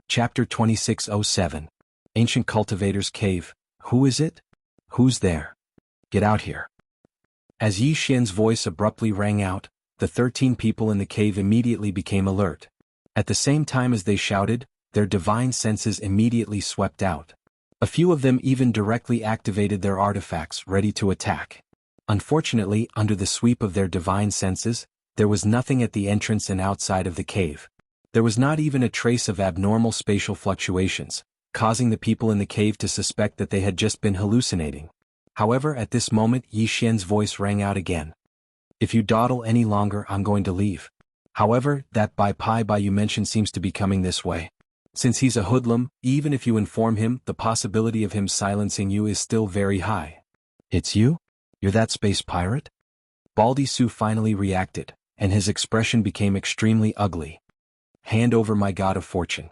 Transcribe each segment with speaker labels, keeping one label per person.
Speaker 1: Chapter 2607. Ancient Cultivator's Cave. Who is it? Who's there? Get out here. As Yi Xian's voice abruptly rang out, the 13 people in the cave immediately became alert. At the same time as they shouted, their divine senses immediately swept out. A few of them even directly activated their artifacts, ready to attack. Unfortunately, under the sweep of their divine senses, there was nothing at the entrance and outside of the cave. There was not even a trace of abnormal spatial fluctuations, causing the people in the cave to suspect that they had just been hallucinating. However, at this moment Yi Xian's voice rang out again. If you dawdle any longer, I'm going to leave. However, that Bai you mentioned seems to be coming this way. Since he's a hoodlum, even if you inform him, the possibility of him silencing you is still very high. It's you? You're that space pirate? Baldy Su finally reacted, and his expression became extremely ugly. Hand over my God of Fortune.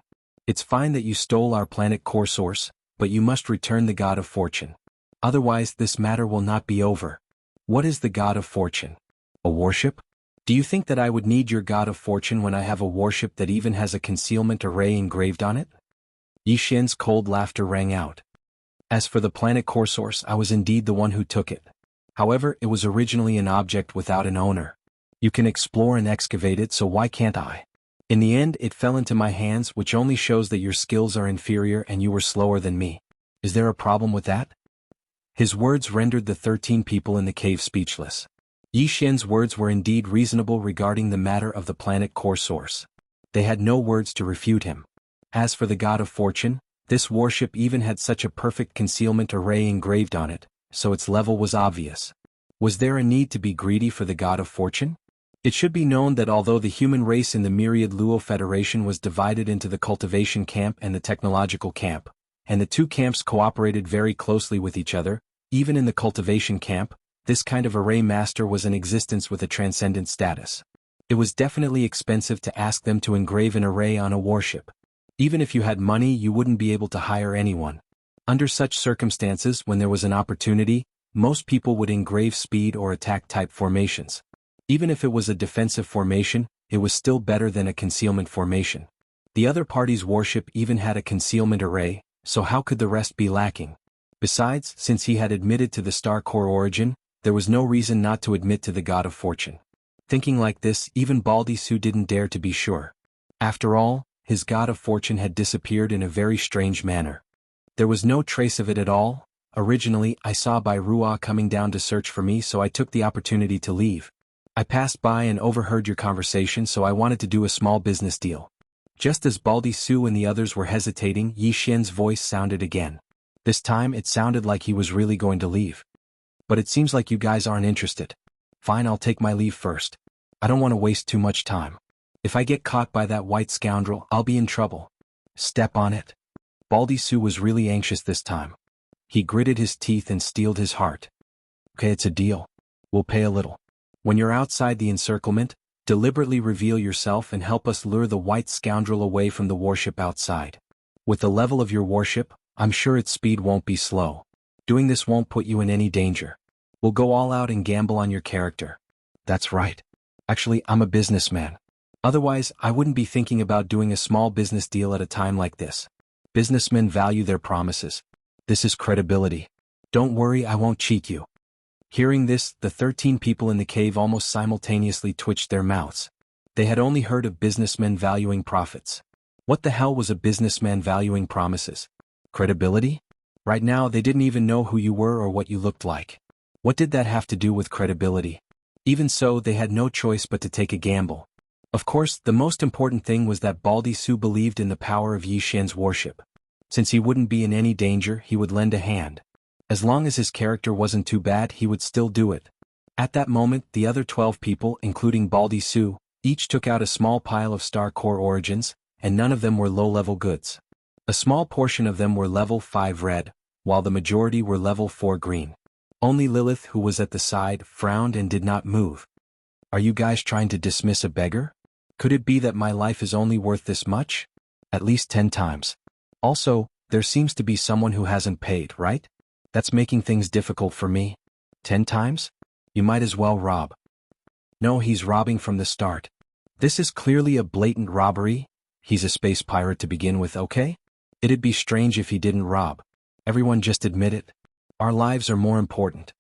Speaker 1: It's fine that you stole our planet core source, but you must return the God of Fortune. Otherwise, this matter will not be over. What is the God of Fortune? A warship? Do you think that I would need your God of Fortune when I have a warship that even has a concealment array engraved on it? Yi Xian's cold laughter rang out. As for the planet core source, I was indeed the one who took it. However, it was originally an object without an owner. You can explore and excavate it, so why can't I? In the end, it fell into my hands, which only shows that your skills are inferior and you were slower than me. Is there a problem with that? His words rendered the 13 people in the cave speechless. Yi Xian's words were indeed reasonable regarding the matter of the planet core source. They had no words to refute him. As for the God of Fortune, this warship even had such a perfect concealment array engraved on it, so its level was obvious. Was there a need to be greedy for the God of Fortune? It should be known that although the human race in the myriad Luo Federation was divided into the cultivation camp and the technological camp, and the two camps cooperated very closely with each other, even in the cultivation camp, this kind of array master was in existence with a transcendent status. It was definitely expensive to ask them to engrave an array on a warship. Even if you had money, you wouldn't be able to hire anyone. Under such circumstances, when there was an opportunity, most people would engrave speed or attack type formations. Even if it was a defensive formation, it was still better than a concealment formation. The other party's warship even had a concealment array, so how could the rest be lacking? Besides, since he had admitted to the star core origin, there was no reason not to admit to the God of Fortune. Thinking like this, even Baldy Su didn't dare to be sure. After all, his God of Fortune had disappeared in a very strange manner. There was no trace of it at all. Originally, I saw Bai Ruo coming down to search for me, so I took the opportunity to leave. I passed by and overheard your conversation, so I wanted to do a small business deal. Just as Baldy Su and the others were hesitating, Yi Xian's voice sounded again. This time it sounded like he was really going to leave. But it seems like you guys aren't interested. Fine, I'll take my leave first. I don't want to waste too much time. If I get caught by that white scoundrel, I'll be in trouble. Step on it. Baldy Su was really anxious this time. He gritted his teeth and steeled his heart. Okay, it's a deal. We'll pay a little. When you're outside the encirclement, deliberately reveal yourself and help us lure the white scoundrel away from the warship outside. With the level of your warship, I'm sure its speed won't be slow. Doing this won't put you in any danger. We'll go all out and gamble on your character. That's right. Actually, I'm a businessman. Otherwise, I wouldn't be thinking about doing a small business deal at a time like this. Businessmen value their promises. This is credibility. Don't worry, I won't cheat you. Hearing this, the 13 people in the cave almost simultaneously twitched their mouths. They had only heard of businessmen valuing profits. What the hell was a businessman valuing promises? Credibility? Right now, they didn't even know who you were or what you looked like. What did that have to do with credibility? Even so, they had no choice but to take a gamble. Of course, the most important thing was that Baldy Su believed in the power of Yi Xian's warship. Since he wouldn't be in any danger, he would lend a hand. As long as his character wasn't too bad, he would still do it. At that moment, the other 12 people, including Baldy Su, each took out a small pile of star core origins, and none of them were low-level goods. A small portion of them were level 5 red, while the majority were level 4 green. Only Lilith, who was at the side, frowned and did not move. Are you guys trying to dismiss a beggar? Could it be that my life is only worth this much? At least 10 times. Also, there seems to be someone who hasn't paid, right? That's making things difficult for me. 10 times? You might as well rob. No, he's robbing from the start. This is clearly a blatant robbery. he's a space pirate to begin with, okay? It'd be strange if he didn't rob. Everyone just admit it. Our lives are more important.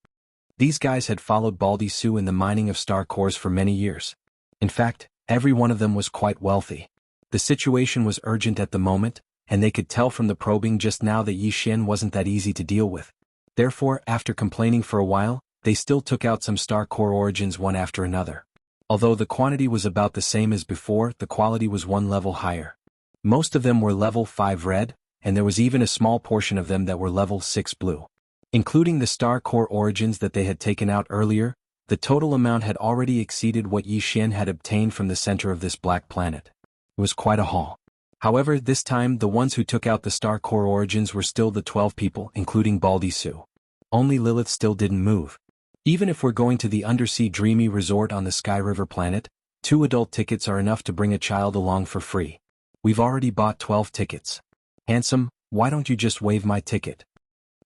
Speaker 1: These guys had followed Baldy Sue in the mining of star cores for many years. In fact, every one of them was quite wealthy. The situation was urgent at the moment, and they could tell from the probing just now that Yi Xian wasn't that easy to deal with. Therefore, after complaining for a while, they still took out some star core origins one after another. Although the quantity was about the same as before, the quality was one level higher. Most of them were level 5 red, and there was even a small portion of them that were level 6 blue. Including the star core origins that they had taken out earlier, the total amount had already exceeded what Yi Xian had obtained from the center of this black planet. It was quite a haul. However, this time the ones who took out the star core origins were still the 12 people, including Baldy Sue. Only Lilith still didn't move. Even if we're going to the undersea dreamy resort on the Sky River planet, 2 adult tickets are enough to bring a child along for free. We've already bought 12 tickets. Handsome, why don't you just waive my ticket?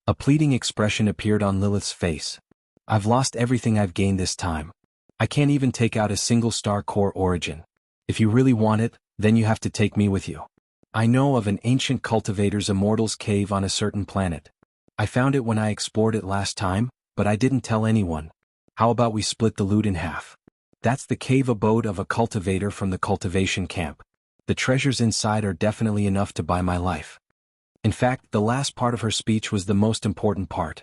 Speaker 1: A pleading expression appeared on Lilith's face. I've lost everything I've gained this time. I can't even take out a single star core origin. If you really want it, then you have to take me with you. I know of an ancient cultivator's immortals cave on a certain planet. I found it when I explored it last time, but I didn't tell anyone. How about we split the loot in half? That's the cave abode of a cultivator from the cultivation camp. The treasures inside are definitely enough to buy my life. In fact, the last part of her speech was the most important part.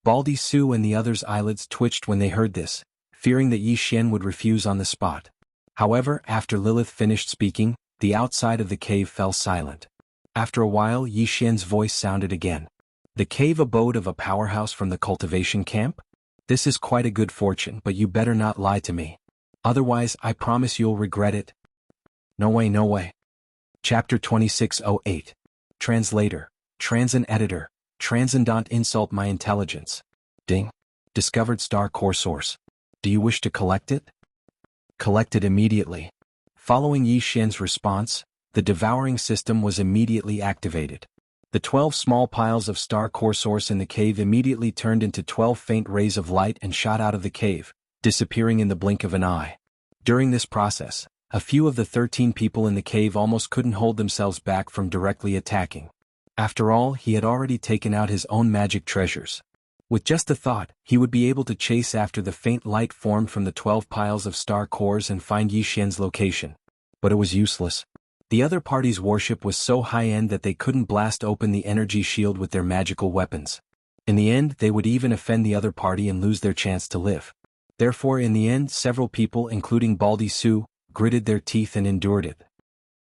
Speaker 1: Baldy Sue and the others' eyelids twitched when they heard this, fearing that Yi Xian would refuse on the spot. However, after Lilith finished speaking, the outside of the cave fell silent. After a while, Yi Xian's voice sounded again. The cave abode of a powerhouse from the cultivation camp? This is quite a good fortune, but you better not lie to me. Otherwise, I promise you'll regret it. No way, no way. Chapter 2608. Translator, Transin Editor, Transcendant insult my intelligence. Ding. Discovered star core source. Do you wish to collect it? Collect it immediately. Following Yi Xian's response, the devouring system was immediately activated. The 12 small piles of star core source in the cave immediately turned into 12 faint rays of light and shot out of the cave, disappearing in the blink of an eye. During this process, a few of the 13 people in the cave almost couldn't hold themselves back from directly attacking. After all, he had already taken out his own magic treasures. With just a thought, he would be able to chase after the faint light formed from the 12 piles of star cores and find Yi Xian's location. But it was useless. The other party's warship was so high-end that they couldn't blast open the energy shield with their magical weapons. In the end, they would even offend the other party and lose their chance to live. Therefore, in the end, several people, including Baldy Sue, gritted their teeth and endured it.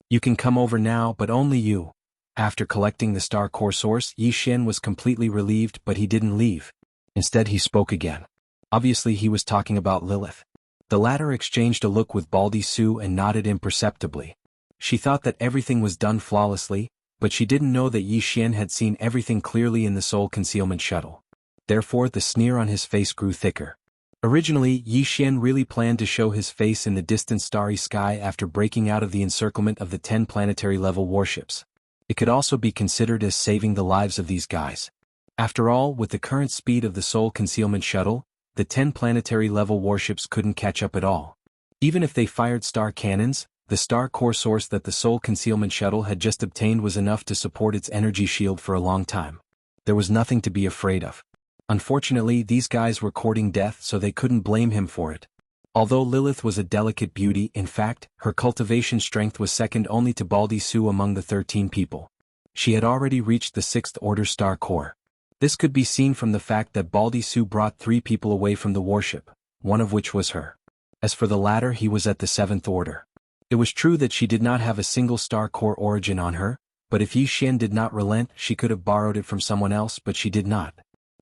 Speaker 1: You can come over now, but only you. After collecting the star core source, Yi Xian was completely relieved, but he didn't leave. Instead, he spoke again. Obviously, he was talking about Lilith. The latter exchanged a look with Baldy Sue and nodded imperceptibly. She thought that everything was done flawlessly, but she didn't know that Yi Xian had seen everything clearly in the soul concealment shuttle. Therefore, the sneer on his face grew thicker. Originally, Yi Xian really planned to show his face in the distant starry sky after breaking out of the encirclement of the 10 planetary-level warships. It could also be considered as saving the lives of these guys. After all, with the current speed of the soul concealment shuttle, the 10 planetary-level warships couldn't catch up at all. Even if they fired star cannons, the star core source that the soul concealment shuttle had just obtained was enough to support its energy shield for a long time. There was nothing to be afraid of. Unfortunately, these guys were courting death, so they couldn't blame him for it. Although Lilith was a delicate beauty, in fact, her cultivation strength was second only to Baldy Sue among the 13 people. She had already reached the 6th order star core. This could be seen from the fact that Baldy Sue brought 3 people away from the warship, one of which was her. As for the latter, he was at the 7th order. It was true that she did not have a single star core origin on her, but if Yi Xian did not relent, she could have borrowed it from someone else, but she did not.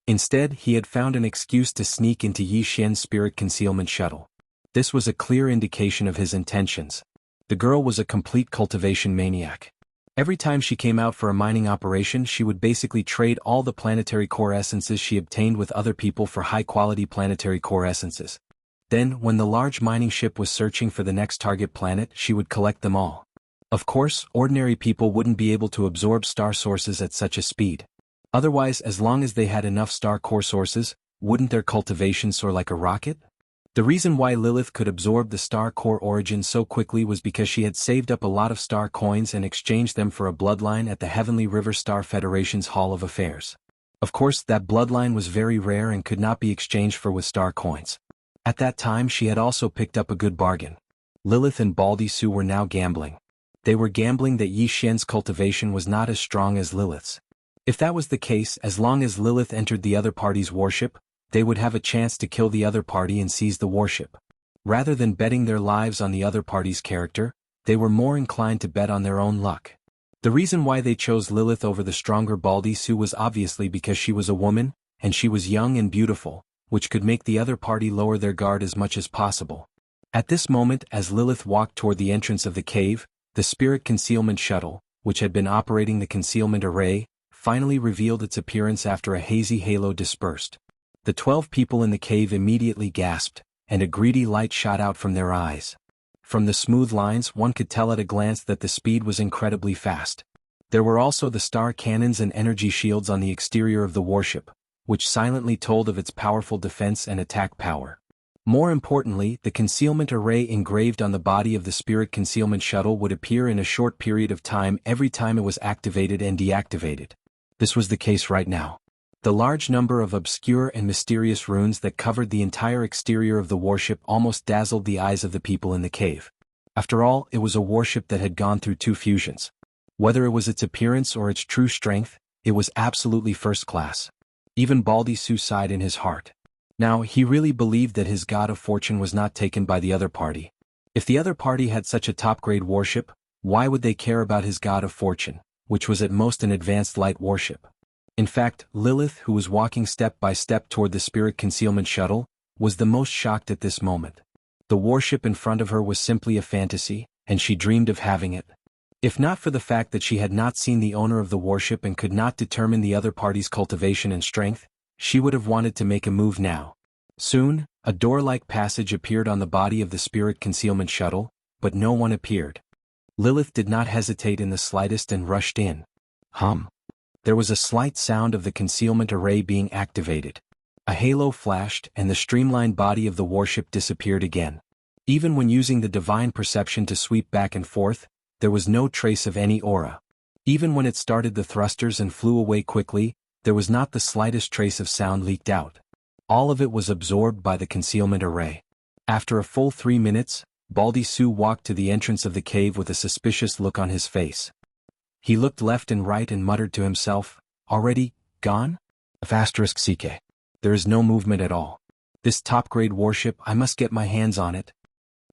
Speaker 1: Instead, he had found an excuse to sneak into Yi Xian's spirit concealment shuttle. This was a clear indication of his intentions. The girl was a complete cultivation maniac. Every time she came out for a mining operation, she would basically trade all the planetary core essences she obtained with other people for high-quality planetary core essences. Then, when the large mining ship was searching for the next target planet, she would collect them all. Of course, ordinary people wouldn't be able to absorb star sources at such a speed. Otherwise, as long as they had enough star core sources, wouldn't their cultivation soar like a rocket? The reason why Lilith could absorb the star core origin so quickly was because she had saved up a lot of star coins and exchanged them for a bloodline at the Heavenly River Star Federation's Hall of Affairs. Of course, that bloodline was very rare and could not be exchanged for with star coins. At that time she had also picked up a good bargain. Lilith and Baldy Su were now gambling. They were gambling that Yi Xian's cultivation was not as strong as Lilith's. If that was the case, as long as Lilith entered the other party's warship, they would have a chance to kill the other party and seize the warship. Rather than betting their lives on the other party's character, they were more inclined to bet on their own luck. The reason why they chose Lilith over the stronger Baldy Su was obviously because she was a woman, and she was young and beautiful, which could make the other party lower their guard as much as possible. At this moment, as Lilith walked toward the entrance of the cave, the spirit concealment shuttle, which had been operating the concealment array, finally revealed its appearance after a hazy halo dispersed. The 12 people in the cave immediately gasped, and a greedy light shot out from their eyes. From the smooth lines one could tell at a glance that the speed was incredibly fast. There were also the star cannons and energy shields on the exterior of the warship, which silently told of its powerful defense and attack power. More importantly, the concealment array engraved on the body of the spirit concealment shuttle would appear in a short period of time every time it was activated and deactivated. This was the case right now. The large number of obscure and mysterious runes that covered the entire exterior of the warship almost dazzled the eyes of the people in the cave. After all, it was a warship that had gone through 2 fusions. Whether it was its appearance or its true strength, it was absolutely first class. Even Baldy Su sighed in his heart. Now, he really believed that his god of fortune was not taken by the other party. If the other party had such a top-grade warship, why would they care about his god of fortune, which was at most an advanced light warship? In fact, Lilith, who was walking step by step toward the spirit concealment shuttle, was the most shocked at this moment. The warship in front of her was simply a fantasy, and she dreamed of having it. If not for the fact that she had not seen the owner of the warship and could not determine the other party's cultivation and strength, she would have wanted to make a move now. Soon, a door-like passage appeared on the body of the spirit concealment shuttle, but no one appeared. Lilith did not hesitate in the slightest and rushed in. There was a slight sound of the concealment array being activated. A halo flashed and the streamlined body of the warship disappeared again. Even when using the divine perception to sweep back and forth, there was no trace of any aura. Even when it started the thrusters and flew away quickly, there was not the slightest trace of sound leaked out. All of it was absorbed by the concealment array. After a full 3 minutes, Baldy Su walked to the entrance of the cave with a suspicious look on his face. He looked left and right and muttered to himself, "Already gone? *CK. There is no movement at all. This top-grade warship, I must get my hands on it."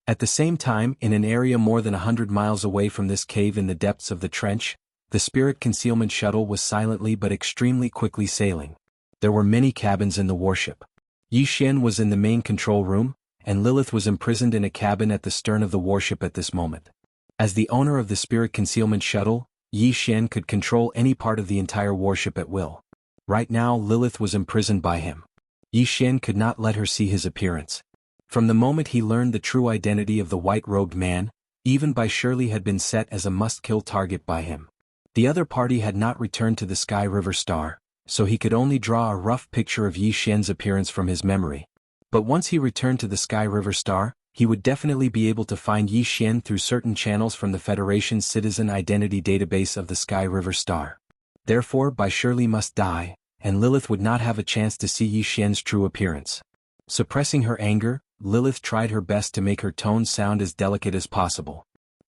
Speaker 1: At the same time, in an area more than 100 miles away from this cave in the depths of the trench, the spirit concealment shuttle was silently but extremely quickly sailing. There were many cabins in the warship. Yi Xian was in the main control room, and Lilith was imprisoned in a cabin at the stern of the warship at this moment. As the owner of the spirit concealment shuttle, Yi Xian could control any part of the entire warship at will. Right now Lilith was imprisoned by him. Yi Xian could not let her see his appearance. From the moment he learned the true identity of the white-robed man, even Bai Shirley had been set as a must-kill target by him. The other party had not returned to the Sky River Star, so he could only draw a rough picture of Yi Xian's appearance from his memory. But once he returned to the Sky River Star, he would definitely be able to find Yi Xian through certain channels from the Federation's citizen identity database of the Sky River Star. Therefore, Bai Shirley must die, and Lilith would not have a chance to see Yi Xian's true appearance. Suppressing her anger, Lilith tried her best to make her tones sound as delicate as possible.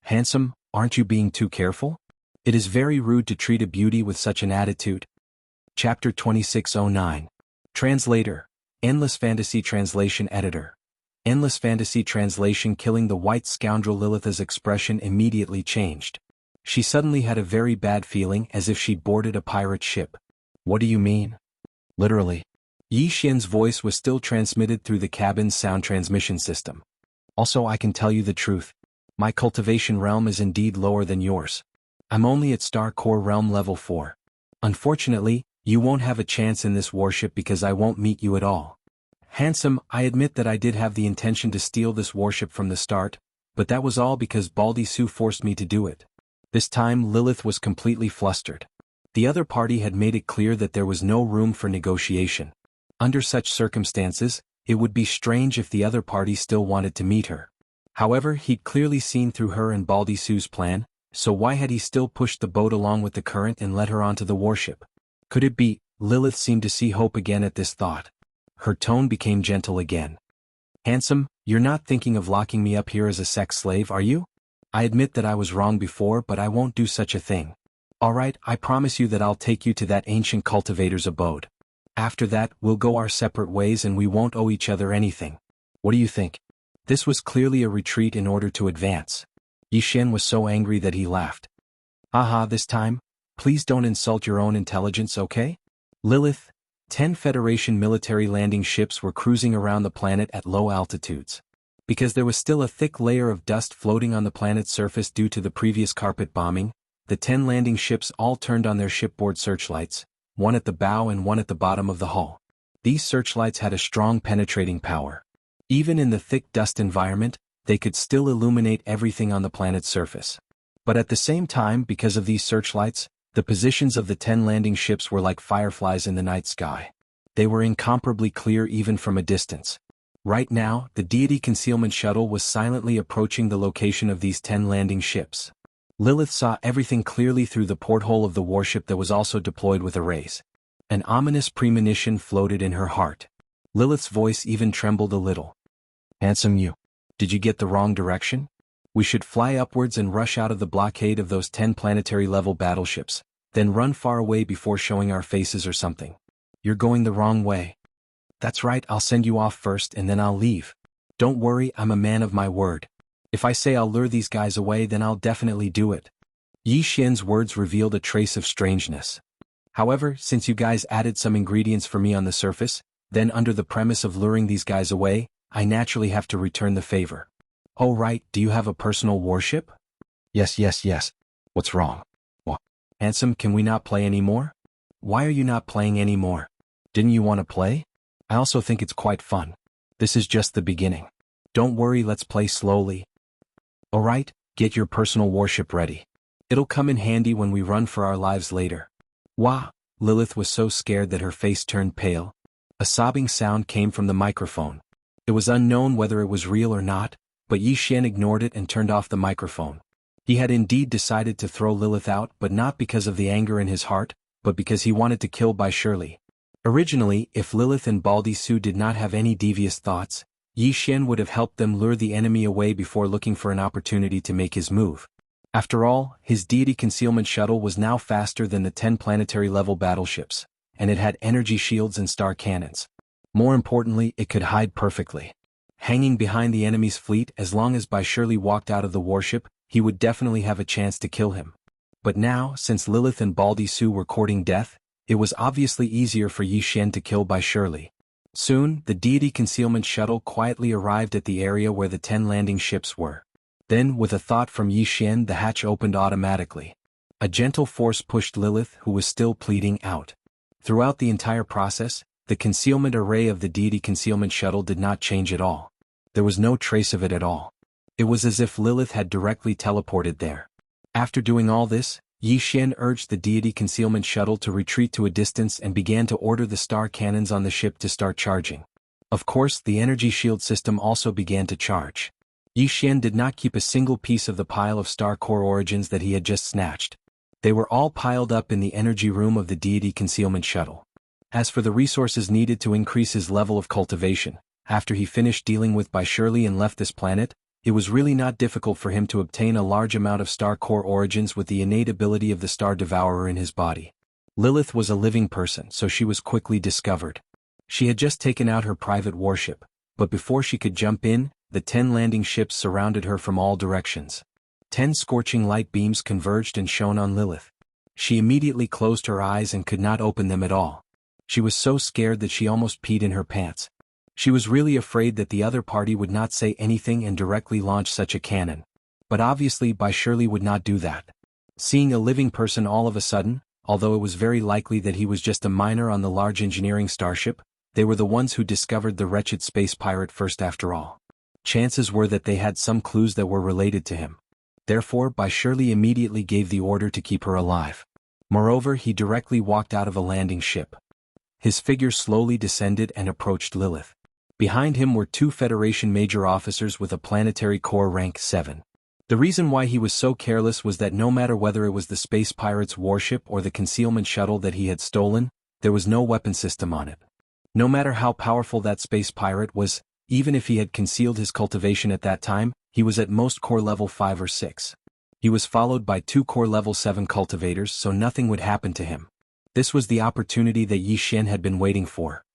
Speaker 1: "Handsome, aren't you being too careful? It is very rude to treat a beauty with such an attitude." Chapter 2609. Translator. Endless Fantasy Translation Editor. Endless Fantasy Translation. Killing the white scoundrel. Lilith's expression immediately changed. She suddenly had a very bad feeling as if she'd boarded a pirate ship. "What do you mean?" "Literally." Yi Xian's voice was still transmitted through the cabin's sound transmission system. "Also, I can tell you the truth. My cultivation realm is indeed lower than yours. I'm only at Star Core Realm Level 4. Unfortunately, you won't have a chance in this warship because I won't meet you at all. Handsome, I admit that I did have the intention to steal this warship from the start, but that was all because Baldy Su forced me to do it." This time Lilith was completely flustered. The other party had made it clear that there was no room for negotiation. Under such circumstances, It would be strange if the other party still wanted to meet her. However, he'd clearly seen through her and Baldy Sue's plan, so why had he still pushed the boat along with the current and led her onto the warship? Could it be? Lilith seemed to see hope again at this thought. Her tone became gentle again. Handsome, you're not thinking of locking me up here as a sex slave, are you? I admit that I was wrong before, but I won't do such a thing. Alright, I promise you that I'll take you to that ancient cultivator's abode. After that, we'll go our separate ways and we won't owe each other anything. What do you think? This was clearly a retreat in order to advance. Yi Xian was so angry that he laughed. Haha, this time? Please don't insult your own intelligence, okay? Lilith, 10 Federation military landing ships were cruising around the planet at low altitudes. Because there was still a thick layer of dust floating on the planet's surface due to the previous carpet bombing, the 10 landing ships all turned on their shipboard searchlights, one at the bow and one at the bottom of the hull. These searchlights had a strong penetrating power. Even in the thick dust environment, they could still illuminate everything on the planet's surface. But at the same time, because of these searchlights, the positions of the 10 landing ships were like fireflies in the night sky. They were incomparably clear even from a distance. Right now, the deity concealment shuttle was silently approaching the location of these 10 landing ships. Lilith saw everything clearly through the porthole of the warship that was also deployed with arrays. An ominous premonition floated in her heart. Lilith's voice even trembled a little. Handsome you. Did you get the wrong direction? We should fly upwards and rush out of the blockade of those 10 planetary-level battleships, then run far away before showing our faces or something. You're going the wrong way. That's right, I'll send you off first and then I'll leave. Don't worry, I'm a man of my word. If I say I'll lure these guys away, then I'll definitely do it. Yi Xian's words revealed a trace of strangeness. However, since you guys added some ingredients for me on the surface, then under the premise of luring these guys away, I naturally have to return the favor. Oh right, do you have a personal warship? Yes. What's wrong? What? Handsome, can we not play anymore? Why are you not playing anymore? Didn't you want to play? I also think it's quite fun. This is just the beginning. Don't worry, let's play slowly. Alright, get your personal warship ready. It'll come in handy when we run for our lives later. Wah! Lilith was so scared that her face turned pale. A sobbing sound came from the microphone. It was unknown whether it was real or not, but Yi Xian ignored it and turned off the microphone. He had indeed decided to throw Lilith out, but not because of the anger in his heart, but because he wanted to kill Bai Shirley. Originally, if Lilith and Baldy Su did not have any devious thoughts, Yi Xian would have helped them lure the enemy away before looking for an opportunity to make his move. After all, his deity concealment shuttle was now faster than the 10 planetary-level battleships, and it had energy shields and star cannons. More importantly, it could hide perfectly. Hanging behind the enemy's fleet, as long as Bai Shirley walked out of the warship, he would definitely have a chance to kill him. But now, since Lilith and Baldy Su were courting death, it was obviously easier for Yi Xian to kill Bai Shirley. Soon, the deity concealment shuttle quietly arrived at the area where the 10 landing ships were. Then, with a thought from Yi Xian, the hatch opened automatically. A gentle force pushed Lilith, who was still pleading, out. Throughout the entire process, the concealment array of the deity concealment shuttle did not change at all. There was no trace of it at all. It was as if Lilith had directly teleported there. After doing all this, Yi Xian urged the deity concealment shuttle to retreat to a distance and began to order the star cannons on the ship to start charging. Of course, the energy shield system also began to charge. Yi Xian did not keep a single piece of the pile of star core origins that he had just snatched. They were all piled up in the energy room of the deity concealment shuttle. As for the resources needed to increase his level of cultivation, after he finished dealing with Bai Shirley and left this planet, it was really not difficult for him to obtain a large amount of star core origins with the innate ability of the Star Devourer in his body. Lilith was a living person, so she was quickly discovered. She had just taken out her private warship, but before she could jump in, the 10 landing ships surrounded her from all directions. 10 scorching light beams converged and shone on Lilith. She immediately closed her eyes and could not open them at all. She was so scared that she almost peed in her pants. She was really afraid that the other party would not say anything and directly launch such a cannon. But obviously Bai Shirley would not do that. Seeing a living person all of a sudden, although it was very likely that he was just a miner on the large engineering starship, they were the ones who discovered the wretched space pirate first after all. Chances were that they had some clues that were related to him. Therefore, Bai Shirley immediately gave the order to keep her alive. Moreover, he directly walked out of a landing ship. His figure slowly descended and approached Lilith. Behind him were 2 Federation major officers with a planetary core rank 7. The reason why he was so careless was that no matter whether it was the space pirate's warship or the concealment shuttle that he had stolen, there was no weapon system on it. No matter how powerful that space pirate was, even if he had concealed his cultivation at that time, he was at most core level 5 or 6. He was followed by 2 core level 7 cultivators, so nothing would happen to him. This was the opportunity that Yi Xian had been waiting for.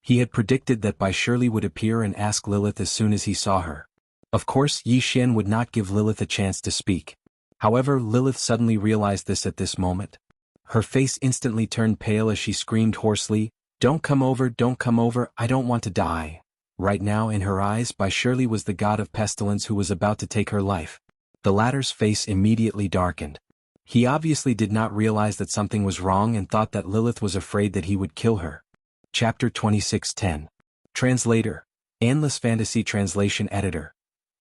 Speaker 1: He had predicted that Bai Shirley would appear and ask Lilith as soon as he saw her. Of course, Yi Xian would not give Lilith a chance to speak. However, Lilith suddenly realized this at this moment. Her face instantly turned pale as she screamed hoarsely, don't come over, I don't want to die." Right now in her eyes, Bai Shirley was the god of pestilence who was about to take her life. The latter's face immediately darkened. He obviously did not realize that something was wrong and thought that Lilith was afraid that he would kill her. Chapter 26:10. Translator. Endless Fantasy Translation Editor.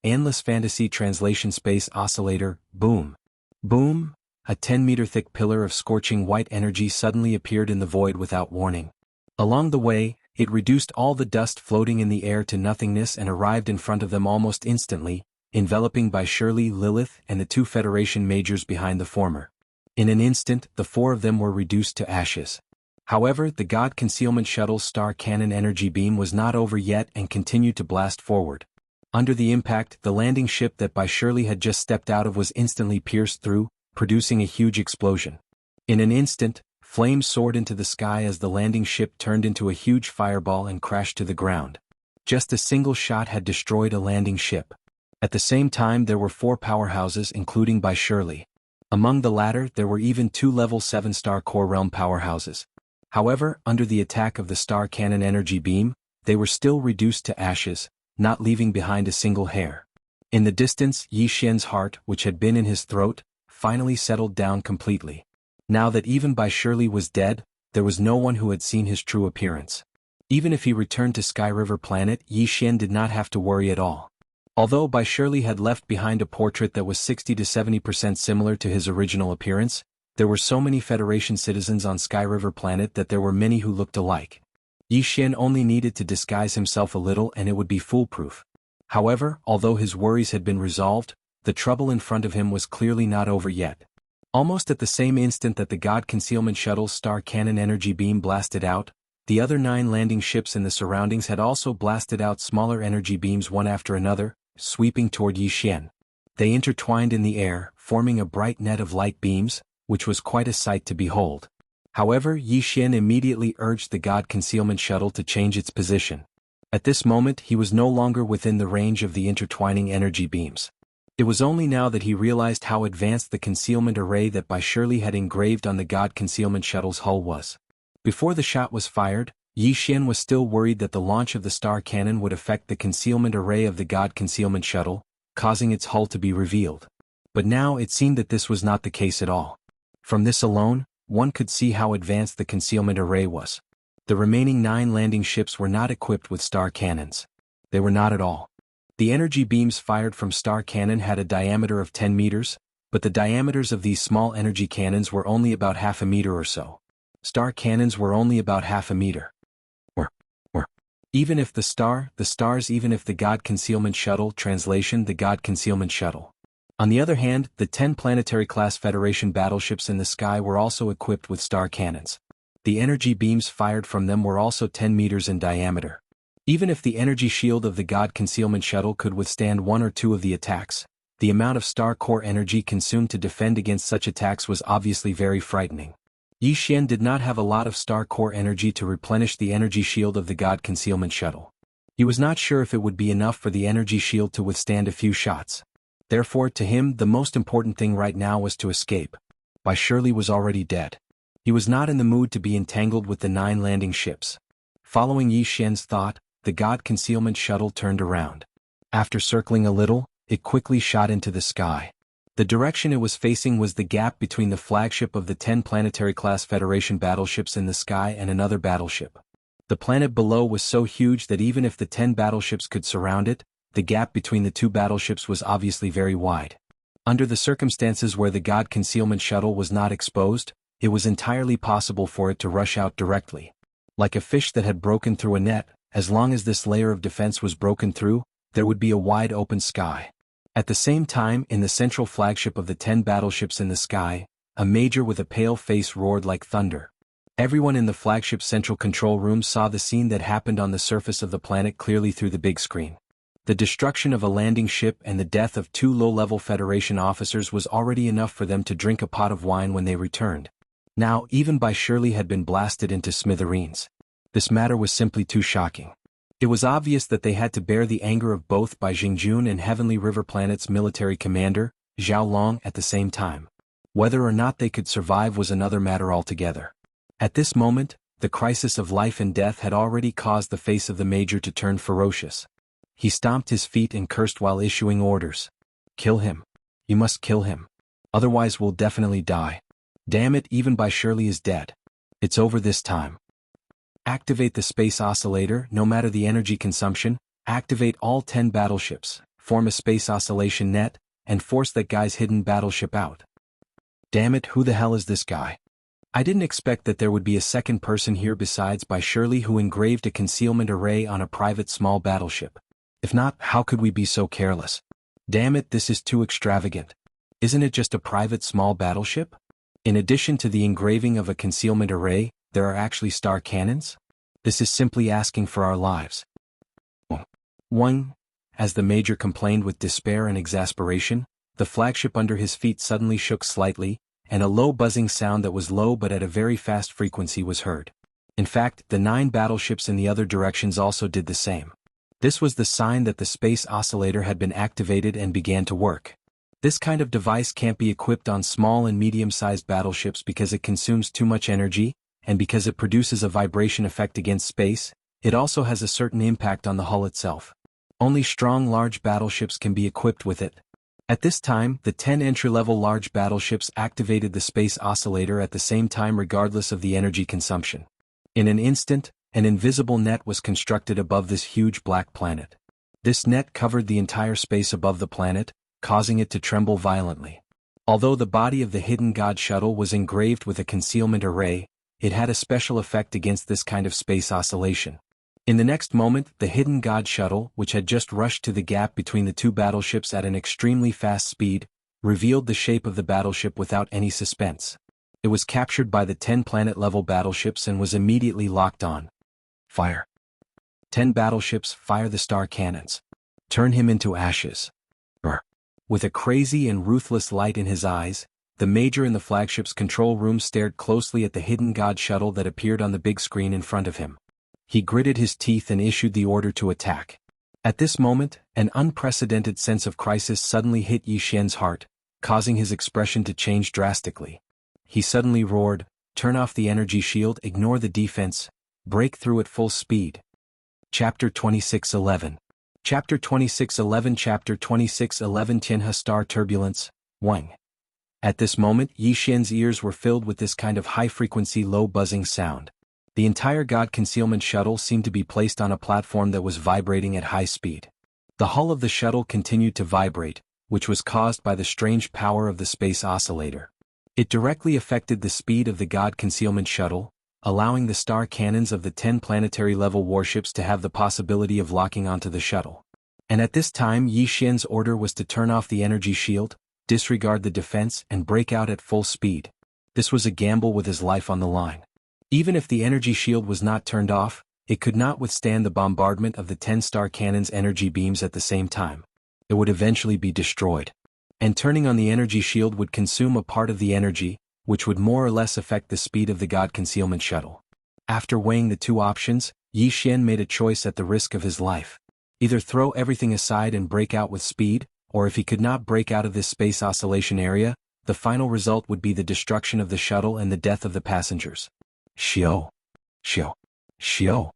Speaker 1: Endless Fantasy Translation Space Oscillator. Boom. Boom. A 10-meter thick pillar of scorching white energy suddenly appeared in the void without warning. Along the way, it reduced all the dust floating in the air to nothingness and arrived in front of them almost instantly, enveloping Bai Shirley, Lilith, and the 2 Federation majors behind the former. In an instant, the 4 of them were reduced to ashes. However, the God Concealment Shuttle's star cannon energy beam was not over yet and continued to blast forward. Under the impact, the landing ship that Bai Shirley had just stepped out of was instantly pierced through, producing a huge explosion. In an instant, flames soared into the sky as the landing ship turned into a huge fireball and crashed to the ground. Just a single shot had destroyed a landing ship. At the same time, there were 4 powerhouses including Bai Shirley. Among the latter, there were even 2 level 7 star core realm powerhouses. However, under the attack of the star cannon energy beam, they were still reduced to ashes, not leaving behind a single hair. In the distance, Yi Xian's heart, which had been in his throat, finally settled down completely. Now that even Bai Shirley was dead, there was no one who had seen his true appearance. Even if he returned to Sky River Planet, Yi Xian did not have to worry at all. Although Bai Shirley had left behind a portrait that was 60 to 70% similar to his original appearance, there were so many Federation citizens on Sky River Planet that there were many who looked alike. Yi Xian only needed to disguise himself a little and it would be foolproof. However, although his worries had been resolved, the trouble in front of him was clearly not over yet. Almost at the same instant that the God Concealment Shuttle's star cannon energy beam blasted out, the other 9 landing ships in the surroundings had also blasted out smaller energy beams one after another, sweeping toward Yi Xian. They intertwined in the air, forming a bright net of light beams, which was quite a sight to behold. However, Yi Xian immediately urged the God Concealment Shuttle to change its position. At this moment, he was no longer within the range of the intertwining energy beams. It was only now that he realized how advanced the concealment array that Bai Shirley had engraved on the God Concealment Shuttle's hull was. Before the shot was fired, Yi Xian was still worried that the launch of the star cannon would affect the concealment array of the God Concealment Shuttle, causing its hull to be revealed. But now it seemed that this was not the case at all. From this alone, one could see how advanced the concealment array was. The remaining 9 landing ships were not equipped with star cannons. They were not at all. The energy beams fired from star cannon had a diameter of 10 meters, but the diameters of these small energy cannons were only about half a meter or so. Star cannons were only about half a meter. Even if the stars even if the God Concealment Shuttle translation the God Concealment Shuttle. On the other hand, the 10 planetary-class Federation battleships in the sky were also equipped with star cannons. The energy beams fired from them were also 10 meters in diameter. Even if the energy shield of the God Concealment Shuttle could withstand 1 or 2 of the attacks, the amount of star core energy consumed to defend against such attacks was obviously very frightening. Yi Xian did not have a lot of star core energy to replenish the energy shield of the God Concealment Shuttle. He was not sure if it would be enough for the energy shield to withstand a few shots. Therefore, to him, the most important thing right now was to escape. Bai Shirley was already dead. He was not in the mood to be entangled with the 9 landing ships. Following Yi Xian's thought, the God Concealment Shuttle turned around. After circling a little, it quickly shot into the sky. The direction it was facing was the gap between the flagship of the 10 planetary-class Federation battleships in the sky and another battleship. The planet below was so huge that even if the 10 battleships could surround it, the gap between the 2 battleships was obviously very wide. Under the circumstances where the God Concealment Shuttle was not exposed, it was entirely possible for it to rush out directly. Like a fish that had broken through a net, As long as this layer of defense was broken through, there would be a wide open sky. At the same time, in the central flagship of the 10 battleships in the sky, a major with a pale face roared like thunder. Everyone in the flagship's central control room saw the scene that happened on the surface of the planet clearly through the big screen. The destruction of a landing ship and the death of 2 low-level Federation officers was already enough for them to drink a pot of wine when they returned. Now, even Bai Shirley had been blasted into smithereens. This matter was simply too shocking. It was obvious that they had to bear the anger of both Bai Jingjun and Heavenly River Planet's military commander, Zhao Long, at the same time. Whether or not they could survive was another matter altogether. At this moment, the crisis of life and death had already caused the face of the major to turn ferocious. He stomped his feet and cursed while issuing orders. "Kill him. You must kill him. Otherwise we'll definitely die. Damn it, even Bai Shirley is dead. It's over this time. Activate the space oscillator, no matter the energy consumption, activate all 10 battleships, form a space oscillation net, and force that guy's hidden battleship out. Damn it, who the hell is this guy? I didn't expect that there would be a second person here besides Bai Shirley who engraved a concealment array on a private small battleship. If not, how could we be so careless? Damn it, this is too extravagant. Isn't it just a private small battleship? In addition to the engraving of a concealment array, there are actually star cannons? This is simply asking for our lives." 1. As the major complained with despair and exasperation, the flagship under his feet suddenly shook slightly, and a low buzzing sound that was low but at a very fast frequency was heard. In fact, the 9 battleships in the other directions also did the same. This was the sign that the space oscillator had been activated and began to work. This kind of device can't be equipped on small and medium-sized battleships because it consumes too much energy, and because it produces a vibration effect against space. It also has a certain impact on the hull itself. Only strong large battleships can be equipped with it. At this time, the 10 entry-level large battleships activated the space oscillator at the same time regardless of the energy consumption. In an instant, an invisible net was constructed above this huge black planet. This net covered the entire space above the planet, causing it to tremble violently. Although the body of the hidden god shuttle was engraved with a concealment array, it had a special effect against this kind of space oscillation. In the next moment, the hidden god shuttle, which had just rushed to the gap between the 2 battleships at an extremely fast speed, revealed the shape of the battleship without any suspense. It was captured by the 10 planet-level battleships and was immediately locked on. Fire. 10 battleships, fire the star cannons. Turn him into ashes. With a crazy and ruthless light in his eyes, the major in the flagship's control room stared closely at the hidden god shuttle that appeared on the big screen in front of him. He gritted his teeth and issued the order to attack. At this moment, an unprecedented sense of crisis suddenly hit Yi Xian's heart, causing his expression to change drastically. He suddenly roared, "Turn off the energy shield, ignore the defense, break through at full speed." Chapter 26:11. Chapter 26:11 Chapter 26:11 Tianhe Star Turbulence, 1. At this moment, Yi Xian's ears were filled with this kind of high-frequency low buzzing sound. The entire God Concealment Shuttle seemed to be placed on a platform that was vibrating at high speed. The hull of the shuttle continued to vibrate, which was caused by the strange power of the space oscillator. It directly affected the speed of the God Concealment Shuttle, allowing the star cannons of the 10 planetary-level warships to have the possibility of locking onto the shuttle. And at this time Yi Xian's order was to turn off the energy shield, disregard the defense and break out at full speed. This was a gamble with his life on the line. Even if the energy shield was not turned off, it could not withstand the bombardment of the 10 star cannons' energy beams at the same time. It would eventually be destroyed. And turning on the energy shield would consume a part of the energy, which would more or less affect the speed of the God Concealment Shuttle. After weighing the 2 options, Yi Xian made a choice at the risk of his life. Either throw everything aside and break out with speed, or if he could not break out of this space oscillation area, the final result would be the destruction of the shuttle and the death of the passengers. Xiao. Xiao. Xiao.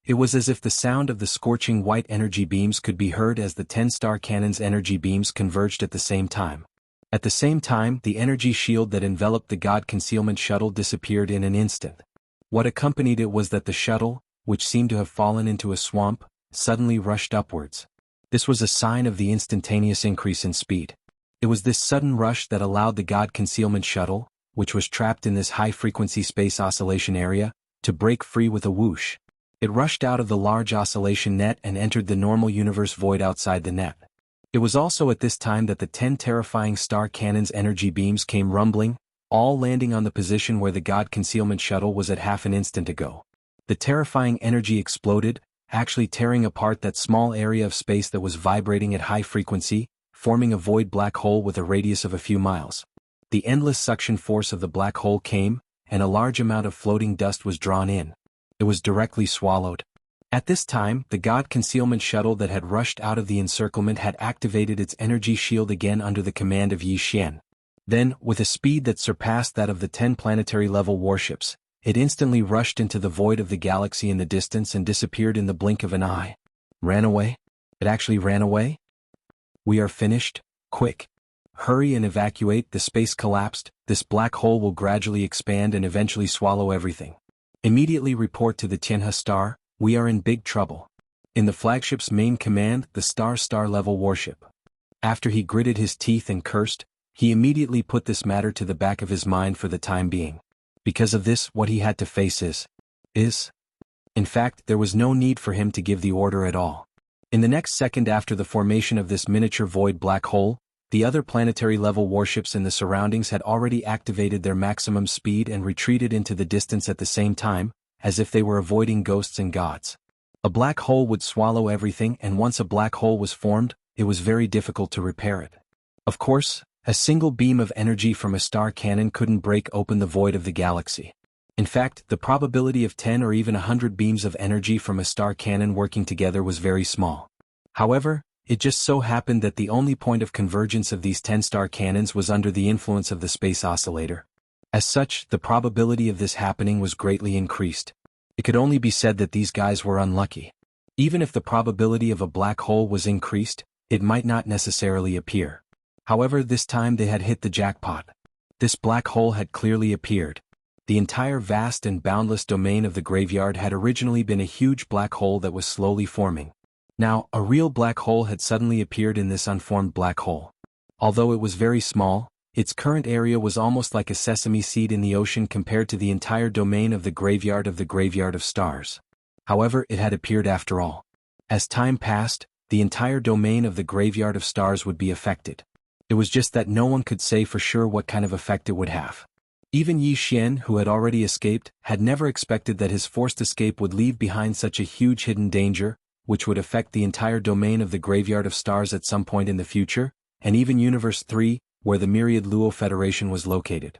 Speaker 1: It was as if the sound of the scorching white energy beams could be heard as the 10 star cannon's energy beams converged at the same time. At the same time, the energy shield that enveloped the God Concealment Shuttle disappeared in an instant. What accompanied it was that the shuttle, which seemed to have fallen into a swamp, suddenly rushed upwards. This was a sign of the instantaneous increase in speed. It was this sudden rush that allowed the God Concealment Shuttle, which was trapped in this high-frequency space oscillation area, to break free with a whoosh. It rushed out of the large oscillation net and entered the normal universe void outside the net. It was also at this time that the 10 terrifying star cannon's energy beams came rumbling, all landing on the position where the God Concealment Shuttle was at half an instant ago. The terrifying energy exploded, actually tearing apart that small area of space that was vibrating at high frequency, forming a void black hole with a radius of a few miles. The endless suction force of the black hole came, and a large amount of floating dust was drawn in. It was directly swallowed. At this time, the God Concealment Shuttle that had rushed out of the encirclement had activated its energy shield again under the command of Yi Xian. Then, with a speed that surpassed that of the 10 planetary-level warships, it instantly rushed into the void of the galaxy in the distance and disappeared in the blink of an eye. Ran away? It actually ran away? We are finished? Quick. Hurry and evacuate, the space collapsed, this black hole will gradually expand and eventually swallow everything. Immediately report to the Tianhe Star, we are in big trouble. In the flagship's main command, the star-level warship. After he gritted his teeth and cursed, he immediately put this matter to the back of his mind for the time being. Because of this, what he had to face is. In fact, there was no need for him to give the order at all. In the next second after the formation of this miniature void black hole, the other planetary-level warships in the surroundings had already activated their maximum speed and retreated into the distance at the same time, as if they were avoiding ghosts and gods. A black hole would swallow everything, and once a black hole was formed, it was very difficult to repair it. Of course, a single beam of energy from a star cannon couldn't break open the void of the galaxy. In fact, the probability of 10 or even 100 beams of energy from a star cannon working together was very small. However, it just so happened that the only point of convergence of these 10 star cannons was under the influence of the space oscillator. As such, the probability of this happening was greatly increased. It could only be said that these guys were unlucky. Even if the probability of a black hole was increased, it might not necessarily appear. However, this time they had hit the jackpot. This black hole had clearly appeared. The entire vast and boundless domain of the graveyard had originally been a huge black hole that was slowly forming. Now, a real black hole had suddenly appeared in this unformed black hole. Although it was very small, its current area was almost like a sesame seed in the ocean compared to the entire domain of the graveyard of stars. However, it had appeared after all. As time passed, the entire domain of the graveyard of stars would be affected. It was just that no one could say for sure what kind of effect it would have. Even Yi Xian, who had already escaped, had never expected that his forced escape would leave behind such a huge hidden danger, which would affect the entire domain of the graveyard of stars at some point in the future, and even Universe 3, where the myriad Luo Federation was located.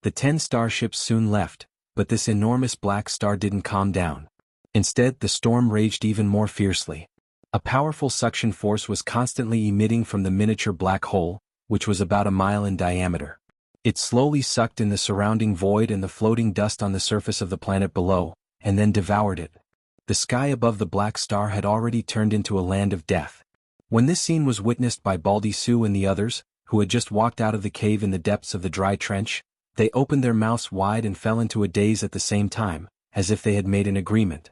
Speaker 1: The 10 starships soon left, but this enormous black star didn't calm down. Instead, the storm raged even more fiercely. A powerful suction force was constantly emitting from the miniature black hole, which was about a mile in diameter. It slowly sucked in the surrounding void and the floating dust on the surface of the planet below, and then devoured it. The sky above the black star had already turned into a land of death. When this scene was witnessed by Baldy Sue and the others, who had just walked out of the cave in the depths of the dry trench, they opened their mouths wide and fell into a daze at the same time, as if they had made an agreement.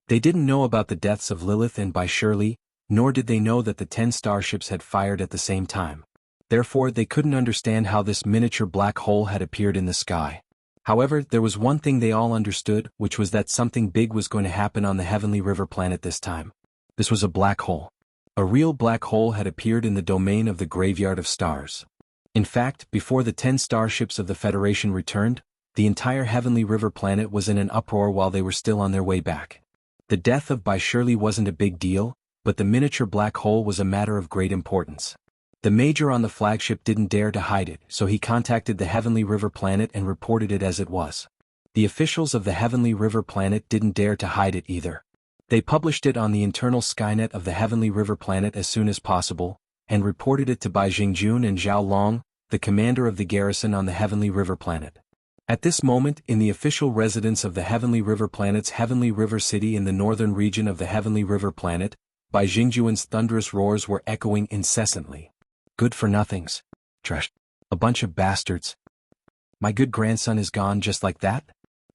Speaker 1: They didn't know about the deaths of Lilith and Bai Shirley, nor did they know that the 10 starships had fired at the same time. Therefore, they couldn't understand how this miniature black hole had appeared in the sky. However, there was one thing they all understood, which was that something big was going to happen on the Heavenly River planet this time. This was a black hole. A real black hole had appeared in the domain of the graveyard of stars. In fact, before the 10 starships of the Federation returned, the entire Heavenly River planet was in an uproar while they were still on their way back. The death of Bai Shirley wasn't a big deal, but the miniature black hole was a matter of great importance. The major on the flagship didn't dare to hide it, so he contacted the Heavenly River planet and reported it as it was. The officials of the Heavenly River planet didn't dare to hide it either. They published it on the internal Skynet of the Heavenly River planet as soon as possible, and reported it to Bai Jingjun and Zhao Long, the commander of the garrison on the Heavenly River planet. At this moment, in the official residence of the Heavenly River planet's Heavenly River City in the northern region of the Heavenly River planet, Bai Jingjuan's thunderous roars were echoing incessantly. Good-for-nothings. Trash. A bunch of bastards. My good grandson is gone just like that?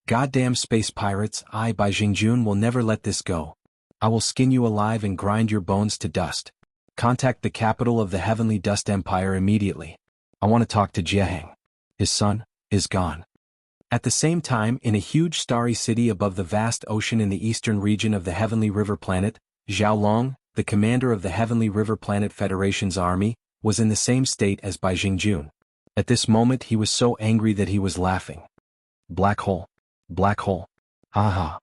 Speaker 1: Goddamn space pirates, I Bai Jingjun will never let this go. I will skin you alive and grind your bones to dust. Contact the capital of the Heavenly Dust Empire immediately. I want to talk to Jiaheng. His son is gone. At the same time, in a huge starry city above the vast ocean in the eastern region of the Heavenly River Planet, Zhao Long, the commander of the Heavenly River Planet Federation's army, was in the same state as Bai Jingjun. At this moment he was so angry that he was laughing. Black hole. Black hole. Haha.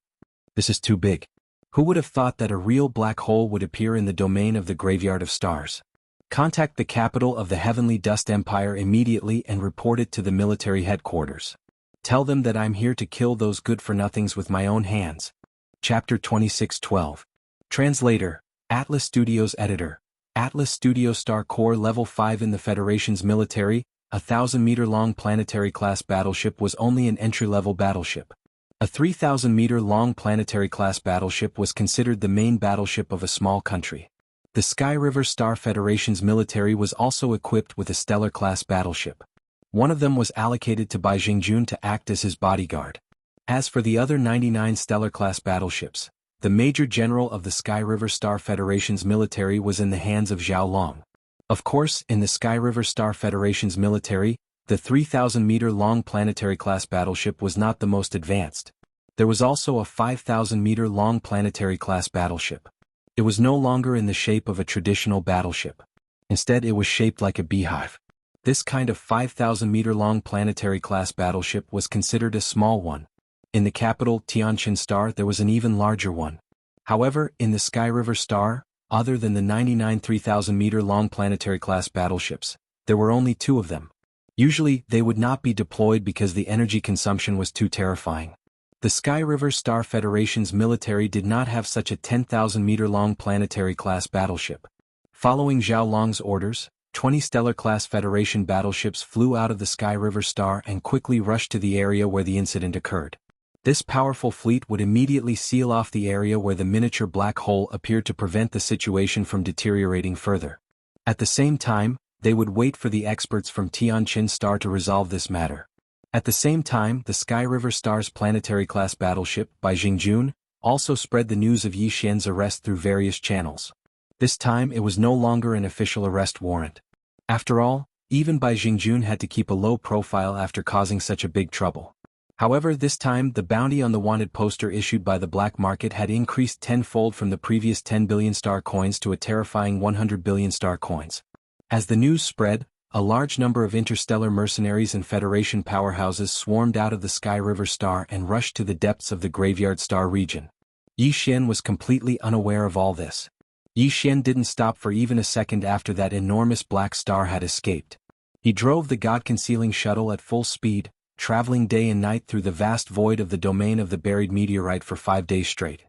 Speaker 1: This is too big. Who would have thought that a real black hole would appear in the domain of the Graveyard of Stars? Contact the capital of the Heavenly Dust Empire immediately and report it to the military headquarters. Tell them that I'm here to kill those good-for-nothings with my own hands. Chapter 26:12. Translator, Atlas Studios Editor. Atlas Studio Star Core Level 5 in the Federation's military, a 1,000-meter-long planetary-class battleship was only an entry-level battleship. A 3,000-meter-long planetary-class battleship was considered the main battleship of a small country. The Sky River Star Federation's military was also equipped with a stellar-class battleship. One of them was allocated to Bai Jingjun to act as his bodyguard. As for the other 99 stellar-class battleships, the Major General of the Sky River Star Federation's military was in the hands of Zhao Long. Of course, in the Sky River Star Federation's military, the 3,000-meter-long planetary-class battleship was not the most advanced. There was also a 5,000-meter-long planetary-class battleship. It was no longer in the shape of a traditional battleship. Instead, it was shaped like a beehive. This kind of 5,000-meter-long planetary-class battleship was considered a small one. In the capital, Tianqin Star, there was an even larger one. However, in the Sky River Star, other than the 99 3,000-meter-long planetary-class battleships, there were only 2 of them. Usually, they would not be deployed because the energy consumption was too terrifying. The Sky River Star Federation's military did not have such a 10,000-meter-long planetary-class battleship. Following Zhao Long's orders, 20 Stellar-class Federation battleships flew out of the Sky River Star and quickly rushed to the area where the incident occurred. This powerful fleet would immediately seal off the area where the miniature black hole appeared to prevent the situation from deteriorating further. At the same time, they would wait for the experts from Tianqin Star to resolve this matter. At the same time, the Sky River Star's planetary-class battleship, Bai Jingjun, also spread the news of Yi Xian's arrest through various channels. This time it was no longer an official arrest warrant. After all, even Bai Jingjun had to keep a low profile after causing such a big trouble. However, this time the bounty on the wanted poster issued by the black market had increased tenfold from the previous 10 billion star coins to a terrifying 100 billion star coins. As the news spread, a large number of interstellar mercenaries and Federation powerhouses swarmed out of the Sky River Star and rushed to the depths of the Graveyard Star region. Yi Xian was completely unaware of all this. Yi Xian didn't stop for even a second after that enormous black star had escaped. He drove the God-concealing shuttle at full speed, traveling day and night through the vast void of the domain of the buried meteorite for 5 days straight.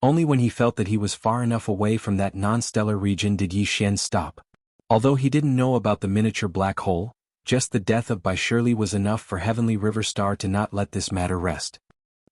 Speaker 1: Only when he felt that he was far enough away from that non-stellar region did Yi Xian stop. Although he didn't know about the miniature black hole, just the death of Bai Shirley was enough for Heavenly River Star to not let this matter rest.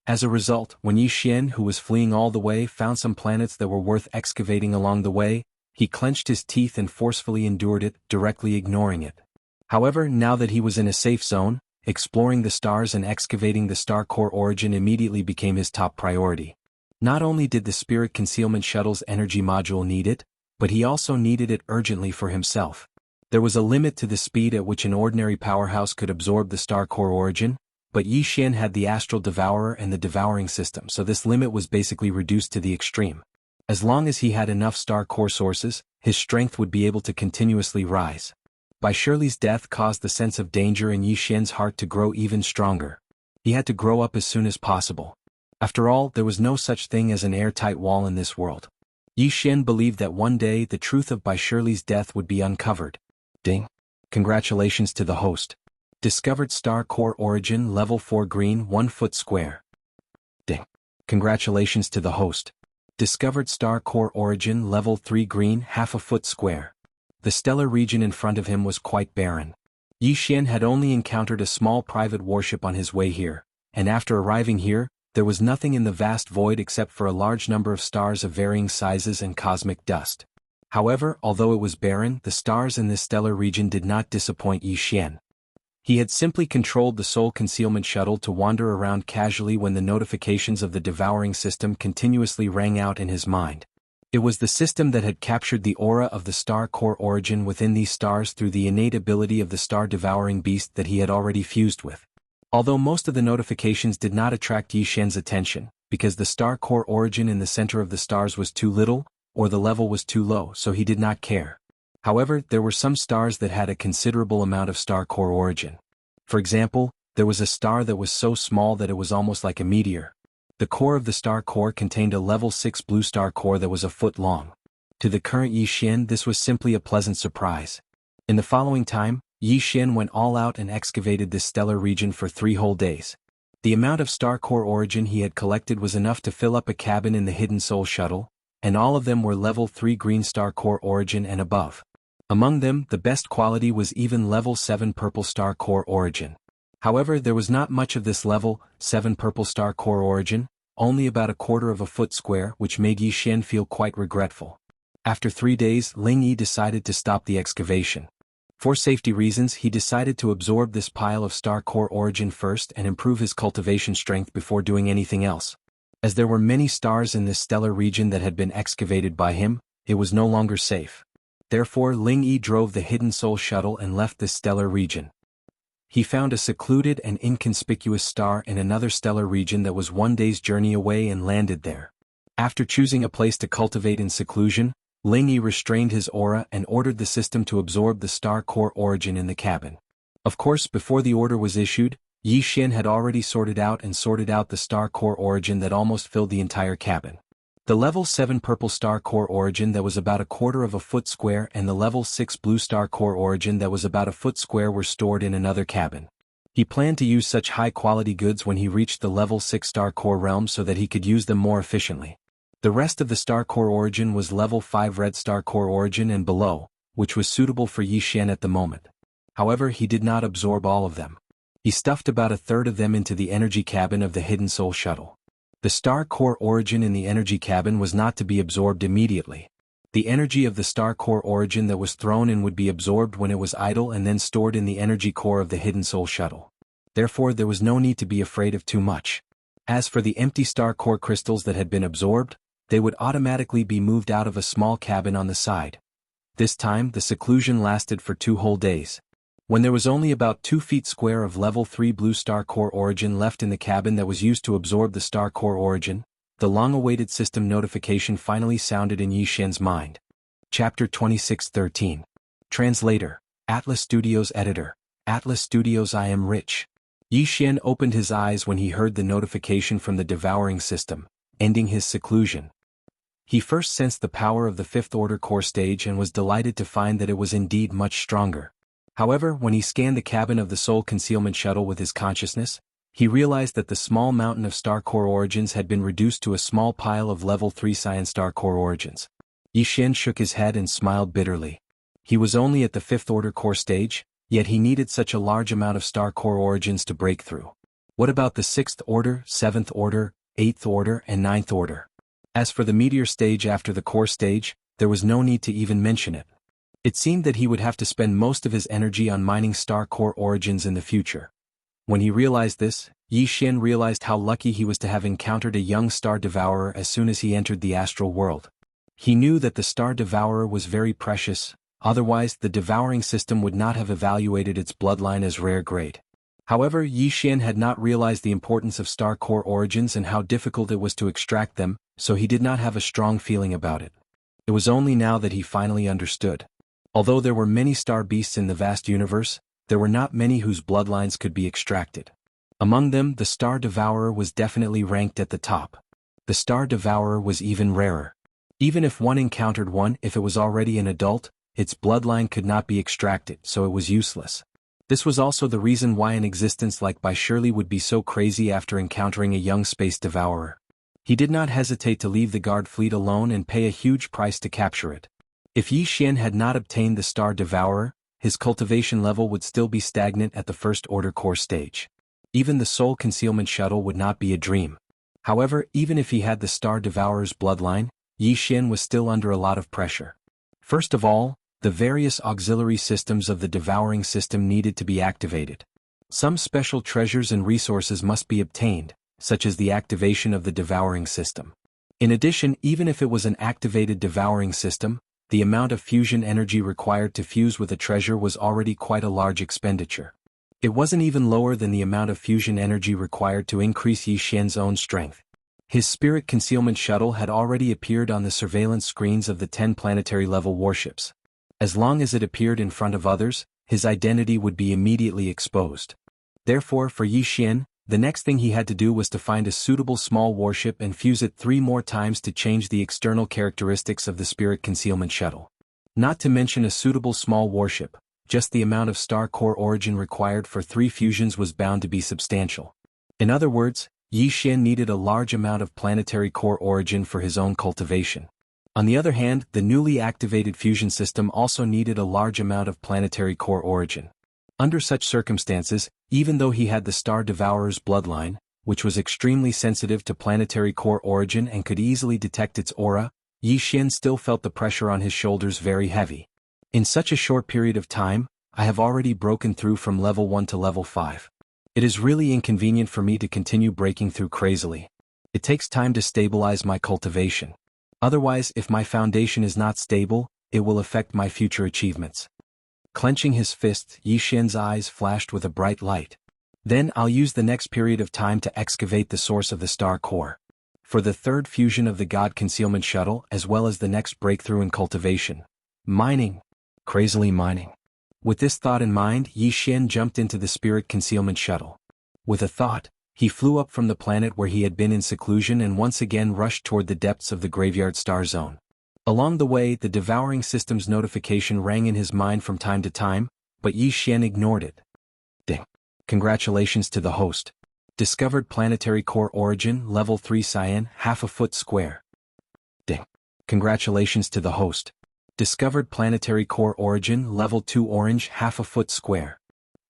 Speaker 1: As a result, when Yi Xian, who was fleeing all the way, found some planets that were worth excavating along the way, he clenched his teeth and forcefully endured it, directly ignoring it. However, now that he was in a safe zone, exploring the stars and excavating the star core origin immediately became his top priority. Not only did the Spirit Concealment Shuttle's energy module need it, but he also needed it urgently for himself. There was a limit to the speed at which an ordinary powerhouse could absorb the star core origin, but Yi Xian had the Astral Devourer and the Devouring System, so this limit was basically reduced to the extreme. As long as he had enough star core sources, his strength would be able to continuously rise. Bai Shirley's death caused the sense of danger in Yi Xian's heart to grow even stronger. He had to grow up as soon as possible. After all, there was no such thing as an airtight wall in this world. Yi Xian believed that one day the truth of Bai Shirley's death would be uncovered. Ding. Congratulations to the host. Discovered Star Core Origin Level 4 Green 1 foot square. Ding. Congratulations to the host. Discovered Star Core Origin Level 3 Green half a foot square. The stellar region in front of him was quite barren. Yi Xian had only encountered a small private warship on his way here, and after arriving here, there was nothing in the vast void except for a large number of stars of varying sizes and cosmic dust. However, although it was barren, the stars in this stellar region did not disappoint Yi Xian. He had simply controlled the Soul Concealment Shuttle to wander around casually when the notifications of the Devouring System continuously rang out in his mind. It was the system that had captured the aura of the star core origin within these stars through the innate ability of the star-devouring beast that he had already fused with. Although most of the notifications did not attract Yi Xian's attention, because the star core origin in the center of the stars was too little, or the level was too low, so he did not care. However, there were some stars that had a considerable amount of star core origin. For example, there was a star that was so small that it was almost like a meteor. The core of the star core contained a level 6 blue star core that was a foot long. To the current Yi Xian, this was simply a pleasant surprise. In the following time, Yi Xian went all out and excavated this stellar region for 3 whole days. The amount of star core origin he had collected was enough to fill up a cabin in the Hidden Soul Shuttle, and all of them were level 3 green star core origin and above. Among them, the best quality was even level 7 purple star core origin. However, there was not much of this level 7 purple star core origin, only about a quarter of a foot square, which made Yi Xian feel quite regretful. After 3 days, Ling Yi decided to stop the excavation. For safety reasons, he decided to absorb this pile of star core origin first and improve his cultivation strength before doing anything else. As there were many stars in this stellar region that had been excavated by him, it was no longer safe. Therefore, Ling Yi drove the Hidden Soul Shuttle and left this stellar region. He found a secluded and inconspicuous star in another stellar region that was 1 day's journey away and landed there. After choosing a place to cultivate in seclusion, Ling Yi restrained his aura and ordered the system to absorb the star core origin in the cabin. Of course, before the order was issued, Yi Xian had already sorted out the star core origin that almost filled the entire cabin. The level 7 purple star core origin that was about a quarter of a foot square and the level 6 blue star core origin that was about a foot square were stored in another cabin. He planned to use such high-quality goods when he reached the level 6 star core realm so that he could use them more efficiently. The rest of the star core origin was level 5 red star core origin and below, which was suitable for Yi Xian at the moment. However, he did not absorb all of them. He stuffed about a third of them into the energy cabin of the Hidden Soul Shuttle. The star core origin in the energy cabin was not to be absorbed immediately. The energy of the star core origin that was thrown in would be absorbed when it was idle and then stored in the energy core of the Hidden Soul Shuttle. Therefore, there was no need to be afraid of too much. As for the empty star core crystals that had been absorbed, they would automatically be moved out of a small cabin on the side. This time, the seclusion lasted for 2 whole days. When there was only about 2 feet square of level 3 blue star core origin left in the cabin that was used to absorb the star core origin, the long-awaited system notification finally sounded in Yi Xian's mind. Chapter 26:13. Translator, Atlas Studios Editor, Atlas Studios. I am rich. Yi Xian opened his eyes when he heard the notification from the devouring system, ending his seclusion. He first sensed the power of the 5th order core stage and was delighted to find that it was indeed much stronger. However, when he scanned the cabin of the Soul Concealment Shuttle with his consciousness, he realized that the small mountain of star core origins had been reduced to a small pile of level 3 cyan star core origins. Yi Xian shook his head and smiled bitterly. He was only at the 5th order core stage, yet he needed such a large amount of star core origins to break through. What about the 6th order, 7th order, 8th order, and 9th order? As for the meteor stage after the core stage, there was no need to even mention it. It seemed that he would have to spend most of his energy on mining star core origins in the future. When he realized this, Yi Xian realized how lucky he was to have encountered a young star devourer as soon as he entered the astral world. He knew that the star devourer was very precious, otherwise the devouring system would not have evaluated its bloodline as rare grade. However, Yi Xian had not realized the importance of star core origins and how difficult it was to extract them, so he did not have a strong feeling about it. It was only now that he finally understood. Although there were many star beasts in the vast universe, there were not many whose bloodlines could be extracted. Among them, the star devourer was definitely ranked at the top. The star devourer was even rarer. Even if one encountered one, if it was already an adult, its bloodline could not be extracted, so it was useless. This was also the reason why an existence like Bai Shirley would be so crazy after encountering a young space devourer. He did not hesitate to leave the guard fleet alone and pay a huge price to capture it. If Yi Xian had not obtained the star devourer, his cultivation level would still be stagnant at the 1st order core stage. Even the Soul Concealment Shuttle would not be a dream. However, even if he had the star devourer's bloodline, Yi Xian was still under a lot of pressure. First of all, the various auxiliary systems of the devouring system needed to be activated. Some special treasures and resources must be obtained, such as the activation of the devouring system. In addition, even if it was an activated devouring system, the amount of fusion energy required to fuse with a treasure was already quite a large expenditure. It wasn't even lower than the amount of fusion energy required to increase Yi Xian's own strength. His spirit concealment shuttle had already appeared on the surveillance screens of the 10 planetary-level warships. As long as it appeared in front of others, his identity would be immediately exposed. Therefore, for Yi Xian, the next thing he had to do was to find a suitable small warship and fuse it 3 more times to change the external characteristics of the spirit concealment shuttle. Not to mention a suitable small warship, just the amount of star core origin required for 3 fusions was bound to be substantial. In other words, Yi Xian needed a large amount of planetary core origin for his own cultivation. On the other hand, the newly activated fusion system also needed a large amount of planetary core origin. Under such circumstances, even though he had the Star Devourer's bloodline, which was extremely sensitive to planetary core origin and could easily detect its aura, Yi Xian still felt the pressure on his shoulders very heavy. In such a short period of time, I have already broken through from level 1 to level 5. It is really inconvenient for me to continue breaking through crazily. It takes time to stabilize my cultivation. Otherwise, if my foundation is not stable, it will affect my future achievements. Clenching his fists, Yi Xian's eyes flashed with a bright light. Then I'll use the next period of time to excavate the source of the star core. For the 3rd fusion of the God Concealment Shuttle as well as the next breakthrough in cultivation. Mining. Crazily mining. With this thought in mind, Yi Xian jumped into the Spirit Concealment Shuttle. With a thought, he flew up from the planet where he had been in seclusion and once again rushed toward the depths of the Graveyard Star Zone. Along the way, the devouring system's notification rang in his mind from time to time, but Yi Xian ignored it. Ding. Congratulations to the host. Discovered planetary core origin, level 3 cyan, half a foot square. Ding. Congratulations to the host. Discovered planetary core origin, level 2 orange, half a foot square.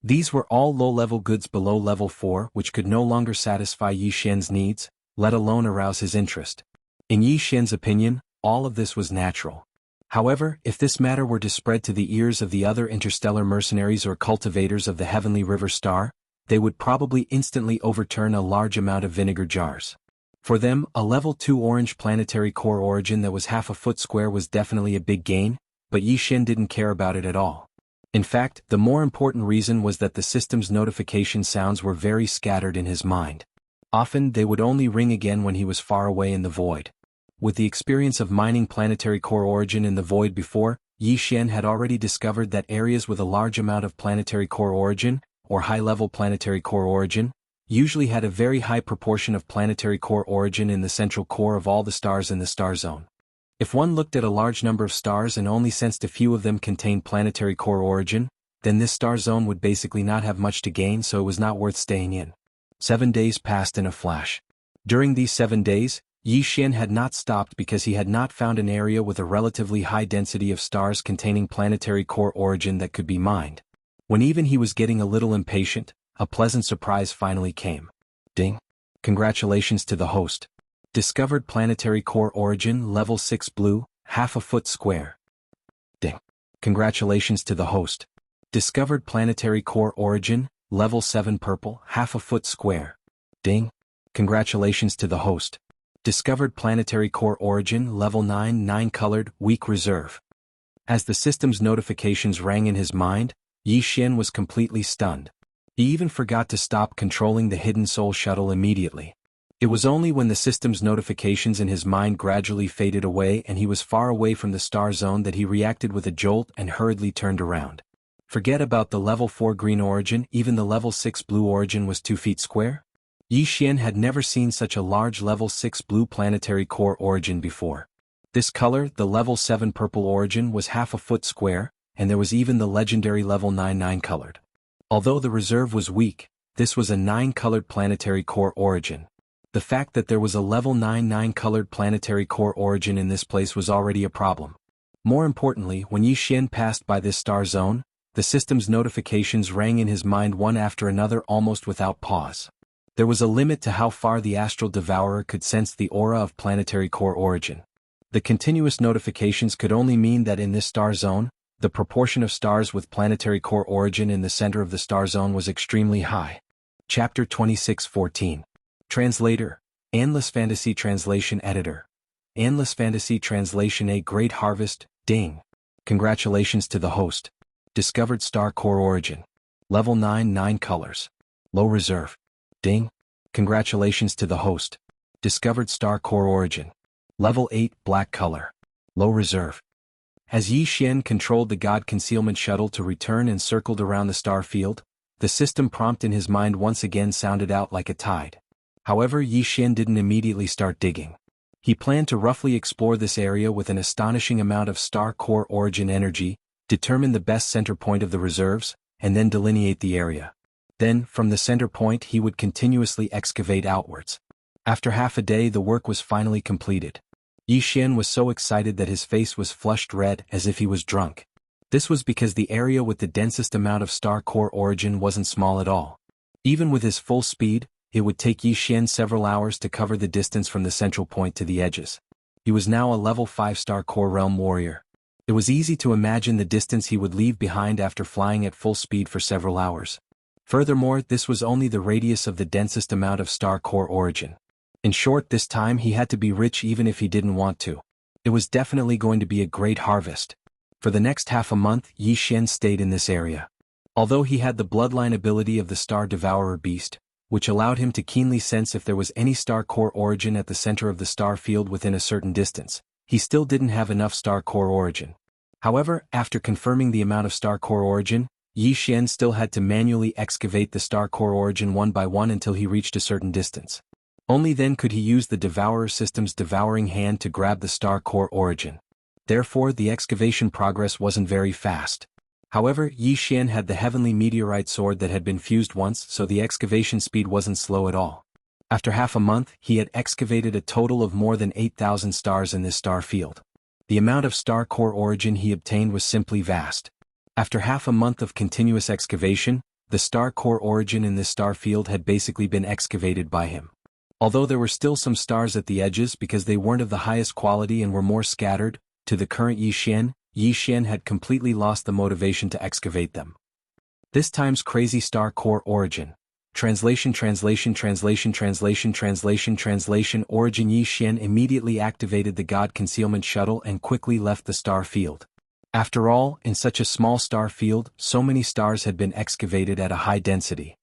Speaker 1: These were all low-level goods below level 4 which could no longer satisfy Yi Xian's needs, let alone arouse his interest. In Yi Xian's opinion, all of this was natural. However, if this matter were to spread to the ears of the other interstellar mercenaries or cultivators of the Heavenly River Star, they would probably instantly overturn a large amount of vinegar jars. For them, a level 2 orange planetary core origin that was half a foot square was definitely a big gain, but Yi Xian didn't care about it at all. In fact, the more important reason was that the system's notification sounds were very scattered in his mind. Often they would only ring again when he was far away in the void. With the experience of mining planetary core origin in the void before, Yi Xian had already discovered that areas with a large amount of planetary core origin, or high-level planetary core origin, usually had a very high proportion of planetary core origin in the central core of all the stars in the star zone. If one looked at a large number of stars and only sensed a few of them contained planetary core origin, then this star zone would basically not have much to gain, so it was not worth staying in. 7 days passed in a flash. During these 7 days, Yi Xian had not stopped because he had not found an area with a relatively high density of stars containing planetary core origin that could be mined. When even he was getting a little impatient, a pleasant surprise finally came. Ding. Congratulations to the host. Discovered planetary core origin, level 6 blue, half a foot square. Ding. Congratulations to the host. Discovered planetary core origin, level 7 purple, half a foot square. Ding. Congratulations to the host. Discovered planetary core origin, level 9 9-colored, weak reserve. As the system's notifications rang in his mind, Yi Xian was completely stunned. He even forgot to stop controlling the Hidden Soul Shuttle immediately. It was only when the system's notifications in his mind gradually faded away and he was far away from the star zone that he reacted with a jolt and hurriedly turned around. Forget about the level 4 green origin, even the level 6 blue origin was 2 feet square? Yi Xian had never seen such a large level 6 blue planetary core origin before. This color, the level 7 purple origin, was half a foot square, and there was even the legendary level 9 9-colored. Although the reserve was weak, this was a 9-colored planetary core origin. The fact that there was a level 9 9-colored planetary core origin in this place was already a problem. More importantly, when Yi Xian passed by this star zone, the system's notifications rang in his mind one after another almost without pause. There was a limit to how far the astral devourer could sense the aura of planetary core origin. The continuous notifications could only mean that in this star zone, the proportion of stars with planetary core origin in the center of the star zone was extremely high. Chapter 26:14. Translator, Endless Fantasy Translation Editor. Endless Fantasy Translation. A great harvest, ding. Congratulations to the host. Discovered star core origin. Level 9 9 colors. Low reserve. Ding. Congratulations to the host. Discovered star core origin. Level 8 black color. Low reserve. As Yi Xian controlled the God Concealment Shuttle to return and circled around the star field, the system prompt in his mind once again sounded out like a tide. However, Yi Xian didn't immediately start digging. He planned to roughly explore this area with an astonishing amount of star core origin energy, determine the best center point of the reserves, and then delineate the area. Then, from the center point he would continuously excavate outwards. After half a day the work was finally completed. Yi Xian was so excited that his face was flushed red as if he was drunk. This was because the area with the densest amount of star core origin wasn't small at all. Even with his full speed, it would take Yi Xian several hours to cover the distance from the central point to the edges. He was now a level 5 star core realm warrior. It was easy to imagine the distance he would leave behind after flying at full speed for several hours. Furthermore, this was only the radius of the densest amount of star core origin. In short, this time he had to be rich even if he didn't want to. It was definitely going to be a great harvest. For the next half a month, Yi Xian stayed in this area. Although he had the bloodline ability of the Star Devourer beast, which allowed him to keenly sense if there was any star core origin at the center of the star field within a certain distance, he still didn't have enough star core origin. However, after confirming the amount of star core origin, Yi Xian still had to manually excavate the star core origin one by one until he reached a certain distance. Only then could he use the Devourer system's devouring hand to grab the star core origin. Therefore, the excavation progress wasn't very fast. However, Yi Xian had the heavenly meteorite sword that had been fused once, so the excavation speed wasn't slow at all. After half a month, he had excavated a total of more than 8,000 stars in this star field. The amount of star core origin he obtained was simply vast. After half a month of continuous excavation, the star core origin in this star field had basically been excavated by him. Although there were still some stars at the edges because they weren't of the highest quality and were more scattered, to the current Yi Xian had completely lost the motivation to excavate them. This time's crazy star core origin. Translation Origin Yi Xian immediately activated the God Concealment Shuttle and quickly left the star field. After all, in such a small star field, so many stars had been excavated at a high density.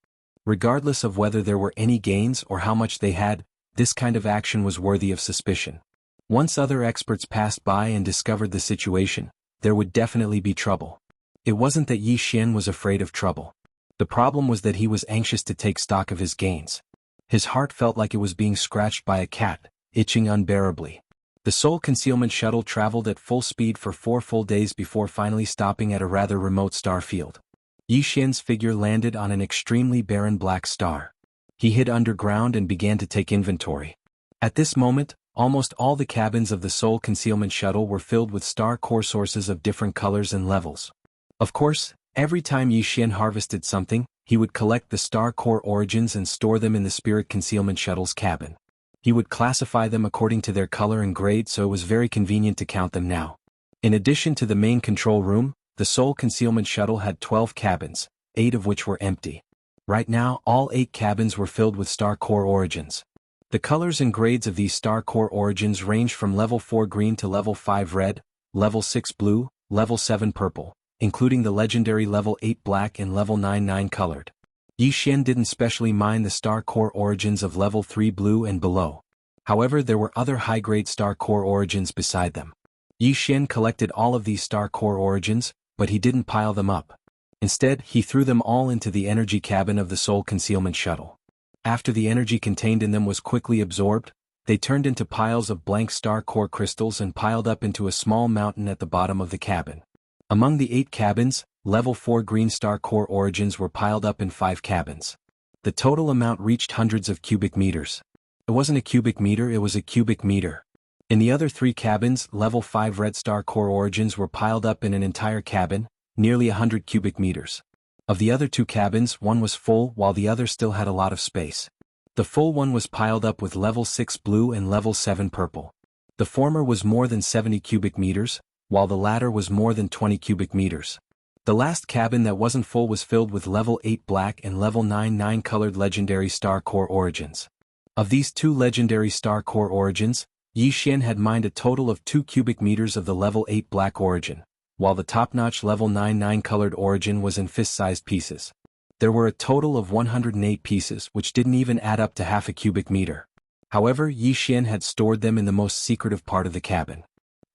Speaker 1: Regardless of whether there were any gains or how much they had, this kind of action was worthy of suspicion. Once other experts passed by and discovered the situation, there would definitely be trouble. It wasn't that Yi Xian was afraid of trouble. The problem was that he was anxious to take stock of his gains. His heart felt like it was being scratched by a cat, itching unbearably. The Soul Concealment Shuttle traveled at full speed for 4 full days before finally stopping at a rather remote star field. Yi Xian's figure landed on an extremely barren black star. He hid underground and began to take inventory. At this moment, almost all the cabins of the Soul Concealment Shuttle were filled with star core sources of different colors and levels. Of course, every time Yi Xian harvested something, he would collect the star core origins and store them in the Spirit Concealment Shuttle's cabin. He would classify them according to their color and grade, so it was very convenient to count them now. In addition to the main control room, the Soul Concealment Shuttle had 12 cabins, 8 of which were empty. Right now, all 8 cabins were filled with star core origins. The colors and grades of these star core origins ranged from level 4 green to level 5 red, level 6 blue, level 7 purple, including the legendary level 8 black and level 9 colored. Yi Xian didn't specially mind the star core origins of level 3 blue and below. However, there were other high-grade star core origins beside them. Yi Xian collected all of these star core origins, but he didn't pile them up. Instead, he threw them all into the energy cabin of the Soul Concealment Shuttle. After the energy contained in them was quickly absorbed, they turned into piles of blank star core crystals and piled up into a small mountain at the bottom of the cabin. Among the 8 cabins, level 4 green star core origins were piled up in 5 cabins. The total amount reached hundreds of cubic meters. It wasn't a cubic meter, it was a cubic meter. In the other 3 cabins, level 5 red star core origins were piled up in an entire cabin, nearly 100 cubic meters. Of the other 2 cabins, one was full while the other still had a lot of space. The full one was piled up with level 6 blue and level 7 purple. The former was more than 70 cubic meters, while the latter was more than 20 cubic meters. The last cabin that wasn't full was filled with level 8 black and level 9 colored legendary star core origins. Of these 2 legendary star core origins, Yi Xian had mined a total of 2 cubic meters of the level 8 black origin, while the top-notch level 9 colored origin was in fist-sized pieces. There were a total of 108 pieces, which didn't even add up to half a cubic meter. However, Yi Xian had stored them in the most secretive part of the cabin.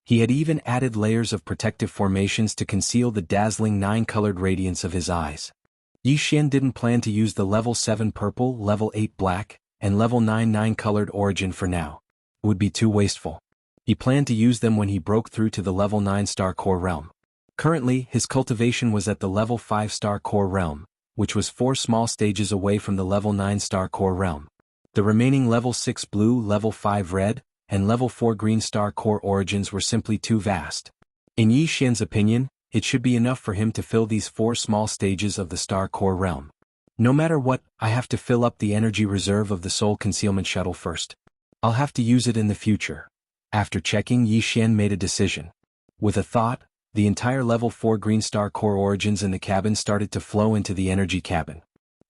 Speaker 1: He had even added layers of protective formations to conceal the dazzling 9-colored radiance of his eyes. Yi Xian didn't plan to use the level 7 purple, level 8 black, and level 9 9-colored origin for now. It would be too wasteful. He planned to use them when he broke through to the level 9 star core realm. Currently, his cultivation was at the level 5 star core realm, which was 4 small stages away from the level 9 star core realm. The remaining level 6 blue, level 5 red, and level 4 green star core origins were simply too vast. In Yi Xian's opinion, it should be enough for him to fill these 4 small stages of the star core realm. No matter what, I have to fill up the energy reserve of the soul concealment shuttle first. I'll have to use it in the future. After checking, Yi Xian made a decision. With a thought, the entire level 4 green star core origins in the cabin started to flow into the energy cabin.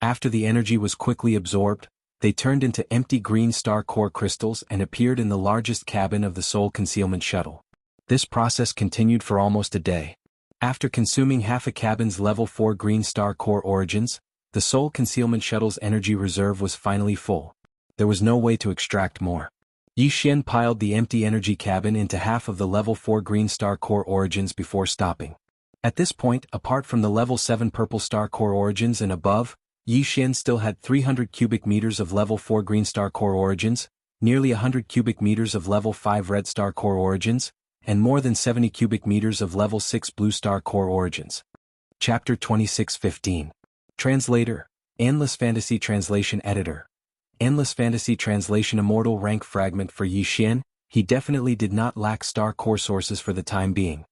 Speaker 1: After the energy was quickly absorbed, they turned into empty green star core crystals and appeared in the largest cabin of the soul concealment shuttle. This process continued for almost a day. After consuming half a cabin's level 4 green star core origins, the soul concealment shuttle's energy reserve was finally full. There was no way to extract more. Yi Xian piled the empty energy cabin into half of the level 4 green star core origins before stopping. At this point, apart from the level 7 purple star core origins and above, Yi Xian still had 300 cubic meters of level 4 green star core origins, nearly 100 cubic meters of level 5 red star core origins, and more than 70 cubic meters of level 6 blue star core origins. Chapter 26:15. Translator, Endless Fantasy Translation Editor. Endless Fantasy Translation Immortal Rank Fragment for Yi Xian. He definitely did not lack star core sources for the time being.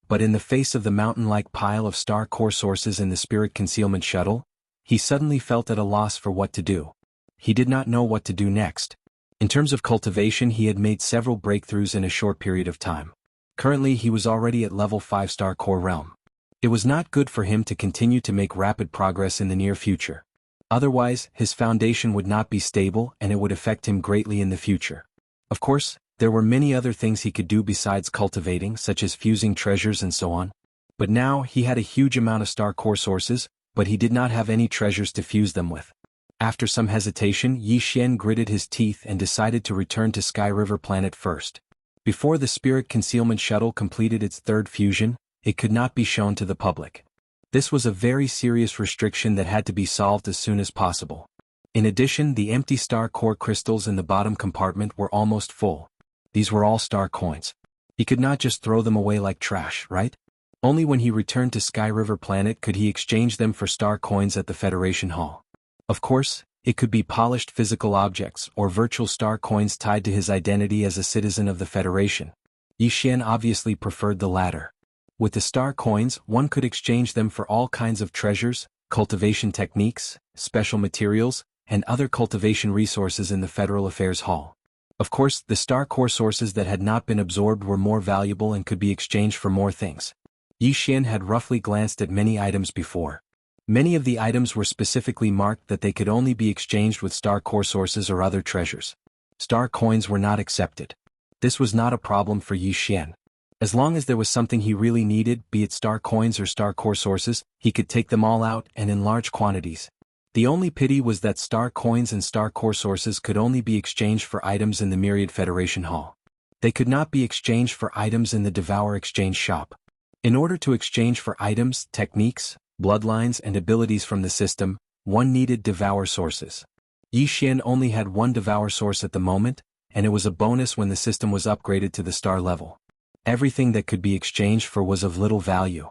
Speaker 1: But in the face of the mountain-like pile of star core sources in the spirit concealment shuttle, he suddenly felt at a loss for what to do. He did not know what to do next. In terms of cultivation, he had made several breakthroughs in a short period of time. Currently, he was already at level 5 star core realm. It was not good for him to continue to make rapid progress in the near future. Otherwise, his foundation would not be stable and it would affect him greatly in the future. Of course, there were many other things he could do besides cultivating, such as fusing treasures and so on. But now, he had a huge amount of star core sources, but he did not have any treasures to fuse them with. After some hesitation, Yi Xian gritted his teeth and decided to return to Sky River Planet first. Before the Spirit Concealment Shuttle completed its third fusion, it could not be shown to the public. This was a very serious restriction that had to be solved as soon as possible. In addition, the empty star core crystals in the bottom compartment were almost full. These were all star coins. He could not just throw them away like trash, right? Only when he returned to Sky River Planet could he exchange them for star coins at the Federation Hall. Of course, it could be polished physical objects or virtual star coins tied to his identity as a citizen of the Federation. Yi Xian obviously preferred the latter. With the star coins, one could exchange them for all kinds of treasures, cultivation techniques, special materials, and other cultivation resources in the Federal Affairs Hall. Of course, the star core sources that had not been absorbed were more valuable and could be exchanged for more things. Yi Xian had roughly glanced at many items before. Many of the items were specifically marked that they could only be exchanged with star core sources or other treasures. Star coins were not accepted. This was not a problem for Yi Xian. As long as there was something he really needed, be it star coins or star core sources, he could take them all out and in large quantities. The only pity was that star coins and star core sources could only be exchanged for items in the Myriad Federation Hall. They could not be exchanged for items in the Devour Exchange Shop. In order to exchange for items, techniques, bloodlines and abilities from the system, one needed Devour sources. Yi Xian only had one Devour source at the moment, and it was a bonus when the system was upgraded to the star level. Everything that could be exchanged for was of little value.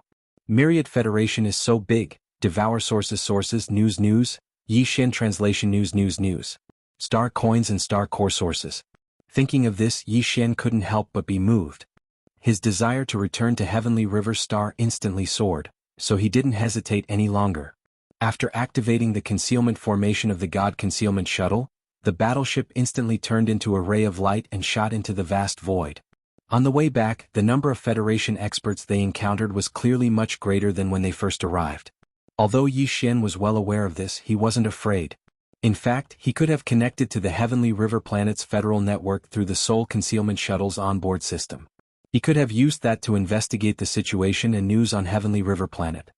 Speaker 1: Myriad Federation is so big. Devour sources news Yi Xian translation news star coins and star core sources. Thinking of this, Yi Xian couldn't help but be moved. His desire to return to Heavenly River Star instantly soared, so he didn't hesitate any longer. After activating the concealment formation of the God Concealment Shuttle, the battleship instantly turned into a ray of light and shot into the vast void. On the way back, the number of Federation experts they encountered was clearly much greater than when they first arrived. Although Yi Xian was well aware of this, he wasn't afraid. In fact, he could have connected to the Heavenly River Planet's federal network through the Soul Concealment Shuttle's onboard system. He could have used that to investigate the situation and news on Heavenly River Planet.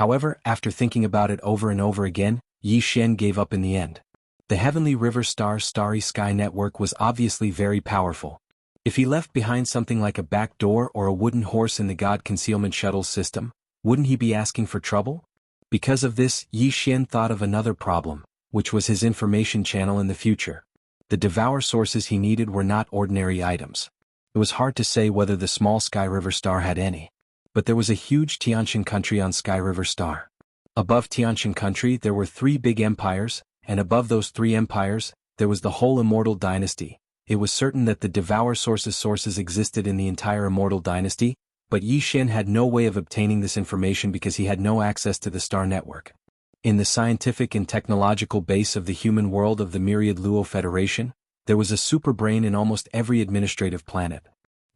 Speaker 1: However, after thinking about it over and over again, Yi Xian gave up in the end. The Heavenly River Starry Sky network was obviously very powerful. If he left behind something like a back door or a wooden horse in the God Concealment Shuttle system, wouldn't he be asking for trouble? Because of this, Yi Xian thought of another problem, which was his information channel in the future. The devour sources he needed were not ordinary items. It was hard to say whether the small Sky River Star had any. But there was a huge Tianqian country on Sky River Star. Above Tianqian country there were 3 big empires, and above those 3 empires, there was the whole Immortal Dynasty. It was certain that the devour sources existed in the entire Immortal Dynasty, but Yi Xian had no way of obtaining this information because he had no access to the star network. In the scientific and technological base of the human world of the Myriad Luo Federation, there was a superbrain in almost every administrative planet.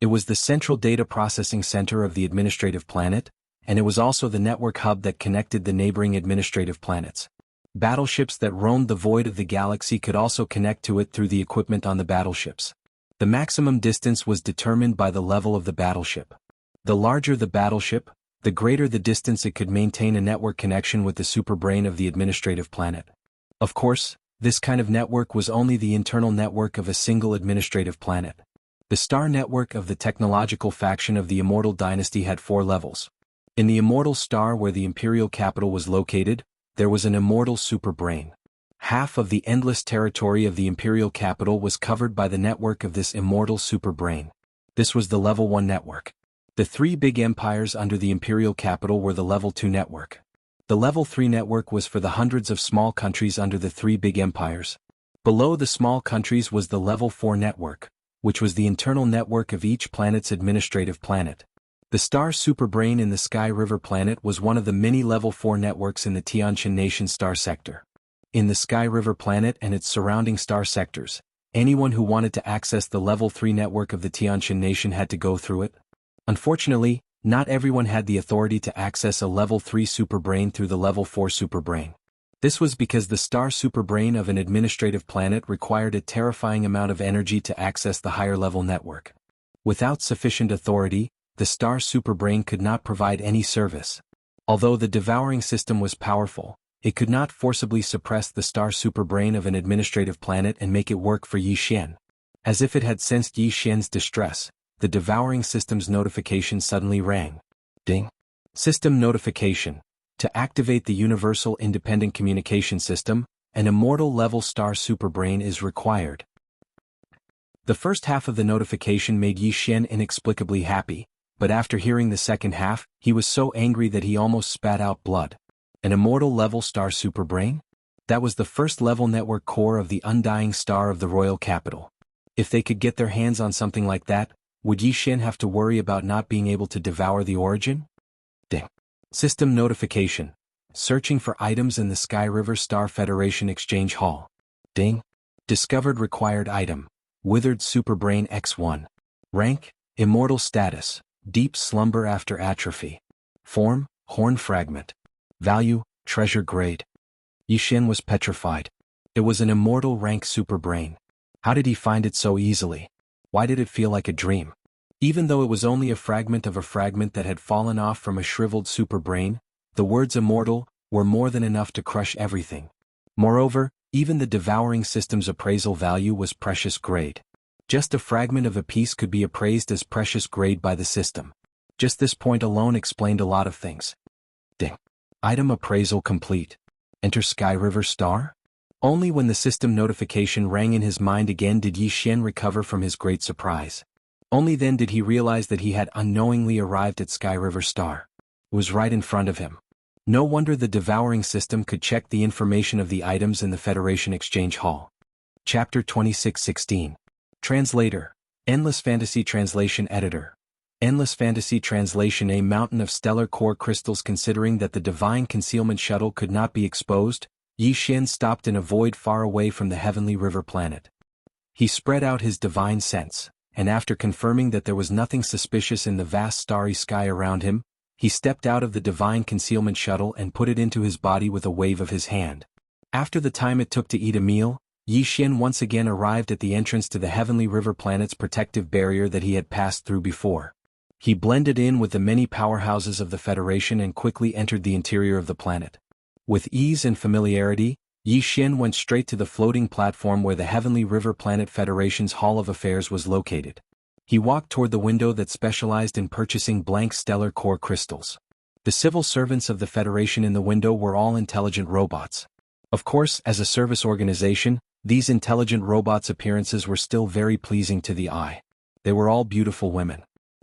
Speaker 1: It was the central data processing center of the administrative planet, and it was also the network hub that connected the neighboring administrative planets. Battleships that roamed the void of the galaxy could also connect to it through the equipment on the battleships. The maximum distance was determined by the level of the battleship. The larger the battleship, the greater the distance it could maintain a network connection with the superbrain of the administrative planet. Of course, this kind of network was only the internal network of a single administrative planet. The star network of the technological faction of the Immortal Dynasty had 4 levels. In the Immortal Star where the imperial capital was located, there was an immortal superbrain. Half of the endless territory of the imperial capital was covered by the network of this immortal superbrain. This was the level 1 network. The 3 big empires under the imperial capital were the level 2 network. The level 3 network was for the hundreds of small countries under the 3 big empires. Below the small countries was the level 4 network, which was the internal network of each planet's administrative planet. The star superbrain in the Sky River planet was one of the many level 4 networks in the Tianqian Nation star sector. In the Sky River planet and its surrounding star sectors, anyone who wanted to access the level 3 network of the Tianqian Nation had to go through it. Unfortunately, not everyone had the authority to access a level 3 superbrain through the level 4 superbrain. This was because the star superbrain of an administrative planet required a terrifying amount of energy to access the higher level network. Without sufficient authority, the star superbrain could not provide any service. Although the devouring system was powerful, it could not forcibly suppress the star superbrain of an administrative planet and make it work for Yi Xian. As if it had sensed Yi Xian's distress, the devouring system's notification suddenly rang. Ding. System notification. To activate the Universal Independent Communication System, an immortal-level star superbrain is required. The first half of the notification made Yi Xian inexplicably happy, but after hearing the second half, he was so angry that he almost spat out blood. An immortal-level star superbrain? That was the first-level network core of the undying star of the royal capital. If they could get their hands on something like that, would Yi Xian have to worry about not being able to devour the origin? Ding. System notification. Searching for items in the Sky River Star Federation Exchange Hall. Ding. Discovered required item. Withered Superbrain X1. Rank, Immortal status, Deep slumber after atrophy. Form, Horn fragment. Value, Treasure grade. Yi Xian was petrified. It was an immortal rank superbrain. How did he find it so easily? Why did it feel like a dream? Even though it was only a fragment of a fragment that had fallen off from a shriveled superbrain, the words immortal were more than enough to crush everything. Moreover, even the devouring system's appraisal value was precious grade. Just a fragment of a piece could be appraised as precious grade by the system. Just this point alone explained a lot of things. Ding. Item appraisal complete. Enter Sky River Star? Only when the system notification rang in his mind again did Yi Xian recover from his great surprise. Only then did he realize that he had unknowingly arrived at Sky River Star. It was right in front of him. No wonder the devouring system could check the information of the items in the Federation Exchange Hall. Chapter 2616. Translator. Endless Fantasy Translation Editor. Endless Fantasy Translation. A mountain of stellar core crystals. Considering that the Divine Concealment Shuttle could not be exposed, Yi Xian stopped in a void far away from the Heavenly River planet. He spread out his divine sense, and after confirming that there was nothing suspicious in the vast starry sky around him, he stepped out of the Divine Concealment Shuttle and put it into his body with a wave of his hand. After the time it took to eat a meal, Yi Xian once again arrived at the entrance to the Heavenly River planet's protective barrier that he had passed through before. He blended in with the many powerhouses of the Federation and quickly entered the interior of the planet. With ease and familiarity, Yi Xian went straight to the floating platform where the Heavenly River Planet Federation's Hall of Affairs was located. He walked toward the window that specialized in purchasing blank stellar core crystals. The civil servants of the Federation in the window were all intelligent robots. Of course, as a service organization, these intelligent robots' appearances were still very pleasing to the eye. They were all beautiful women.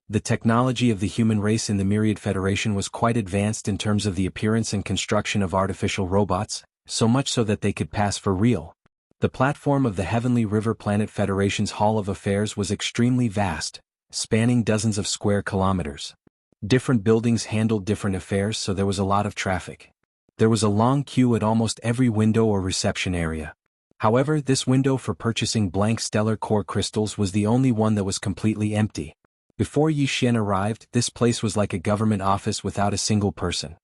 Speaker 1: The technology of the human race in the Myriad Federation was quite advanced in terms of the appearance and construction of artificial robots, so much so that they could pass for real. The platform of the Heavenly River Planet Federation's Hall of Affairs was extremely vast, spanning dozens of square kilometers. Different buildings handled different affairs, so there was a lot of traffic. There was a long queue at almost every window or reception area. However, this window for purchasing blank stellar core crystals was the only one that was completely empty. Before Yi Xian arrived, this place was like a government office without a single person.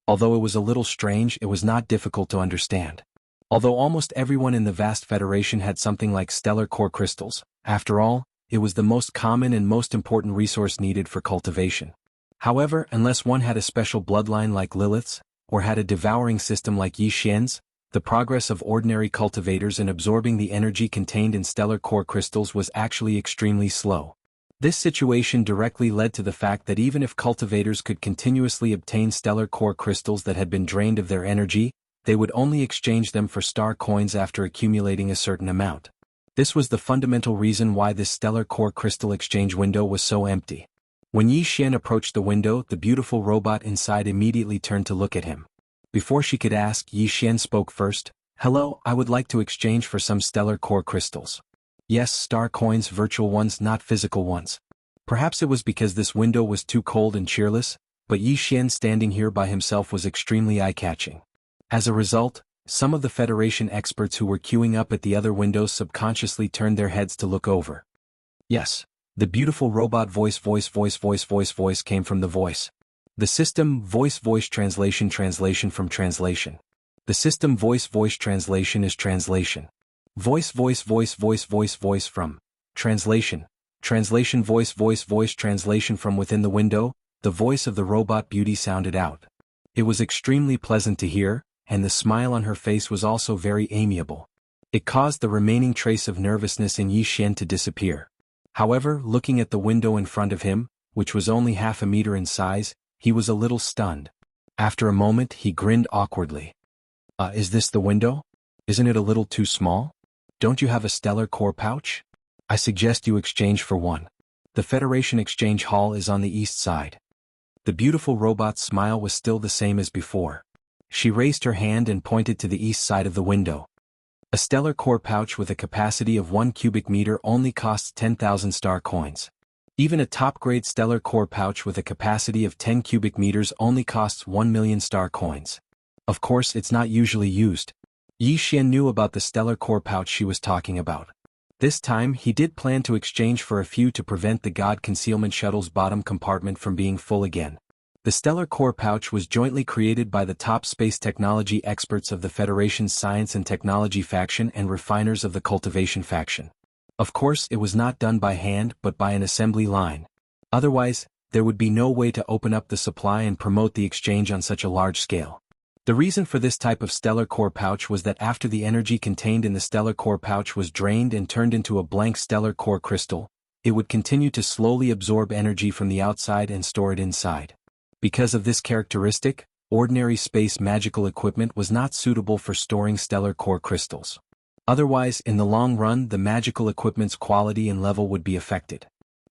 Speaker 1: Although it was a little strange, it was not difficult to understand. Although almost everyone in the vast federation had something like stellar core crystals, after all, it was the most common and most important resource needed for cultivation. However, unless one had a special bloodline like Lilith's, or had a devouring system like Yi Xian's, the progress of ordinary cultivators in absorbing the energy contained in stellar core crystals was actually extremely slow. This situation directly led to the fact that even if cultivators could continuously obtain stellar core crystals that had been drained of their energy, they would only exchange them for star coins after accumulating a certain amount. This was the fundamental reason why this stellar core crystal exchange window was so empty. When Yi Xian approached the window, the beautiful robot inside immediately turned to look at him. Before she could ask, Yi Xian spoke first. "Hello, I would like to exchange for some stellar core crystals." Yes, star coins, virtual ones, not physical ones. Perhaps it was because this window was too cold and cheerless, but Yi Xian standing here by himself was extremely eye-catching. As a result, some of the Federation experts who were queuing up at the other windows subconsciously turned their heads to look over. Yes, the beautiful robot voice came from the voice. The system voice translation from translation. The system voice translation is translation. Voice from translation. Translation voice translation from within the window. The voice of the robot beauty sounded out. It was extremely pleasant to hear, and the smile on her face was also very amiable. It caused the remaining trace of nervousness in Yi Xian to disappear. However, looking at the window in front of him, which was only half a meter in size, he was a little stunned. After a moment, he grinned awkwardly. Is this the window? Isn't it a little too small? Don't you have a stellar core pouch? I suggest you exchange for one. The Federation Exchange Hall is on the east side. The beautiful robot's smile was still the same as before. She raised her hand and pointed to the east side of the window. A stellar core pouch with a capacity of 1 cubic meter only costs 10,000 star coins. Even a top-grade stellar core pouch with a capacity of 10 cubic meters only costs 1 million star coins. Of course, it's not usually used. Yi Xian knew about the stellar core pouch she was talking about. This time, he did plan to exchange for a few to prevent the God Concealment Shuttle's bottom compartment from being full again. The stellar core pouch was jointly created by the top space technology experts of the Federation's Science and Technology faction and refiners of the Cultivation faction. Of course, it was not done by hand but by an assembly line. Otherwise, there would be no way to open up the supply and promote the exchange on such a large scale. The reason for this type of stellar core pouch was that after the energy contained in the stellar core pouch was drained and turned into a blank stellar core crystal, it would continue to slowly absorb energy from the outside and store it inside. Because of this characteristic, ordinary space magical equipment was not suitable for storing stellar core crystals. Otherwise, in the long run, the magical equipment's quality and level would be affected.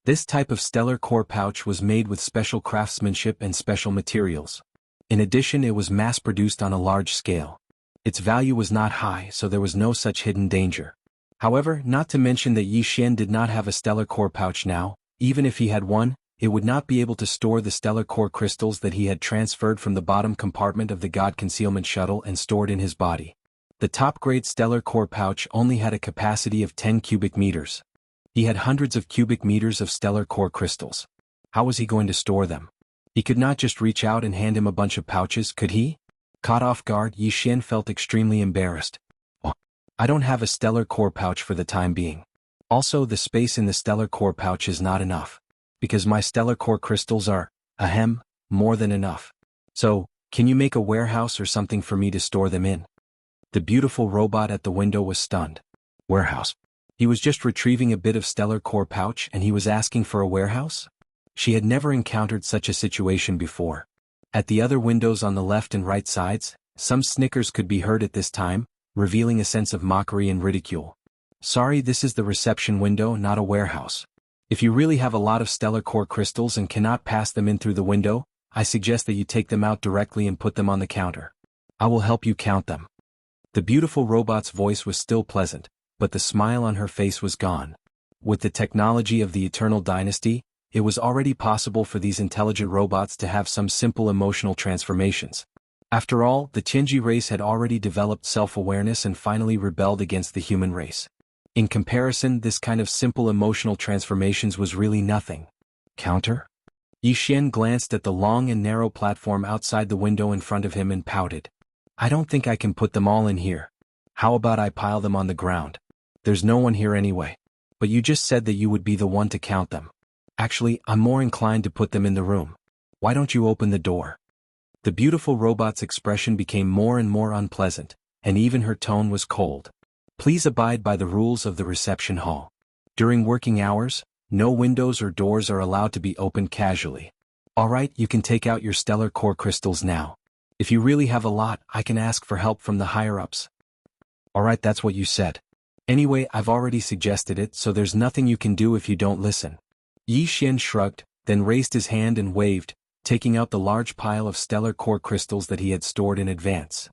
Speaker 1: This type of stellar core pouch was made with special craftsmanship and special materials. In addition, it was mass-produced on a large scale. Its value was not high, so there was no such hidden danger. However, not to mention that Yi Xian did not have a stellar core pouch now. Even if he had one, it would not be able to store the stellar core crystals that he had transferred from the bottom compartment of the God Concealment Shuttle and stored in his body. The top-grade stellar core pouch only had a capacity of 10 cubic meters. He had hundreds of cubic meters of stellar core crystals. How was he going to store them? He could not just reach out and hand him a bunch of pouches, could he? Caught off guard, Yi Xian felt extremely embarrassed. Oh, I don't have a stellar core pouch for the time being. Also, the space in the stellar core pouch is not enough. because my stellar core crystals are, more than enough. So, can you make a warehouse or something for me to store them in? The beautiful robot at the window was stunned. Warehouse? He was just retrieving a bit of stellar core pouch and he was asking for a warehouse? She had never encountered such a situation before. At the other windows on the left and right sides, some snickers could be heard at this time, revealing a sense of mockery and ridicule. Sorry, this is the reception window, not a warehouse. If you really have a lot of stellar core crystals and cannot pass them in through the window, I suggest that you take them out directly and put them on the counter. I will help you count them. The beautiful robot's voice was still pleasant, but the smile on her face was gone. With the technology of the Eternal Dynasty, it was already possible for these intelligent robots to have some simple emotional transformations. After all, the Tianji race had already developed self-awareness and finally rebelled against the human race. In comparison, this kind of simple emotional transformations was really nothing. Counter? Yi Xian glanced at the long and narrow platform outside the window in front of him and pouted. I don't think I can put them all in here. How about I pile them on the ground? There's no one here anyway. But you just said that you would be the one to count them. Actually, I'm more inclined to put them in the room. Why don't you open the door? The beautiful robot's expression became more and more unpleasant, and even her tone was cold. Please abide by the rules of the reception hall. During working hours, no windows or doors are allowed to be opened casually. Alright, you can take out your stellar core crystals now. If you really have a lot, I can ask for help from the higher-ups. Alright, that's what you said. Anyway, I've already suggested it, so there's nothing you can do if you don't listen. Yi Xian shrugged, then raised his hand and waved, taking out the large pile of stellar core crystals that he had stored in advance.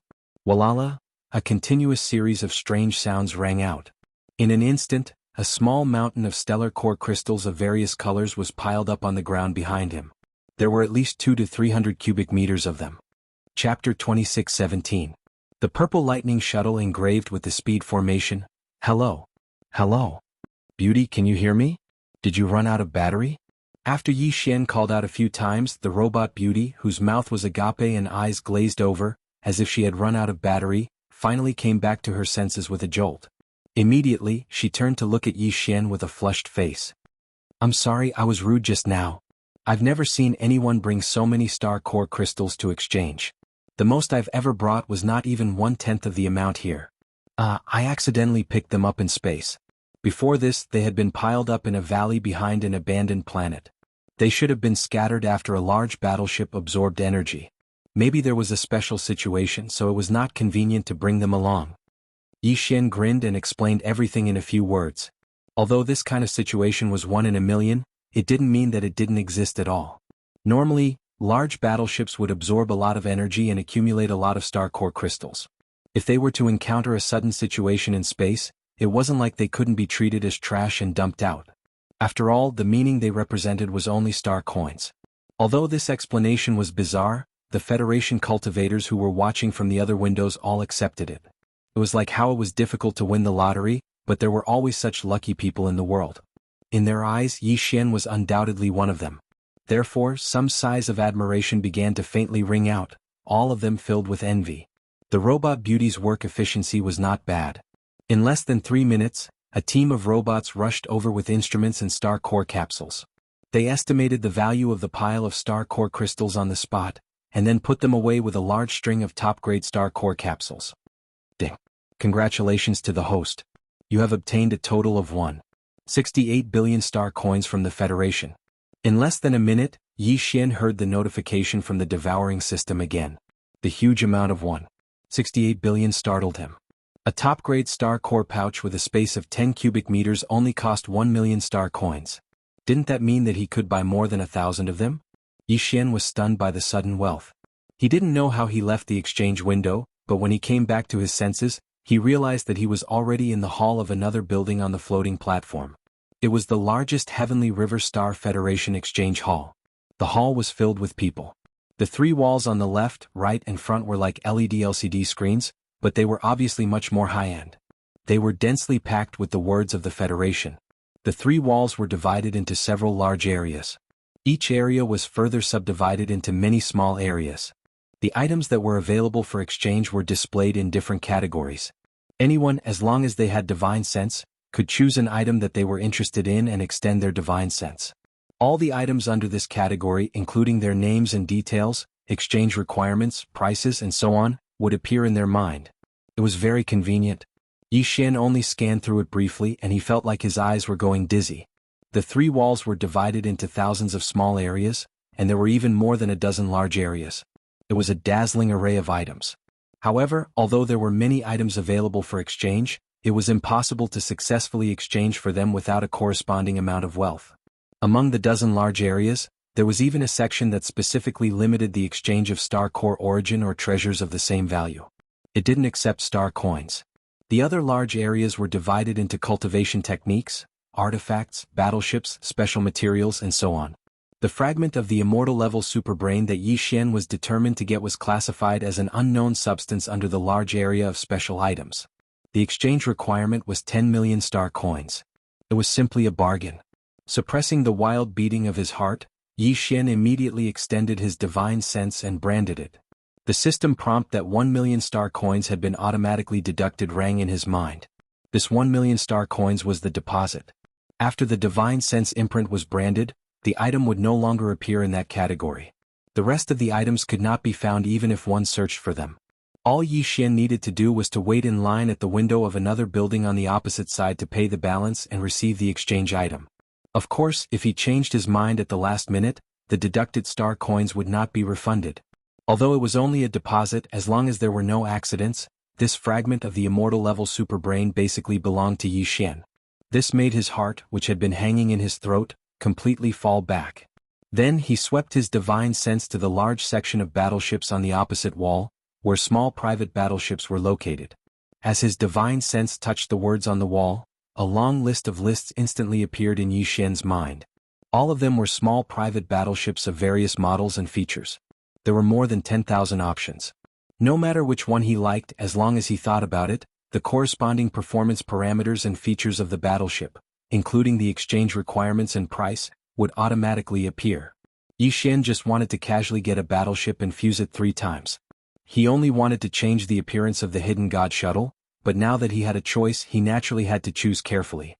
Speaker 1: Walala, a continuous series of strange sounds rang out. In an instant, a small mountain of stellar core crystals of various colors was piled up on the ground behind him. There were at least 200 to 300 cubic meters of them. Chapter 26:17. The purple lightning shuttle engraved with the speed formation. Hello. Hello. Beauty, can you hear me? Did you run out of battery? After Yi Xian called out a few times, the robot Beauty, whose mouth was agape and eyes glazed over, as if she had run out of battery, finally came back to her senses with a jolt. Immediately, she turned to look at Yi Xian with a flushed face. I'm sorry, I was rude just now. I've never seen anyone bring so many star core crystals to exchange. The most I've ever brought was not even 1/10 of the amount here. I accidentally picked them up in space. Before this, they had been piled up in a valley behind an abandoned planet. They should have been scattered after a large battleship absorbed energy. Maybe there was a special situation, so it was not convenient to bring them along. Yi Xian grinned and explained everything in a few words. Although this kind of situation was 1 in a million, it didn't mean that it didn't exist at all. Normally, large battleships would absorb a lot of energy and accumulate a lot of star core crystals. If they were to encounter a sudden situation in space, it wasn't like they couldn't be treated as trash and dumped out. After all, the meaning they represented was only star coins. Although this explanation was bizarre, the Federation cultivators who were watching from the other windows all accepted it. It was like how it was difficult to win the lottery, but there were always such lucky people in the world. In their eyes, Yi Xian was undoubtedly one of them. Therefore, some sighs of admiration began to faintly ring out, all of them filled with envy. The robot Beauty's work efficiency was not bad. In less than 3 minutes, a team of robots rushed over with instruments and star core capsules. They estimated the value of the pile of star core crystals on the spot, and then put them away with a large string of top-grade star core capsules. Ding. Congratulations to the host. You have obtained a total of 1.68 billion star coins from the Federation. In less than a minute, Yi Xian heard the notification from the devouring system again. The huge amount of 1.68 billion startled him. A top-grade star core pouch with a space of 10 cubic meters only cost 1 million star coins. Didn't that mean that he could buy more than 1,000 of them? Yi Xian was stunned by the sudden wealth. He didn't know how he left the exchange window, but when he came back to his senses, he realized that he was already in the hall of another building on the floating platform. It was the largest Heavenly River Star Federation exchange hall. The hall was filled with people. The 3 walls on the left, right, and front were like LED LCD screens, but they were obviously much more high-end. They were densely packed with the words of the Federation. The 3 walls were divided into several large areas. Each area was further subdivided into many small areas. The items that were available for exchange were displayed in different categories. Anyone, as long as they had divine sense, could choose an item that they were interested in and extend their divine sense. All the items under this category, including their names and details, exchange requirements, prices and so on, would appear in their mind. It was very convenient. Yi Xian only scanned through it briefly and he felt like his eyes were going dizzy. The 3 walls were divided into thousands of small areas, and there were even more than a dozen large areas. It was a dazzling array of items. However, although there were many items available for exchange, it was impossible to successfully exchange for them without a corresponding amount of wealth. Among the dozen large areas, there was even a section that specifically limited the exchange of star core origin or treasures of the same value. It didn't accept star coins. The other large areas were divided into cultivation techniques, artifacts, battleships, special materials and so on. The fragment of the immortal level superbrain that Yi Xian was determined to get was classified as an unknown substance under the large area of special items. The exchange requirement was 10 million star coins. It was simply a bargain. Suppressing the wild beating of his heart, Yi Xian immediately extended his divine sense and branded it. The system prompt that 1 million star coins had been automatically deducted rang in his mind. This 1 million star coins was the deposit. After the divine sense imprint was branded, the item would no longer appear in that category. The rest of the items could not be found even if one searched for them. All Yi Xian needed to do was to wait in line at the window of another building on the opposite side to pay the balance and receive the exchange item. Of course, if he changed his mind at the last minute, the deducted star coins would not be refunded. Although it was only a deposit, as long as there were no accidents, this fragment of the immortal level superbrain basically belonged to Yi Xian. This made his heart, which had been hanging in his throat, completely fall back. Then he swept his divine sense to the large section of battleships on the opposite wall, where small private battleships were located. As his divine sense touched the words on the wall, a long list of lists instantly appeared in Yi Xian's mind. All of them were small private battleships of various models and features. There were more than 10,000 options. No matter which one he liked, as long as he thought about it, the corresponding performance parameters and features of the battleship, including the exchange requirements and price, would automatically appear. Yi Xian just wanted to casually get a battleship and fuse it 3 times. He only wanted to change the appearance of the hidden god shuttle, but now that he had a choice, he naturally had to choose carefully.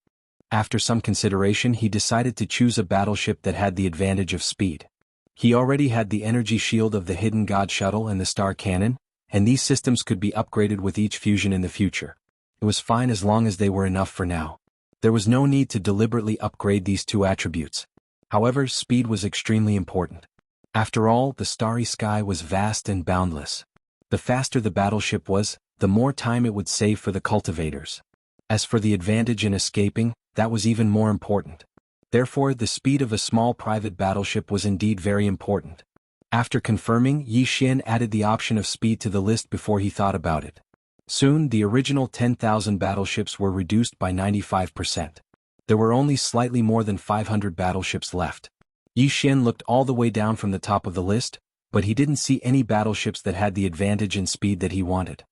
Speaker 1: After some consideration, he decided to choose a battleship that had the advantage of speed. He already had the energy shield of the hidden god shuttle and the star cannon, and these systems could be upgraded with each fusion in the future. It was fine as long as they were enough for now. There was no need to deliberately upgrade these 2 attributes. However, speed was extremely important. After all, the starry sky was vast and boundless. The faster the battleship was, the more time it would save for the cultivators. As for the advantage in escaping, that was even more important. Therefore, the speed of a small private battleship was indeed very important. After confirming, Yi Xian added the option of speed to the list before he thought about it. Soon, the original 10,000 battleships were reduced by 95%. There were only slightly more than 500 battleships left. Yi Xian looked all the way down from the top of the list, but he didn't see any battleships that had the advantage in speed that he wanted.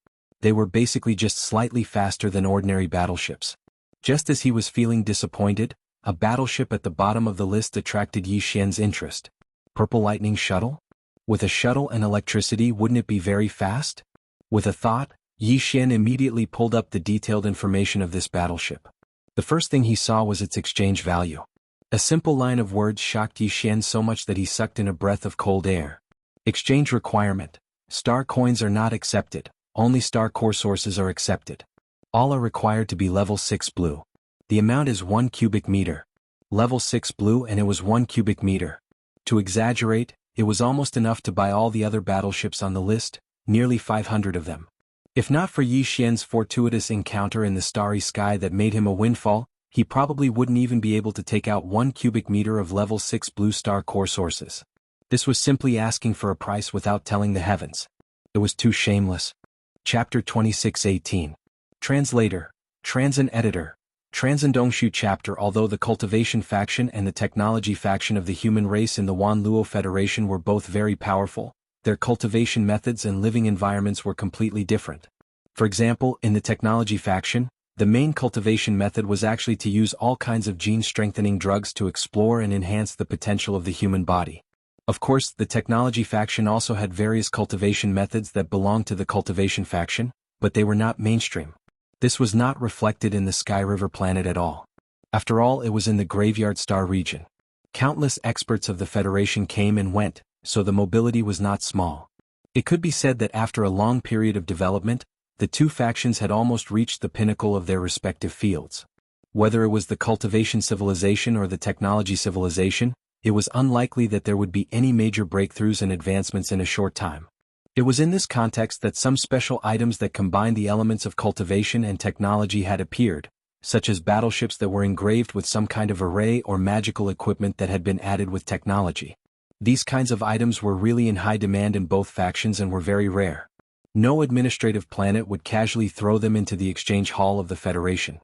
Speaker 1: They were basically just slightly faster than ordinary battleships. Just as he was feeling disappointed, a battleship at the bottom of the list attracted Yi Xian's interest. Purple Lightning Shuttle? With a shuttle and electricity, wouldn't it be very fast? With a thought, Yi Xian immediately pulled up the detailed information of this battleship. The first thing he saw was its exchange value. A simple line of words shocked Yi Xian so much that he sucked in a breath of cold air. Exchange requirement. Star coins are not accepted, only star core sources are accepted. All are required to be level 6 blue. The amount is 1 cubic meter. Level 6 blue and it was 1 cubic meter. To exaggerate, it was almost enough to buy all the other battleships on the list, nearly 500 of them. If not for Yi Xian's fortuitous encounter in the starry sky that made him a windfall, he probably wouldn't even be able to take out 1 cubic meter of level 6 blue star core sources. This was simply asking for a price without telling the heavens. It was too shameless. Chapter 26:18. Translator, Transin Editor. Transin Dongshu Chapter. Although the Cultivation faction and the Technology faction of the human race in the Wan Luo Federation were both very powerful, their cultivation methods and living environments were completely different. For example, in the Technology faction, the main cultivation method was actually to use all kinds of gene-strengthening drugs to explore and enhance the potential of the human body. Of course, the Technology faction also had various cultivation methods that belonged to the Cultivation faction, but they were not mainstream. This was not reflected in the Sky River planet at all. After all, it was in the Graveyard Star region. Countless experts of the Federation came and went, so the mobility was not small. It could be said that after a long period of development, the two factions had almost reached the pinnacle of their respective fields. Whether it was the cultivation civilization or the technology civilization, it was unlikely that there would be any major breakthroughs and advancements in a short time. It was in this context that some special items that combined the elements of cultivation and technology had appeared, such as battleships that were engraved with some kind of array or magical equipment that had been added with technology. These kinds of items were really in high demand in both factions and were very rare. No administrative planet would casually throw them into the exchange hall of the Federation.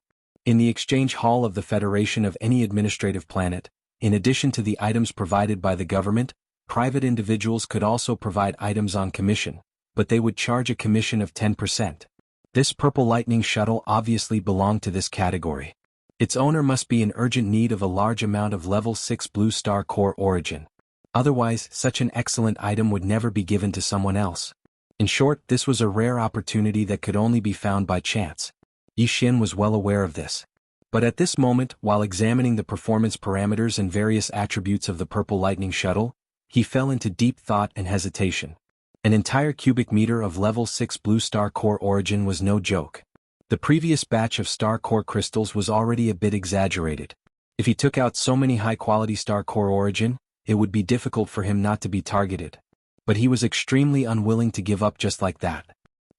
Speaker 1: In the exchange hall of the Federation of any administrative planet, in addition to the items provided by the government, private individuals could also provide items on commission, but they would charge a commission of 10%. This Purple Lightning shuttle obviously belonged to this category. Its owner must be in urgent need of a large amount of level 6 blue star core origin. Otherwise, such an excellent item would never be given to someone else. In short, this was a rare opportunity that could only be found by chance. Yi Xian was well aware of this. But at this moment, while examining the performance parameters and various attributes of the Purple Lightning shuttle, he fell into deep thought and hesitation. An entire cubic meter of level 6 blue star core origin was no joke. The previous batch of star core crystals was already a bit exaggerated. If he took out so many high-quality star core origin, it would be difficult for him not to be targeted. But he was extremely unwilling to give up just like that.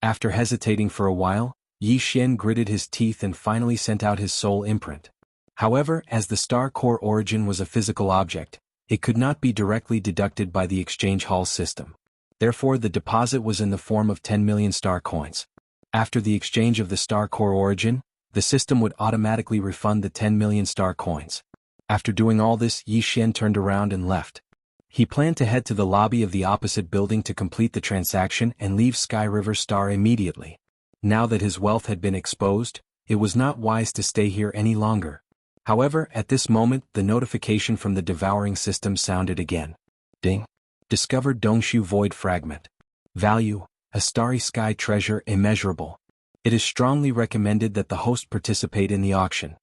Speaker 1: After hesitating for a while, Yi Xian gritted his teeth and finally sent out his soul imprint. However, as the star core origin was a physical object, it could not be directly deducted by the exchange hall system. Therefore, the deposit was in the form of 10 million star coins. After the exchange of the star core origin, the system would automatically refund the 10 million star coins. After doing all this, Yi Xian turned around and left. He planned to head to the lobby of the opposite building to complete the transaction and leave Sky River Star immediately. Now that his wealth had been exposed, it was not wise to stay here any longer. However, at this moment, the notification from the devouring system sounded again. Ding. Discovered Dongshu Void Fragment. Value, a starry sky treasure immeasurable. It is strongly recommended that the host participate in the auction.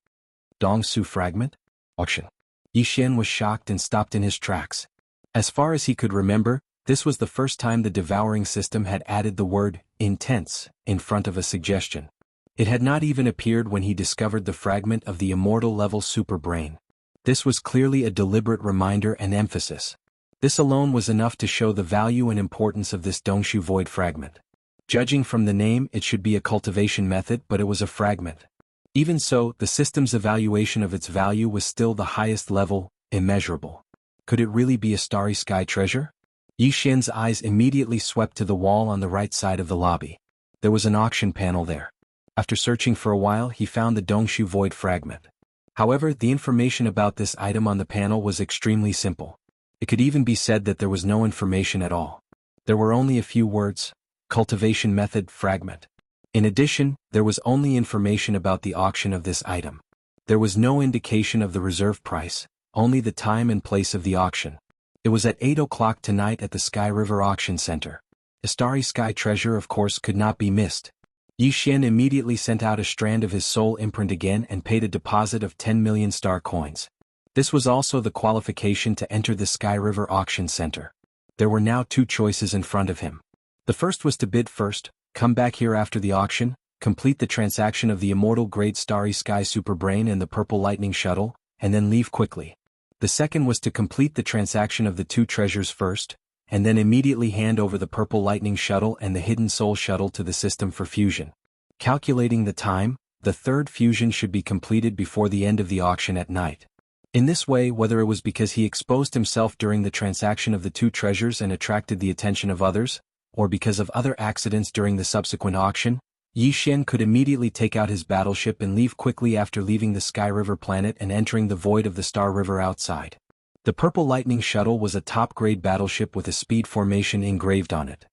Speaker 1: Dongshu Fragment? Auction. Yi Xian was shocked and stopped in his tracks. As far as he could remember, this was the first time the devouring system had added the word intense in front of a suggestion. It had not even appeared when he discovered the fragment of the immortal level super brain. This was clearly a deliberate reminder and emphasis. This alone was enough to show the value and importance of this Dongshu Void Fragment. Judging from the name, it should be a cultivation method, but it was a fragment. Even so, the system's evaluation of its value was still the highest level, immeasurable. Could it really be a starry sky treasure? Yi Xian's eyes immediately swept to the wall on the right side of the lobby. There was an auction panel there. After searching for a while, he found the Dongshu Void Fragment. However, the information about this item on the panel was extremely simple. It could even be said that there was no information at all. There were only a few words: cultivation method fragment. In addition, there was only information about the auction of this item. There was no indication of the reserve price, only the time and place of the auction. It was at 8 o'clock tonight at the Sky River Auction Center. A starry sky treasure, of course, could not be missed. Yi Xian immediately sent out a strand of his soul imprint again and paid a deposit of 10 million star coins. This was also the qualification to enter the Sky River Auction Center. There were now two choices in front of him. The first was to bid first, come back here after the auction, complete the transaction of the immortal grade starry sky super brain and the Purple Lightning shuttle, and then leave quickly. The second was to complete the transaction of the two treasures first, and then immediately hand over the Purple Lightning shuttle and the Hidden Soul shuttle to the system for fusion. Calculating the time, the third fusion should be completed before the end of the auction at night. In this way, whether it was because he exposed himself during the transaction of the two treasures and attracted the attention of others, or because of other accidents during the subsequent auction, Yi Xian could immediately take out his battleship and leave quickly after leaving the Sky River planet and entering the void of the Star River outside. The Purple Lightning shuttle was a top-grade battleship with a speed formation engraved on it.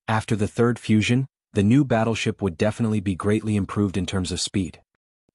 Speaker 1: After the third fusion, the new battleship would definitely be greatly improved in terms of speed.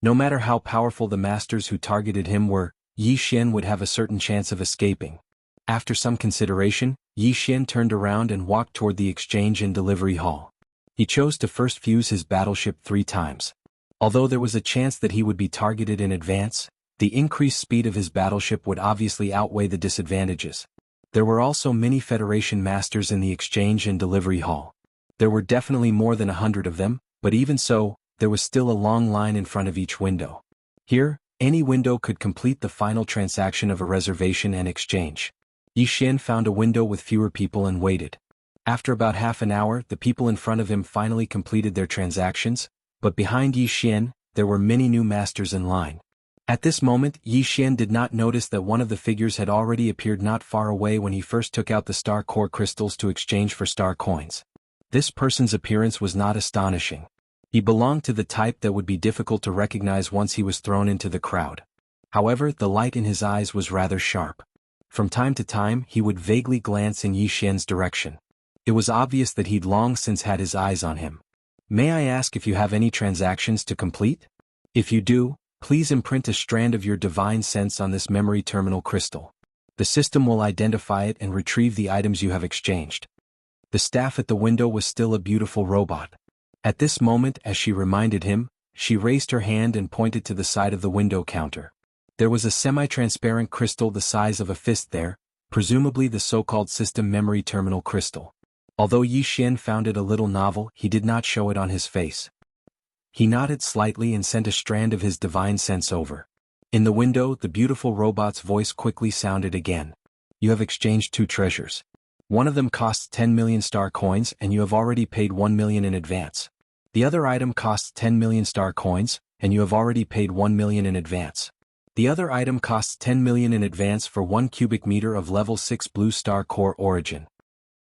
Speaker 1: No matter how powerful the masters who targeted him were, Yi Xian would have a certain chance of escaping. After some consideration, Yi Xian turned around and walked toward the exchange and delivery hall. He chose to first fuse his battleship 3 times. Although there was a chance that he would be targeted in advance, The increased speed of his battleship would obviously outweigh the disadvantages. There were also many Federation masters in the exchange and delivery hall. There were definitely more than 100 of them, but even so, there was still a long line in front of each window. Here, any window could complete the final transaction of a reservation and exchange. Yi Xian found a window with fewer people and waited. After about half an hour, the people in front of him finally completed their transactions, but behind Yi Xian, there were many new masters in line. At this moment, Yi Xian did not notice that one of the figures had already appeared not far away when he first took out the star core crystals to exchange for star coins. This person's appearance was not astonishing. He belonged to the type that would be difficult to recognize once he was thrown into the crowd. However, the light in his eyes was rather sharp. From time to time, he would vaguely glance in Yi Xian's direction. It was obvious that he'd long since had his eyes on him. "May I ask if you have any transactions to complete? If you do, please imprint a strand of your divine sense on this memory terminal crystal. The system will identify it and retrieve the items you have exchanged." The staff at the window was still a beautiful robot. At this moment, as she reminded him, she raised her hand and pointed to the side of the window counter. There was a semi-transparent crystal the size of a fist there, presumably the so-called system memory terminal crystal. Although Yi Xian found it a little novel, he did not show it on his face. He nodded slightly and sent a strand of his divine sense over. In the window, the beautiful robot's voice quickly sounded again. "You have exchanged 2 treasures. One of them costs 10 million star coins and you have already paid 1 million in advance. The other item costs 10 million star coins, and you have already paid 1 million in advance. The other item costs 10 million in advance for 1 cubic meter of level 6 blue star core origin."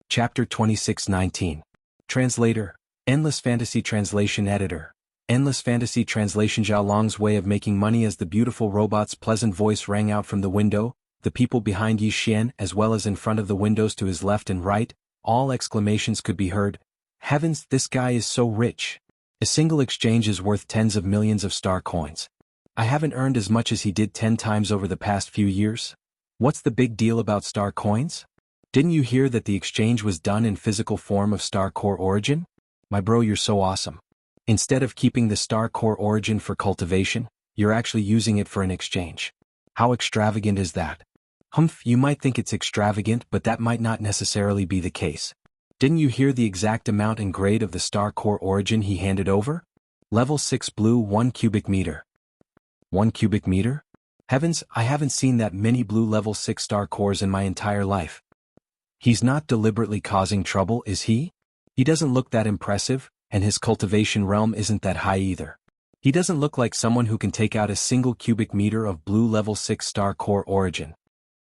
Speaker 1: Chapter 26:19. Translator. Endless Fantasy Translation Editor. Endless Fantasy Translation. Zhao Long's way of making money. As the beautiful robot's pleasant voice rang out from the window, the people behind Yi Xian as well as in front of the windows to his left and right, all exclamations could be heard. "Heavens, this guy is so rich. A single exchange is worth tens of millions of star coins. I haven't earned as much as he did 10 times over the past few years. What's the big deal about star coins? Didn't you hear that the exchange was done in physical form of star core origin? My bro, you're so awesome. Instead of keeping the star core origin for cultivation, you're actually using it for an exchange. How extravagant is that?" "Humph, you might think it's extravagant, but that might not necessarily be the case. Didn't you hear the exact amount and grade of the star core origin he handed over? Level 6 blue 1 cubic meter. 1 cubic meter? Heavens, I haven't seen that many blue level 6 star cores in my entire life. He's not deliberately causing trouble, is he? He doesn't look that impressive, and his cultivation realm isn't that high either. He doesn't look like someone who can take out a single cubic meter of blue level 6 star core origin."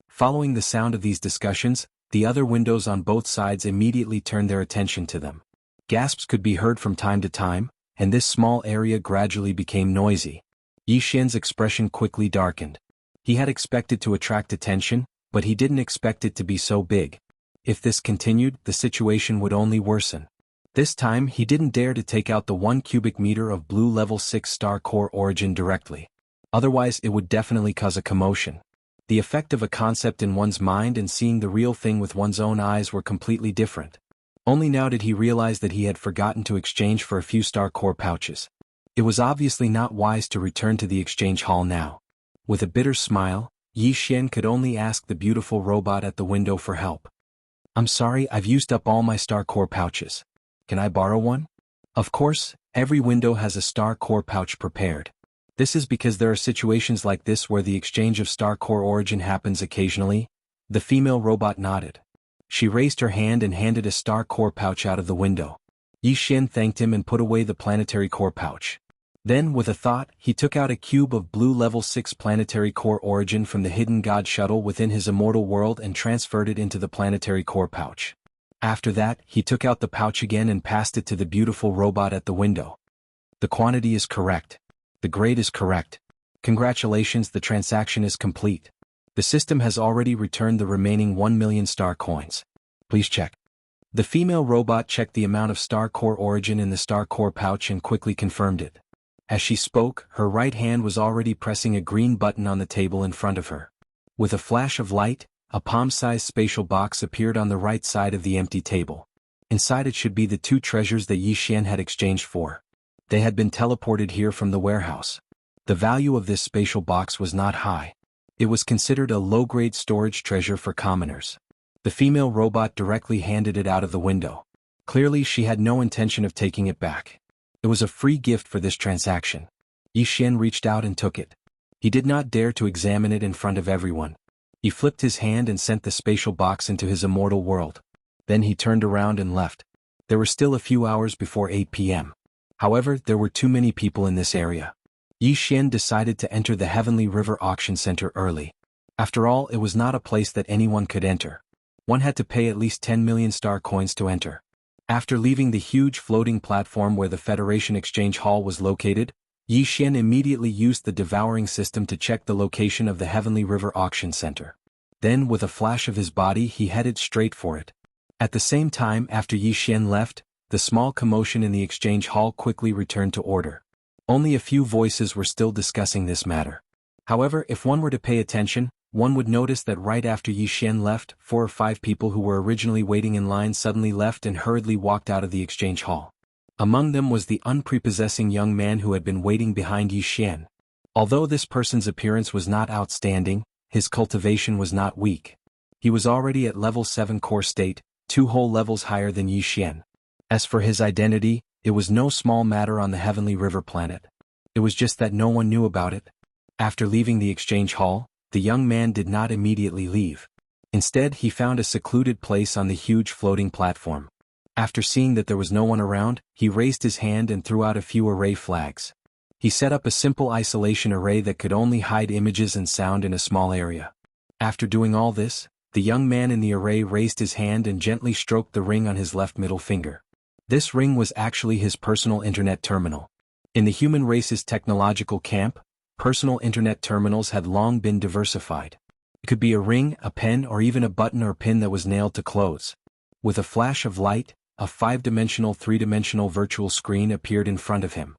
Speaker 1: Following the sound of these discussions, the other windows on both sides immediately turned their attention to them. Gasps could be heard from time to time, and this small area gradually became noisy. Yi Xian's expression quickly darkened. He had expected to attract attention, but he didn't expect it to be so big. If this continued, the situation would only worsen. This time he didn't dare to take out the 1 cubic meter of blue level 6 star core origin directly. Otherwise it would definitely cause a commotion. The effect of a concept in one's mind and seeing the real thing with one's own eyes were completely different. Only now did he realize that he had forgotten to exchange for a few star core pouches. It was obviously not wise to return to the exchange hall now. With a bitter smile, Yi Xian could only ask the beautiful robot at the window for help. "I'm sorry, I've used up all my star core pouches. Can I borrow one?" Of course, every window has a star core pouch prepared. This is because there are situations like this where the exchange of star core origin happens occasionally. The female robot nodded. She raised her hand and handed a star core pouch out of the window. Yi Xian thanked him and put away the planetary core pouch. Then, with a thought, he took out a cube of blue level 6 planetary core origin from the hidden god shuttle within his immortal world and transferred it into the planetary core pouch. After that, he took out the pouch again and passed it to the beautiful robot at the window. "The quantity is correct. The grade is correct. Congratulations, the transaction is complete. The system has already returned the remaining 1 million star coins. Please check." The female robot checked the amount of star core origin in the star core pouch and quickly confirmed it. As she spoke, her right hand was already pressing a green button on the table in front of her. With a flash of light, a palm-sized spatial box appeared on the right side of the empty table. Inside it should be the 2 treasures that Yi Xian had exchanged for. They had been teleported here from the warehouse. The value of this spatial box was not high. It was considered a low-grade storage treasure for commoners. The female robot directly handed it out of the window. Clearly she had no intention of taking it back. It was a free gift for this transaction. Yi Xian reached out and took it. He did not dare to examine it in front of everyone. He flipped his hand and sent the spatial box into his immortal world. Then he turned around and left. There were still a few hours before 8 p.m. However, there were too many people in this area. Yi Xian decided to enter the Heavenly River Auction Center early. After all, it was not a place that anyone could enter. One had to pay at least 10 million star coins to enter. After leaving the huge floating platform where the Federation Exchange Hall was located, Yi Xian immediately used the devouring system to check the location of the Heavenly River Auction Center. Then, with a flash of his body, he headed straight for it. At the same time, after Yi Xian left, the small commotion in the exchange hall quickly returned to order. Only a few voices were still discussing this matter. However, if one were to pay attention, one would notice that right after Yi Xian left, 4 or 5 people who were originally waiting in line suddenly left and hurriedly walked out of the exchange hall. Among them was the unprepossessing young man who had been waiting behind Yi Xian. Although this person's appearance was not outstanding, his cultivation was not weak. He was already at level 7 core state, 2 whole levels higher than Yi Xian. As for his identity, it was no small matter on the Heavenly River planet. It was just that no one knew about it. After leaving the exchange hall, the young man did not immediately leave. Instead, he found a secluded place on the huge floating platform. After seeing that there was no one around, he raised his hand and threw out a few array flags. He set up a simple isolation array that could only hide images and sound in a small area. After doing all this, the young man in the array raised his hand and gently stroked the ring on his left middle finger. This ring was actually his personal internet terminal. In the human race's technological camp, personal internet terminals had long been diversified. It could be a ring, a pen, or even a button or pin that was nailed to clothes. With a flash of light, a 5-dimensional 3-dimensional virtual screen appeared in front of him.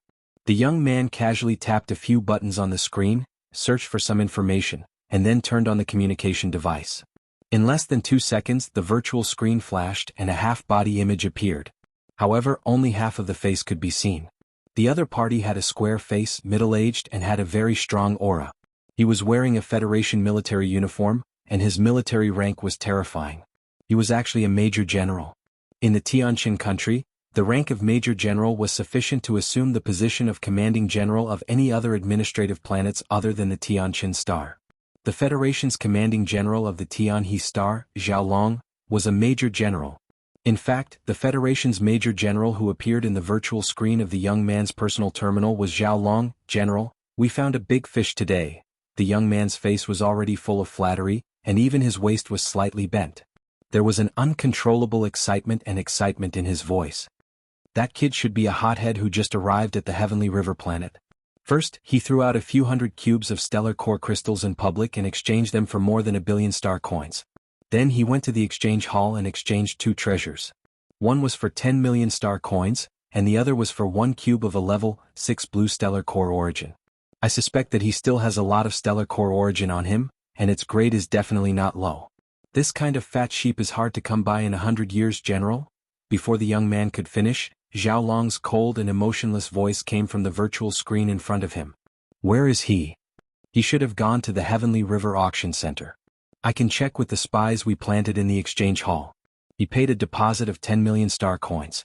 Speaker 1: The young man casually tapped a few buttons on the screen, searched for some information, and then turned on the communication device. In less than 2 seconds, the virtual screen flashed and a half-body image appeared. However, only half of the face could be seen. The other party had a square face, middle-aged, and had a very strong aura. He was wearing a Federation military uniform, and his military rank was terrifying. He was actually a major general. In the Tianqin country, the rank of major general was sufficient to assume the position of commanding general of any other administrative planets other than the Tianqin star. The Federation's commanding general of the Tianhe star, Zhao Long, was a major general. In fact, the Federation's major general who appeared in the virtual screen of the young man's personal terminal was Zhao Long. "General, we found a big fish today." The young man's face was already full of flattery, and even his waist was slightly bent. There was an uncontrollable excitement in his voice. That kid should be a hothead who just arrived at the Heavenly River planet. First, he threw out a few hundred cubes of stellar core crystals in public and exchanged them for more than 1 billion star coins. Then he went to the exchange hall and exchanged 2 treasures. One was for 10 million star coins, and the other was for 1 cube of a level 6 blue stellar core origin. I suspect that he still has a lot of stellar core origin on him, and its grade is definitely not low. This kind of fat sheep is hard to come by in 100 years, General. Before the young man could finish, Zhao Long's cold and emotionless voice came from the virtual screen in front of him. Where is he? He should have gone to the Heavenly River Auction Center. I can check with the spies we planted in the exchange hall. He paid a deposit of 10 million star coins.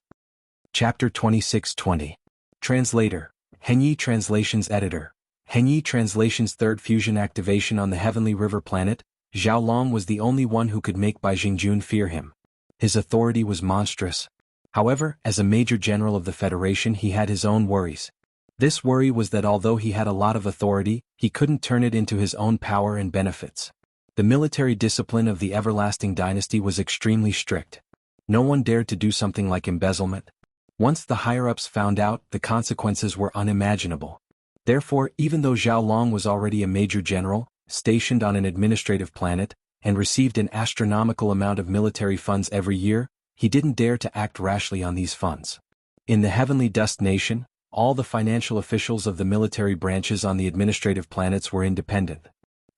Speaker 1: Chapter 2620. Translator. Henyi Translations Editor. Henyi Translations' third fusion activation on the Heavenly River planet. Zhao Long was the only one who could make Bai Jingjun fear him. His authority was monstrous. However, as a major general of the Federation, he had his own worries. This worry was that although he had a lot of authority, he couldn't turn it into his own power and benefits. The military discipline of the Everlasting Dynasty was extremely strict. No one dared to do something like embezzlement. Once the higher-ups found out, the consequences were unimaginable. Therefore, even though Zhao Long was already a major general, stationed on an administrative planet, and received an astronomical amount of military funds every year, he didn't dare to act rashly on these funds. In the Heavenly Dust Nation, all the financial officials of the military branches on the administrative planets were independent.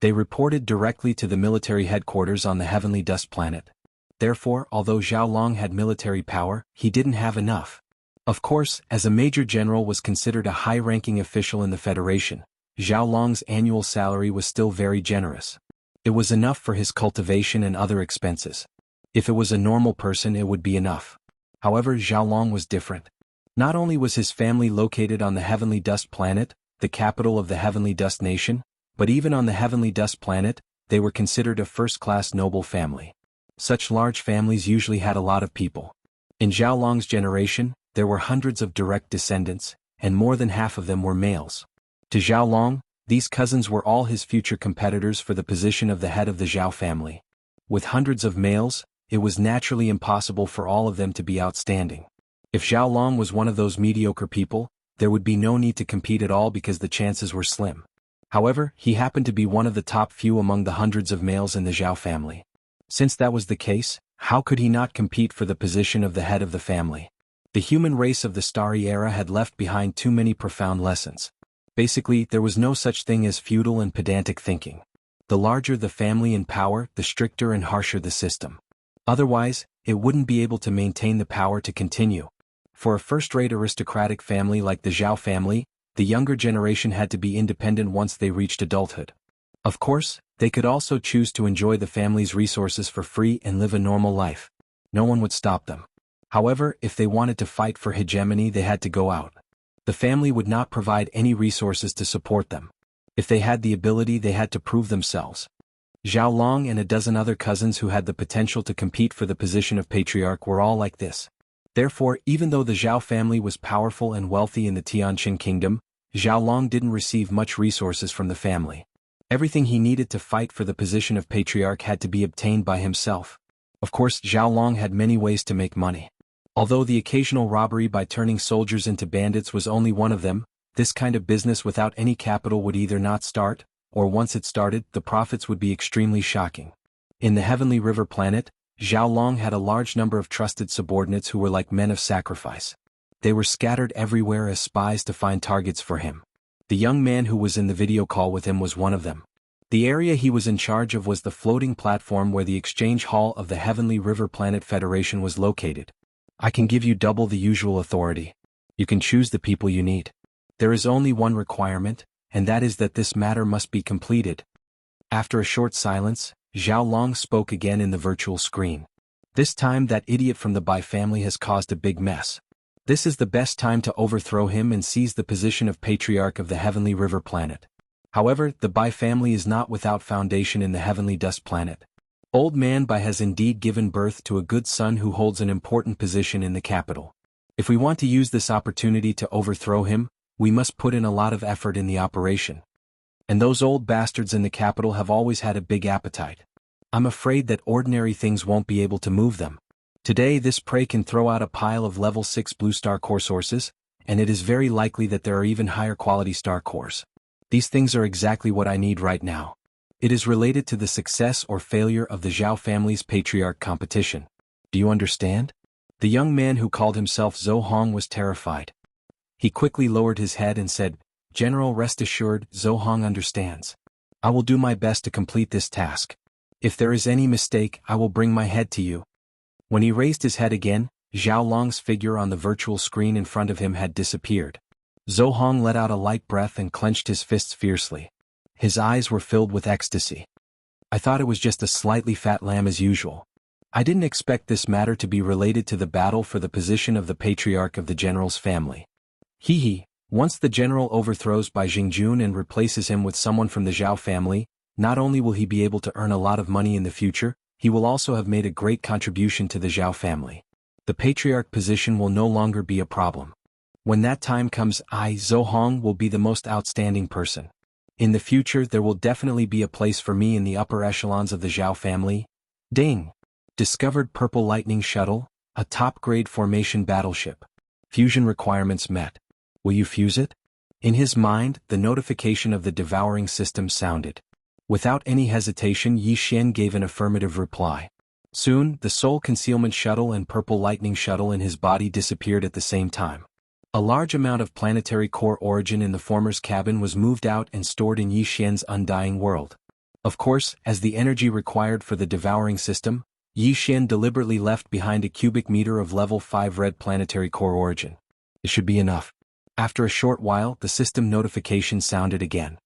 Speaker 1: They reported directly to the military headquarters on the Heavenly Dust planet. Therefore, although Zhao Long had military power, he didn't have enough. Of course, as a major general was considered a high-ranking official in the Federation, Zhao Long's annual salary was still very generous. It was enough for his cultivation and other expenses. If it was a normal person, it would be enough. However, Zhao Long was different. Not only was his family located on the Heavenly Dust Planet, the capital of the Heavenly Dust Nation, but even on the Heavenly Dust Planet, they were considered a first-class noble family. Such large families usually had a lot of people. In Zhao Long's generation, there were hundreds of direct descendants, and more than half of them were males. To Zhao Long, these cousins were all his future competitors for the position of the head of the Zhao family. With hundreds of males, it was naturally impossible for all of them to be outstanding. If Zhao Long was one of those mediocre people, there would be no need to compete at all because the chances were slim. However, he happened to be one of the top few among the hundreds of males in the Zhao family. Since that was the case, how could he not compete for the position of the head of the family? The human race of the Starry Era had left behind too many profound lessons. Basically, there was no such thing as feudal and pedantic thinking. The larger the family in power, the stricter and harsher the system. Otherwise, it wouldn't be able to maintain the power to continue. For a first-rate aristocratic family like the Zhao family, the younger generation had to be independent once they reached adulthood. Of course, they could also choose to enjoy the family's resources for free and live a normal life. No one would stop them. However, if they wanted to fight for hegemony, they had to go out. The family would not provide any resources to support them. If they had the ability, they had to prove themselves. Zhao Long and a dozen other cousins who had the potential to compete for the position of patriarch were all like this. Therefore, even though the Zhao family was powerful and wealthy in the Tianqin kingdom, Zhao Long didn't receive much resources from the family. Everything he needed to fight for the position of patriarch had to be obtained by himself. Of course, Zhao Long had many ways to make money. Although the occasional robbery by turning soldiers into bandits was only one of them, this kind of business without any capital would either not start, or once it started, the profits would be extremely shocking. In the Heavenly River planet, Zhao Long had a large number of trusted subordinates who were like men of sacrifice. They were scattered everywhere as spies to find targets for him. The young man who was in the video call with him was one of them. The area he was in charge of was the floating platform where the exchange hall of the Heavenly River Planet Federation was located. I can give you double the usual authority. You can choose the people you need. There is only one requirement, and that is that this matter must be completed. After a short silence, Zhao Long spoke again in the virtual screen. This time that idiot from the Bai family has caused a big mess. This is the best time to overthrow him and seize the position of Patriarch of the Heavenly River Planet. However, the Bai family is not without foundation in the Heavenly Dust Planet. Old Man Bai has indeed given birth to a good son who holds an important position in the capital. If we want to use this opportunity to overthrow him, we must put in a lot of effort in the operation. And those old bastards in the capital have always had a big appetite. I'm afraid that ordinary things won't be able to move them. Today this prey can throw out a pile of level 6 blue star core sources, and it is very likely that there are even higher quality star cores. These things are exactly what I need right now. It is related to the success or failure of the Zhao family's patriarch competition. Do you understand? The young man who called himself Zhou Hong was terrified. He quickly lowered his head and said, "General, rest assured, Zhou Hong understands. I will do my best to complete this task. If there is any mistake, I will bring my head to you." When he raised his head again, Zhao Long's figure on the virtual screen in front of him had disappeared. Zhou Hong let out a light breath and clenched his fists fiercely. His eyes were filled with ecstasy. I thought it was just a slightly fat lamb as usual. I didn't expect this matter to be related to the battle for the position of the patriarch of the general's family. Hee. Once the general overthrows Bai Jingjun and replaces him with someone from the Zhao family, not only will he be able to earn a lot of money in the future, he will also have made a great contribution to the Zhao family. The patriarch position will no longer be a problem. When that time comes, I, Zhou Hong, will be the most outstanding person. In the future there will definitely be a place for me in the upper echelons of the Zhao family. Ding! Discovered Purple Lightning Shuttle, a top-grade formation battleship. Fusion requirements met. Will you fuse it? In his mind, the notification of the devouring system sounded. Without any hesitation, Yi Xian gave an affirmative reply. Soon, the Soul Concealment Shuttle and Purple Lightning Shuttle in his body disappeared at the same time. A large amount of planetary core origin in the former's cabin was moved out and stored in Yi Xian's undying world. Of course, as the energy required for the devouring system, Yi Xian deliberately left behind a cubic meter of level 5 red planetary core origin. It should be enough. After a short while, the system notification sounded again.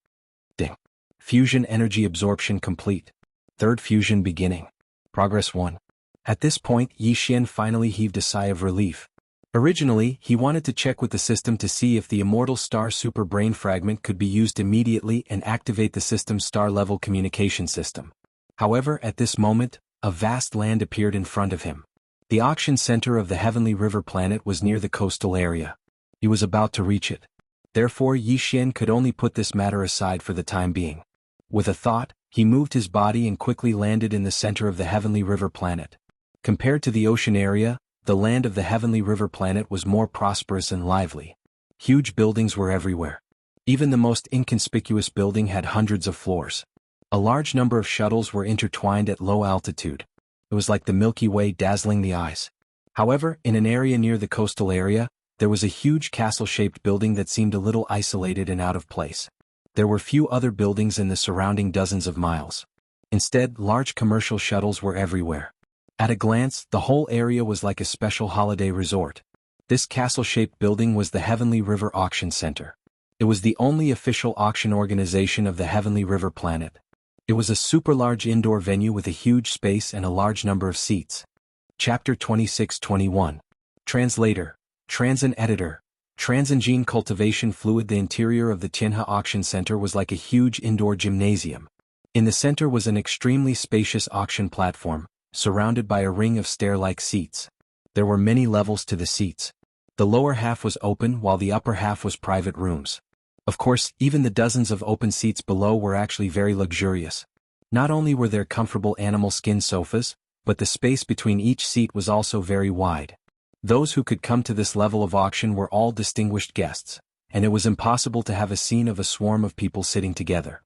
Speaker 1: Fusion energy absorption complete. Third fusion beginning. Progress 1. At this point, Yi Xian finally heaved a sigh of relief. Originally, he wanted to check with the system to see if the Immortal Star Super Brain Fragment could be used immediately and activate the system's star-level communication system. However, at this moment, a vast land appeared in front of him. The auction center of the Heavenly River planet was near the coastal area. He was about to reach it. Therefore, Yi Xian could only put this matter aside for the time being. With a thought, he moved his body and quickly landed in the center of the Heavenly River planet. Compared to the ocean area, the land of the Heavenly River planet was more prosperous and lively. Huge buildings were everywhere. Even the most inconspicuous building had hundreds of floors. A large number of shuttles were intertwined at low altitude. It was like the Milky Way dazzling the eyes. However, in an area near the coastal area, there was a huge castle-shaped building that seemed a little isolated and out of place. There were few other buildings in the surrounding dozens of miles. Instead, large commercial shuttles were everywhere. At a glance, the whole area was like a special holiday resort. This castle-shaped building was the Heavenly River Auction Center. It was the only official auction organization of the Heavenly River planet. It was a super-large indoor venue with a huge space and a large number of seats. Chapter 26-21. Translator, Transin Editor. Transin Cultivation Fluid. The interior of the Jianghu Auction Center was like a huge indoor gymnasium. In the center was an extremely spacious auction platform, surrounded by a ring of stair-like seats. There were many levels to the seats. The lower half was open while the upper half was private rooms. Of course, even the dozens of open seats below were actually very luxurious. Not only were there comfortable animal skin sofas, but the space between each seat was also very wide. Those who could come to this level of auction were all distinguished guests, and it was impossible to have a scene of a swarm of people sitting together.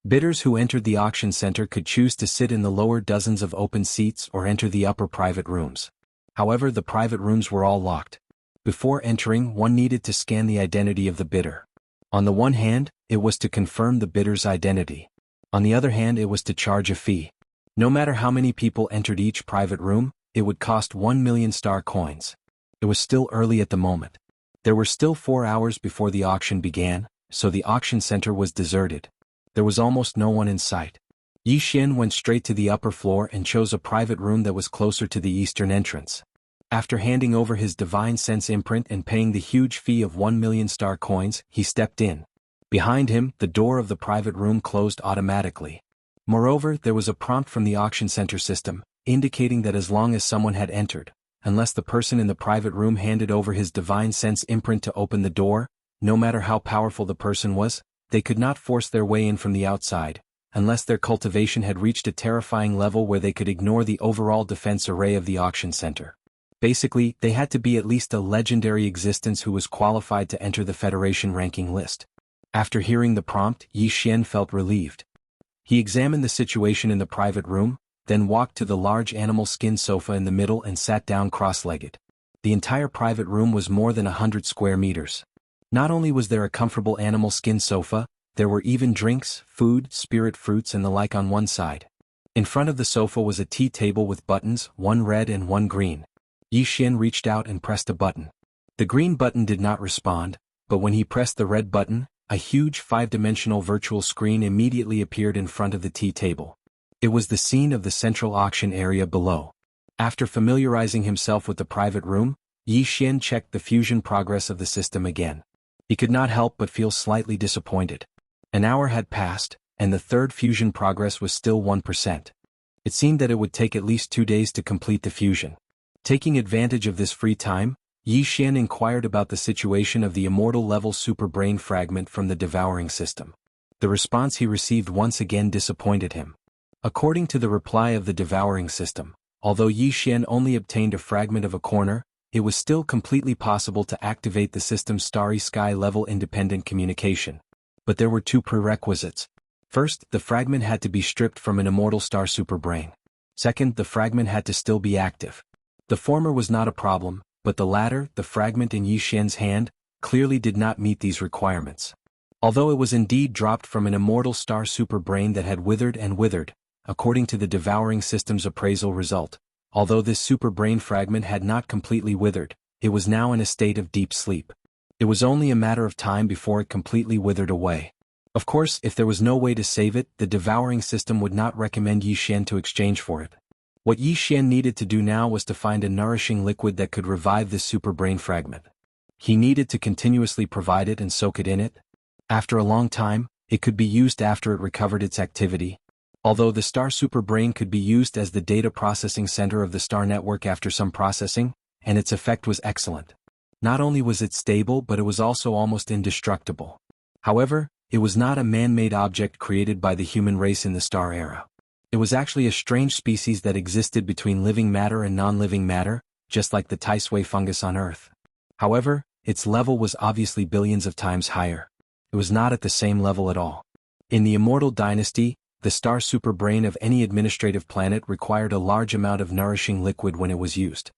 Speaker 1: Bidders who entered the auction center could choose to sit in the lower dozens of open seats or enter the upper private rooms. However, the private rooms were all locked. Before entering, one needed to scan the identity of the bidder. On the one hand, it was to confirm the bidder's identity. On the other hand, it was to charge a fee. No matter how many people entered each private room, it would cost 1 million star coins. It was still early at the moment. There were still 4 hours before the auction began, so the auction center was deserted. There was almost no one in sight. Yi Xian went straight to the upper floor and chose a private room that was closer to the eastern entrance. After handing over his divine sense imprint and paying the huge fee of 1 million star coins, he stepped in. Behind him, the door of the private room closed automatically. Moreover, there was a prompt from the auction center system, indicating that as long as someone had entered, unless the person in the private room handed over his divine sense imprint to open the door, no matter how powerful the person was, they could not force their way in from the outside, unless their cultivation had reached a terrifying level where they could ignore the overall defense array of the auction center. Basically, they had to be at least a legendary existence who was qualified to enter the Federation ranking list. After hearing the prompt, Yi Xian felt relieved. He examined the situation in the private room, then walked to the large animal skin sofa in the middle and sat down cross-legged. The entire private room was more than 100 square meters. Not only was there a comfortable animal skin sofa, there were even drinks, food, spirit fruits and the like on one side. In front of the sofa was a tea table with buttons, one red and one green. Yi Xian reached out and pressed a button. The green button did not respond, but when he pressed the red button, a huge 5-dimensional virtual screen immediately appeared in front of the tea table. It was the scene of the central auction area below. After familiarizing himself with the private room, Yi Xian checked the fusion progress of the system again. He could not help but feel slightly disappointed. An hour had passed, and the third fusion progress was still 1%. It seemed that it would take at least 2 days to complete the fusion. Taking advantage of this free time, Yi Xian inquired about the situation of the immortal-level super brain fragment from the devouring system. The response he received once again disappointed him. According to the reply of the devouring system, although Yi Xian only obtained a fragment of a corner, it was still completely possible to activate the system's starry sky level independent communication. But there were 2 prerequisites. First, the fragment had to be stripped from an immortal star superbrain. Second, the fragment had to still be active. The former was not a problem, but the latter, the fragment in Yi Xian's hand, clearly did not meet these requirements. Although it was indeed dropped from an immortal star superbrain that had withered and withered, according to the devouring system's appraisal result, although this super brain fragment had not completely withered, it was now in a state of deep sleep. It was only a matter of time before it completely withered away. Of course, if there was no way to save it, the devouring system would not recommend Yi Xian to exchange for it. What Yi Xian needed to do now was to find a nourishing liquid that could revive this super brain fragment. He needed to continuously provide it and soak it in it. After a long time, it could be used after it recovered its activity. Although the star super brain could be used as the data processing center of the star network after some processing, and its effect was excellent. Not only was it stable, but it was also almost indestructible. However, it was not a man-made object created by the human race in the star era. It was actually a strange species that existed between living matter and non-living matter, just like the Taisui fungus on Earth. However, its level was obviously billions of times higher. It was not at the same level at all. In the Immortal Dynasty, the star super brain of any administrative planet required a large amount of nourishing liquid when it was used.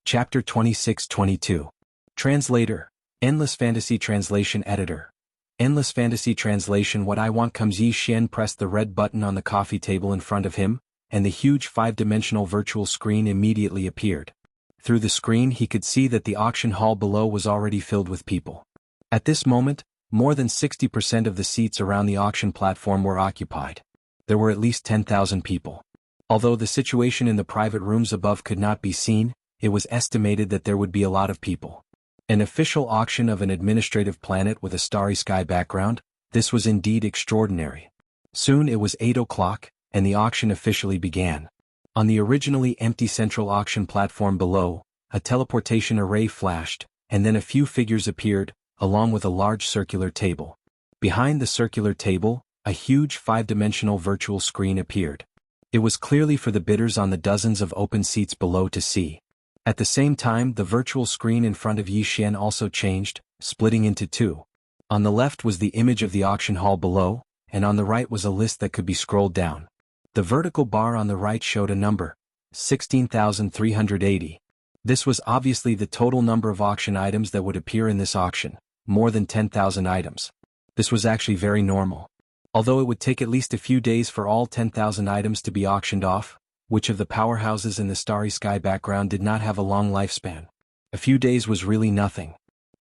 Speaker 1: Chapter 26-22. Translator. Endless Fantasy Translation Editor. Endless Fantasy Translation. What I want comes. Yi Xian pressed the red button on the coffee table in front of him, and the huge 5-dimensional virtual screen immediately appeared. Through the screen he could see that the auction hall below was already filled with people. At this moment, more than 60% of the seats around the auction platform were occupied. There were at least 10,000 people. Although the situation in the private rooms above could not be seen, it was estimated that there would be a lot of people. An official auction of an administrative planet with a starry sky background, this was indeed extraordinary. Soon it was 8 o'clock, and the auction officially began. On the originally empty central auction platform below, a teleportation array flashed, and then a few figures appeared, along with a large circular table. Behind the circular table, a huge 5-dimensional virtual screen appeared. It was clearly for the bidders on the dozens of open seats below to see. At the same time, the virtual screen in front of Yi Xian also changed, splitting into two. On the left was the image of the auction hall below, and on the right was a list that could be scrolled down. The vertical bar on the right showed a number, 16,380. This was obviously the total number of auction items that would appear in this auction, more than 10,000 items. This was actually very normal. Although it would take at least a few days for all 10,000 items to be auctioned off, which of the powerhouses in the starry sky background did not have a long lifespan. A few days was really nothing.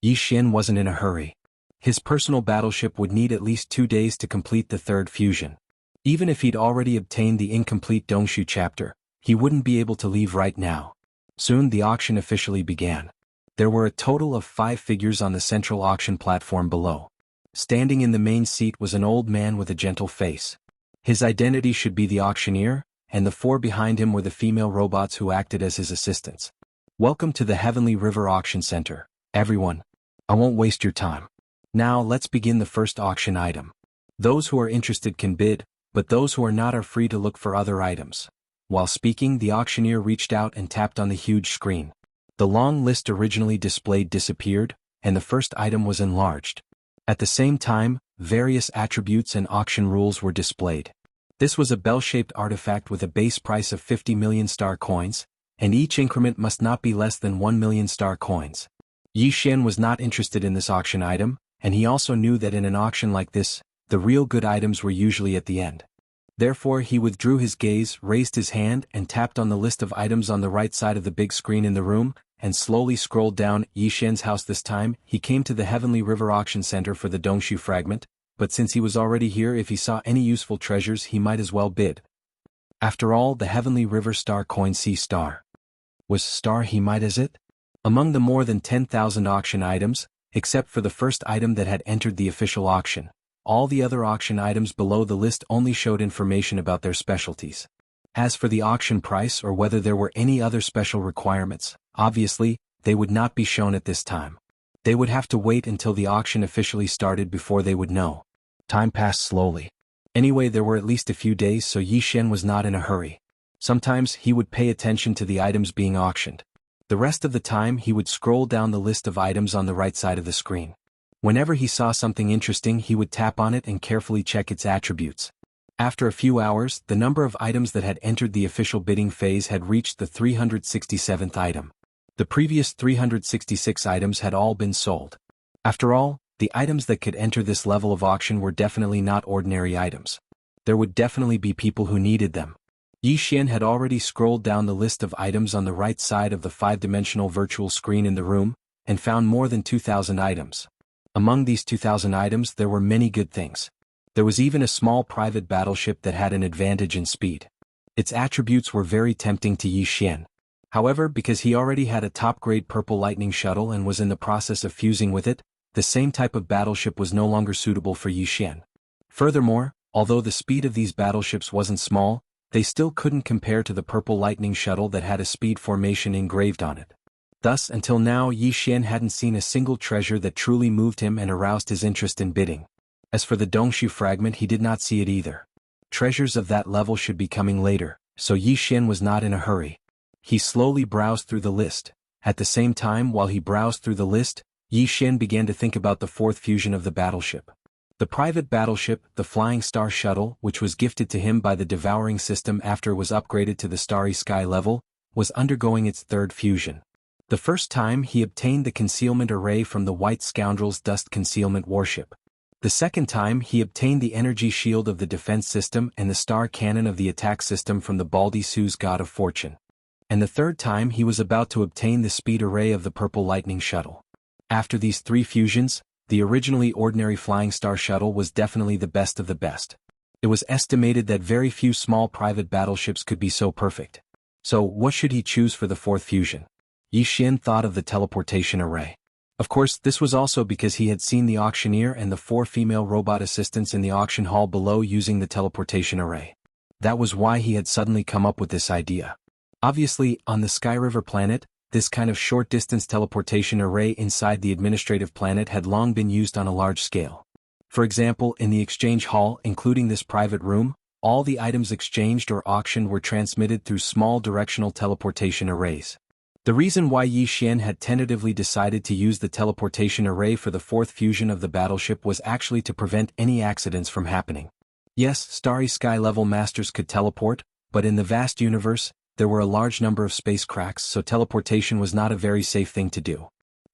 Speaker 1: Yi Xian wasn't in a hurry. His personal battleship would need at least 2 days to complete the third fusion. Even if he'd already obtained the incomplete Dongshu chapter, he wouldn't be able to leave right now. Soon the auction officially began. There were a total of 5 figures on the central auction platform below. Standing in the main seat was an old man with a gentle face. His identity should be the auctioneer, and the 4 behind him were the female robots who acted as his assistants. Welcome to the Heavenly River Auction Center, everyone. I won't waste your time. Now let's begin the first auction item. Those who are interested can bid, but those who are not are free to look for other items. While speaking, the auctioneer reached out and tapped on the huge screen. The long list originally displayed disappeared, and the first item was enlarged. At the same time, various attributes and auction rules were displayed. This was a bell-shaped artifact with a base price of 50 million star coins, and each increment must not be less than 1 million star coins. Yi Xian was not interested in this auction item, and he also knew that in an auction like this, the real good items were usually at the end. Therefore he withdrew his gaze, raised his hand, and tapped on the list of items on the right side of the big screen in the room, and slowly scrolled down. Yi Xian's house. This time, he came to the Heavenly River Auction Center for the Dongshu fragment, but since he was already here, if he saw any useful treasures he might as well bid. After all, the Heavenly River star coin C star. Was star he might as it? Among the more than 10,000 auction items, except for the first item that had entered the official auction, all the other auction items below the list only showed information about their specialties. As for the auction price or whether there were any other special requirements, obviously, they would not be shown at this time. They would have to wait until the auction officially started before they would know. Time passed slowly. Anyway, there were at least a few days, so Yi Xian was not in a hurry. Sometimes he would pay attention to the items being auctioned. The rest of the time he would scroll down the list of items on the right side of the screen. Whenever he saw something interesting, he would tap on it and carefully check its attributes. After a few hours, the number of items that had entered the official bidding phase had reached the 367th item. The previous 366 items had all been sold. After all, the items that could enter this level of auction were definitely not ordinary items. There would definitely be people who needed them. Yi Xian had already scrolled down the list of items on the right side of the 5-dimensional virtual screen in the room, and found more than 2,000 items. Among these 2,000 items there were many good things. There was even a small private battleship that had an advantage in speed. Its attributes were very tempting to Yi Xian. However, because he already had a top-grade Purple Lightning shuttle and was in the process of fusing with it, the same type of battleship was no longer suitable for Yi Xian. Furthermore, although the speed of these battleships wasn't small, they still couldn't compare to the Purple Lightning shuttle that had a speed formation engraved on it. Thus, until now, Yi Xian hadn't seen a single treasure that truly moved him and aroused his interest in bidding. As for the Dongshu fragment, he did not see it either. Treasures of that level should be coming later, so Yi Xian was not in a hurry. He slowly browsed through the list. At the same time, while he browsed through the list, Yi Xian began to think about the fourth fusion of the battleship. The private battleship, the Flying Star Shuttle, which was gifted to him by the Devouring System after it was upgraded to the Starry Sky level, was undergoing its third fusion. The first time he obtained the concealment array from the White Scoundrel's Dust Concealment Warship. The second time he obtained the energy shield of the defense system and the star cannon of the attack system from the Baldy Sue's God of Fortune. And the third time he was about to obtain the speed array of the Purple Lightning shuttle. After these three fusions, the originally ordinary Flying Star Shuttle was definitely the best of the best. It was estimated that very few small private battleships could be so perfect. So, what should he choose for the fourth fusion? Yi Xian thought of the teleportation array. Of course, this was also because he had seen the auctioneer and the 4 female robot assistants in the auction hall below using the teleportation array. That was why he had suddenly come up with this idea. Obviously, on the Sky River planet, this kind of short-distance teleportation array inside the administrative planet had long been used on a large scale. For example, in the exchange hall, including this private room, all the items exchanged or auctioned were transmitted through small directional teleportation arrays. The reason why Yi Xian had tentatively decided to use the teleportation array for the fourth fusion of the battleship was actually to prevent any accidents from happening. Yes, Starry Sky level masters could teleport, but in the vast universe, there were a large number of space cracks, so teleportation was not a very safe thing to do.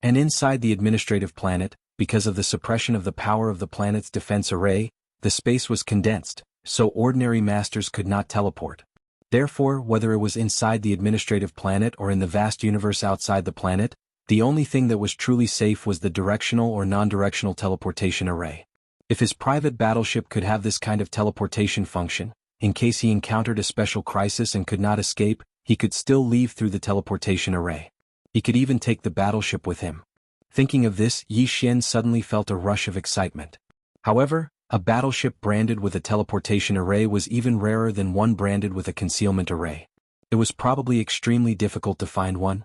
Speaker 1: And inside the administrative planet, because of the suppression of the power of the planet's defense array, the space was condensed, so ordinary masters could not teleport. Therefore, whether it was inside the administrative planet or in the vast universe outside the planet, the only thing that was truly safe was the directional or non-directional teleportation array. If his private battleship could have this kind of teleportation function, in case he encountered a special crisis and could not escape, he could still leave through the teleportation array. He could even take the battleship with him. Thinking of this, Yi Xian suddenly felt a rush of excitement. However, a battleship branded with a teleportation array was even rarer than one branded with a concealment array. It was probably extremely difficult to find one.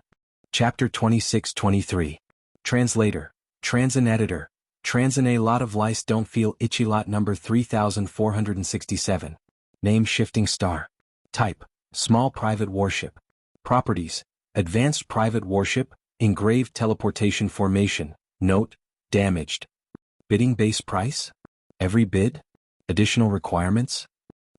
Speaker 1: Chapter 26-23. Translator, Transin Editor, Transin A lot of lice don't feel itchy lot number 3467. Name Shifting Star. Type, Small Private Warship. Properties, Advanced Private Warship, Engraved Teleportation Formation, Note, Damaged. Bidding base price? Every bid? Additional requirements?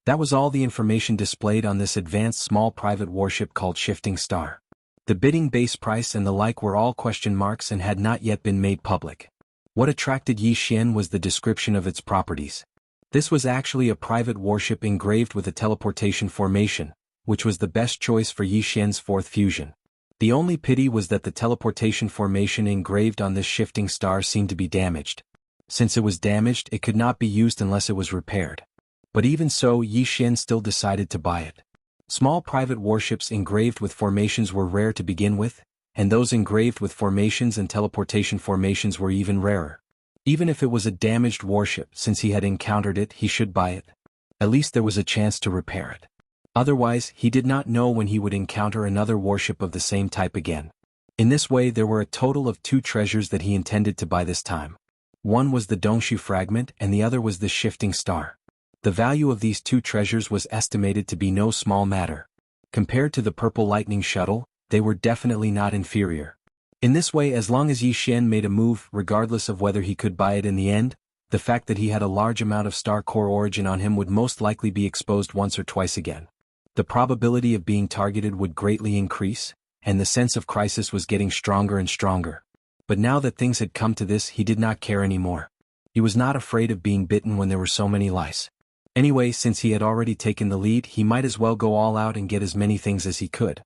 Speaker 1: That was all the information displayed on this advanced small private warship called Shifting Star. The bidding base price and the like were all question marks and had not yet been made public. What attracted Yi Xian was the description of its properties. This was actually a private warship engraved with a teleportation formation, which was the best choice for Yi Xian's fourth fusion. The only pity was that the teleportation formation engraved on this Shifting Star seemed to be damaged. Since it was damaged, it could not be used unless it was repaired. But even so, Yi Xian still decided to buy it. Small private warships engraved with formations were rare to begin with, and those engraved with formations and teleportation formations were even rarer. Even if it was a damaged warship, since he had encountered it, he should buy it. At least there was a chance to repair it. Otherwise, he did not know when he would encounter another warship of the same type again. In this way, there were a total of 2 treasures that he intended to buy this time. One was the Dongshu fragment and the other was the Shifting Star. The value of these 2 treasures was estimated to be no small matter. Compared to the Purple Lightning shuttle, they were definitely not inferior. In this way, as long as Yi Xian made a move, regardless of whether he could buy it in the end, the fact that he had a large amount of star core origin on him would most likely be exposed once or twice again. The probability of being targeted would greatly increase, and the sense of crisis was getting stronger and stronger. But now that things had come to this, he did not care anymore. He was not afraid of being bitten when there were so many lice. Anyway, since he had already taken the lead, he might as well go all out and get as many things as he could.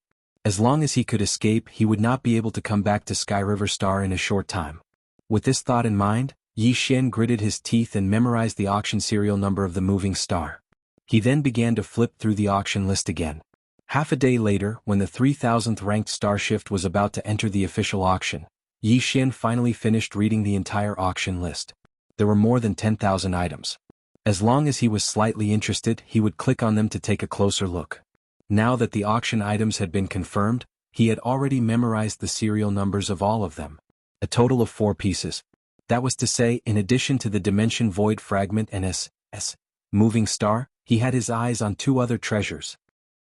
Speaker 1: As long as he could escape, he would not be able to come back to Sky River Star in a short time. With this thought in mind, Yi Xian gritted his teeth and memorized the auction serial number of the moving star. He then began to flip through the auction list again. Half a day later, when the 3000th ranked star shift was about to enter the official auction, Yi Xian finally finished reading the entire auction list. There were more than 10,000 items. As long as he was slightly interested, he would click on them to take a closer look. Now that the auction items had been confirmed, he had already memorized the serial numbers of all of them. A total of 4 pieces. That was to say, in addition to the Dimension Void Fragment and S moving star, he had his eyes on 2 other treasures.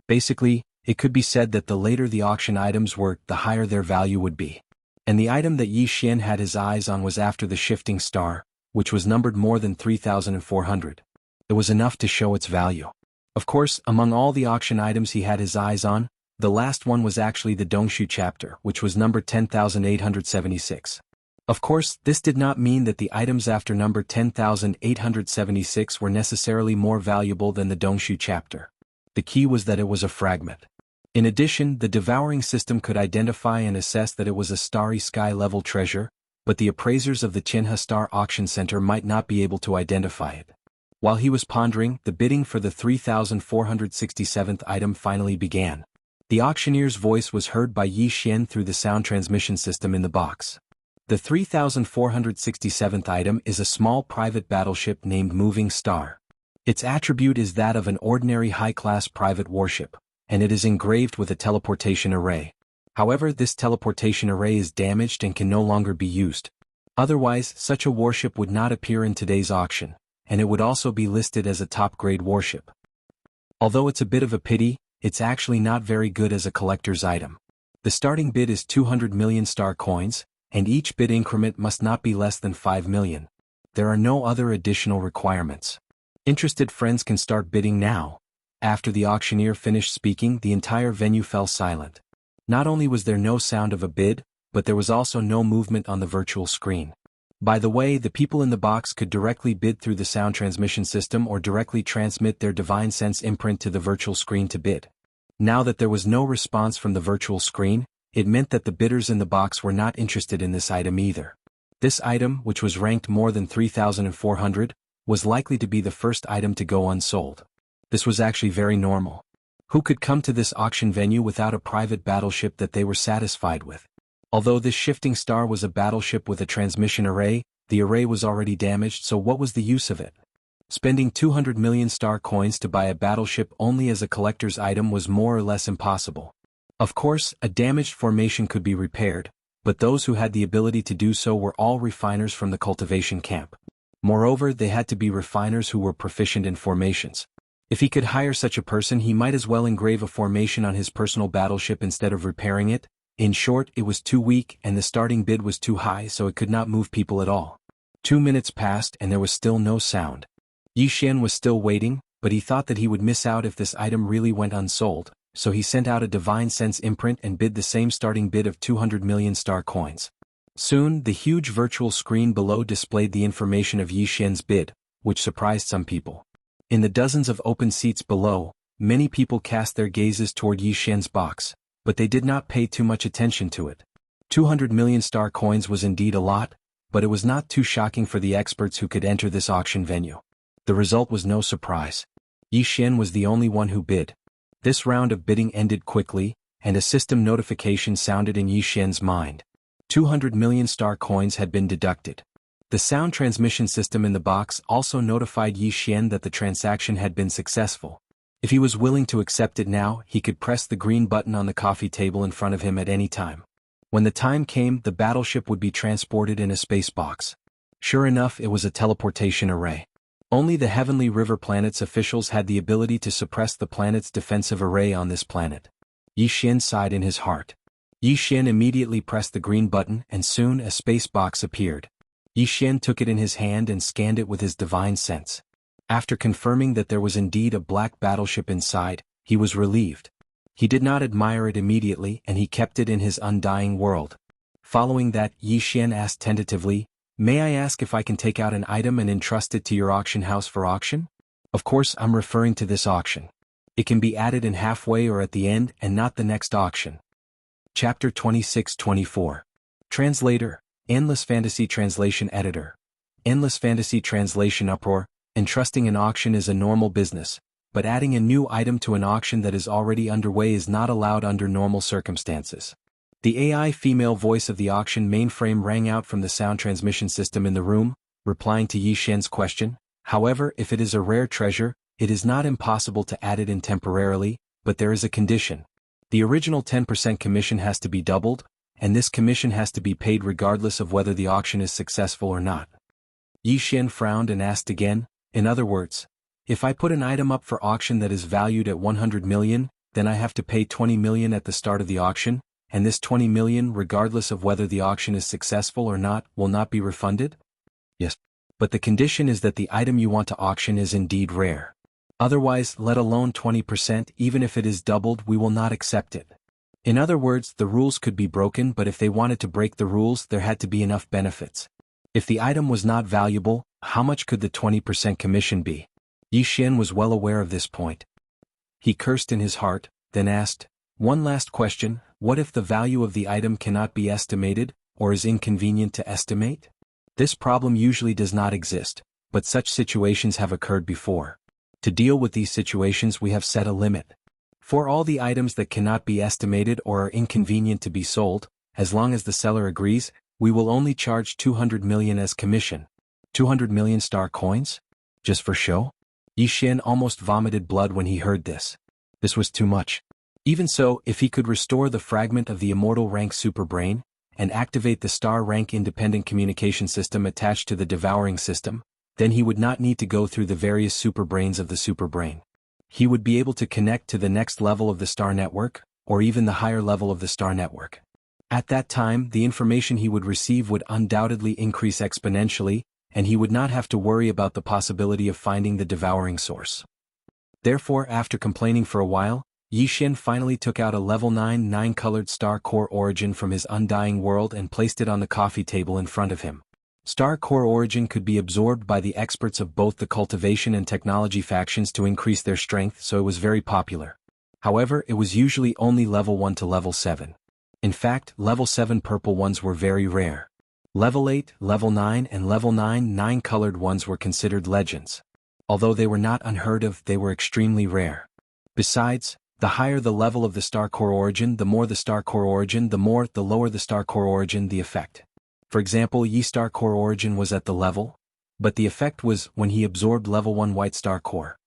Speaker 1: Basically, it could be said that the later the auction items were, the higher their value would be. And the item that Yi Xian had his eyes on was after the shifting star, which was numbered more than 3,400. It was enough to show its value. Of course, among all the auction items he had his eyes on, the last one was actually the Dongshu chapter, which was numbered 10,876. Of course, this did not mean that the items after number 10,876 were necessarily more valuable than the Dongshu chapter. The key was that it was a fragment. In addition, the devouring system could identify and assess that it was a starry sky-level treasure, but the appraisers of the Qianhe Star Auction Center might not be able to identify it. While he was pondering, the bidding for the 3,467th item finally began. The auctioneer's voice was heard by Yi Xian through the sound transmission system in the box. The 3,467th item is a small private battleship named Moving Star. Its attribute is that of an ordinary high-class private warship, and it is engraved with a teleportation array. However, this teleportation array is damaged and can no longer be used. Otherwise, such a warship would not appear in today's auction, and it would also be listed as a top-grade warship. Although it's a bit of a pity, it's actually not very good as a collector's item. The starting bid is 200 million star coins, and each bid increment must not be less than 5 million. There are no other additional requirements. Interested friends can start bidding now. After the auctioneer finished speaking, the entire venue fell silent. Not only was there no sound of a bid, but there was also no movement on the virtual screen. By the way, the people in the box could directly bid through the sound transmission system or directly transmit their divine sense imprint to the virtual screen to bid. Now that there was no response from the virtual screen, it meant that the bidders in the box were not interested in this item either. This item, which was ranked more than 3,400, was likely to be the first item to go unsold. This was actually very normal. Who could come to this auction venue without a private battleship that they were satisfied with? Although this shifting star was a battleship with a transmission array, the array was already damaged, so what was the use of it? Spending 200 million star coins to buy a battleship only as a collector's item was more or less impossible. Of course, a damaged formation could be repaired, but those who had the ability to do so were all refiners from the cultivation camp. Moreover, they had to be refiners who were proficient in formations. If he could hire such a person, he might as well engrave a formation on his personal battleship instead of repairing it. In short, it was too weak and the starting bid was too high, so it could not move people at all. 2 minutes passed and there was still no sound. Yi Xian was still waiting, but he thought that he would miss out if this item really went unsold, so he sent out a divine sense imprint and bid the same starting bid of 200 million star coins. Soon, the huge virtual screen below displayed the information of Yi Xian's bid, which surprised some people. In the dozens of open seats below, many people cast their gazes toward Yi Xian's box, but they did not pay too much attention to it. 200 million star coins was indeed a lot, but it was not too shocking for the experts who could enter this auction venue. The result was no surprise. Yi Xian was the only one who bid. This round of bidding ended quickly, and a system notification sounded in Yi Xian's mind. 200 million star coins had been deducted. The sound transmission system in the box also notified Yi Xian that the transaction had been successful. If he was willing to accept it now, he could press the green button on the coffee table in front of him at any time. When the time came, the battleship would be transported in a space box. Sure enough, it was a teleportation array. Only the Heavenly River Planet's officials had the ability to suppress the planet's defensive array on this planet. Yi Xian sighed in his heart. Yi Xian immediately pressed the green button and soon a space box appeared. Yi Xian took it in his hand and scanned it with his divine sense. After confirming that there was indeed a black battleship inside, he was relieved. He did not admire it immediately and he kept it in his undying world. Following that, Yi Xian asked tentatively, "May I ask if I can take out an item and entrust it to your auction house for auction?" Of course, I'm referring to this auction. It can be added in halfway or at the end and not the next auction. Chapter 26-24. Translator, Endless Fantasy Translation Editor. Endless fantasy translation uproar. Entrusting an auction is a normal business, but adding a new item to an auction that is already underway is not allowed under normal circumstances. The AI female voice of the auction mainframe rang out from the sound transmission system in the room, replying to Yi Xian's question. However, if it is a rare treasure, it is not impossible to add it in temporarily, but there is a condition. The original 10% commission has to be doubled, and this commission has to be paid regardless of whether the auction is successful or not. Yi Xian frowned and asked again, in other words, if I put an item up for auction that is valued at 100 million, then I have to pay 20 million at the start of the auction, and this 20 million, regardless of whether the auction is successful or not, will not be refunded? Yes. But the condition is that the item you want to auction is indeed rare. Otherwise, let alone 20%, even if it is doubled, we will not accept it. In other words, the rules could be broken, but if they wanted to break the rules, there had to be enough benefits. If the item was not valuable, how much could the 20% commission be? Yi Xian was well aware of this point. He cursed in his heart, then asked, one last question, what if the value of the item cannot be estimated, or is inconvenient to estimate? This problem usually does not exist, but such situations have occurred before. To deal with these situations we have set a limit. For all the items that cannot be estimated or are inconvenient to be sold, as long as the seller agrees, we will only charge 200 million as commission. 200 million star coins? Just for show? Yi Xian almost vomited blood when he heard this. This was too much. Even so, if he could restore the fragment of the immortal rank superbrain, and activate the star rank independent communication system attached to the devouring system, then he would not need to go through the various superbrains of the superbrain. He would be able to connect to the next level of the star network, or even the higher level of the star network. At that time, the information he would receive would undoubtedly increase exponentially, and he would not have to worry about the possibility of finding the devouring source. Therefore, after complaining for a while, Yi Xian finally took out a level 9 9-colored star core origin from his undying world and placed it on the coffee table in front of him. Star core origin could be absorbed by the experts of both the cultivation and technology factions to increase their strength, so it was very popular. However, it was usually only level 1 to level 7. In fact, level 7 purple ones were very rare. Level 8, level 9 and level 9 9-colored ones were considered legends. Although they were not unheard of, they were extremely rare. Besides, the higher the level of the star core origin, the more the star core origin, the lower the star core origin, the effect. For example, Yi star core origin was at the level, but the effect was when he absorbed level 1 white star core.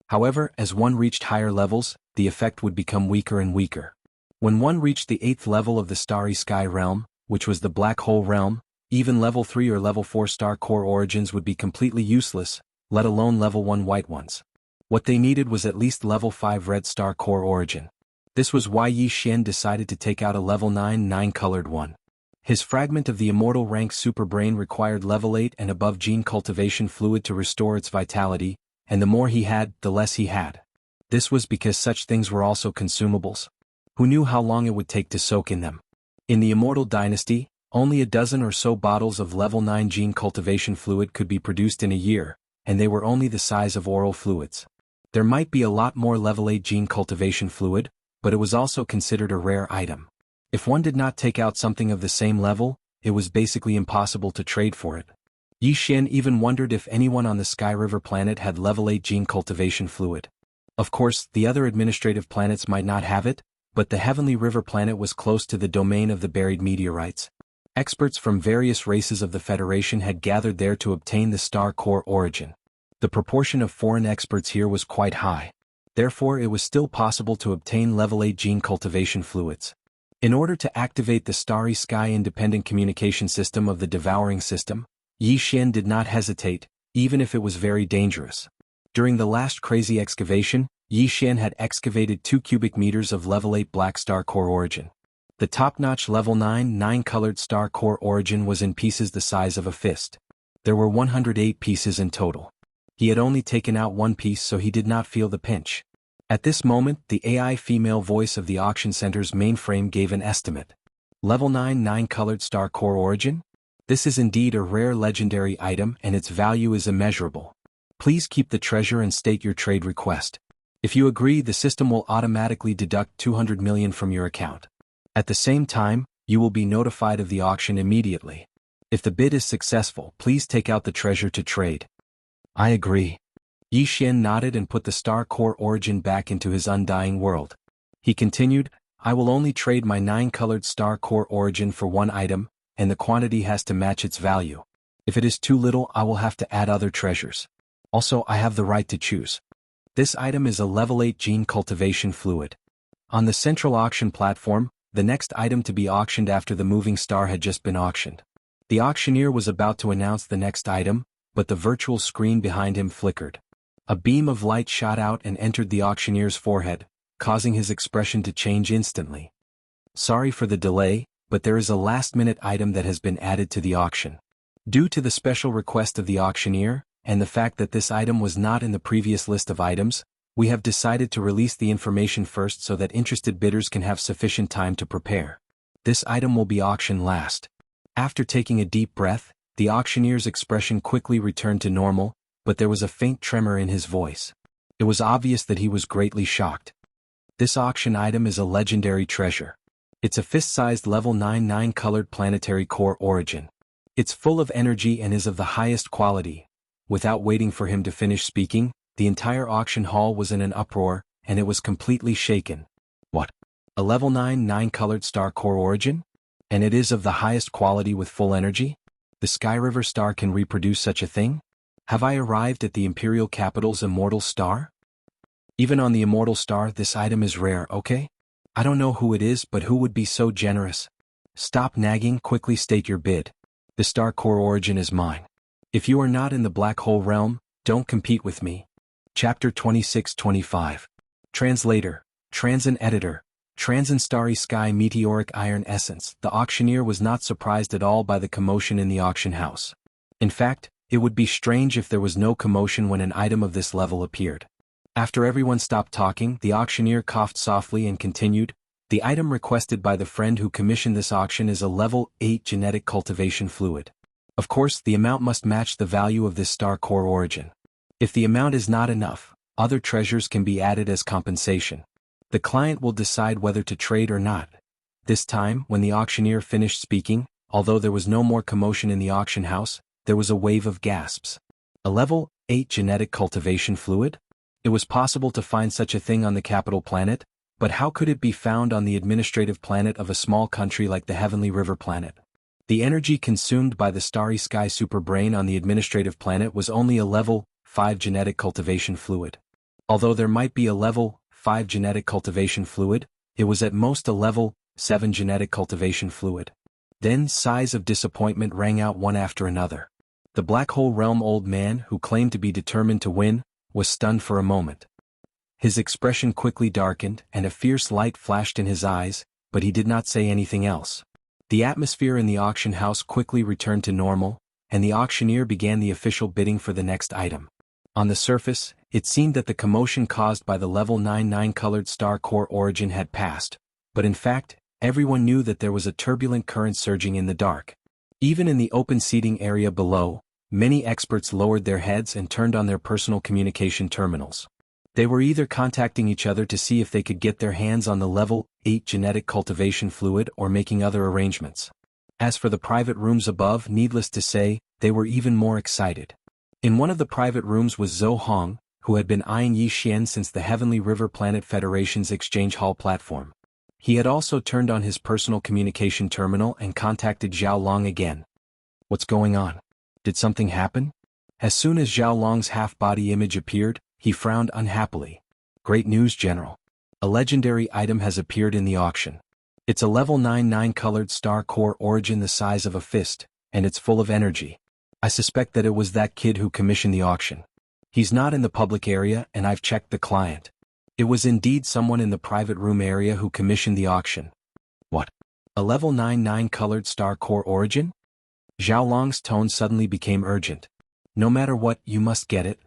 Speaker 1: However, as one reached higher levels, the effect would become weaker and weaker. When one reached the 8th level of the starry sky realm, which was the black hole realm, even level 3 or level 4 star core origins would be completely useless, let alone level 1 white ones. What they needed was at least level 5 red star core origin. This was why Yi Xian decided to take out a level 9 9-colored one. His fragment of the immortal rank superbrain required level 8 and above gene cultivation fluid to restore its vitality, and the more he had, the less he had. This was because such things were also consumables. Who knew how long it would take to soak in them? In the Immortal Dynasty, only a dozen or so bottles of level 9 gene cultivation fluid could be produced in a year, and they were only the size of oral fluids. There might be a lot more level 8 gene cultivation fluid, but it was also considered a rare item. If one did not take out something of the same level, it was basically impossible to trade for it. Yi Xian even wondered if anyone on the Sky River planet had level 8 gene cultivation fluid. Of course, the other administrative planets might not have it, but the Heavenly River planet was close to the domain of the buried meteorites. Experts from various races of the Federation had gathered there to obtain the star core origin. The proportion of foreign experts here was quite high. Therefore, it was still possible to obtain level 8 gene cultivation fluids. In order to activate the starry sky independent communication system of the devouring system, Yi Xian did not hesitate, even if it was very dangerous. During the last crazy excavation, Yi Xian had excavated 2 cubic meters of level 8 black star core origin. The top-notch level 9 9-colored star core origin was in pieces the size of a fist. There were 108 pieces in total. He had only taken out one piece, so he did not feel the pinch. At this moment, the AI female voice of the auction center's mainframe gave an estimate. Level 9 9-colored star core origin? This is indeed a rare legendary item and its value is immeasurable. Please keep the treasure and state your trade request. If you agree, the system will automatically deduct 200 million from your account. At the same time, you will be notified of the auction immediately. If the bid is successful, please take out the treasure to trade. I agree. Yi Xian nodded and put the star core origin back into his undying world. He continued, I will only trade my 9-colored star core origin for one item, and the quantity has to match its value. If it is too little, I will have to add other treasures. Also, I have the right to choose. This item is a level 8 gene cultivation fluid. On the central auction platform, the next item to be auctioned after the moving star had just been auctioned. The auctioneer was about to announce the next item, but the virtual screen behind him flickered. A beam of light shot out and entered the auctioneer's forehead, causing his expression to change instantly. Sorry for the delay, but there is a last-minute item that has been added to the auction. Due to the special request of the auctioneer, and the fact that this item was not in the previous list of items, we have decided to release the information first so that interested bidders can have sufficient time to prepare. This item will be auctioned last. After taking a deep breath, the auctioneer's expression quickly returned to normal, but there was a faint tremor in his voice. It was obvious that he was greatly shocked. This auction item is a legendary treasure. It's a fist-sized level 9 9-colored planetary core origin. It's full of energy and is of the highest quality. Without waiting for him to finish speaking, the entire auction hall was in an uproar, and it was completely shaken. What? A level 9 9-colored star core origin? And it is of the highest quality with full energy? The Sky River star can reproduce such a thing? Have I arrived at the Imperial Capital's immortal star? Even on the immortal star, this item is rare, okay? I don't know who it is, but who would be so generous? Stop nagging, quickly state your bid. The star core origin is mine. If you are not in the black hole realm, don't compete with me. Chapter 26-25. Translator, Transin Editor, Transin Starry Sky Meteoric Iron Essence. The auctioneer was not surprised at all by the commotion in the auction house. In fact, it would be strange if there was no commotion when an item of this level appeared. After everyone stopped talking, the auctioneer coughed softly and continued, the item requested by the friend who commissioned this auction is a level 8 genetic cultivation fluid. Of course, the amount must match the value of this star core origin. If the amount is not enough, other treasures can be added as compensation. The client will decide whether to trade or not. This time, when the auctioneer finished speaking, although there was no more commotion in the auction house, there was a wave of gasps. A level 8 genetic cultivation fluid? It was possible to find such a thing on the capital planet, but how could it be found on the administrative planet of a small country like the Heavenly River planet? The energy consumed by the Starry Sky Superbrain on the administrative planet was only a level 5 genetic cultivation fluid. Although there might be a level 5 genetic cultivation fluid, it was at most a level 7 genetic cultivation fluid. Then sighs of disappointment rang out one after another. The Black Hole Realm old man, who claimed to be determined to win, was stunned for a moment. His expression quickly darkened, and a fierce light flashed in his eyes, but he did not say anything else. The atmosphere in the auction house quickly returned to normal, and the auctioneer began the official bidding for the next item. On the surface, it seemed that the commotion caused by the level 9 9-colored star core origin had passed, but in fact, everyone knew that there was a turbulent current surging in the dark. Even in the open seating area below, many experts lowered their heads and turned on their personal communication terminals. They were either contacting each other to see if they could get their hands on the level 8 genetic cultivation fluid or making other arrangements. As for the private rooms above, needless to say, they were even more excited. In one of the private rooms was Zhou Hong, who had been eyeing Yi Xian since the Heavenly River Planet Federation's exchange hall platform. He had also turned on his personal communication terminal and contacted Zhao Long again. What's going on? Did something happen? As soon as Zhao Long's half-body image appeared, he frowned unhappily. Great news, General. A legendary item has appeared in the auction. It's a level 9 9-colored star core origin the size of a fist, and it's full of energy. I suspect that it was that kid who commissioned the auction. He's not in the public area, and I've checked the client. It was indeed someone in the private room area who commissioned the auction. What? A level 9 9-colored star core origin? Zhao Long's tone suddenly became urgent. No matter what, you must get it.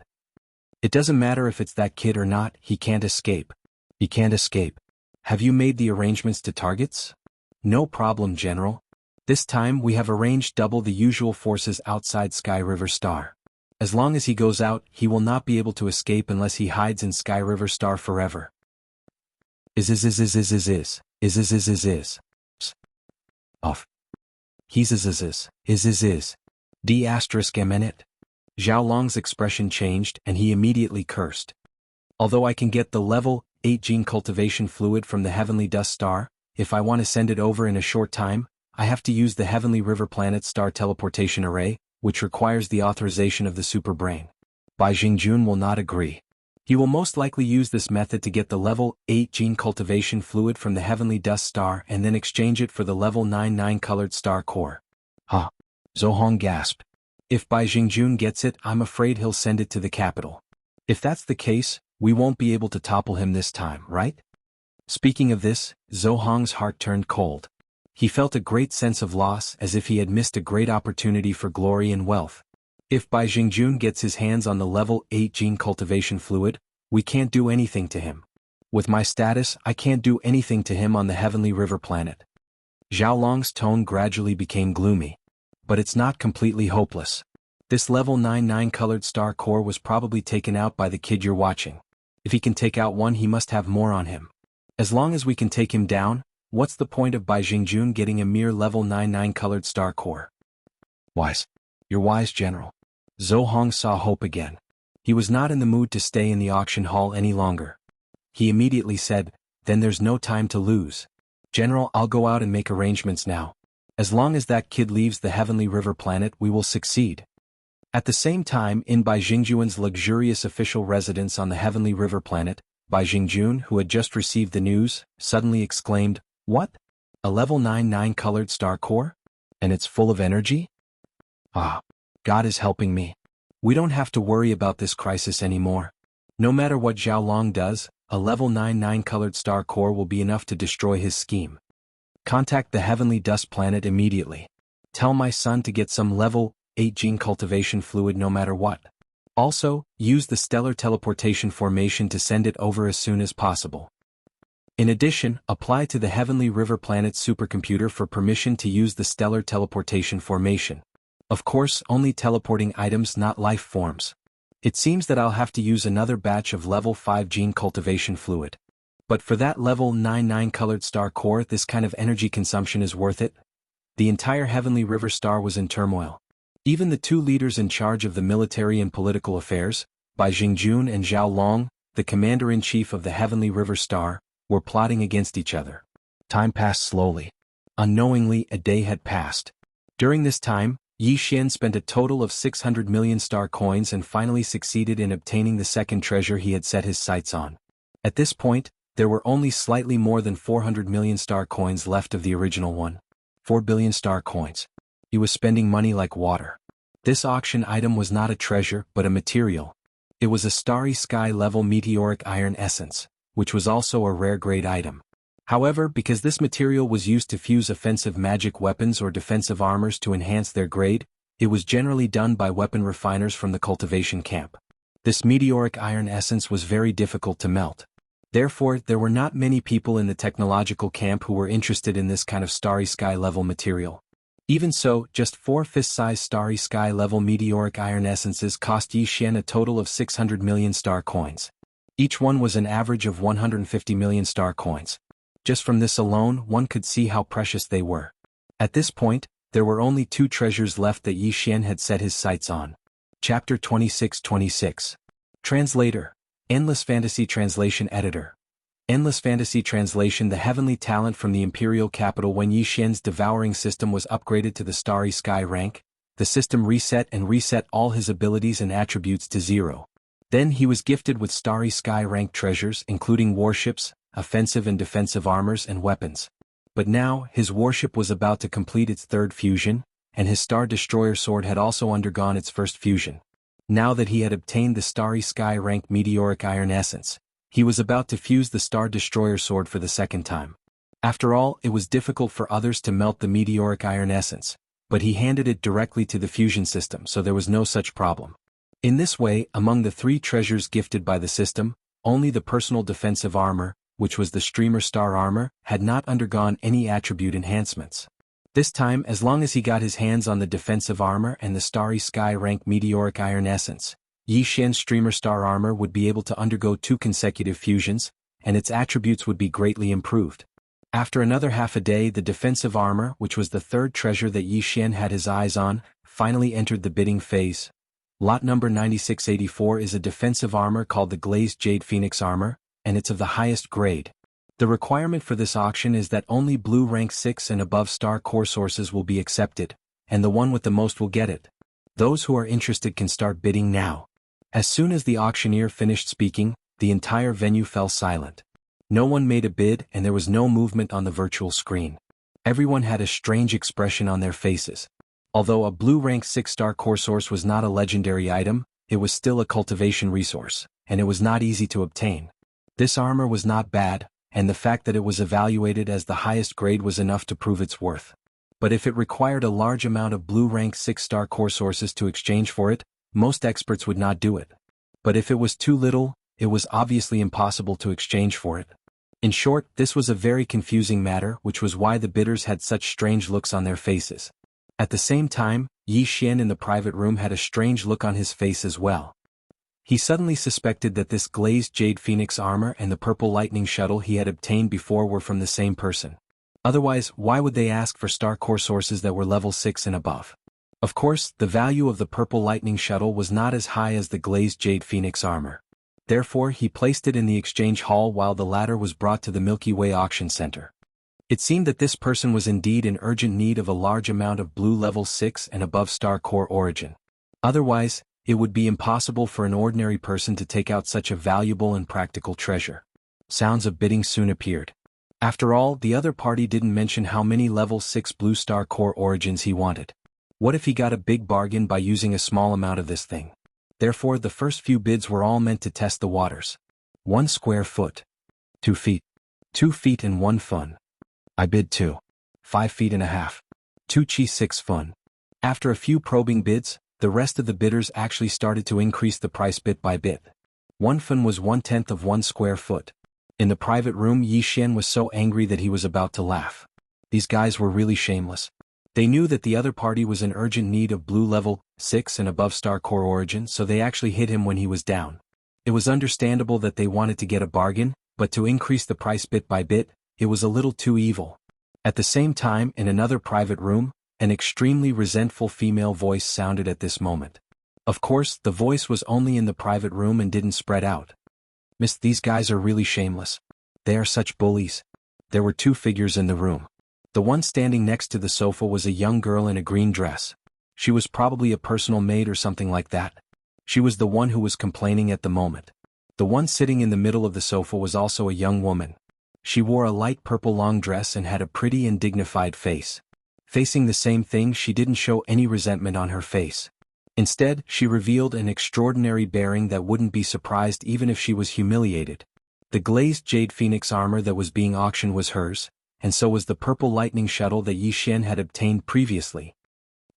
Speaker 1: It doesn't matter if it's that kid or not, he can't escape. He can't escape. Have you made the arrangements to targets? No problem, General. This time we have arranged double the usual forces outside Sky River Star. As long as he goes out, he will not be able to escape unless he hides in Sky River Star forever. Off. He's is. D asterisk M in it. Zhao Long's expression changed and he immediately cursed. Although I can get the level 8 gene cultivation fluid from the heavenly dust star, if I want to send it over in a short time, I have to use the heavenly river planet star teleportation array, which requires the authorization of the superbrain. Bai Jingjun will not agree. He will most likely use this method to get the level 8 gene cultivation fluid from the heavenly dust star and then exchange it for the level 9 colored star core. Huh. Zhou Hong gasped. If Bai Jingjun gets it, I'm afraid he'll send it to the capital. If that's the case, we won't be able to topple him this time, right? Speaking of this, Zhou Hong's heart turned cold. He felt a great sense of loss as if he had missed a great opportunity for glory and wealth. If Bai Jingjun gets his hands on the level 8 gene cultivation fluid, we can't do anything to him. With my status, I can't do anything to him on the heavenly river planet. Zhao Long's tone gradually became gloomy. But it's not completely hopeless. This level 9 colored star core was probably taken out by the kid you're watching. If he can take out one, he must have more on him. As long as we can take him down, what's the point of Bai Jingjun getting a mere level 9 colored star core? Wise. You're wise, General. Zhou Hong saw hope again. He was not in the mood to stay in the auction hall any longer. He immediately said, then there's no time to lose. General, I'll go out and make arrangements now. As long as that kid leaves the heavenly river planet, we will succeed. At the same time, in Bai Jingjuan's luxurious official residence on the heavenly river planet, Bai Jingjun, who had just received the news, suddenly exclaimed, "What? A level 9 colored star core? And it's full of energy? Ah, God is helping me. We don't have to worry about this crisis anymore. No matter what Zhao Long does, a level 9 colored star core will be enough to destroy his scheme. Contact the heavenly dust planet immediately. Tell my son to get some level 8 gene cultivation fluid no matter what. Also, use the stellar teleportation formation to send it over as soon as possible. In addition, apply to the heavenly river planet supercomputer for permission to use the stellar teleportation formation. Of course, only teleporting items, not life forms. It seems that I'll have to use another batch of level 5 gene cultivation fluid. But for that level 9 colored star core, this kind of energy consumption is worth it? The entire heavenly river star was in turmoil. Even the two leaders in charge of the military and political affairs, Bai Jingjun and Zhao Long, the commander-in-chief of the heavenly river star, were plotting against each other. Time passed slowly. Unknowingly, a day had passed. During this time, Yi Xian spent a total of 600 million star coins and finally succeeded in obtaining the second treasure he had set his sights on. At this point, there were only slightly more than 400 million star coins left of the original one. 4 billion star coins. He was spending money like water. This auction item was not a treasure but a material. It was a starry sky level meteoric iron essence, which was also a rare grade item. However, because this material was used to fuse offensive magic weapons or defensive armors to enhance their grade, it was generally done by weapon refiners from the cultivation camp. This meteoric iron essence was very difficult to melt. Therefore, there were not many people in the technological camp who were interested in this kind of starry sky level material. Even so, just 4 fist-sized starry sky level meteoric iron essences cost Yi Xian a total of 600 million star coins. Each one was an average of 150 million star coins. Just from this alone, one could see how precious they were. At this point, there were only 2 treasures left that Yi Xian had set his sights on. Chapter 26. Translator. Endless Fantasy Translation Editor. Endless Fantasy Translation. The heavenly talent from the imperial capital. When Yi Xian's devouring system was upgraded to the starry sky rank, the system reset all his abilities and attributes to 0. Then he was gifted with starry sky rank treasures including warships, offensive and defensive armors and weapons. But now, his warship was about to complete its 3rd fusion, and his Star Destroyer sword had also undergone its 1st fusion. Now that he had obtained the starry sky rank meteoric iron essence, he was about to fuse the Star Destroyer sword for the 2nd time. After all, it was difficult for others to melt the meteoric iron essence, but he handed it directly to the fusion system, so there was no such problem. In this way, among the 3 treasures gifted by the system, only the personal defensive armor, which was the Streamer Star Armor, had not undergone any attribute enhancements. This time, as long as he got his hands on the defensive armor and the starry sky rank meteoric iron essence, Yi Xian's Streamer Star Armor would be able to undergo 2 consecutive fusions, and its attributes would be greatly improved. After another half a day, the defensive armor, which was the third treasure that Yi Xian had his eyes on, finally entered the bidding phase. Lot number 9684 is a defensive armor called the Glazed Jade Phoenix armor, and it's of the highest grade. The requirement for this auction is that only blue rank 6 and above star core sources will be accepted, and the one with the most will get it. Those who are interested can start bidding now. As soon as the auctioneer finished speaking, the entire venue fell silent. No one made a bid and there was no movement on the virtual screen. Everyone had a strange expression on their faces. Although a blue rank 6-star core source was not a legendary item, it was still a cultivation resource, and it was not easy to obtain. This armor was not bad, and the fact that it was evaluated as the highest grade was enough to prove its worth. But if it required a large amount of blue rank 6-star core sources to exchange for it, most experts would not do it. But if it was too little, it was obviously impossible to exchange for it. In short, this was a very confusing matter, which was why the bidders had such strange looks on their faces. At the same time, Yi Xian in the private room had a strange look on his face as well. He suddenly suspected that this glazed jade phoenix armor and the purple lightning shuttle he had obtained before were from the same person. Otherwise, why would they ask for star core sources that were level 6 and above? Of course, the value of the purple lightning shuttle was not as high as the glazed jade phoenix armor. Therefore, he placed it in the exchange hall while the latter was brought to the Milky Way auction center. It seemed that this person was indeed in urgent need of a large amount of blue level 6 and above star core origin. Otherwise, it would be impossible for an ordinary person to take out such a valuable and practical treasure. Sounds of bidding soon appeared. After all, the other party didn't mention how many level 6 blue star core origins he wanted. What if he got a big bargain by using a small amount of this thing? Therefore, the first few bids were all meant to test the waters. 1 square foot. 2 feet. 2 feet and 1 fun. I bid 2. 5 feet and a half. 2 chi 6 fun. After a few probing bids, the rest of the bidders actually started to increase the price bit by bit. 1 fun was 1/10 of 1 square foot. In the private room, Yi Xian was so angry that he was about to laugh. These guys were really shameless. They knew that the other party was in urgent need of blue level 6 and above star core origin, so they actually hit him when he was down. It was understandable that they wanted to get a bargain, but to increase the price bit by bit, it was a little too evil. At the same time, in another private room, an extremely resentful female voice sounded at this moment. Of course, the voice was only in the private room and didn't spread out. Miss, these guys are really shameless. They are such bullies. There were 2 figures in the room. The one standing next to the sofa was a young girl in a green dress. She was probably a personal maid or something like that. She was the one who was complaining at the moment. The one sitting in the middle of the sofa was also a young woman. She wore a light purple long dress and had a pretty and dignified face. Facing the same thing, she didn't show any resentment on her face. Instead, she revealed an extraordinary bearing that wouldn't be surprised even if she was humiliated. The glazed jade phoenix armor that was being auctioned was hers, and so was the purple lightning shuttle that Yi Xian had obtained previously.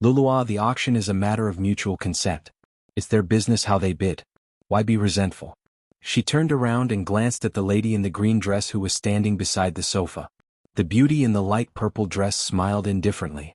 Speaker 1: Lulua, the auction is a matter of mutual consent. It's their business how they bid. Why be resentful? She turned around and glanced at the lady in the green dress who was standing beside the sofa. The beauty in the light purple dress smiled indifferently.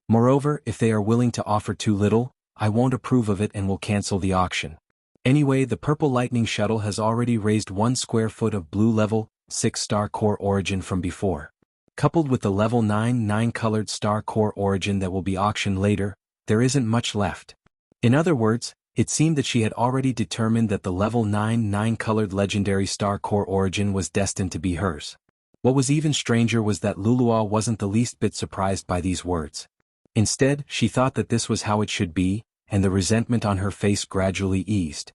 Speaker 1: Moreover, if they are willing to offer too little, I won't approve of it and will cancel the auction. Anyway, the purple lightning shuttle has already raised 1 square foot of blue level 6-star core origin from before. Coupled with the level 9 colored star core origin that will be auctioned later, there isn't much left. In other words, it seemed that she had already determined that the level 9 colored legendary star core origin was destined to be hers. What was even stranger was that Lulua wasn't the least bit surprised by these words. Instead, she thought that this was how it should be, and the resentment on her face gradually eased.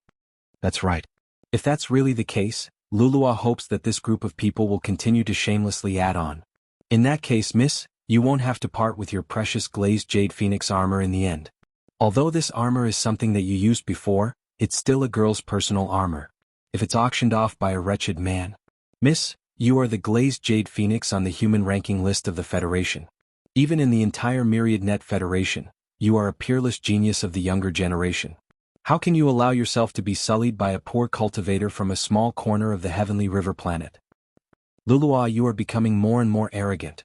Speaker 1: That's right. If that's really the case, Lulua hopes that this group of people will continue to shamelessly add on. In that case, miss, you won't have to part with your precious glazed jade phoenix armor in the end. Although this armor is something that you used before, it's still a girl's personal armor. If it's auctioned off by a wretched man. Miss, you are the glazed jade phoenix on the human ranking list of the Federation. Even in the entire Myriad Net Federation, you are a peerless genius of the younger generation. How can you allow yourself to be sullied by a poor cultivator from a small corner of the Heavenly River planet? Lulua, you are becoming more and more arrogant.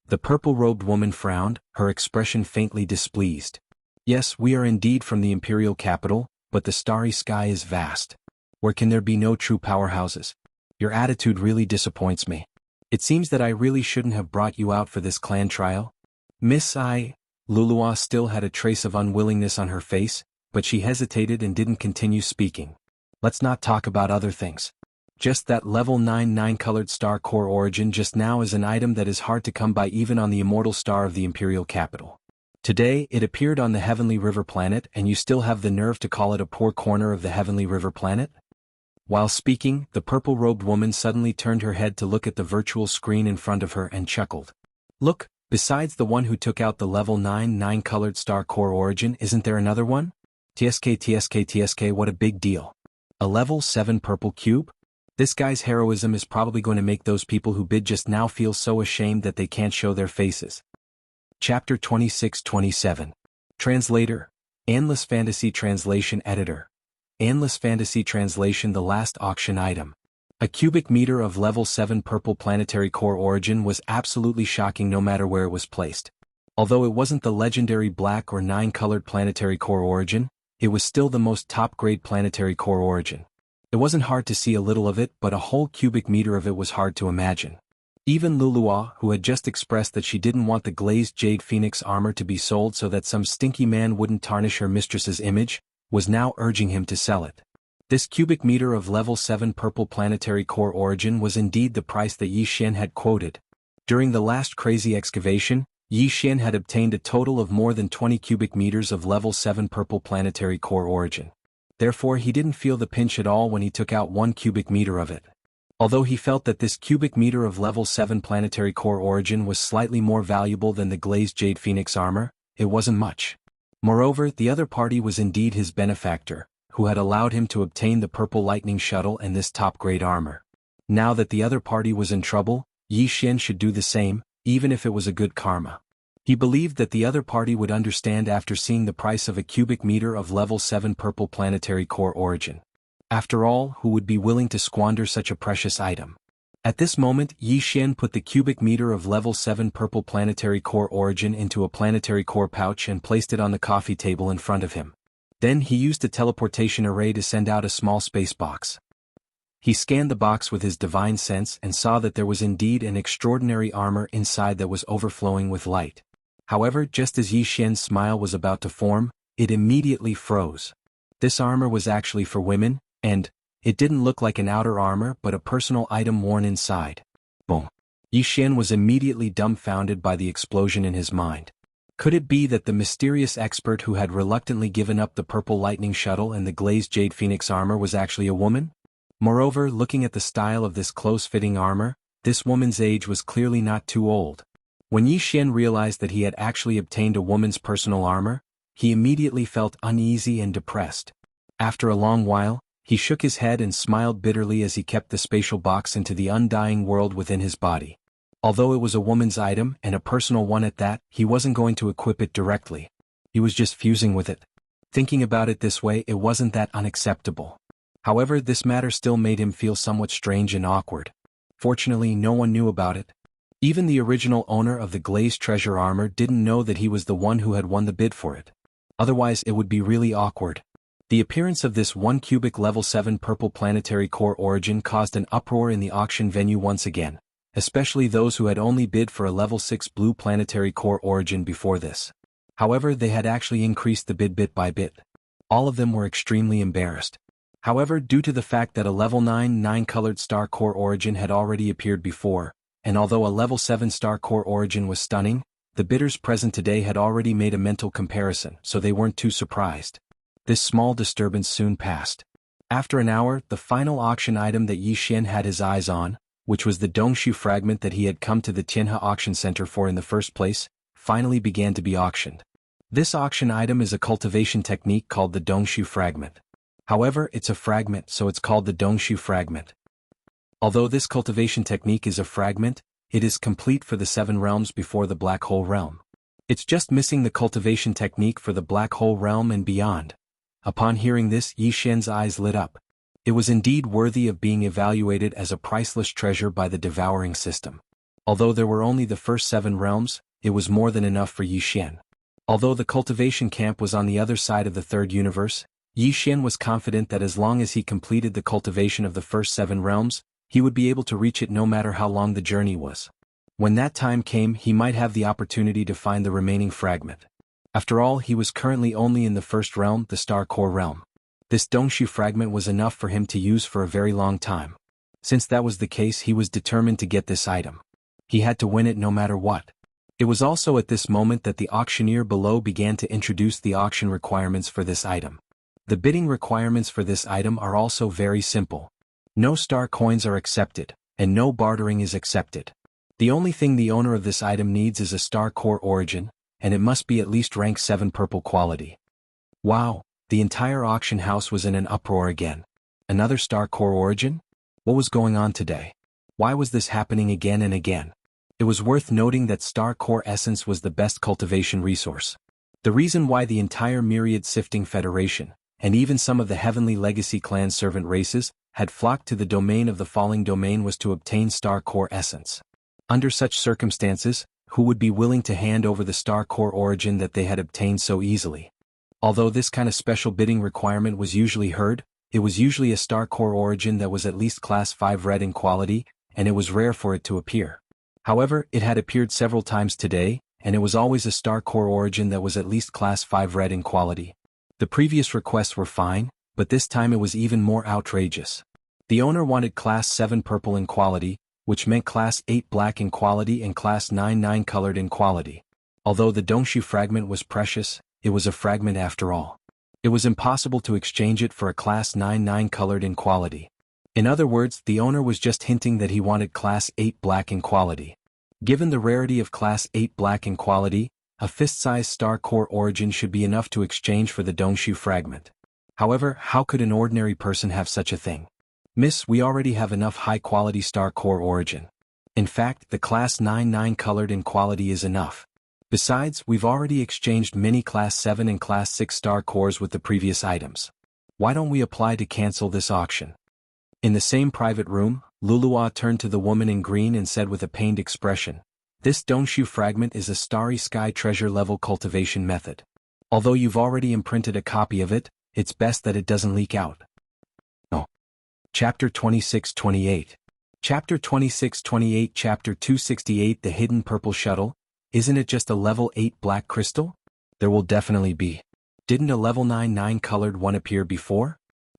Speaker 1: The purple-robed woman frowned, her expression faintly displeased. Yes, we are indeed from the imperial capital, but the starry sky is vast. Where can there be no true powerhouses? Your attitude really disappoints me. It seems that I really shouldn't have brought you out for this clan trial. Miss Lulua still had a trace of unwillingness on her face, but she hesitated and didn't continue speaking. Let's not talk about other things. Just that level 9 colored star core origin just now is an item that is hard to come by even on the immortal star of the Imperial capital. Today it appeared on the Heavenly River planet and you still have the nerve to call it a poor corner of the Heavenly River planet? While speaking, the purple-robed woman suddenly turned her head to look at the virtual screen in front of her and chuckled. Look, besides the one who took out the level 9 colored star core origin, isn't there another one? TSK, what a big deal. A level 7 purple cube? This guy's heroism is probably going to make those people who bid just now feel so ashamed that they can't show their faces. Chapter 26-27. Translator. Endless Fantasy Translation Editor. Endless Fantasy Translation. The last auction item. A cubic meter of level 7 purple planetary core origin was absolutely shocking no matter where it was placed. Although it wasn't the legendary black or 9-colored planetary core origin, it was still the most top-grade planetary core origin. It wasn't hard to see a little of it, but a whole cubic meter of it was hard to imagine. Even Lulua, who had just expressed that she didn't want the glazed jade phoenix armor to be sold so that some stinky man wouldn't tarnish her mistress's image, was now urging him to sell it. This cubic meter of level 7 purple planetary core origin was indeed the price that Yi Xian had quoted. During the last crazy excavation, Yi Xian had obtained a total of more than 20 cubic meters of level 7 purple planetary core origin. Therefore he didn't feel the pinch at all when he took out 1 cubic meter of it. Although he felt that this cubic meter of level 7 planetary core origin was slightly more valuable than the glazed jade phoenix armor, it wasn't much. Moreover, the other party was indeed his benefactor, who had allowed him to obtain the purple lightning shuttle and this top-grade armor. Now that the other party was in trouble, Yi Xian should do the same, even if it was a good karma. He believed that the other party would understand after seeing the price of a cubic meter of level 7 purple planetary core origin. After all, who would be willing to squander such a precious item? At this moment, Yi Xian put the cubic meter of level 7 purple planetary core origin into a planetary core pouch and placed it on the coffee table in front of him. Then he used a teleportation array to send out a small space box. He scanned the box with his divine sense and saw that there was indeed an extraordinary armor inside that was overflowing with light. However, just as Yi Xian's smile was about to form, it immediately froze. This armor was actually for women, and it didn't look like an outer armor but a personal item worn inside. Boom. Yi Xian was immediately dumbfounded by the explosion in his mind. Could it be that the mysterious expert who had reluctantly given up the purple lightning shuttle and the glazed jade phoenix armor was actually a woman? Moreover, looking at the style of this close-fitting armor, this woman's age was clearly not too old. When Yi Xian realized that he had actually obtained a woman's personal armor, he immediately felt uneasy and depressed. After a long while, he shook his head and smiled bitterly as he kept the spatial box into the undying world within his body. Although it was a woman's item, and a personal one at that, he wasn't going to equip it directly. He was just fusing with it. Thinking about it this way, it wasn't that unacceptable. However, this matter still made him feel somewhat strange and awkward. Fortunately, no one knew about it. Even the original owner of the glazed treasure armor didn't know that he was the one who had won the bid for it. Otherwise, it would be really awkward. The appearance of this 1 cubic level 7 purple planetary core origin caused an uproar in the auction venue once again, especially those who had only bid for a level 6 blue planetary core origin before this. However, they had actually increased the bid bit by bit. All of them were extremely embarrassed. However, due to the fact that a level 9 colored star core origin had already appeared before, and although a level 7 star core origin was stunning, the bidders present today had already made a mental comparison, so they weren't too surprised. This small disturbance soon passed. After an hour, the final auction item that Yi Xian had his eyes on, which was the Dongshu fragment that he had come to the Tianhe auction center for in the first place, finally began to be auctioned. This auction item is a cultivation technique called the Dongshu fragment. However, it's a fragment, so it's called the Dongshu fragment. Although this cultivation technique is a fragment, it is complete for the 7 realms before the black hole realm. It's just missing the cultivation technique for the black hole realm and beyond. Upon hearing this, Yi Xian's eyes lit up. It was indeed worthy of being evaluated as a priceless treasure by the devouring system. Although there were only the first 7 realms, it was more than enough for Yi Xian. Although the cultivation camp was on the other side of the 3rd universe, Yi Xian was confident that as long as he completed the cultivation of the first 7 realms, He would be able to reach it no matter how long the journey was. When that time came, he might have the opportunity to find the remaining fragment. After all, he was currently only in the first realm, the Star Core realm. This Dongshu fragment was enough for him to use for a very long time. Since that was the case, he was determined to get this item. He had to win it no matter what. It was also at this moment that the auctioneer below began to introduce the auction requirements for this item. The bidding requirements for this item are also very simple. No star coins are accepted, and no bartering is accepted. The only thing the owner of this item needs is a Star Core origin, and it must be at least rank 7 purple quality. Wow, the entire auction house was in an uproar again. Another Star Core origin? What was going on today? Why was this happening again and again? It was worth noting that Star Core Essence was the best cultivation resource. The reason why the entire Myriad Sifting Federation, and even some of the Heavenly Legacy clan servant races, had flocked to the domain of the Falling Domain was to obtain Star Core Essence. Under such circumstances, who would be willing to hand over the Star Core origin that they had obtained so easily? Although this kind of special bidding requirement was usually heard, it was usually a Star Core origin that was at least Class 5 red in quality, and it was rare for it to appear. However, it had appeared several times today, and it was always a Star Core origin that was at least Class 5 red in quality. The previous requests were fine, but this time it was even more outrageous. The owner wanted Class 7 purple in quality, which meant Class 8 black in quality and Class 9 colored in quality. Although the Dongshu fragment was precious, it was a fragment after all. It was impossible to exchange it for a Class 9 colored in quality. In other words, the owner was just hinting that he wanted Class 8 black in quality. Given the rarity of Class 8 black in quality, a fist-sized Star Core origin should be enough to exchange for the Dongshu fragment. However, how could an ordinary person have such a thing? Miss, we already have enough high-quality Star Core origin. In fact, the Class 9 colored in quality is enough. Besides, we've already exchanged many Class 7 and Class 6 Star Cores with the previous items. Why don't we apply to cancel this auction? In the same private room, Lulua turned to the woman in green and said with a pained expression, "This Dongshu fragment is a Starry Sky treasure level cultivation method. Although you've already imprinted a copy of it, it's best that it doesn't leak out." Oh. Chapter 26-28. Chapter 26-28 Chapter 268 The Hidden Purple Shuttle. Isn't it just a level 8 black crystal? There will definitely be. Didn't a level 9 colored one appear before?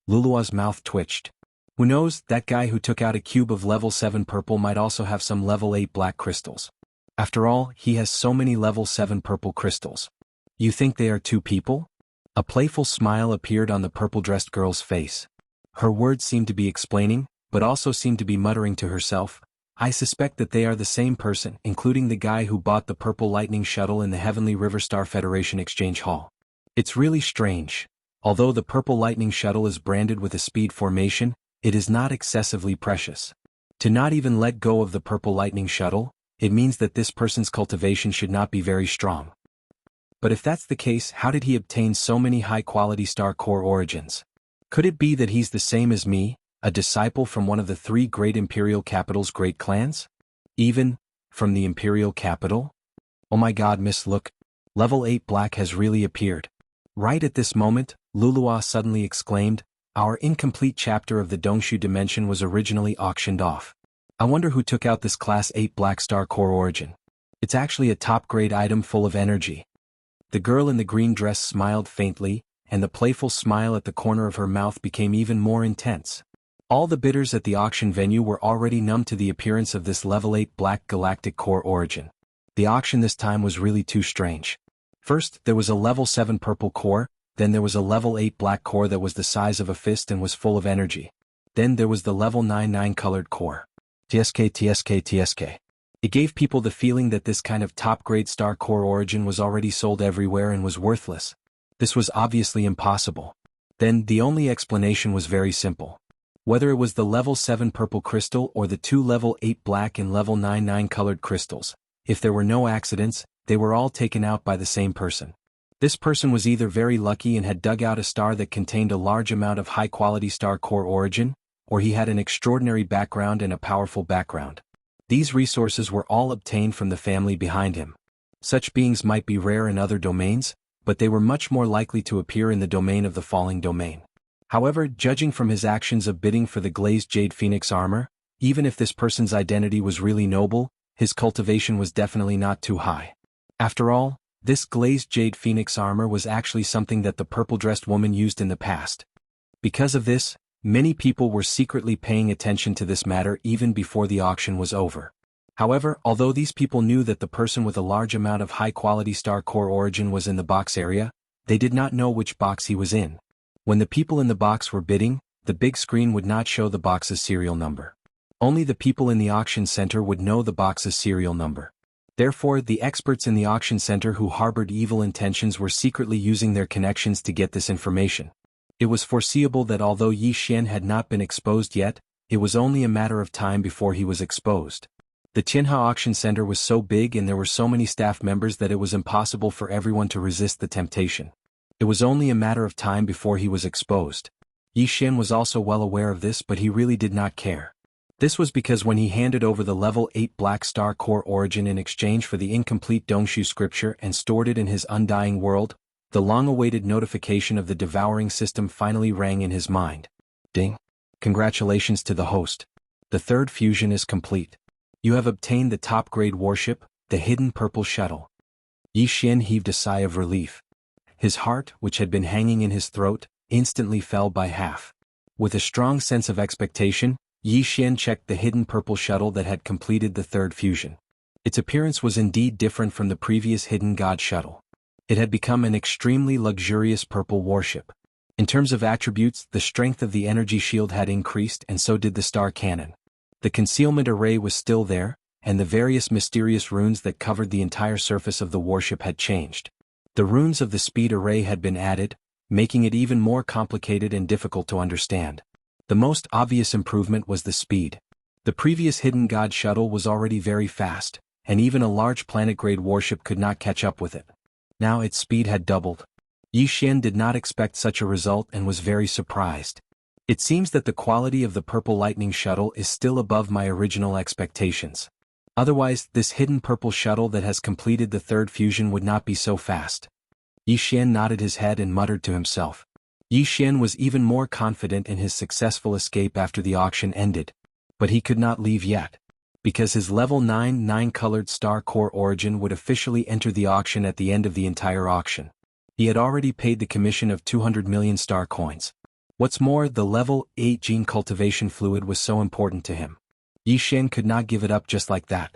Speaker 1: Lulua's mouth twitched. Who knows, that guy who took out a cube of level 7 purple might also have some level 8 black crystals. After all, he has so many level 7 purple crystals. You think they are two people? A playful smile appeared on the purple-dressed girl's face. Her words seemed to be explaining, but also seemed to be muttering to herself, "I suspect that they are the same person, including the guy who bought the Purple Lightning Shuttle in the Heavenly River Star Federation Exchange Hall. It's really strange. Although the Purple Lightning Shuttle is branded with a speed formation, it is not excessively precious. To not even let go of the Purple Lightning Shuttle, it means that this person's cultivation should not be very strong. But if that's the case, how did he obtain so many high-quality Star Core origins? Could it be that he's the same as me, a disciple from one of the 3 great Imperial Capital's great clans? Even from the Imperial Capital? Oh my god, miss, look. Level 8 black has really appeared. Right at this moment, Lulua suddenly exclaimed, "Our incomplete chapter of the Dongshu dimension was originally auctioned off. I wonder who took out this Class 8 Black Star Core origin. It's actually a top-grade item full of energy." The girl in the green dress smiled faintly, and the playful smile at the corner of her mouth became even more intense. All the bidders at the auction venue were already numb to the appearance of this level 8 Black Galactic Core origin. The auction this time was really too strange. First, there was a level 7 purple core, then there was a level 8 black core that was the size of a fist and was full of energy. Then there was the level 9 colored core. TSK. It gave people the feeling that this kind of top-grade Star Core origin was already sold everywhere and was worthless. This was obviously impossible. Then, the only explanation was very simple. Whether it was the level 7 purple crystal or the 2 level 8 black and level 9 colored crystals, if there were no accidents, they were all taken out by the same person. This person was either very lucky and had dug out a star that contained a large amount of high-quality Star Core origin, or he had an extraordinary background and a powerful background. These resources were all obtained from the family behind him. Such beings might be rare in other domains, but they were much more likely to appear in the domain of the Falling Domain. However, judging from his actions of bidding for the glazed Jade Phoenix armor, Even if this person's identity was really noble, his cultivation was definitely not too high. After all, this glazed jade phoenix armor was actually something that the purple-dressed woman used in the past. Because of this, many people were secretly paying attention to this matter even before the auction was over. However, although these people knew that the person with a large amount of high-quality star core origin was in the box area, they did not know which box he was in. When the people in the box were bidding, the big screen would not show the box's serial number. Only the people in the auction center would know the box's serial number. Therefore, the experts in the auction center who harbored evil intentions were secretly using their connections to get this information. It was foreseeable that although Yi Xian had not been exposed yet, it was only a matter of time before he was exposed. The Tianhe auction center was so big and there were so many staff members that it was impossible for everyone to resist the temptation. It was only a matter of time before he was exposed. Yi Xian was also well aware of this, but he really did not care. This was because when he handed over the level 8 Black Star Core origin in exchange for the incomplete Dongshu scripture and stored it in his undying world, the long-awaited notification of the devouring system finally rang in his mind. Ding! Congratulations to the host. The third fusion is complete. You have obtained the top-grade warship, the Hidden Purple Shuttle. Yi Xian heaved a sigh of relief. His heart, which had been hanging in his throat, instantly fell by half. With a strong sense of expectation, Yi Xian checked the Hidden Purple Shuttle that had completed the third fusion. Its appearance was indeed different from the previous Hidden God Shuttle. It had become an extremely luxurious purple warship. In terms of attributes, the strength of the energy shield had increased and so did the star cannon. The concealment array was still there, and the various mysterious runes that covered the entire surface of the warship had changed. The runes of the speed array had been added, making it even more complicated and difficult to understand. The most obvious improvement was the speed. The previous Hidden God Shuttle was already very fast, and even a large planet-grade warship could not catch up with it. Now its speed had doubled. Yi Xian did not expect such a result and was very surprised. It seems that the quality of the Purple Lightning Shuttle is still above my original expectations. Otherwise, this Hidden Purple Shuttle that has completed the third fusion would not be so fast. Yi Xian nodded his head and muttered to himself. Yi Xian was even more confident in his successful escape after the auction ended. But he could not leave yet. Because his level 9 9-colored star core origin would officially enter the auction at the end of the entire auction. He had already paid the commission of 200 million star coins. What's more, the level 8 gene cultivation fluid was so important to him. Yi Xian could not give it up just like that.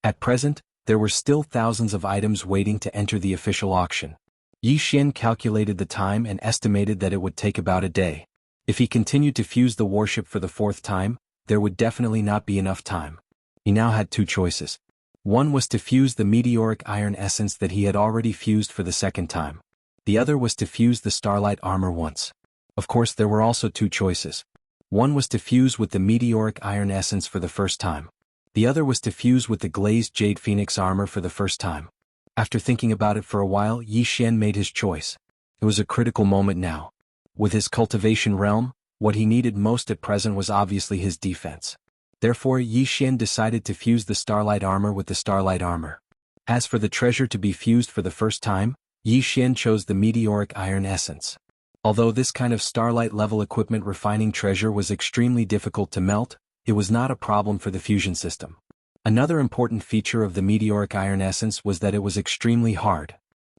Speaker 1: At present, there were still thousands of items waiting to enter the official auction. Yi Xian calculated the time and estimated that it would take about a day. If he continued to fuse the warship for the fourth time, there would definitely not be enough time. He now had two choices. One was to fuse the meteoric iron essence that he had already fused for the second time. The other was to fuse the starlight armor once. Of course, there were also two choices. One was to fuse with the meteoric iron essence for the first time. The other was to fuse with the glazed jade phoenix armor for the first time. After thinking about it for a while, Yi Xian made his choice. It was a critical moment now. With his cultivation realm, what he needed most at present was obviously his defense. Therefore, Yi Xian decided to fuse the starlight armor with the starlight armor. As for the treasure to be fused for the first time, Yi Xian chose the meteoric iron essence. Although this kind of starlight-level equipment refining treasure was extremely difficult to melt, it was not a problem for the fusion system. Another important feature of the meteoric iron essence was that it was extremely hard.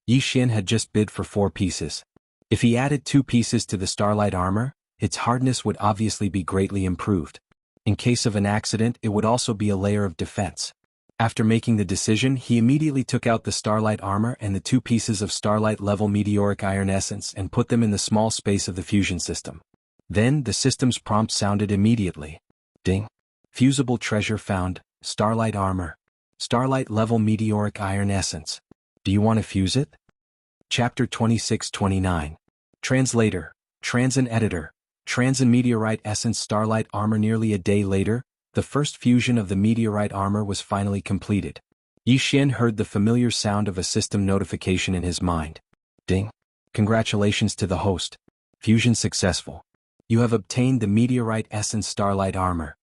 Speaker 1: Yi Xian had just bid for 4 pieces. If he added 2 pieces to the starlight armor, its hardness would obviously be greatly improved. In case of an accident, it would also be a layer of defense. After making the decision, he immediately took out the starlight armor and the 2 pieces of starlight-level meteoric iron essence and put them in the small space of the fusion system. Then, the system's prompt sounded immediately. Ding! Fusible treasure found, starlight armor. Starlight-level meteoric iron essence. Do you want to fuse it? Chapter 26-29. Translator, Transin Editor, Transin Meteorite Essence Starlight Armor. Nearly a day later, the first fusion of the meteorite armor was finally completed. Yi Xian heard the familiar sound of a system notification in his mind. Ding! Congratulations to the host. Fusion successful. You have obtained the meteorite essence starlight armor.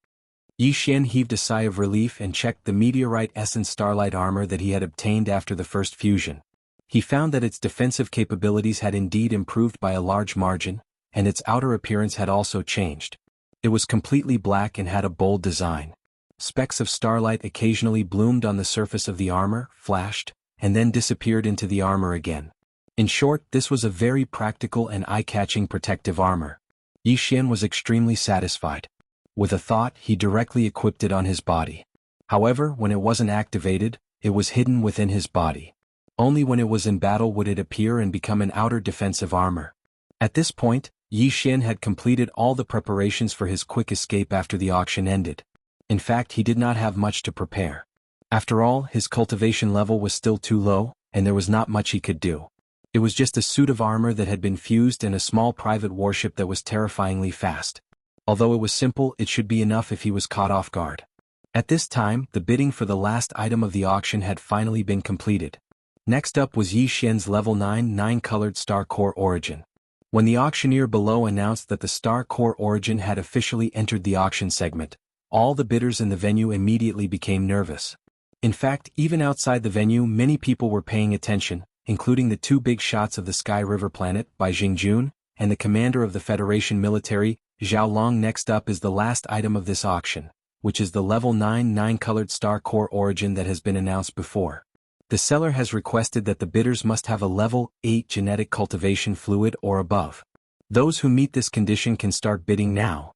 Speaker 1: Yi Xian heaved a sigh of relief and checked the meteorite essence starlight armor that he had obtained after the first fusion. He found that its defensive capabilities had indeed improved by a large margin, and its outer appearance had also changed. It was completely black and had a bold design. Specks of starlight occasionally bloomed on the surface of the armor, flashed, and then disappeared into the armor again. In short, this was a very practical and eye-catching protective armor. Yi Xian was extremely satisfied. With a thought, he directly equipped it on his body. However, when it wasn't activated, it was hidden within his body. Only when it was in battle would it appear and become an outer defensive armor. At this point, Yi Xian had completed all the preparations for his quick escape after the auction ended. In fact, he did not have much to prepare. After all, his cultivation level was still too low, and there was not much he could do. It was just a suit of armor that had been fused and a small private warship that was terrifyingly fast. Although it was simple, it should be enough if he was caught off guard. At this time, the bidding for the last item of the auction had finally been completed. Next up was Yi Xian's level 9 9-colored Star Core Origin. When the auctioneer below announced that the Star Core Origin had officially entered the auction segment, all the bidders in the venue immediately became nervous. In fact, even outside the venue many people were paying attention, including the two big shots of the Sky River planet by Jianghu, and the commander of the Federation military, Zhao Long. Next up is the last item of this auction, which is the level 9 9-colored Star Core Origin that has been announced before. The seller has requested that the bidders must have a level 8 genetic cultivation fluid or above. Those who meet this condition can start bidding now.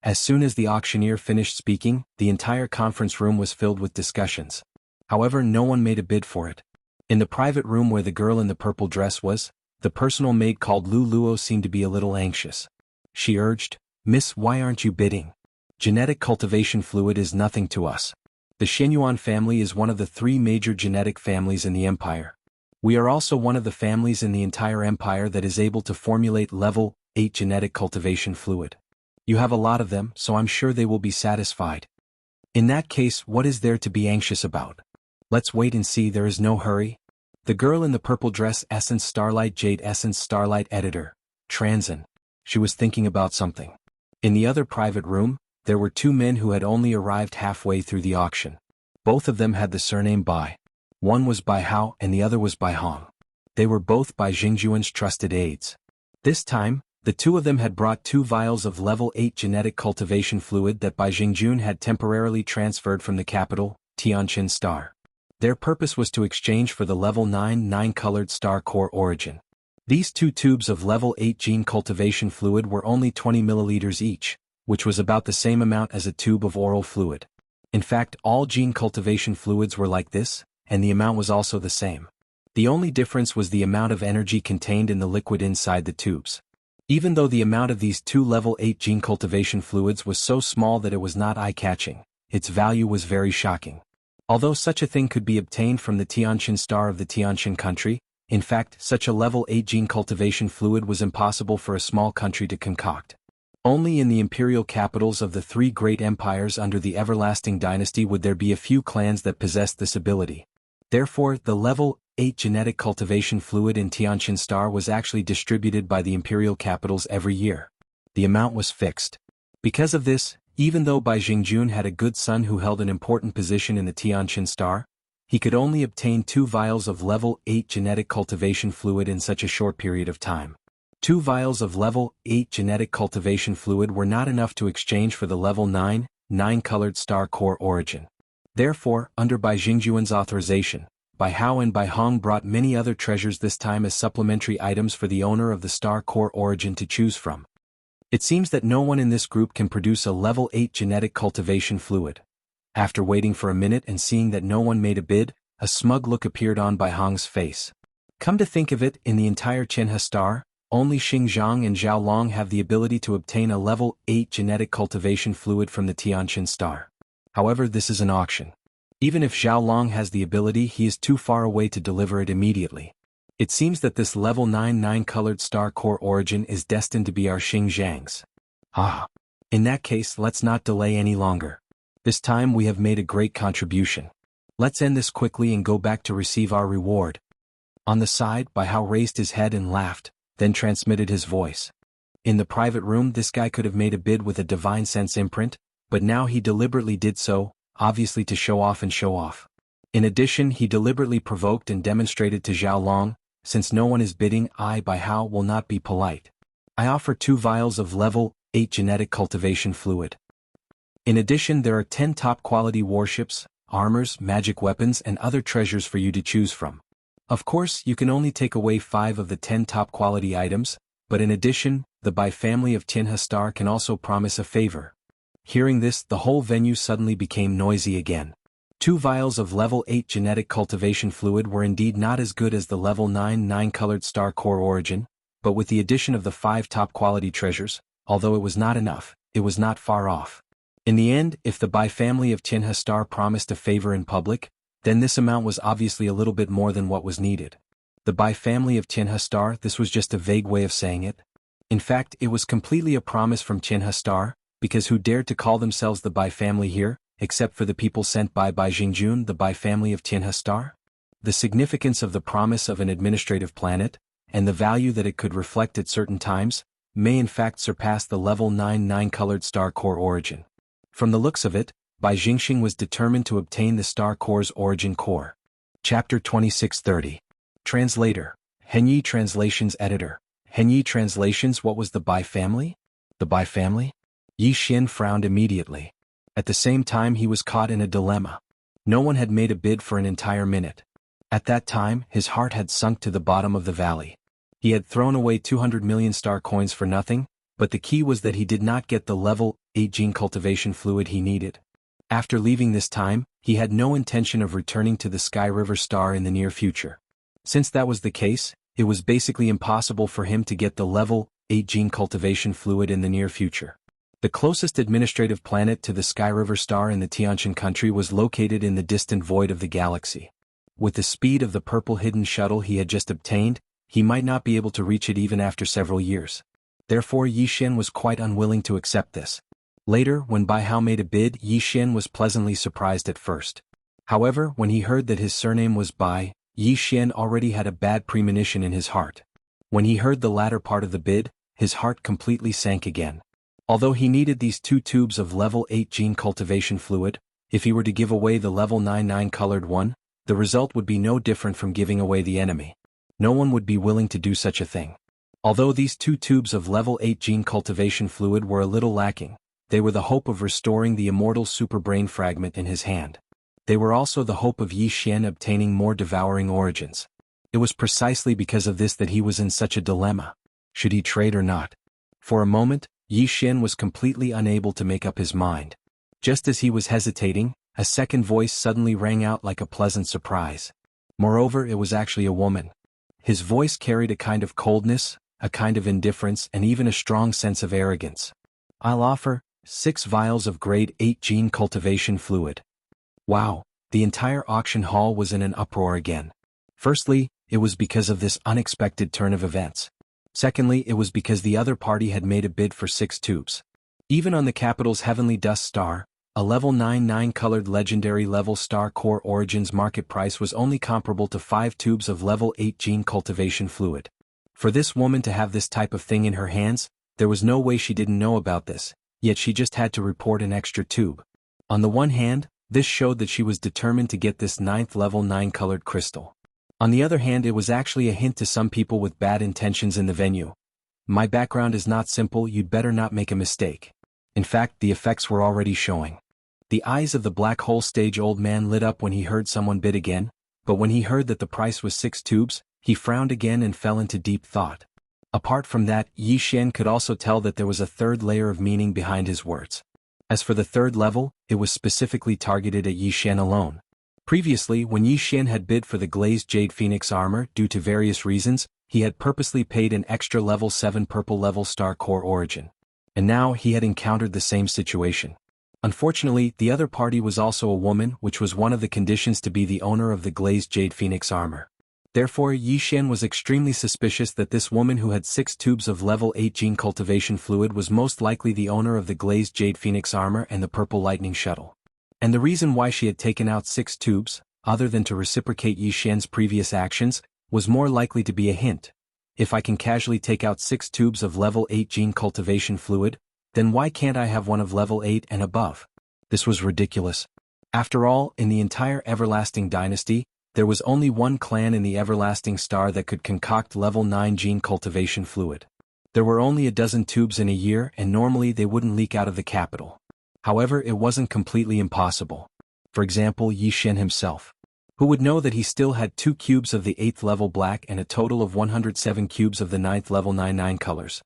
Speaker 1: As soon as the auctioneer finished speaking, the entire conference room was filled with discussions. However, no one made a bid for it. In the private room where the girl in the purple dress was, the personal maid called Lu Luo seemed to be a little anxious. She urged, "Miss, why aren't you bidding? Genetic cultivation fluid is nothing to us. The Shenyuan family is one of the 3 major genetic families in the empire. We are also one of the families in the entire empire that is able to formulate level 8 genetic cultivation fluid. You have a lot of them, so I'm sure they will be satisfied. In that case, what is there to be anxious about? Let's wait and see, there is no hurry." The girl in the purple dress, Essence Starlight Jade Essence Starlight Editor, Transin. She was thinking about something. In the other private room, there were 2 men who had only arrived halfway through the auction. Both of them had the surname Bai. One was Bai Hao and the other was Bai Hong. They were both Bai Jingjuan's trusted aides. This time, the 2 of them had brought 2 vials of level 8 genetic cultivation fluid that Bai Jingjun had temporarily transferred from the capital, Tianqin Star. Their purpose was to exchange for the level 9 9-colored Star Core Origin. These 2 tubes of level 8 gene cultivation fluid were only 20 milliliters each, which was about the same amount as a tube of oral fluid. In fact, all gene cultivation fluids were like this, and the amount was also the same. The only difference was the amount of energy contained in the liquid inside the tubes. Even though the amount of these 2 level 8 gene cultivation fluids was so small that it was not eye-catching, its value was very shocking. Although such a thing could be obtained from the Tianqin Star of the Tianqin country, in fact, such a level 8 gene cultivation fluid was impossible for a small country to concoct. Only in the imperial capitals of the 3 great empires under the everlasting dynasty would there be a few clans that possessed this ability. Therefore, the level 8 genetic cultivation fluid in Tianqin Star was actually distributed by the imperial capitals every year. The amount was fixed. Because of this, even though Bai Jingjun had a good son who held an important position in the Tianqin Star, he could only obtain 2 vials of level 8 genetic cultivation fluid in such a short period of time. 2 vials of level 8 genetic cultivation fluid were not enough to exchange for the level 9 9-colored Star Core Origin. Therefore, under Bai Jingjuan's authorization, Bai Hao and Bai Hong brought many other treasures this time as supplementary items for the owner of the Star Core Origin to choose from. It seems that no one in this group can produce a level 8 genetic cultivation fluid. After waiting for a minute and seeing that no one made a bid, a smug look appeared on Bai Hong's face. Come to think of it, in the entire Qianhe Star, only Xingjiang and Zhao Long have the ability to obtain a level 8 genetic cultivation fluid from the Tianqin Star. However, this is an auction. Even if Zhao Long has the ability, he is too far away to deliver it immediately. It seems that this level 9 9-colored Star Core Origin is destined to be our Xingjiang's. In that case, let's not delay any longer. This time we have made a great contribution. Let's end this quickly and go back to receive our reward. On the side, Bai Hao raised his head and laughed, then transmitted his voice. In the private room, this guy could have made a bid with a divine sense imprint, but now he deliberately did so, obviously to show off and show off. In addition, he deliberately provoked and demonstrated to Zhao Long, since no one is bidding, I, Bai Hao, will not be polite. I offer 2 vials of level 8 genetic cultivation fluid. In addition, there are 10 top-quality warships, armors, magic weapons, and other treasures for you to choose from. Of course, you can only take away 5 of the 10 top-quality items, but in addition, the Bai family of Tianhe Star can also promise a favor. Hearing this, the whole venue suddenly became noisy again. 2 vials of level 8 genetic cultivation fluid were indeed not as good as the level 9 9-colored star core origin, but with the addition of the 5 top-quality treasures, although it was not enough, it was not far off. In the end, if the Bai family of Tianhe Star promised a favor in public, then this amount was obviously a little bit more than what was needed. The Bai family of Tianhe Star, this was just a vague way of saying it. In fact, it was completely a promise from Tianhe Star, because who dared to call themselves the Bai family here, except for the people sent by Jianghu, the Bai family of Tianhe Star? The significance of the promise of an administrative planet, and the value that it could reflect at certain times, may in fact surpass the level 9 9-colored star core origin. From the looks of it, Bai Jingxing was determined to obtain the star core's origin core. Chapter 2630. Translator. Henyi Translations Editor. Henyi Translations. What was the Bai family? The Bai family? Yi Xian frowned immediately. At the same time he was caught in a dilemma. No one had made a bid for an entire minute. At that time, his heart had sunk to the bottom of the valley. He had thrown away 200 million star coins for nothing, but the key was that he did not get the level 8 gene cultivation fluid he needed. After leaving this time, he had no intention of returning to the Sky River Star in the near future. Since that was the case, it was basically impossible for him to get the level 8 gene cultivation fluid in the near future. The closest administrative planet to the Sky River Star in the Tianqian country was located in the distant void of the galaxy. With the speed of the purple hidden shuttle he had just obtained, he might not be able to reach it even after several years. Therefore Yi Xian was quite unwilling to accept this. Later, when Bai Hao made a bid, Yi Xian was pleasantly surprised at first. However, when he heard that his surname was Bai, Yi Xian already had a bad premonition in his heart. When he heard the latter part of the bid, his heart completely sank again. Although he needed these 2 tubes of level 8 gene cultivation fluid, if he were to give away the level 9 9-colored one, the result would be no different from giving away the enemy. No one would be willing to do such a thing. Although these 2 tubes of level 8 gene cultivation fluid were a little lacking, they were the hope of restoring the immortal superbrain fragment in his hand. They were also the hope of Yi Xian obtaining more devouring origins. It was precisely because of this that he was in such a dilemma. Should he trade or not? For a moment, Yi Xian was completely unable to make up his mind. Just as he was hesitating, a second voice suddenly rang out like a pleasant surprise. Moreover, it was actually a woman. His voice carried a kind of coldness, a kind of indifference, and even a strong sense of arrogance. I'll offer 6 vials of grade 8 gene cultivation fluid. Wow, the entire auction hall was in an uproar again. Firstly, it was because of this unexpected turn of events. Secondly, it was because the other party had made a bid for 6 tubes. Even on the capital's heavenly dust star, a level 9 9-colored legendary level star core origins market price was only comparable to 5 tubes of level 8 gene cultivation fluid. For this woman to have this type of thing in her hands, there was no way she didn't know about this, yet she just had to report an extra tube. On the one hand, this showed that she was determined to get this 9th level 9-colored crystal. On the other hand, it was actually a hint to some people with bad intentions in the venue. My background is not simple, you'd better not make a mistake. In fact, the effects were already showing. The eyes of the black hole stage old man lit up when he heard someone bid again, but when he heard that the price was 6 tubes, he frowned again and fell into deep thought. Apart from that, Yi Xian could also tell that there was a third layer of meaning behind his words. As for the third level, it was specifically targeted at Yi Xian alone. Previously, when Yi Xian had bid for the glazed jade phoenix armor due to various reasons, he had purposely paid an extra level 7 purple level star core origin. And now he had encountered the same situation. Unfortunately, the other party was also a woman, which was one of the conditions to be the owner of the glazed jade phoenix armor. Therefore, Yi Xian was extremely suspicious that this woman who had 6 tubes of level 8 gene cultivation fluid was most likely the owner of the glazed jade phoenix armor and the purple lightning shuttle. And the reason why she had taken out 6 tubes, other than to reciprocate Yi Xian's previous actions, was more likely to be a hint. If I can casually take out 6 tubes of level 8 gene cultivation fluid, then why can't I have one of level 8 and above? This was ridiculous. After all, in the entire Everlasting Dynasty, there was only one clan in the Everlasting Star that could concoct level 9 gene cultivation fluid. There were only a dozen tubes in a year and normally they wouldn't leak out of the capital. However, it wasn't completely impossible. For example, Yi Xian himself. Who would know that he still had 2 cubes of the 8th level black and a total of 107 cubes of the 9th level 99 colors.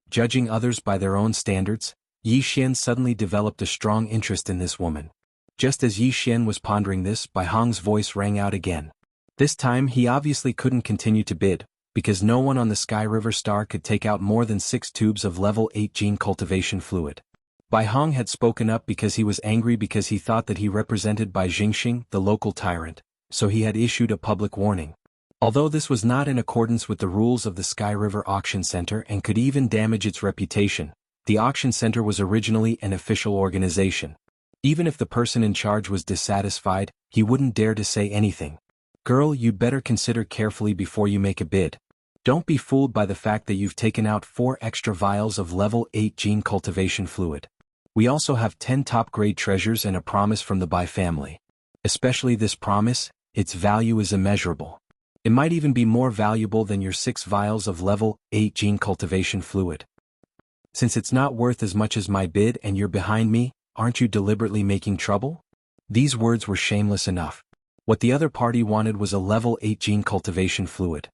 Speaker 1: Judging others by their own standards, Yi Xian suddenly developed a strong interest in this woman. Just as Yi Xian was pondering this, Bai Hong's voice rang out again. This time he obviously couldn't continue to bid, because no one on the Sky River Star could take out more than 6 tubes of level 8 gene cultivation fluid. Bai Hong had spoken up because he was angry because he thought that he represented Bai Jingxing, the local tyrant, so he had issued a public warning. Although this was not in accordance with the rules of the Sky River Auction Center and could even damage its reputation, the auction center was originally an official organization. Even if the person in charge was dissatisfied, he wouldn't dare to say anything. Girl, you'd better consider carefully before you make a bid. Don't be fooled by the fact that you've taken out 4 extra vials of level 8 gene cultivation fluid. We also have 10 top-grade treasures and a promise from the Bai family. Especially this promise, its value is immeasurable. It might even be more valuable than your 6 vials of level 8 gene cultivation fluid. Since it's not worth as much as my bid and you're behind me, aren't you deliberately making trouble? These words were shameless enough. What the other party wanted was a level 8 gene cultivation fluid.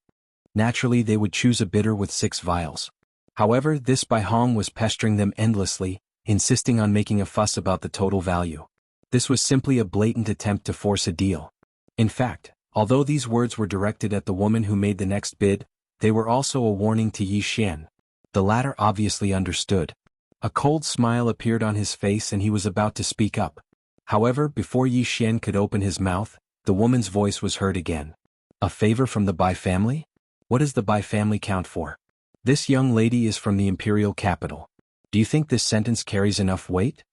Speaker 1: Naturally, they would choose a bidder with 6 vials. However, this Bai Hong was pestering them endlessly, insisting on making a fuss about the total value. This was simply a blatant attempt to force a deal. In fact, although these words were directed at the woman who made the next bid, they were also a warning to Yi Xian. The latter obviously understood. A cold smile appeared on his face and he was about to speak up. However, before Yi Xian could open his mouth, the woman's voice was heard again. A favor from the Bai family? What does the Bai family count for? This young lady is from the imperial capital. Do you think this sentence carries enough weight?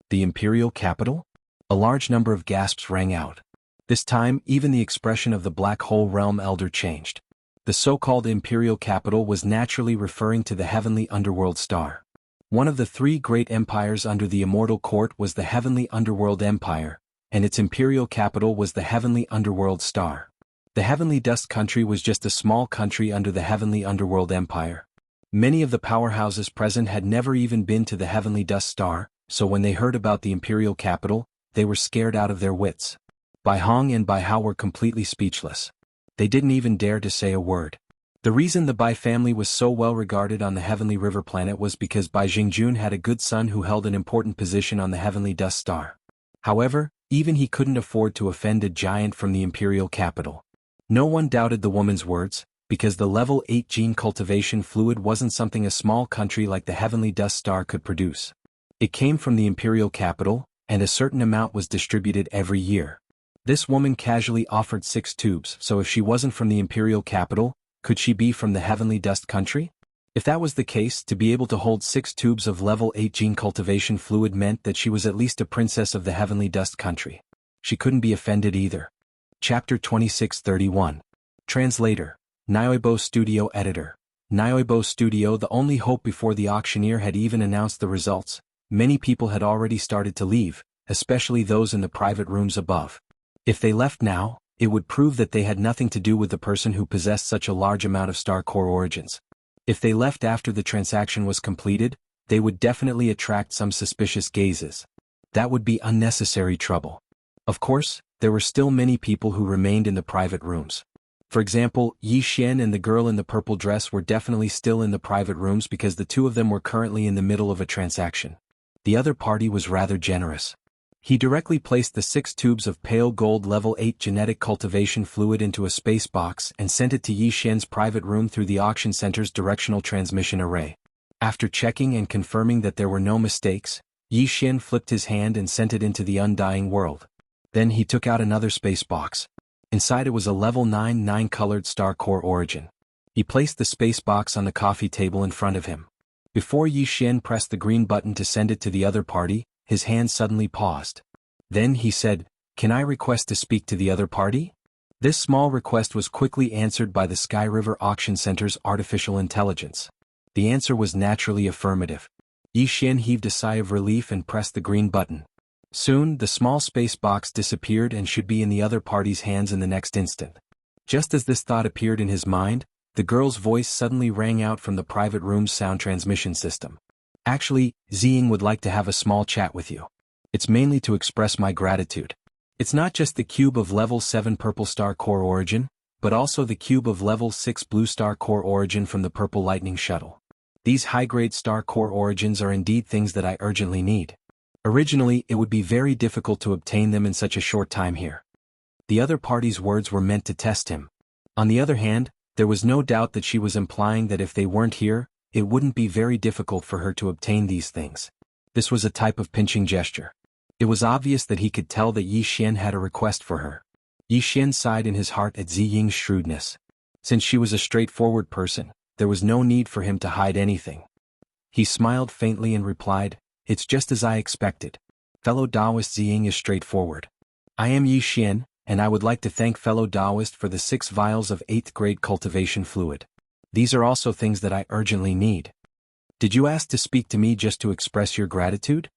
Speaker 1: The imperial capital? A large number of gasps rang out. This time, even the expression of the Black Hole Realm elder changed. The so-called imperial capital was naturally referring to the heavenly underworld star. One of the 3 great empires under the immortal court was the Heavenly Underworld Empire, and its imperial capital was the Heavenly Underworld Star. The Heavenly Dust Country was just a small country under the Heavenly Underworld Empire. Many of the powerhouses present had never even been to the Heavenly Dust Star, so when they heard about the imperial capital, they were scared out of their wits. Bai Hong and Bai Hao were completely speechless. They didn't even dare to say a word. The reason the Bai family was so well regarded on the Heavenly River planet was because Bai Jingjun had a good son who held an important position on the Heavenly Dust Star. However, even he couldn't afford to offend a giant from the imperial capital. No one doubted the woman's words, because the level 8 gene cultivation fluid wasn't something a small country like the Heavenly Dust Star could produce. It came from the imperial capital, and a certain amount was distributed every year. This woman casually offered 6 tubes, so if she wasn't from the imperial capital, could she be from the Heavenly Dust Country? If that was the case, to be able to hold 6 tubes of level 8 gene cultivation fluid meant that she was at least a princess of the Heavenly Dust Country. She couldn't be offended either. Chapter 2631. Translator. Nyoibo Studio Editor. Nyoibo Studio. The only hope before the auctioneer had even announced the results. Many people had already started to leave, especially those in the private rooms above. If they left now, it would prove that they had nothing to do with the person who possessed such a large amount of star core origins. If they left after the transaction was completed, they would definitely attract some suspicious gazes. That would be unnecessary trouble. Of course, there were still many people who remained in the private rooms. For example, Yi Xian and the girl in the purple dress were definitely still in the private rooms because the 2 of them were currently in the middle of a transaction. The other party was rather generous. He directly placed the 6 tubes of pale gold level 8 genetic cultivation fluid into a space box and sent it to Yi Xian's private room through the auction center's directional transmission array. After checking and confirming that there were no mistakes, Yi Xian flipped his hand and sent it into the undying world. Then he took out another space box. Inside it was a level 9 colored star core origin. He placed the space box on the coffee table in front of him. Before Yi Xian pressed the green button to send it to the other party, his hand suddenly paused. Then he said, "Can I request to speak to the other party?" This small request was quickly answered by the Sky River Auction Center's artificial intelligence. The answer was naturally affirmative. Yi Xian heaved a sigh of relief and pressed the green button. Soon, the small space box disappeared and should be in the other party's hands in the next instant. Just as this thought appeared in his mind, the girl's voice suddenly rang out from the private room's sound transmission system. Actually, Ziying would like to have a small chat with you. It's mainly to express my gratitude. It's not just the cube of level 7 purple star core origin, but also the cube of level 6 blue star core origin from the purple lightning shuttle. These high-grade star core origins are indeed things that I urgently need. Originally, it would be very difficult to obtain them in such a short time here. The other party's words were meant to test him. On the other hand, there was no doubt that she was implying that if they weren't here, it wouldn't be very difficult for her to obtain these things. This was a type of pinching gesture. It was obvious that he could tell that Yi Xian had a request for her. Yi Xian sighed in his heart at Ziying's shrewdness. Since she was a straightforward person, there was no need for him to hide anything. He smiled faintly and replied, "It's just as I expected. Fellow Taoist Ziying is straightforward. I am Yi Xian, and I would like to thank fellow Taoist for the 6 vials of 8th grade cultivation fluid. These are also things that I urgently need. Did you ask to speak to me just to express your gratitude?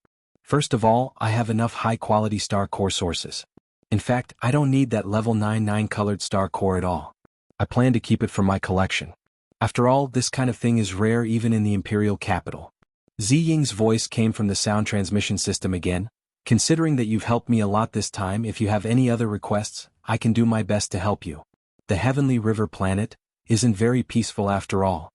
Speaker 1: First of all, I have enough high-quality star core sources. In fact, I don't need that level 9 colored star core at all. I plan to keep it for my collection. After all, this kind of thing is rare even in the imperial capital." Ziying's voice came from the sound transmission system again. "Considering that you've helped me a lot this time, if you have any other requests, I can do my best to help you. The Heavenly River planet isn't very peaceful after all."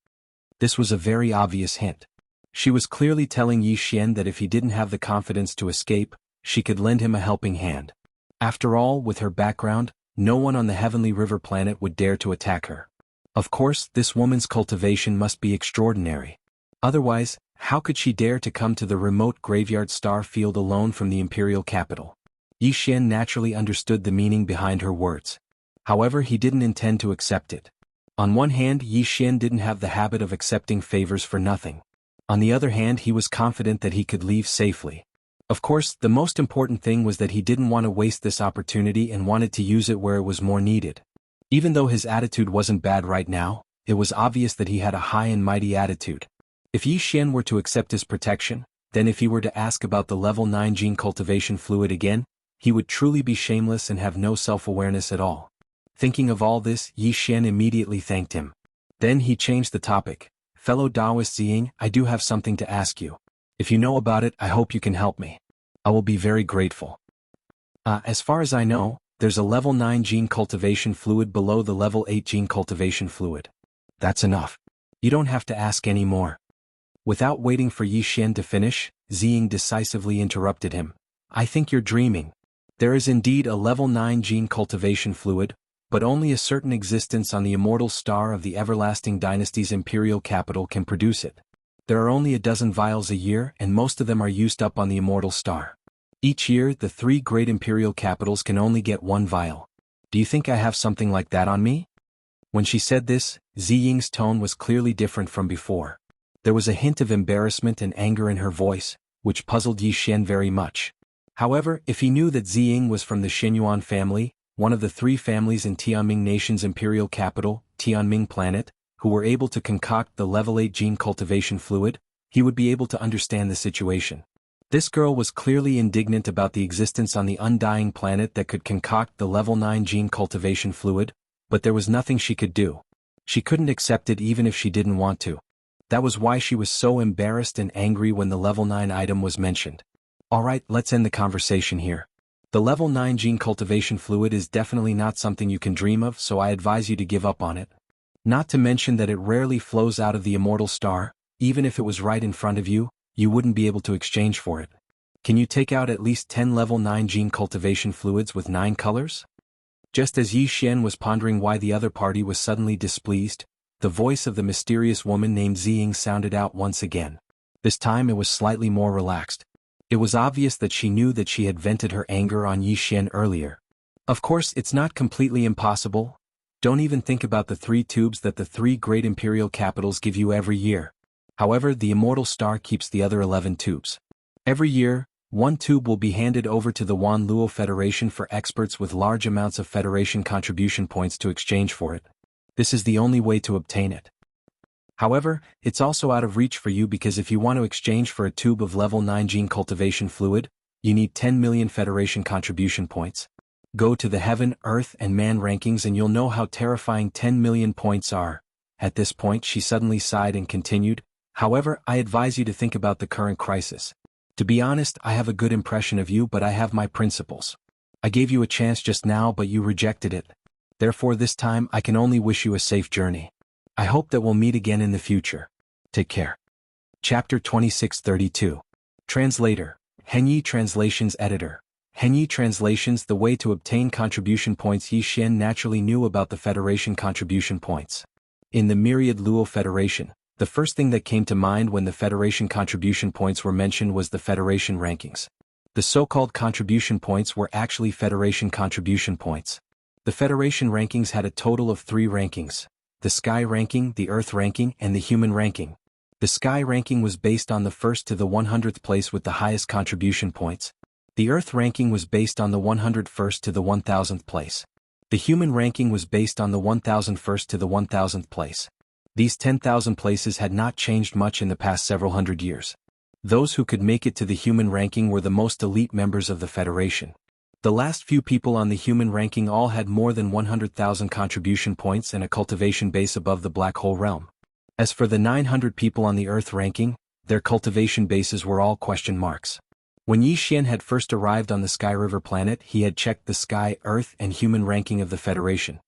Speaker 1: This was a very obvious hint. She was clearly telling Yi Xian that if he didn't have the confidence to escape, she could lend him a helping hand. After all, with her background, no one on the Heavenly River planet would dare to attack her. Of course, this woman's cultivation must be extraordinary. Otherwise, how could she dare to come to the remote graveyard star field alone from the imperial capital? Yi Xian naturally understood the meaning behind her words. However, he didn't intend to accept it. On one hand, Yi Xian didn't have the habit of accepting favors for nothing. On the other hand, he was confident that he could leave safely. Of course, the most important thing was that he didn't want to waste this opportunity and wanted to use it where it was more needed. Even though his attitude wasn't bad right now, it was obvious that he had a high and mighty attitude. If Yi Xian were to accept his protection, then if he were to ask about the level 9 gene cultivation fluid again, he would truly be shameless and have no self-awareness at all. Thinking of all this, Yi Xian immediately thanked him. Then he changed the topic. "Fellow Taoist Ziying, I do have something to ask you. If you know about it, I hope you can help me. I will be very grateful." As far as I know, there's a level 9 gene cultivation fluid below the level 8 gene cultivation fluid. That's enough. You don't have to ask any more. Without waiting for Yi Xian to finish, Ziying decisively interrupted him. "I think you're dreaming. There is indeed a level 9 gene cultivation fluid, but only a certain existence on the immortal star of the everlasting dynasty's imperial capital can produce it. There are only a dozen vials a year and most of them are used up on the immortal star. Each year, the 3 great imperial capitals can only get 1 vial. Do you think I have something like that on me?" When she said this, Ziying's tone was clearly different from before. There was a hint of embarrassment and anger in her voice, which puzzled Yi Xian very much. However, if he knew that Ziying was from the Xinyuan family, one of the 3 families in Tianming Nation's imperial capital, Tianming planet, who were able to concoct the level 8 gene cultivation fluid, he would be able to understand the situation. This girl was clearly indignant about the existence on the undying planet that could concoct the level 9 gene cultivation fluid, but there was nothing she could do. She couldn't accept it even if she didn't want to. That was why she was so embarrassed and angry when the level 9 item was mentioned. Alright, let's end the conversation here. The level 9 gene cultivation fluid is definitely not something you can dream of, so I advise you to give up on it. Not to mention that it rarely flows out of the immortal star. Even if it was right in front of you, you wouldn't be able to exchange for it. Can you take out at least 10 level 9 gene cultivation fluids with 9 colors? Just as Yi Xian was pondering why the other party was suddenly displeased, the voice of the mysterious woman named Ziying sounded out once again. This time it was slightly more relaxed. It was obvious that she knew that she had vented her anger on Yi Xian earlier. Of course, it's not completely impossible. Don't even think about the 3 tubes that the 3 great imperial capitals give you every year. However, the immortal star keeps the other 11 tubes. Every year, 1 tube will be handed over to the Wan Luo Federation for experts with large amounts of Federation contribution points to exchange for it. This is the only way to obtain it. However, it's also out of reach for you because if you want to exchange for a tube of level 9 gene cultivation fluid, you need 10 million Federation contribution points. Go to the Heaven, Earth and Man rankings and you'll know how terrifying 10 million points are. At this point she suddenly sighed and continued, "However, I advise you to think about the current crisis. To be honest, I have a good impression of you, but I have my principles. I gave you a chance just now, but you rejected it. Therefore this time I can only wish you a safe journey. I hope that we'll meet again in the future. Take care." Chapter 2632. Translator. Henyi Translations Editor. Henyi Translations. The way to obtain contribution points. Yi Xian naturally knew about the Federation contribution points. In the Myriad Luo Federation, the first thing that came to mind when the Federation contribution points were mentioned was the Federation rankings. The so-called contribution points were actually Federation contribution points. The Federation rankings had a total of 3 rankings: the Sky ranking, the Earth ranking, and the Human ranking. The Sky ranking was based on the 1st to the 100th place with the highest contribution points. The Earth ranking was based on the 101st to the 1000th place. The Human ranking was based on the 1001st to the 1000th place. These 10,000 places had not changed much in the past several hundred years. Those who could make it to the Human ranking were the most elite members of the Federation. The last few people on the Human ranking all had more than 100,000 contribution points and a cultivation base above the Black Hole realm. As for the 900 people on the Earth ranking, their cultivation bases were all question marks. When Yi Xian had first arrived on the Sky River planet, he had checked the Sky, Earth, and Human ranking of the Federation.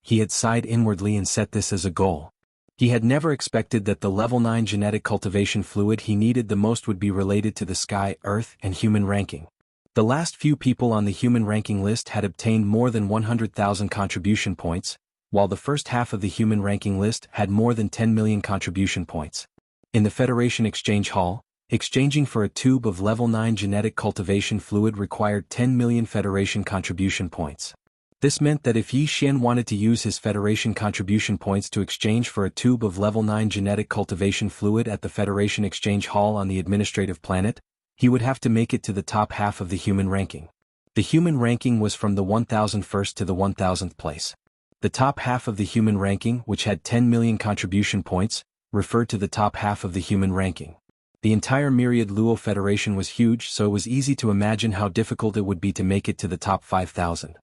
Speaker 1: He had sighed inwardly and set this as a goal. He had never expected that the level 9 genetic cultivation fluid he needed the most would be related to the Sky, Earth, and Human ranking. The last few people on the Human ranking list had obtained more than 100,000 contribution points, while the first half of the Human ranking list had more than 10 million contribution points. In the Federation Exchange Hall, exchanging for a tube of level 9 genetic cultivation fluid required 10 million Federation contribution points. This meant that if Yi Xian wanted to use his Federation contribution points to exchange for a tube of level 9 genetic cultivation fluid at the Federation Exchange Hall on the administrative planet, he would have to make it to the top half of the Human ranking. The Human ranking was from the 1001st to the 1000th place. The top half of the Human ranking, which had 10 million contribution points, referred to the top half of the Human ranking. The entire Myriad Luo Federation was huge, so it was easy to imagine how difficult it would be to make it to the top 5,000.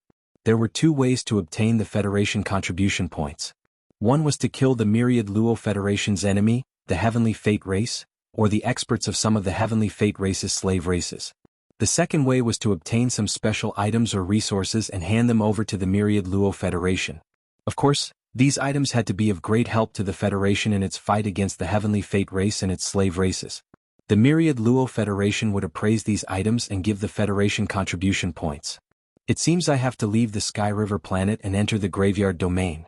Speaker 1: There were 2 ways to obtain the Federation contribution points. One was to kill the Myriad Luo Federation's enemy, the Heavenly Fate race, or the experts of some of the Heavenly Fate race's slave races. The second way was to obtain some special items or resources and hand them over to the Myriad Luo Federation. Of course, these items had to be of great help to the Federation in its fight against the Heavenly Fate race and its slave races. The Myriad Luo Federation would appraise these items and give the Federation contribution points. It seems I have to leave the Sky River planet and enter the Graveyard Domain.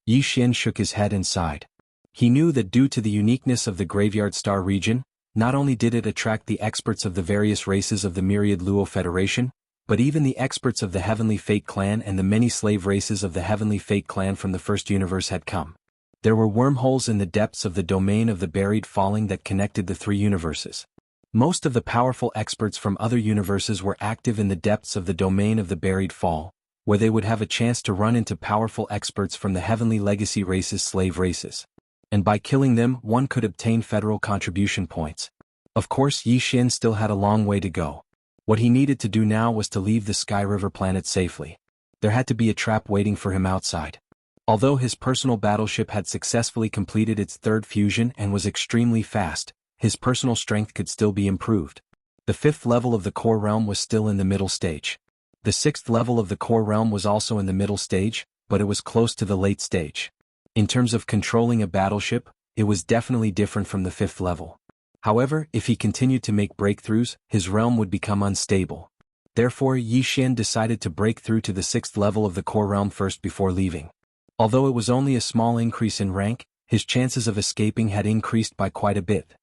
Speaker 1: Yi Xian shook his head and sighed. He knew that due to the uniqueness of the Graveyard Star region, not only did it attract the experts of the various races of the Myriad Luo Federation, but even the experts of the Heavenly Fate clan and the many slave races of the Heavenly Fate clan from the first universe had come. There were wormholes in the depths of the domain of the buried falling that connected the 3 universes. Most of the powerful experts from other universes were active in the depths of the domain of the buried fall, where they would have a chance to run into powerful experts from the Heavenly Legacy race's slave races. And by killing them, one could obtain federal contribution points. Of course, Yi Xian still had a long way to go. What he needed to do now was to leave the Sky River planet safely. There had to be a trap waiting for him outside. Although his personal battleship had successfully completed its 3rd fusion and was extremely fast, his personal strength could still be improved. The 5th level of the core realm was still in the middle stage. The 6th level of the core realm was also in the middle stage, but it was close to the late stage. In terms of controlling a battleship, it was definitely different from the 5th level. However, if he continued to make breakthroughs, his realm would become unstable. Therefore, Yi Xian decided to break through to the 6th level of the core realm first before leaving. Although it was only a small increase in rank, his chances of escaping had increased by quite a bit.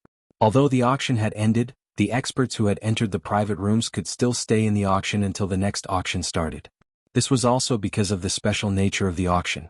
Speaker 1: Although the auction had ended, the experts who had entered the private rooms could still stay in the auction until the next auction started. This was also because of the special nature of the auction.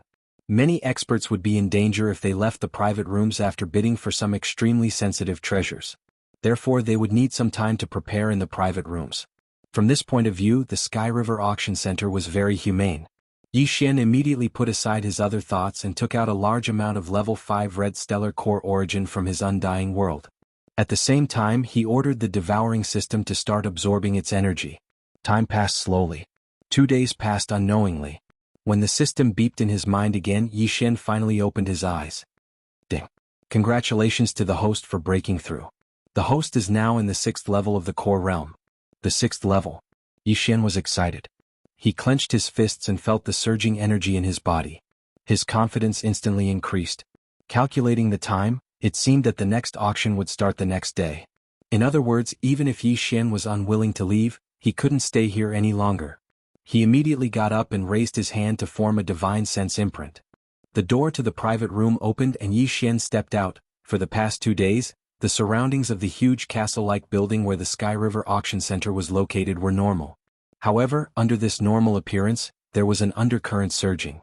Speaker 1: Many experts would be in danger if they left the private rooms after bidding for some extremely sensitive treasures. Therefore, they would need some time to prepare in the private rooms. From this point of view, the Sky River Auction Center was very humane. Yi Xian immediately put aside his other thoughts and took out a large amount of level 5 red stellar core origin from his undying world. At the same time, he ordered the devouring system to start absorbing its energy. Time passed slowly. 2 days passed unknowingly. When the system beeped in his mind again, Yi Xian finally opened his eyes. Congratulations to the host for breaking through. The host is now in the 6th level of the core realm. The 6th level. Yi Xian was excited. He clenched his fists and felt the surging energy in his body. His confidence instantly increased. Calculating the time, it seemed that the next auction would start the next day. In other words, even if Yi Xian was unwilling to leave, he couldn't stay here any longer. He immediately got up and raised his hand to form a divine sense imprint. The door to the private room opened and Yi Xian stepped out. For the past 2 days, the surroundings of the huge castle-like building where the Sky River Auction Center was located were normal. However, under this normal appearance, there was an undercurrent surging.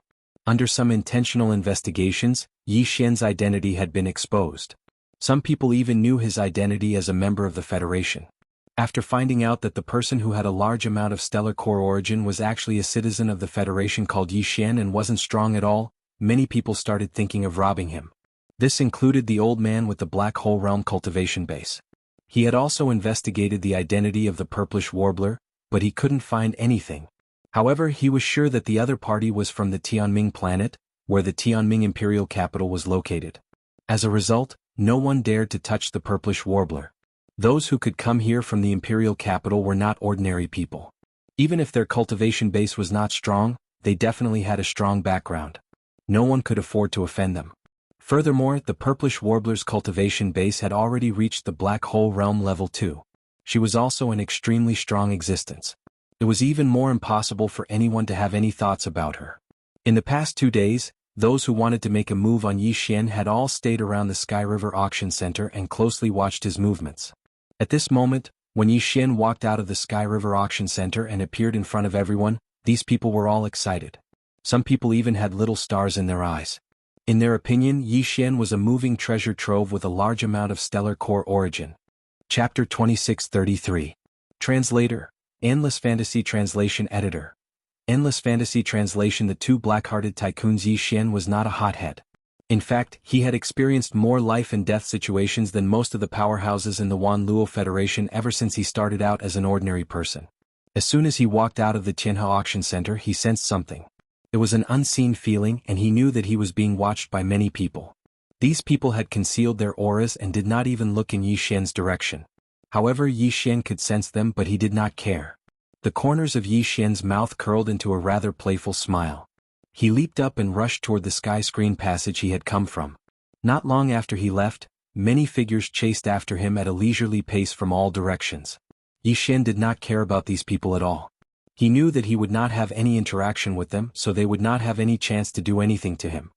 Speaker 1: Under some intentional investigations, Yi Xian's identity had been exposed. Some people even knew his identity as a member of the Federation. After finding out that the person who had a large amount of stellar core origin was actually a citizen of the Federation called Yi Xian and wasn't strong at all, many people started thinking of robbing him. This included the old man with the Black Hole Realm cultivation base. He had also investigated the identity of the purplish warbler, but he couldn't find anything. However, he was sure that the other party was from the Tianming planet, where the Tianming imperial capital was located. As a result, no one dared to touch the purplish warbler. Those who could come here from the imperial capital were not ordinary people. Even if their cultivation base was not strong, they definitely had a strong background. No one could afford to offend them. Furthermore, the purplish warbler's cultivation base had already reached the Black Hole Realm level 2. She was also an extremely strong existence. It was even more impossible for anyone to have any thoughts about her. In the past 2 days, those who wanted to make a move on Yi Xian had all stayed around the Sky River Auction Center and closely watched his movements. At this moment, when Yi Xian walked out of the Sky River Auction Center and appeared in front of everyone, these people were all excited. Some people even had little stars in their eyes. In their opinion, Yi Xian was a moving treasure trove with a large amount of stellar core origin. Chapter 2633. Translator. Endless Fantasy Translation Editor. Endless Fantasy Translation. The two black-hearted tycoons. Yi Xian was not a hothead. In fact, he had experienced more life and death situations than most of the powerhouses in the Wanluo Federation ever since he started out as an ordinary person. As soon as he walked out of the Jianghu Auction Center, he sensed something. It was an unseen feeling, and he knew that he was being watched by many people. These people had concealed their auras and did not even look in Yi Xian's direction. However, Yi Xian could sense them, but he did not care. The corners of Yi Xian's mouth curled into a rather playful smile. He leaped up and rushed toward the sky screen passage he had come from. Not long after he left, many figures chased after him at a leisurely pace from all directions. Yi Xian did not care about these people at all. He knew that he would not have any interaction with them, so they would not have any chance to do anything to him.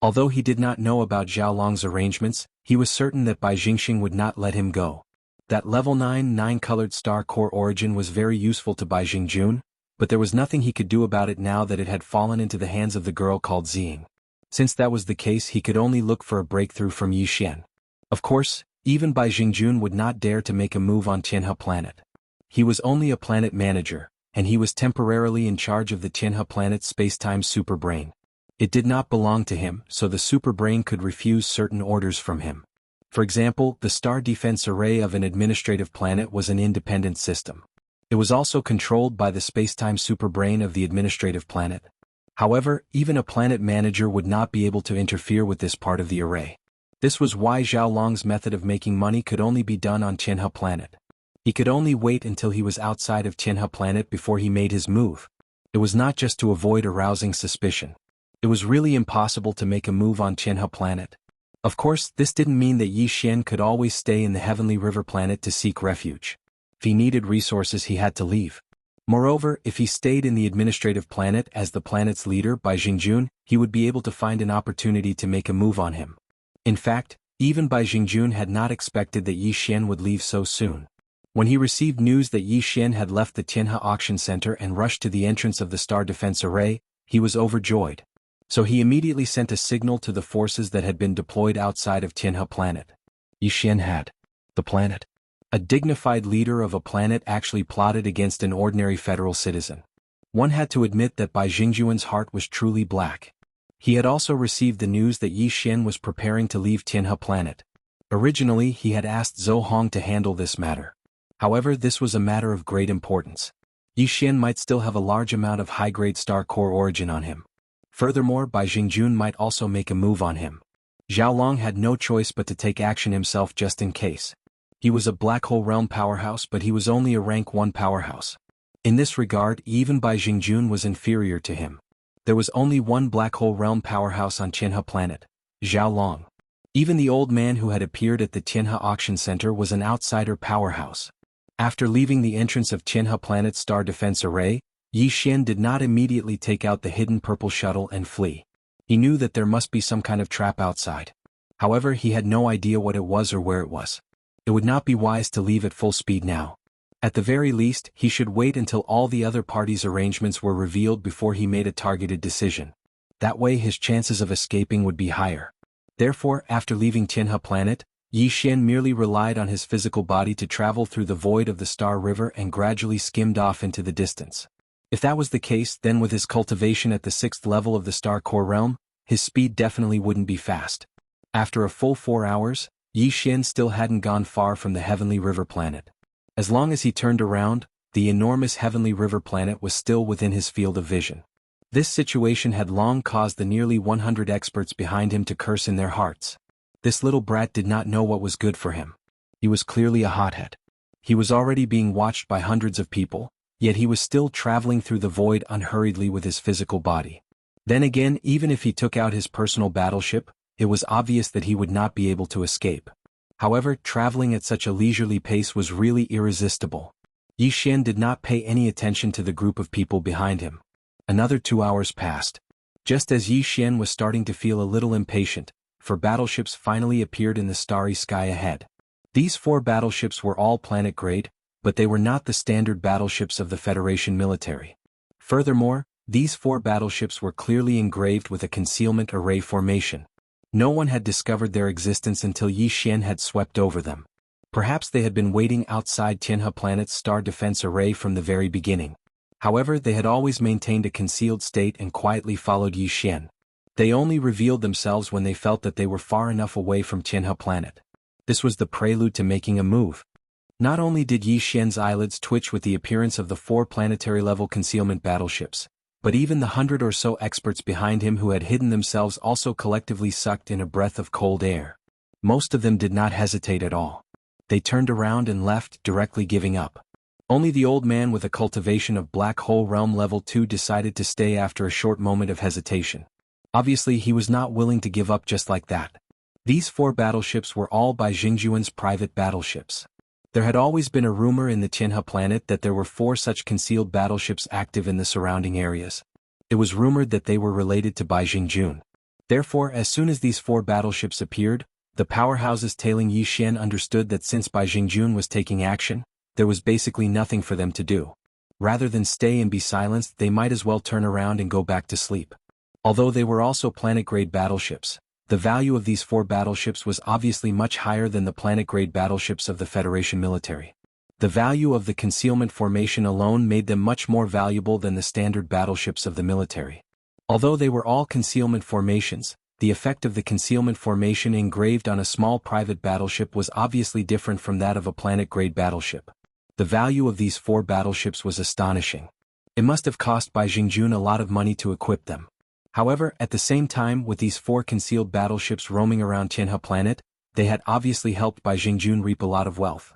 Speaker 1: Although he did not know about Zhao Long's arrangements, he was certain that Bai Jingxing would not let him go. That level 9 colored star core origin was very useful to Bai Jingjun, but there was nothing he could do about it now that it had fallen into the hands of the girl called Ziying. Since that was the case, he could only look for a breakthrough from Yi Xian. Of course, even Bai Jingjun would not dare to make a move on Jianghu planet. He was only a planet manager, and he was temporarily in charge of the Jianghu planet's space-time superbrain. It did not belong to him, so the superbrain could refuse certain orders from him. For example, the star defense array of an administrative planet was an independent system. It was also controlled by the space-time superbrain of the administrative planet. However, even a planet manager would not be able to interfere with this part of the array. This was why Zhao Long's method of making money could only be done on Jianghu planet. He could only wait until he was outside of Jianghu planet before he made his move. It was not just to avoid arousing suspicion. It was really impossible to make a move on Jianghu planet. Of course, this didn't mean that Yi Xian could always stay in the Heavenly River planet to seek refuge. If he needed resources, he had to leave. Moreover, if he stayed in the administrative planet as the planet's leader by Jingjun, he would be able to find an opportunity to make a move on him. In fact, even Bai Jingjun had not expected that Yi Xian would leave so soon. When he received news that Yi Xian had left the Jianghu Auction Center and rushed to the entrance of the Star Defense Array, he was overjoyed. So he immediately sent a signal to the forces that had been deployed outside of Jianghu planet. Yi Xian had the planet. A dignified leader of a planet actually plotted against an ordinary federal citizen. One had to admit that Bai Jingjuan's heart was truly black. He had also received the news that Yi Xian was preparing to leave Jianghu planet. Originally, he had asked Zhou Hong to handle this matter. However, this was a matter of great importance. Yi Xian might still have a large amount of high-grade star core origin on him. Furthermore, Bai Jingjun might also make a move on him. Xiaolong had no choice but to take action himself just in case. He was a Black Hole Realm powerhouse, but he was only a rank 1 powerhouse. In this regard, even Bai Jingjun was inferior to him. There was only one Black Hole Realm powerhouse on Tianhe planet, Xiaolong. Even the old man who had appeared at the Tianhe auction center was an outsider powerhouse. After leaving the entrance of Tianhe planet's star defense array, Yi Xian did not immediately take out the hidden purple shuttle and flee. He knew that there must be some kind of trap outside. However, he had no idea what it was or where it was. It would not be wise to leave at full speed now. At the very least, he should wait until all the other parties' arrangements were revealed before he made a targeted decision. That way his chances of escaping would be higher. Therefore, after leaving Tianhe planet, Yi Xian merely relied on his physical body to travel through the void of the Star River and gradually skimmed off into the distance. If that was the case, then with his cultivation at the 6th level of the Star Core realm, his speed definitely wouldn't be fast. After a full 4 hours, Yi Xian still hadn't gone far from the Heavenly River planet. As long as he turned around, the enormous Heavenly River planet was still within his field of vision. This situation had long caused the nearly 100 experts behind him to curse in their hearts. This little brat did not know what was good for him. He was clearly a hothead. He was already being watched by hundreds of people, yet he was still traveling through the void unhurriedly with his physical body. Then again, even if he took out his personal battleship, it was obvious that he would not be able to escape. However, traveling at such a leisurely pace was really irresistible. Yi Xian did not pay any attention to the group of people behind him. Another 2 hours passed. Just as Yi Xian was starting to feel a little impatient, 4 battleships finally appeared in the starry sky ahead. These 4 battleships were all planet-grade, but they were not the standard battleships of the Federation military. Furthermore, these 4 battleships were clearly engraved with a concealment array formation. No one had discovered their existence until Yi Xian had swept over them. Perhaps they had been waiting outside Tianhe planet's star defense array from the very beginning. However, they had always maintained a concealed state and quietly followed Yi Xian. They only revealed themselves when they felt that they were far enough away from Tianhe planet. This was the prelude to making a move. Not only did Yi Xian's eyelids twitch with the appearance of the 4 planetary-level concealment battleships, but even the 100 or so experts behind him who had hidden themselves also collectively sucked in a breath of cold air. Most of them did not hesitate at all. They turned around and left, directly giving up. Only the old man with a cultivation of Black Hole Realm Level 2 decided to stay after a short moment of hesitation. Obviously, he was not willing to give up just like that. These 4 battleships were all Bai Jingjuan's private battleships. There had always been a rumor in the Tianhe planet that there were 4 such concealed battleships active in the surrounding areas. It was rumored that they were related to Bai Jingjun. Therefore, as soon as these 4 battleships appeared, the powerhouses tailing Yi Xian understood that since Bai Jingjun was taking action, there was basically nothing for them to do. Rather than stay and be silenced, they might as well turn around and go back to sleep. Although they were also planet-grade battleships, the value of these 4 battleships was obviously much higher than the planet-grade battleships of the Federation military. The value of the concealment formation alone made them much more valuable than the standard battleships of the military. Although they were all concealment formations, the effect of the concealment formation engraved on a small private battleship was obviously different from that of a planet-grade battleship. The value of these 4 battleships was astonishing. It must have cost Bai Jingjun a lot of money to equip them. However, at the same time, with these 4 concealed battleships roaming around Tianhe planet, they had obviously helped Bai Jingjun reap a lot of wealth.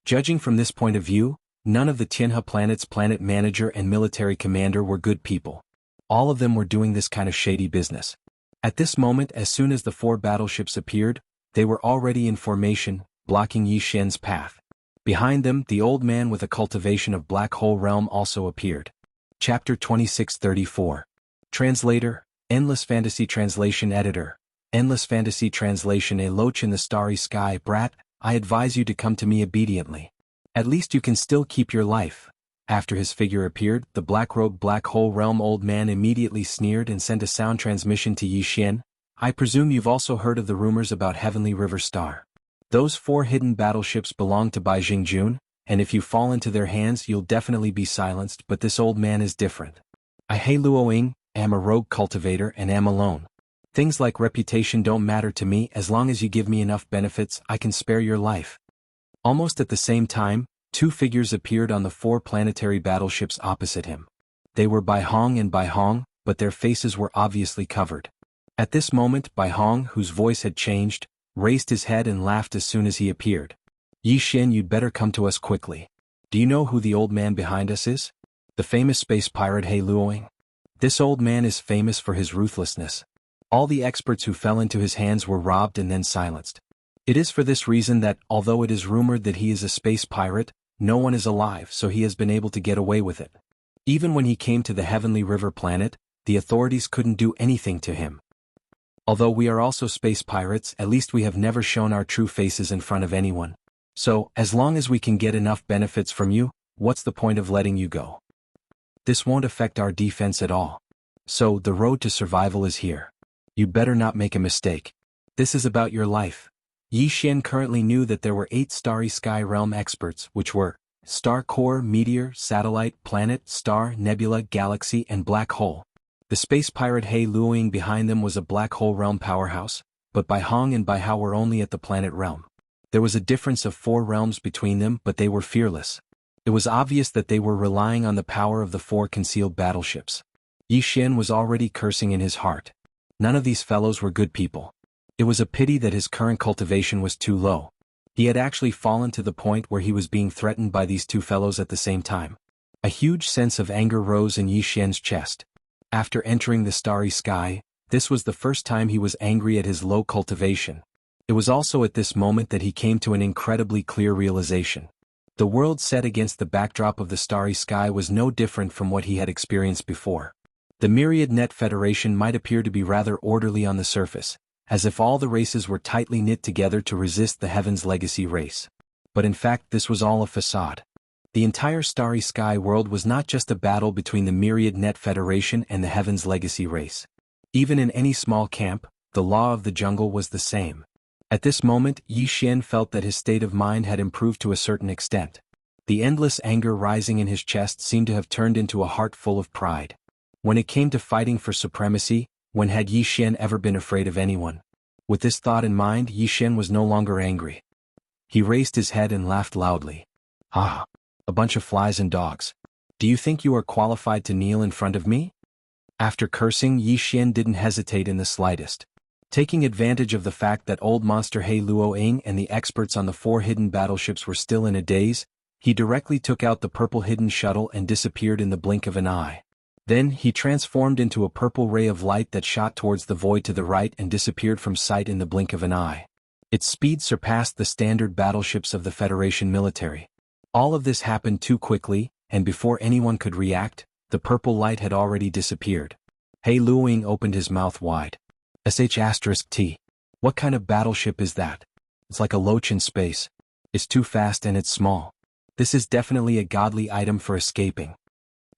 Speaker 1: Judging from this point of view, none of the Tianhe planet's planet manager and military commander were good people. All of them were doing this kind of shady business. At this moment, as soon as the 4 battleships appeared, they were already in formation, blocking Yi Xian's path. Behind them, the old man with a cultivation of Black Hole Realm also appeared. Chapter 2634. Translator, Endless Fantasy Translation Editor. Endless Fantasy Translation. A loach in the starry sky. Brat, I advise you to come to me obediently. At least you can still keep your life. After his figure appeared, the black-robed Black Hole Realm old man immediately sneered and sent a sound transmission to Yi Xian. I presume you've also heard of the rumors about Heavenly River Star. Those 4 hidden battleships belong to Bai Jingjun, and if you fall into their hands you'll definitely be silenced, but this old man is different. I Luoying, am a rogue cultivator and am alone. Things like reputation don't matter to me. As long as you give me enough benefits, I can spare your life. Almost at the same time, 2 figures appeared on the 4 planetary battleships opposite him. They were Bai Hong and Bai Hong, but their faces were obviously covered. At this moment, Bai Hong, whose voice had changed, raised his head and laughed as soon as he appeared. Yi Xian, you'd better come to us quickly. Do you know who the old man behind us is? The famous space pirate He Luoying. This old man is famous for his ruthlessness. All the experts who fell into his hands were robbed and then silenced. It is for this reason that, although it is rumored that he is a space pirate, no one is alive, so he has been able to get away with it. Even when he came to the Heavenly River planet, the authorities couldn't do anything to him. Although we are also space pirates, at least we have never shown our true faces in front of anyone. So, as long as we can get enough benefits from you, what's the point of letting you go? This won't affect our defense at all. So, the road to survival is here. You'd better not make a mistake. This is about your life. Yi Xian currently knew that there were 8 Starry Sky Realm experts, which were Star Core, Meteor, Satellite, Planet, Star, Nebula, Galaxy, and Black Hole. The space pirate He Luoying behind them was a Black Hole Realm powerhouse, but Bai Hong and Bai Hao were only at the Planet Realm. There was a difference of 4 realms between them, but they were fearless. It was obvious that they were relying on the power of the 4 concealed battleships. Yi Xian was already cursing in his heart. None of these fellows were good people. It was a pity that his current cultivation was too low. He had actually fallen to the point where he was being threatened by these 2 fellows at the same time. A huge sense of anger rose in Yi Xian's chest. After entering the starry sky, this was the first time he was angry at his low cultivation. It was also at this moment that he came to an incredibly clear realization. The world set against the backdrop of the starry sky was no different from what he had experienced before. The Myriad Net Federation might appear to be rather orderly on the surface, as if all the races were tightly knit together to resist the Heaven's Legacy race. But in fact, this was all a facade. The entire Starry Sky world was not just a battle between the Myriad Net Federation and the Heaven's Legacy race. Even in any small camp, the law of the jungle was the same. At this moment, Yi Xian felt that his state of mind had improved to a certain extent. The endless anger rising in his chest seemed to have turned into a heart full of pride. When it came to fighting for supremacy, when had Yi Xian ever been afraid of anyone? With this thought in mind, Yi Xian was no longer angry. He raised his head and laughed loudly. Ah, a bunch of flies and dogs. Do you think you are qualified to kneel in front of me? After cursing, Yi Xian didn't hesitate in the slightest. Taking advantage of the fact that old monster He Luoying and the experts on the 4 hidden battleships were still in a daze, he directly took out the purple hidden shuttle and disappeared in the blink of an eye. Then, he transformed into a purple ray of light that shot towards the void to the right and disappeared from sight in the blink of an eye. Its speed surpassed the standard battleships of the Federation military. All of this happened too quickly, and before anyone could react, the purple light had already disappeared. He Luoying opened his mouth wide. *T. What kind of battleship is that? It's like a loach in space. It's too fast and it's small. This is definitely a godly item for escaping.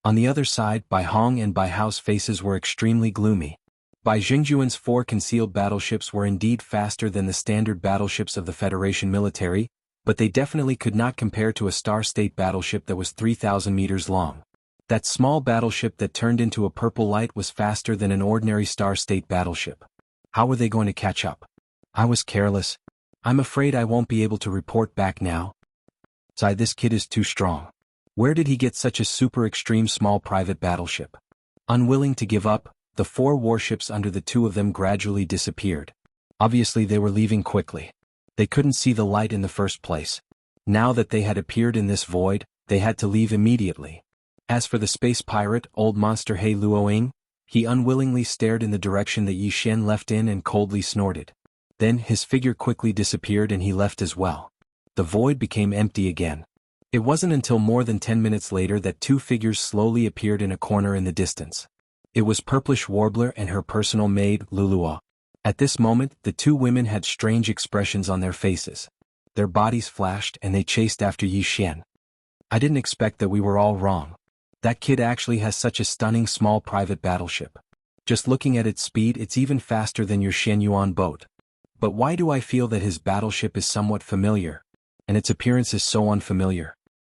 Speaker 1: On the other side, Bai Hong and Bai Hao's faces were extremely gloomy. Bai Jingjuan's 4 concealed battleships were indeed faster than the standard battleships of the Federation military, but they definitely could not compare to a Star State battleship that was 3,000 meters long. That small battleship that turned into a purple light was faster than an ordinary Star State battleship. How were they going to catch up? I was careless. I'm afraid I won't be able to report back now. This kid is too strong. Where did he get such a super extreme small private battleship? Unwilling to give up, the 4 warships under the 2 of them gradually disappeared. Obviously they were leaving quickly. They couldn't see the light in the first place. Now that they had appeared in this void, they had to leave immediately. As for the space pirate, old monster He Luoying, he unwillingly stared in the direction that Yi Xian left in and coldly snorted. Then his figure quickly disappeared and he left as well. The void became empty again. It wasn't until more than 10 minutes later that 2 figures slowly appeared in a corner in the distance. It was Purplish Warbler and her personal maid, Lulua. At this moment, the 2 women had strange expressions on their faces. Their bodies flashed and they chased after Yi Xian. I didn't expect that we were all wrong. That kid actually has such a stunning small private battleship. Just looking at its speed, it's even faster than your Shenyuan boat. But why do I feel that his battleship is somewhat familiar? And its appearance is so unfamiliar.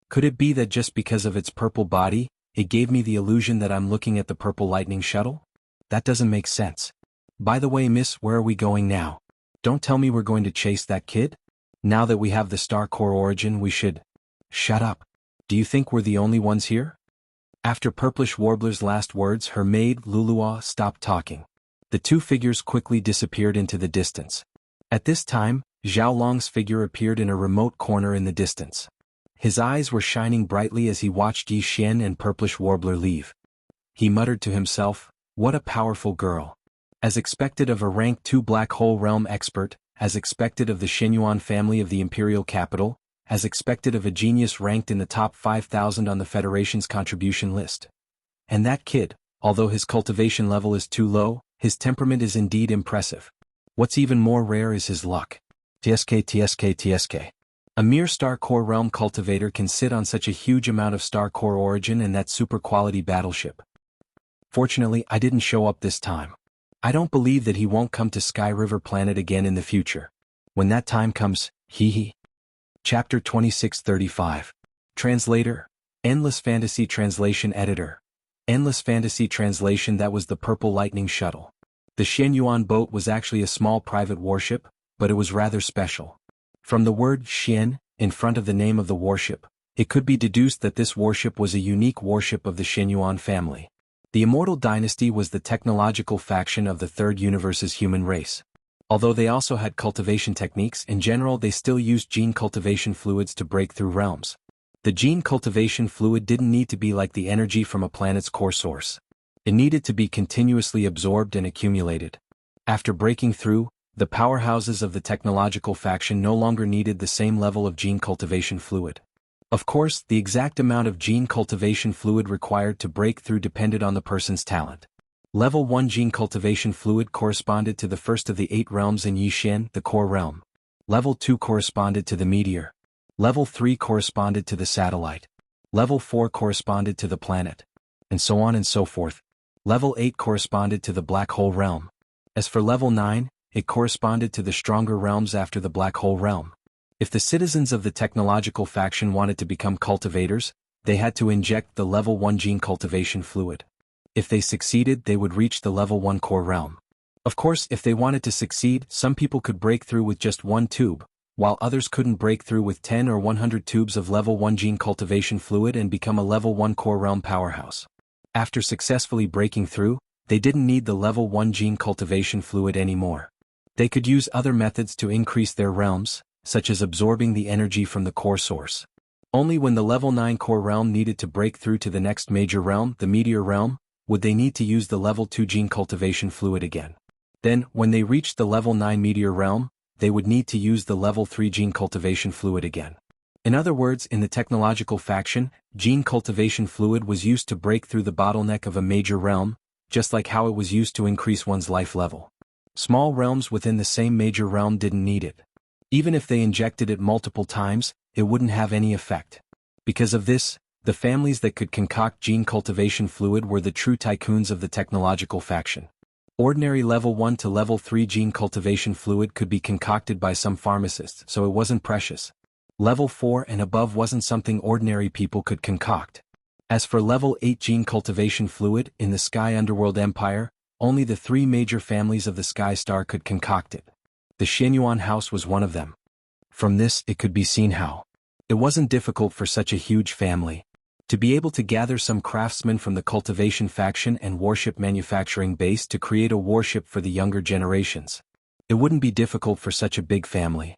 Speaker 1: Could it be that just because of its purple body, it gave me the illusion that I'm looking at the purple lightning shuttle? That doesn't make sense. By the way, miss, where are we going now? Don't tell me we're going to chase that kid? Now that we have the Star Core origin, we should... Shut up. Do you think we're the only ones here? After Purplish Warbler's last words, her maid, Lulua, stopped talking. The two figures quickly disappeared into the distance. At this time, Zhao Long's figure appeared in a remote corner in the distance. His eyes were shining brightly as he watched Yi Xian and Purplish Warbler leave. He muttered to himself, "What a powerful girl." As expected of a rank 2 Black Hole Realm expert, as expected of the Shenyuan family of the Imperial Capital, as expected of a genius ranked in the top 5,000 on the Federation's contribution list. And that kid, although his cultivation level is too low, his temperament is indeed impressive. What's even more rare is his luck. TSK. A mere Star Core Realm cultivator can sit on such a huge amount of Star Core origin and that super quality battleship. Fortunately, I didn't show up this time. I don't believe that he won't come to Sky River Planet again in the future. When that time comes, hee. Chapter 2635. Translator. Endless Fantasy Translation Editor. Endless Fantasy Translation. That was the Purple Lightning Shuttle. The Shenyuan boat was actually a small private warship, but it was rather special. From the word Xian, in front of the name of the warship, it could be deduced that this warship was a unique warship of the Shenyuan family. The Immortal Dynasty was the technological faction of the Third Universe's human race. Although they also had cultivation techniques, in general they still used gene cultivation fluids to break through realms. The gene cultivation fluid didn't need to be like the energy from a planet's core source. It needed to be continuously absorbed and accumulated. After breaking through, the powerhouses of the technological faction no longer needed the same level of gene cultivation fluid. Of course, the exact amount of gene cultivation fluid required to break through depended on the person's talent. Level 1 gene cultivation fluid corresponded to the first of the 8 realms in Yi Xian, the core realm. Level 2 corresponded to the meteor. Level 3 corresponded to the satellite. Level 4 corresponded to the planet. And so on and so forth. Level 8 corresponded to the black hole realm. As for level 9, it corresponded to the stronger realms after the black hole realm. If the citizens of the technological faction wanted to become cultivators, they had to inject the level 1 gene cultivation fluid. If they succeeded, they would reach the level 1 core realm. Of course, if they wanted to succeed, some people could break through with just 1 tube, while others couldn't break through with 10 or 100 tubes of level 1 gene cultivation fluid and become a level 1 core realm powerhouse. After successfully breaking through, they didn't need the level 1 gene cultivation fluid anymore. They could use other methods to increase their realms, such as absorbing the energy from the core source. Only when the level 9 core realm needed to break through to the next major realm, the meteor realm, would they need to use the level 2 gene cultivation fluid again. Then, when they reached the level 9 meteor realm, they would need to use the level 3 gene cultivation fluid again. In other words, in the technological faction, gene cultivation fluid was used to break through the bottleneck of a major realm, just like how it was used to increase one's life level. Small realms within the same major realm didn't need it. Even if they injected it multiple times, it wouldn't have any effect. Because of this, the families that could concoct gene cultivation fluid were the true tycoons of the technological faction. Ordinary level 1 to level 3 gene cultivation fluid could be concocted by some pharmacists, so it wasn't precious. Level 4 and above wasn't something ordinary people could concoct. As for level 8 gene cultivation fluid, in the Sky Underworld Empire, only the 3 major families of the Sky Star could concoct it. The Shenyuan house was one of them. From this, it could be seen how it wasn't difficult for such a huge family to be able to gather some craftsmen from the cultivation faction and warship manufacturing base to create a warship for the younger generations. It wouldn't be difficult for such a big family.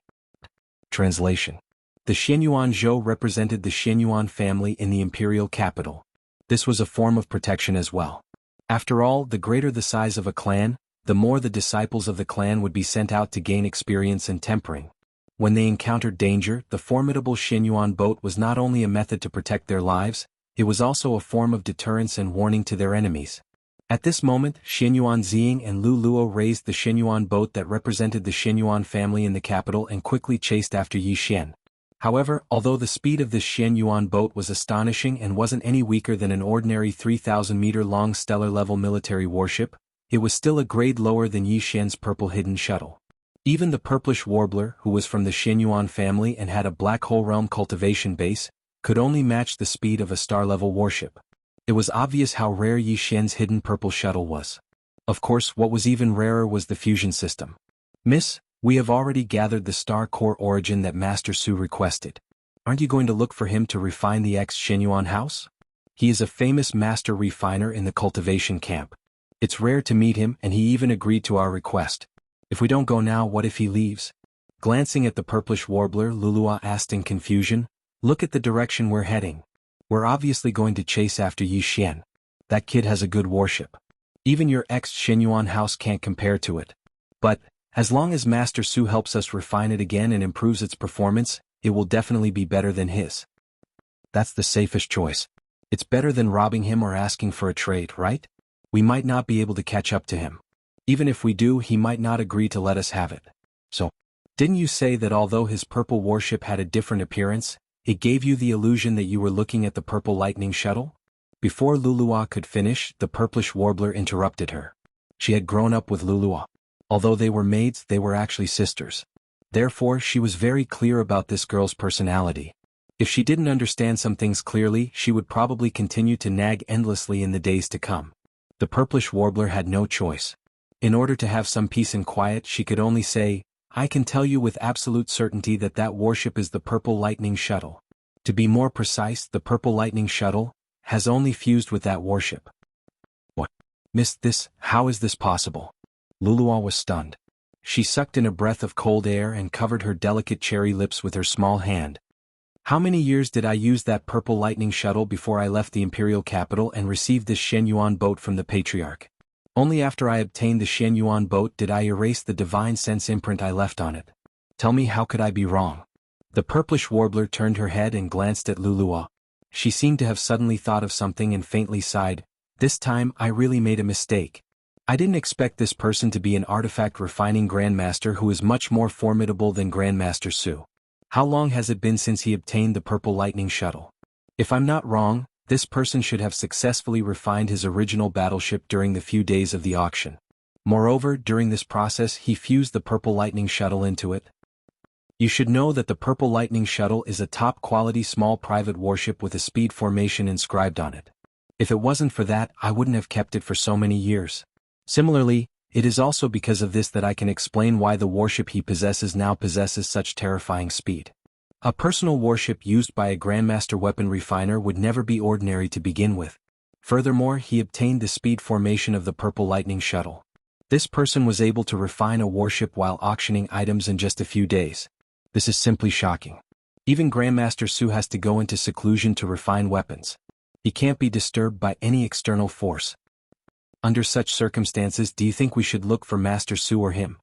Speaker 1: Translation. The Shenyuan Zhou represented the Shenyuan family in the imperial capital. This was a form of protection as well. After all, the greater the size of a clan, the more the disciples of the clan would be sent out to gain experience and tempering. When they encountered danger, the formidable Shenyuan boat was not only a method to protect their lives, it was also a form of deterrence and warning to their enemies. At this moment, Shenyuan Ziying and Lu Luo raised the Shenyuan boat that represented the Shenyuan family in the capital and quickly chased after Yi Xian. However, although the speed of this Shenyuan boat was astonishing and wasn't any weaker than an ordinary 3,000-meter-long stellar-level military warship, it was still a grade lower than Yi Xian's purple hidden shuttle. Even the Purplish Warbler, who was from the Shenyuan family and had a black hole realm cultivation base, could only match the speed of a star-level warship. It was obvious how rare Yi Xian's hidden purple shuttle was. Of course, what was even rarer was the fusion system. Miss, we have already gathered the star core origin that Master Su requested. Aren't you going to look for him to refine the ex-Shenyuan house? He is a famous master refiner in the cultivation camp. It's rare to meet him, and he even agreed to our request. If we don't go now, what if he leaves? Glancing at the purplish warbler, Lulua asked in confusion. Look at the direction we're heading. We're obviously going to chase after Yi Xian. That kid has a good warship. Even your ex-Shenyuan house can't compare to it. But, as long as Master Su helps us refine it again and improves its performance, it will definitely be better than his. That's the safest choice. It's better than robbing him or asking for a trade, right? We might not be able to catch up to him. Even if we do, he might not agree to let us have it. So, didn't you say that although his purple warship had a different appearance, it gave you the illusion that you were looking at the purple lightning shuttle? Before Lulua could finish, the purplish warbler interrupted her. She had grown up with Lulua. Although they were maids, they were actually sisters. Therefore, she was very clear about this girl's personality. If she didn't understand some things clearly, she would probably continue to nag endlessly in the days to come. The purplish warbler had no choice. In order to have some peace and quiet, she could only say, I can tell you with absolute certainty that that warship is the Purple Lightning Shuttle. To be more precise, the Purple Lightning Shuttle has only fused with that warship. What? Missed this? How is this possible? Lulua was stunned. She sucked in a breath of cold air and covered her delicate cherry lips with her small hand. How many years did I use that Purple Lightning Shuttle before I left the imperial capital and received this Shenyuan boat from the Patriarch? Only after I obtained the Shenyuan boat did I erase the divine sense imprint I left on it. Tell me, how could I be wrong? The purplish warbler turned her head and glanced at Lulua. She seemed to have suddenly thought of something and faintly sighed. This time, I really made a mistake. I didn't expect this person to be an artifact refining Grandmaster who is much more formidable than Grandmaster Su. How long has it been since he obtained the Purple Lightning Shuttle? If I'm not wrong, this person should have successfully refined his original battleship during the few days of the auction. Moreover, during this process he fused the Purple Lightning Shuttle into it. You should know that the Purple Lightning Shuttle is a top-quality small private warship with a speed formation inscribed on it. If it wasn't for that, I wouldn't have kept it for so many years. Similarly, it is also because of this that I can explain why the warship he possesses now possesses such terrifying speed. A personal warship used by a Grandmaster weapon refiner would never be ordinary to begin with. Furthermore, he obtained the speed formation of the Purple Lightning Shuttle. This person was able to refine a warship while auctioning items in just a few days. This is simply shocking. Even Grandmaster Su has to go into seclusion to refine weapons. He can't be disturbed by any external force. Under such circumstances, do you think we should look for Master Su or him?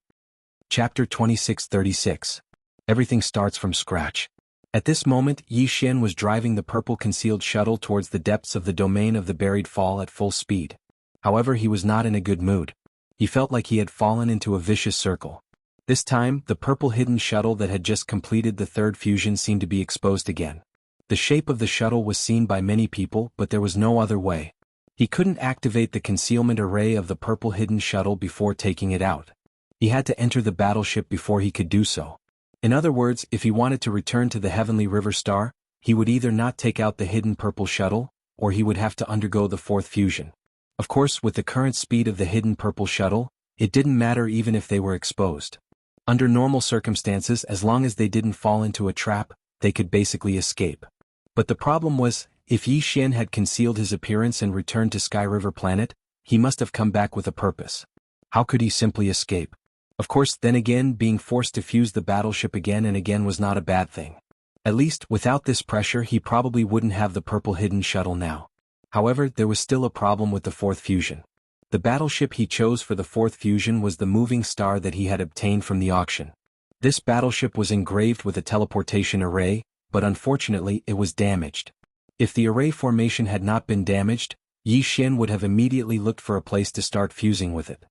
Speaker 1: Chapter 2636. Everything starts from scratch. At this moment, Yi Xian was driving the purple concealed shuttle towards the depths of the domain of the buried fall at full speed. However, he was not in a good mood. He felt like he had fallen into a vicious circle. This time, the purple hidden shuttle that had just completed the third fusion seemed to be exposed again. The shape of the shuttle was seen by many people, but there was no other way. He couldn't activate the concealment array of the purple hidden shuttle before taking it out. He had to enter the battleship before he could do so. In other words, if he wanted to return to the Heavenly River Star, he would either not take out the hidden purple shuttle, or he would have to undergo the fourth fusion. Of course, with the current speed of the hidden purple shuttle, it didn't matter even if they were exposed. Under normal circumstances, as long as they didn't fall into a trap, they could basically escape. But the problem was, if Yi Xian had concealed his appearance and returned to Sky River Planet, he must have come back with a purpose. How could he simply escape? Of course, then again, being forced to fuse the battleship again and again was not a bad thing. At least, without this pressure, he probably wouldn't have the purple hidden shuttle now. However, there was still a problem with the fourth fusion. The battleship he chose for the fourth fusion was the moving star that he had obtained from the auction. This battleship was engraved with a teleportation array, but unfortunately it was damaged. If the array formation had not been damaged, Yi Xian would have immediately looked for a place to start fusing with it.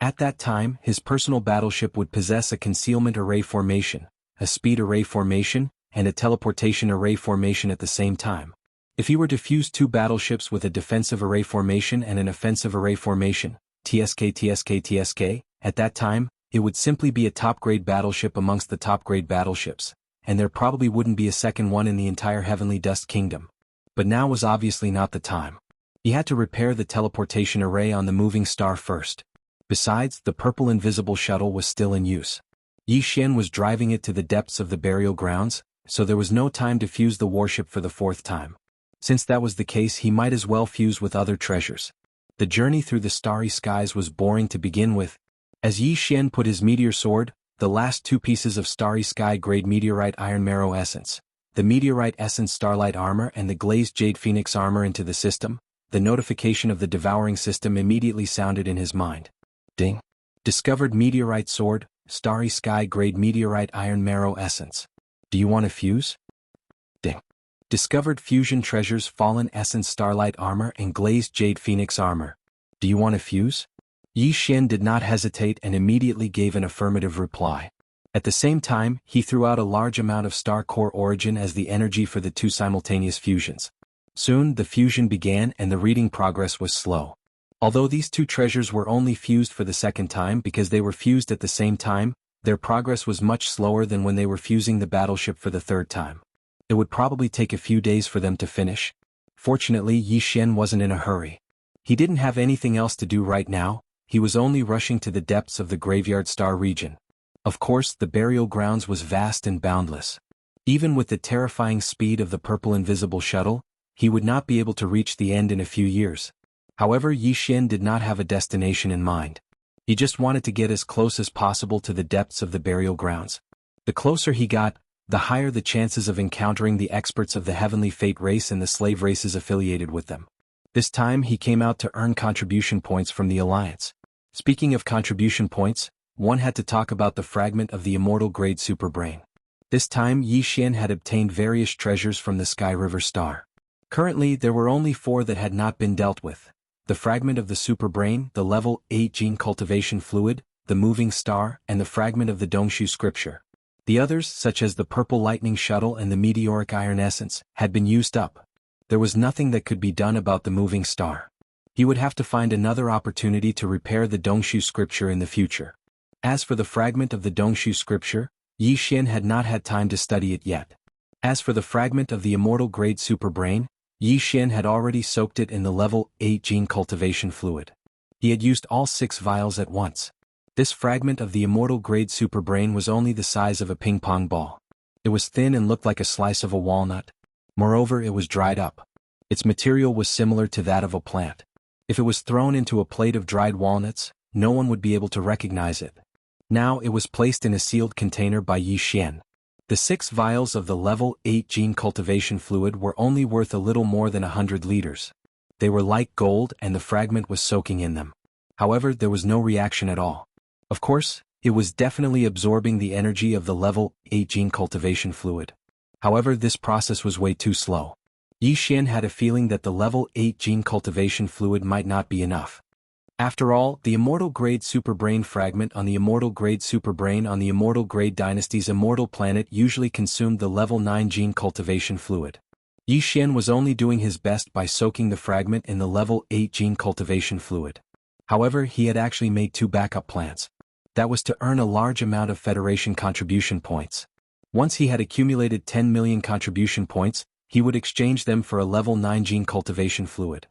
Speaker 1: At that time, his personal battleship would possess a concealment array formation, a speed array formation, and a teleportation array formation at the same time. If he were to fuse two battleships with a defensive array formation and an offensive array formation, TSK, at that time, it would simply be a top-grade battleship amongst the top-grade battleships, and there probably wouldn't be a second one in the entire Heavenly Dust Kingdom. But now was obviously not the time. He had to repair the teleportation array on the moving star first. Besides, the purple invisible shuttle was still in use. Yi Xian was driving it to the depths of the burial grounds, so there was no time to fuse the warship for the fourth time. Since that was the case, he might as well fuse with other treasures. The journey through the starry skies was boring to begin with. As Yi Xian put his meteor sword, the last two pieces of starry sky-grade meteorite iron marrow essence, the meteorite essence starlight armor and the glazed jade phoenix armor into the system, the notification of the devouring system immediately sounded in his mind. Ding. Discovered meteorite sword, starry sky-grade meteorite iron marrow essence. Do you want to fuse? Ding. Discovered fusion treasures fallen essence starlight armor and glazed jade phoenix armor. Do you want to fuse? Yi Xian did not hesitate and immediately gave an affirmative reply. At the same time, he threw out a large amount of star core origin as the energy for the two simultaneous fusions. Soon the fusion began and the reading progress was slow. Although these two treasures were only fused for the second time because they were fused at the same time, their progress was much slower than when they were fusing the battleship for the third time. It would probably take a few days for them to finish. Fortunately, Yi Xian wasn't in a hurry. He didn't have anything else to do right now. He was only rushing to the depths of the Graveyard Star region. Of course, the burial grounds was vast and boundless. Even with the terrifying speed of the purple invisible shuttle, he would not be able to reach the end in a few years. However, Yi Xian did not have a destination in mind. He just wanted to get as close as possible to the depths of the burial grounds. The closer he got, the higher the chances of encountering the experts of the Heavenly Fate race and the slave races affiliated with them. This time he came out to earn contribution points from the Alliance. Speaking of contribution points, one had to talk about the fragment of the immortal grade superbrain. This time Yi Xian had obtained various treasures from the Sky River Star. Currently there were only 4 that had not been dealt with. The fragment of the superbrain, the level 8 gene cultivation fluid, the moving star, and the fragment of the Dongshu scripture. The others, such as the purple lightning shuttle and the meteoric iron essence, had been used up. There was nothing that could be done about the moving star. He would have to find another opportunity to repair the Dongshu scripture in the future. As for the fragment of the Dongshu scripture, Yi Xian had not had time to study it yet. As for the fragment of the immortal grade superbrain, Yi Xian had already soaked it in the level 8 gene cultivation fluid. He had used all 6 vials at once. This fragment of the immortal grade superbrain was only the size of a ping-pong ball. It was thin and looked like a slice of a walnut. Moreover, it was dried up. Its material was similar to that of a plant. If it was thrown into a plate of dried walnuts, no one would be able to recognize it. Now it was placed in a sealed container by Yi Xian. The 6 vials of the level 8 gene cultivation fluid were only worth a little more than 100 liters. They were like gold and the fragment was soaking in them. However, there was no reaction at all. Of course, it was definitely absorbing the energy of the level 8 gene cultivation fluid. However, this process was way too slow. Yi Xian had a feeling that the level 8 gene cultivation fluid might not be enough. After all, the immortal grade superbrain fragment on the immortal grade superbrain on the immortal grade dynasty's immortal planet usually consumed the level 9 gene cultivation fluid. Yi Xian was only doing his best by soaking the fragment in the level 8 gene cultivation fluid. However, he had actually made 2 backup plans. That was to earn a large amount of Federation contribution points. Once he had accumulated 10 million contribution points, he would exchange them for a level 9 gene cultivation fluid.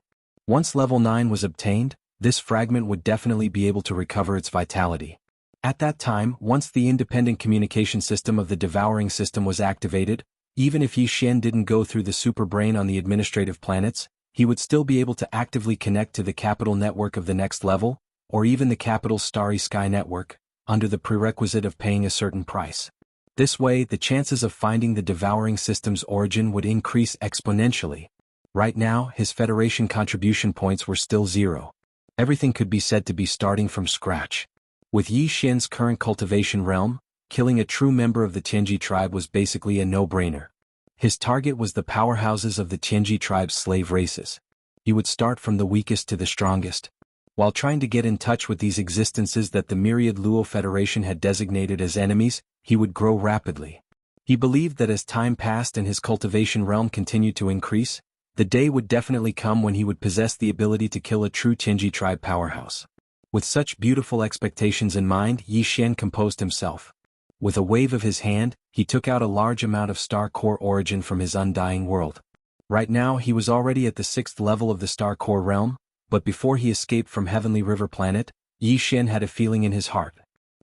Speaker 1: Once level 9 was obtained, this fragment would definitely be able to recover its vitality. At that time, once the independent communication system of the devouring system was activated, even if Yi Xian didn't go through the superbrain on the administrative planets, he would still be able to actively connect to the capital network of the next level, or even the capital Starry Sky network, under the prerequisite of paying a certain price. This way, the chances of finding the devouring system's origin would increase exponentially. Right now, his Federation contribution points were still 0. Everything could be said to be starting from scratch. With Yi Xian's current cultivation realm, killing a true member of the Tianji tribe was basically a no-brainer. His target was the powerhouses of the Tianji tribe's slave races. He would start from the weakest to the strongest. While trying to get in touch with these existences that the myriad Luo Federation had designated as enemies, he would grow rapidly. He believed that as time passed and his cultivation realm continued to increase, the day would definitely come when he would possess the ability to kill a true Tianji tribe powerhouse. With such beautiful expectations in mind, Yi Xian composed himself. With a wave of his hand, he took out a large amount of star core origin from his undying world. Right now he was already at the 6th level of the star core realm, but before he escaped from Heavenly River Planet, Yi Xian had a feeling in his heart.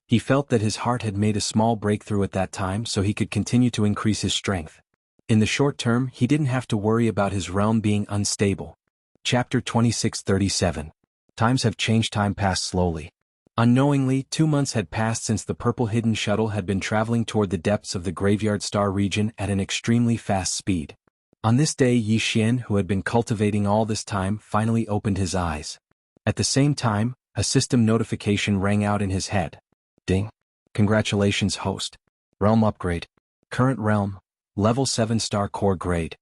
Speaker 1: He felt that his heart had made a small breakthrough at that time so he could continue to increase his strength. In the short term, he didn't have to worry about his realm being unstable. Chapter 2637. Times have changed. Time passed slowly. Unknowingly, 2 months had passed since the purple hidden shuttle had been traveling toward the depths of the Graveyard Star region at an extremely fast speed. On this day, Yi Xian, who had been cultivating all this time, finally opened his eyes. At the same time, a system notification rang out in his head. Ding. Congratulations, host. Realm upgrade. Current realm, level 7 star core grade.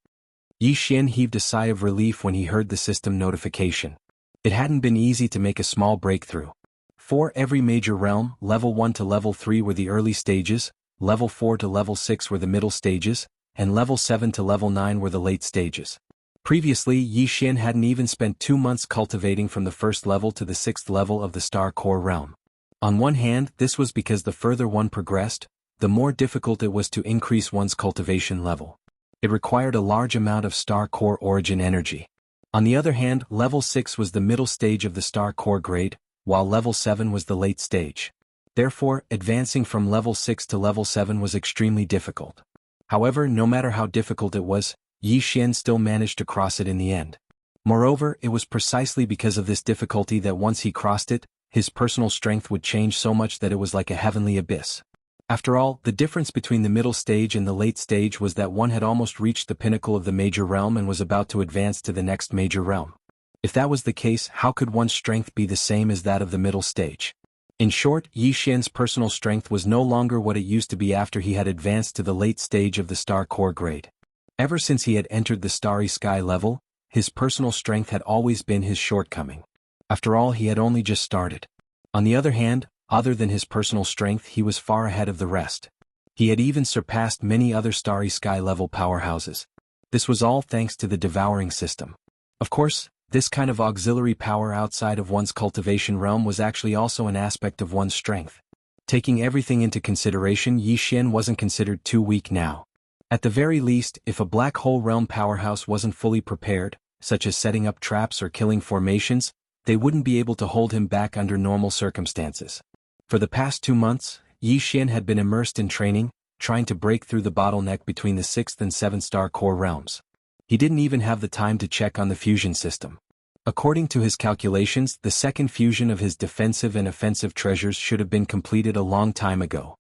Speaker 1: Yi Xian heaved a sigh of relief when he heard the system notification. It hadn't been easy to make a small breakthrough. For every major realm, level 1 to level 3 were the early stages, level 4 to level 6 were the middle stages, and level 7 to level 9 were the late stages. Previously, Yi Xian hadn't even spent 2 months cultivating from the first level to the 6th level of the Star Core realm. On one hand, this was because the further one progressed, the more difficult it was to increase one's cultivation level. It required a large amount of Star Core origin energy. On the other hand, level 6 was the middle stage of the Star Core grade, while level 7 was the late stage. Therefore, advancing from level 6 to level 7 was extremely difficult. However, no matter how difficult it was, Yi Xian still managed to cross it in the end. Moreover, it was precisely because of this difficulty that once he crossed it, his personal strength would change so much that it was like a heavenly abyss. After all, the difference between the middle stage and the late stage was that one had almost reached the pinnacle of the major realm and was about to advance to the next major realm. If that was the case, how could one's strength be the same as that of the middle stage? In short, Yi Xian's personal strength was no longer what it used to be after he had advanced to the late stage of the Star Core grade. Ever since he had entered the Starry Sky level, his personal strength had always been his shortcoming. After all, he had only just started. On the other hand, other than his personal strength, he was far ahead of the rest. He had even surpassed many other Starry Sky level powerhouses. This was all thanks to the devouring system. Of course, this kind of auxiliary power outside of one's cultivation realm was actually also an aspect of one's strength. Taking everything into consideration, Yi Xian wasn't considered too weak now. At the very least, if a black hole realm powerhouse wasn't fully prepared, such as setting up traps or killing formations, they wouldn't be able to hold him back under normal circumstances. For the past 2 months, Yi Xian had been immersed in training, trying to break through the bottleneck between the 6th and 7th star core realms. He didn't even have the time to check on the fusion system. According to his calculations, the second fusion of his defensive and offensive treasures should have been completed a long time ago.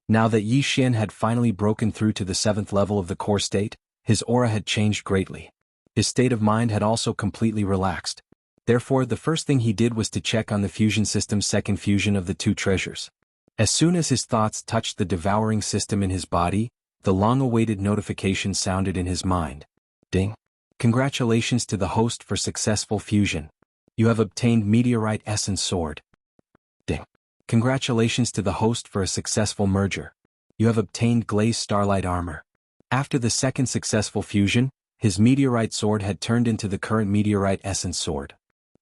Speaker 1: Now that Yi Xian had finally broken through to the 7th level of the core state, his aura had changed greatly. His state of mind had also completely relaxed. Therefore, the first thing he did was to check on the fusion system's second fusion of the 2 treasures. As soon as his thoughts touched the devouring system in his body, the long-awaited notification sounded in his mind. Ding. Congratulations to the host for successful fusion. You have obtained Meteorite Essence Sword. Ding. Congratulations to the host for a successful merger. You have obtained Glazed Starlight Armor. After the second successful fusion, his Meteorite Sword had turned into the current Meteorite Essence Sword.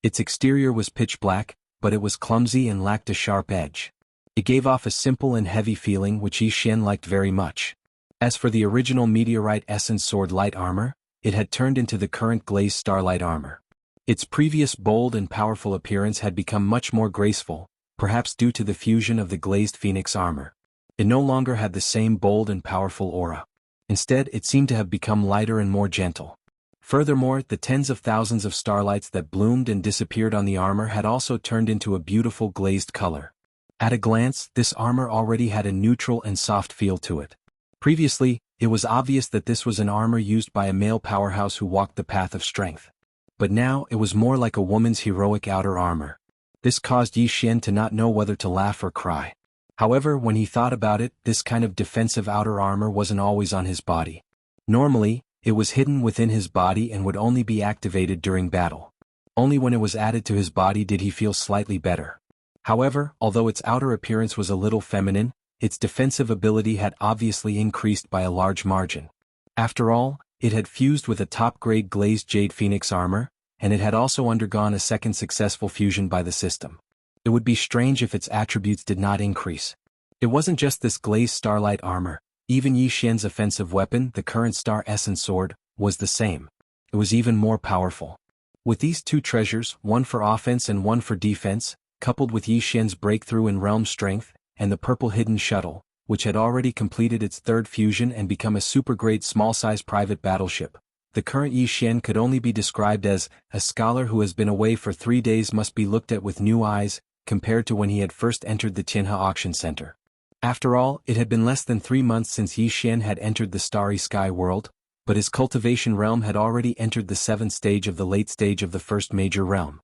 Speaker 1: Its exterior was pitch black, but it was clumsy and lacked a sharp edge. It gave off a simple and heavy feeling which Yi Xian liked very much. As for the original Meteorite Essence Sword Light Armor, it had turned into the current Glazed Starlight Armor. Its previous bold and powerful appearance had become much more graceful, perhaps due to the fusion of the Glazed Phoenix Armor. It no longer had the same bold and powerful aura. Instead, it seemed to have become lighter and more gentle. Furthermore, the tens of thousands of starlights that bloomed and disappeared on the armor had also turned into a beautiful glazed color. At a glance, this armor already had a neutral and soft feel to it. Previously, it was obvious that this was an armor used by a male powerhouse who walked the path of strength. But now, it was more like a woman's heroic outer armor. This caused Yi Xian to not know whether to laugh or cry. However, when he thought about it, this kind of defensive outer armor wasn't always on his body. Normally, it was hidden within his body and would only be activated during battle. Only when it was added to his body did he feel slightly better. However, although its outer appearance was a little feminine, its defensive ability had obviously increased by a large margin. After all, it had fused with a top-grade glazed jade phoenix armor, and it had also undergone a second successful fusion by the system. It would be strange if its attributes did not increase. It wasn't just this glazed starlight armor, even Yi Xian's offensive weapon, the current Star Essence Sword, was the same. It was even more powerful. With these 2 treasures, one for offense and one for defense, coupled with Yi Xian's breakthrough in realm strength, and the purple hidden shuttle, which had already completed its 3rd fusion and become a super-grade small-size private battleship, the current Yi Xian could only be described as a scholar who has been away for 3 days must be looked at with new eyes, compared to when he had first entered the Tianhe auction center. After all, it had been less than 3 months since Yi Xian had entered the starry sky world, but his cultivation realm had already entered the 7th stage of the late stage of the first major realm.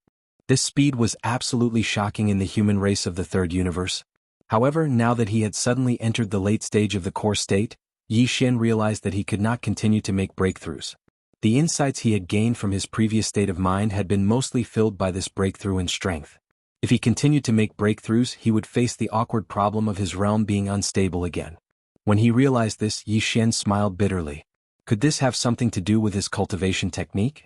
Speaker 1: This speed was absolutely shocking in the human race of the third universe. However, now that he had suddenly entered the late stage of the core state, Yi Xian realized that he could not continue to make breakthroughs. The insights he had gained from his previous state of mind had been mostly filled by this breakthrough in strength. If he continued to make breakthroughs, he would face the awkward problem of his realm being unstable again. When he realized this, Yi Xian smiled bitterly. Could this have something to do with his cultivation technique?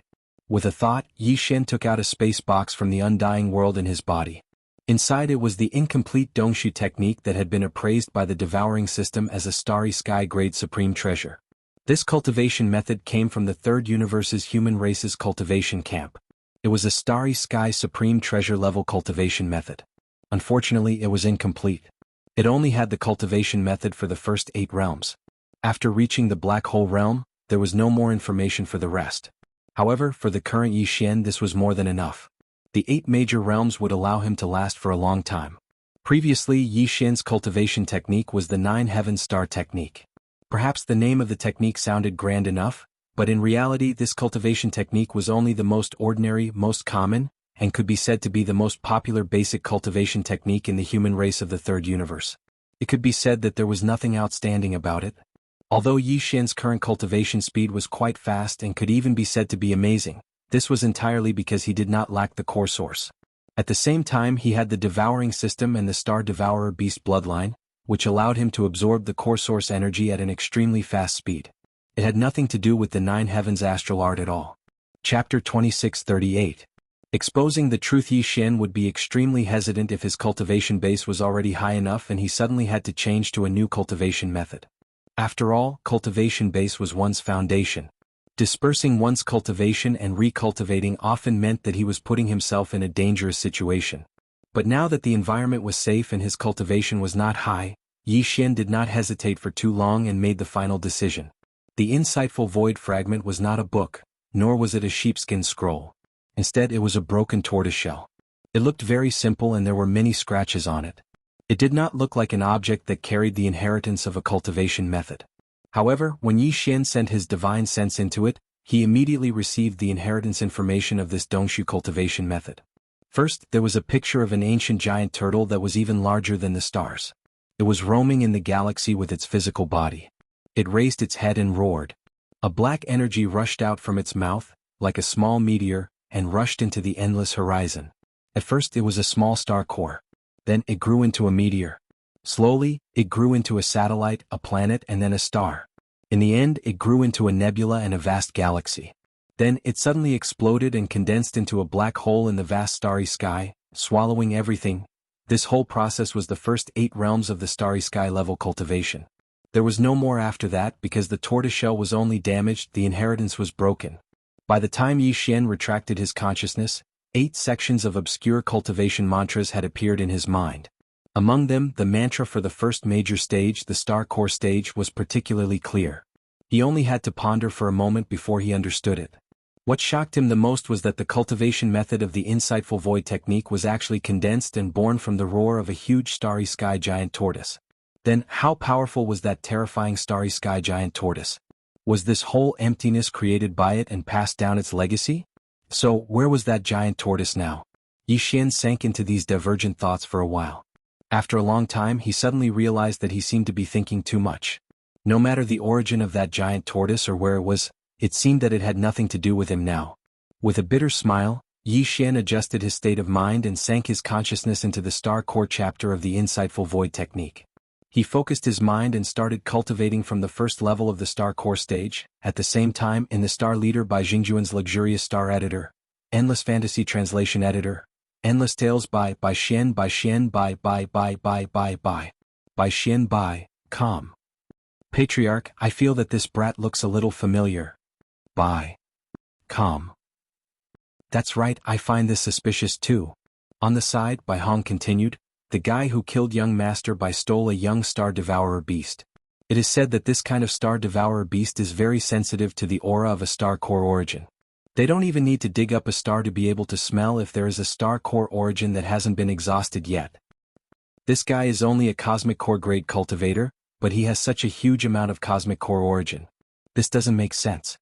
Speaker 1: With a thought, Yi Xian took out a space box from the undying world in his body. Inside it was the incomplete Dongshu technique that had been appraised by the devouring system as a starry sky grade supreme treasure. This cultivation method came from the third universe's human race's cultivation camp. It was a starry sky supreme treasure level cultivation method. Unfortunately, it was incomplete. It only had the cultivation method for the first 8 realms. After reaching the black hole realm, there was no more information for the rest. However, for the current Yi Xian this was more than enough. The 8 major realms would allow him to last for a long time. Previously, Yi Xian's cultivation technique was the 9 heaven star technique. Perhaps the name of the technique sounded grand enough, but in reality this cultivation technique was only the most ordinary, most common, and could be said to be the most popular basic cultivation technique in the human race of the third universe. It could be said that there was nothing outstanding about it. Although Yi Xian's current cultivation speed was quite fast and could even be said to be amazing, this was entirely because he did not lack the core source. At the same time, he had the devouring system and the star devourer beast bloodline, which allowed him to absorb the core source energy at an extremely fast speed. It had nothing to do with the 9 heavens astral art at all. Chapter 2638. Exposing the truth. Yi Xian would be extremely hesitant if his cultivation base was already high enough and he suddenly had to change to a new cultivation method. After all, cultivation base was one's foundation. Dispersing one's cultivation and recultivating often meant that he was putting himself in a dangerous situation. But now that the environment was safe and his cultivation was not high, Yi Xian did not hesitate for too long and made the final decision. The insightful void fragment was not a book, nor was it a sheepskin scroll. Instead, it was a broken tortoiseshell. It looked very simple and there were many scratches on it. It did not look like an object that carried the inheritance of a cultivation method. However, when Yi Xian sent his divine sense into it, he immediately received the inheritance information of this Dongshu cultivation method. First, there was a picture of an ancient giant turtle that was even larger than the stars. It was roaming in the galaxy with its physical body. It raised its head and roared. A black energy rushed out from its mouth, like a small meteor, and rushed into the endless horizon. At first it was a small star core. Then it grew into a meteor. Slowly, it grew into a satellite, a planet, and then a star. In the end, it grew into a nebula and a vast galaxy. Then it suddenly exploded and condensed into a black hole in the vast starry sky, swallowing everything. This whole process was the first 8 realms of the starry sky level cultivation. There was no more after that because the tortoiseshell was only damaged, the inheritance was broken. By the time Yi Xian retracted his consciousness, 8 sections of obscure cultivation mantras had appeared in his mind. Among them, the mantra for the first major stage, the star core stage, was particularly clear. He only had to ponder for a moment before he understood it. What shocked him the most was that the cultivation method of the insightful void technique was actually condensed and born from the roar of a huge starry sky giant tortoise. Then, how powerful was that terrifying starry sky giant tortoise? Was this whole emptiness created by it and passed down its legacy? So, where was that giant tortoise now? Yi Xian sank into these divergent thoughts for a while. After a long time, he suddenly realized that he seemed to be thinking too much. No matter the origin of that giant tortoise or where it was, it seemed that it had nothing to do with him now. With a bitter smile, Yi Xian adjusted his state of mind and sank his consciousness into the star core chapter of the insightful void technique. He focused his mind and started cultivating from the first level of the star core stage, at the same time in the Star Leader by Jingjuan's luxurious star editor, Endless Fantasy Translation Editor, Endless Tales by Xian by com. Patriarch, I feel that this brat looks a little familiar. By com. That's right, I find this suspicious too. On the side, Bai Hong continued, the guy who killed young master Bai stole a young star devourer beast. It is said that this kind of star devourer beast is very sensitive to the aura of a star core origin. They don't even need to dig up a star to be able to smell if there is a star core origin that hasn't been exhausted yet. This guy is only a cosmic core grade cultivator, but he has such a huge amount of cosmic core origin. This doesn't make sense.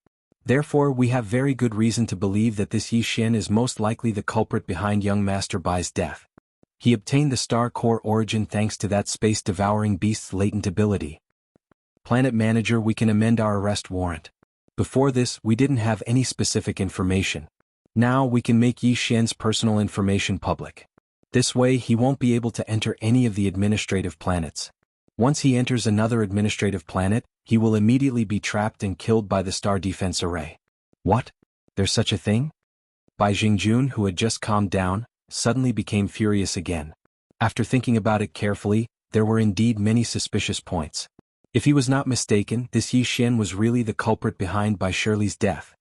Speaker 1: Therefore, we have very good reason to believe that this Yi Xian is most likely the culprit behind young Master Bai's death. He obtained the star core origin thanks to that space-devouring beast's latent ability. Planet Manager, we can amend our arrest warrant. Before this, we didn't have any specific information. Now we can make Yi Xian's personal information public. This way he won't be able to enter any of the administrative planets. Once he enters another administrative planet, he will immediately be trapped and killed by the Star Defense Array. What? There's such a thing? Bai Jingjun, who had just calmed down, suddenly became furious again. After thinking about it carefully, there were indeed many suspicious points. If he was not mistaken, this Yi Xian was really the culprit behind Bai Shirley's death.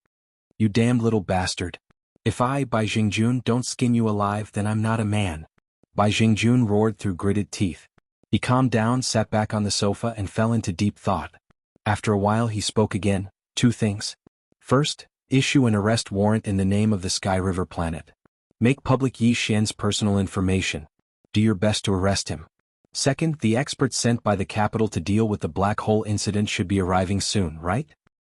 Speaker 1: You damned little bastard. If I, Bai Jingjun, don't skin you alive, then I'm not a man. Bai Jingjun roared through gritted teeth. He calmed down, sat back on the sofa and fell into deep thought. After a while he spoke again. 2 things. First, issue an arrest warrant in the name of the Sky River planet. Make public Yi Xian's personal information. Do your best to arrest him. Second, the experts sent by the capital to deal with the black hole incident should be arriving soon, right?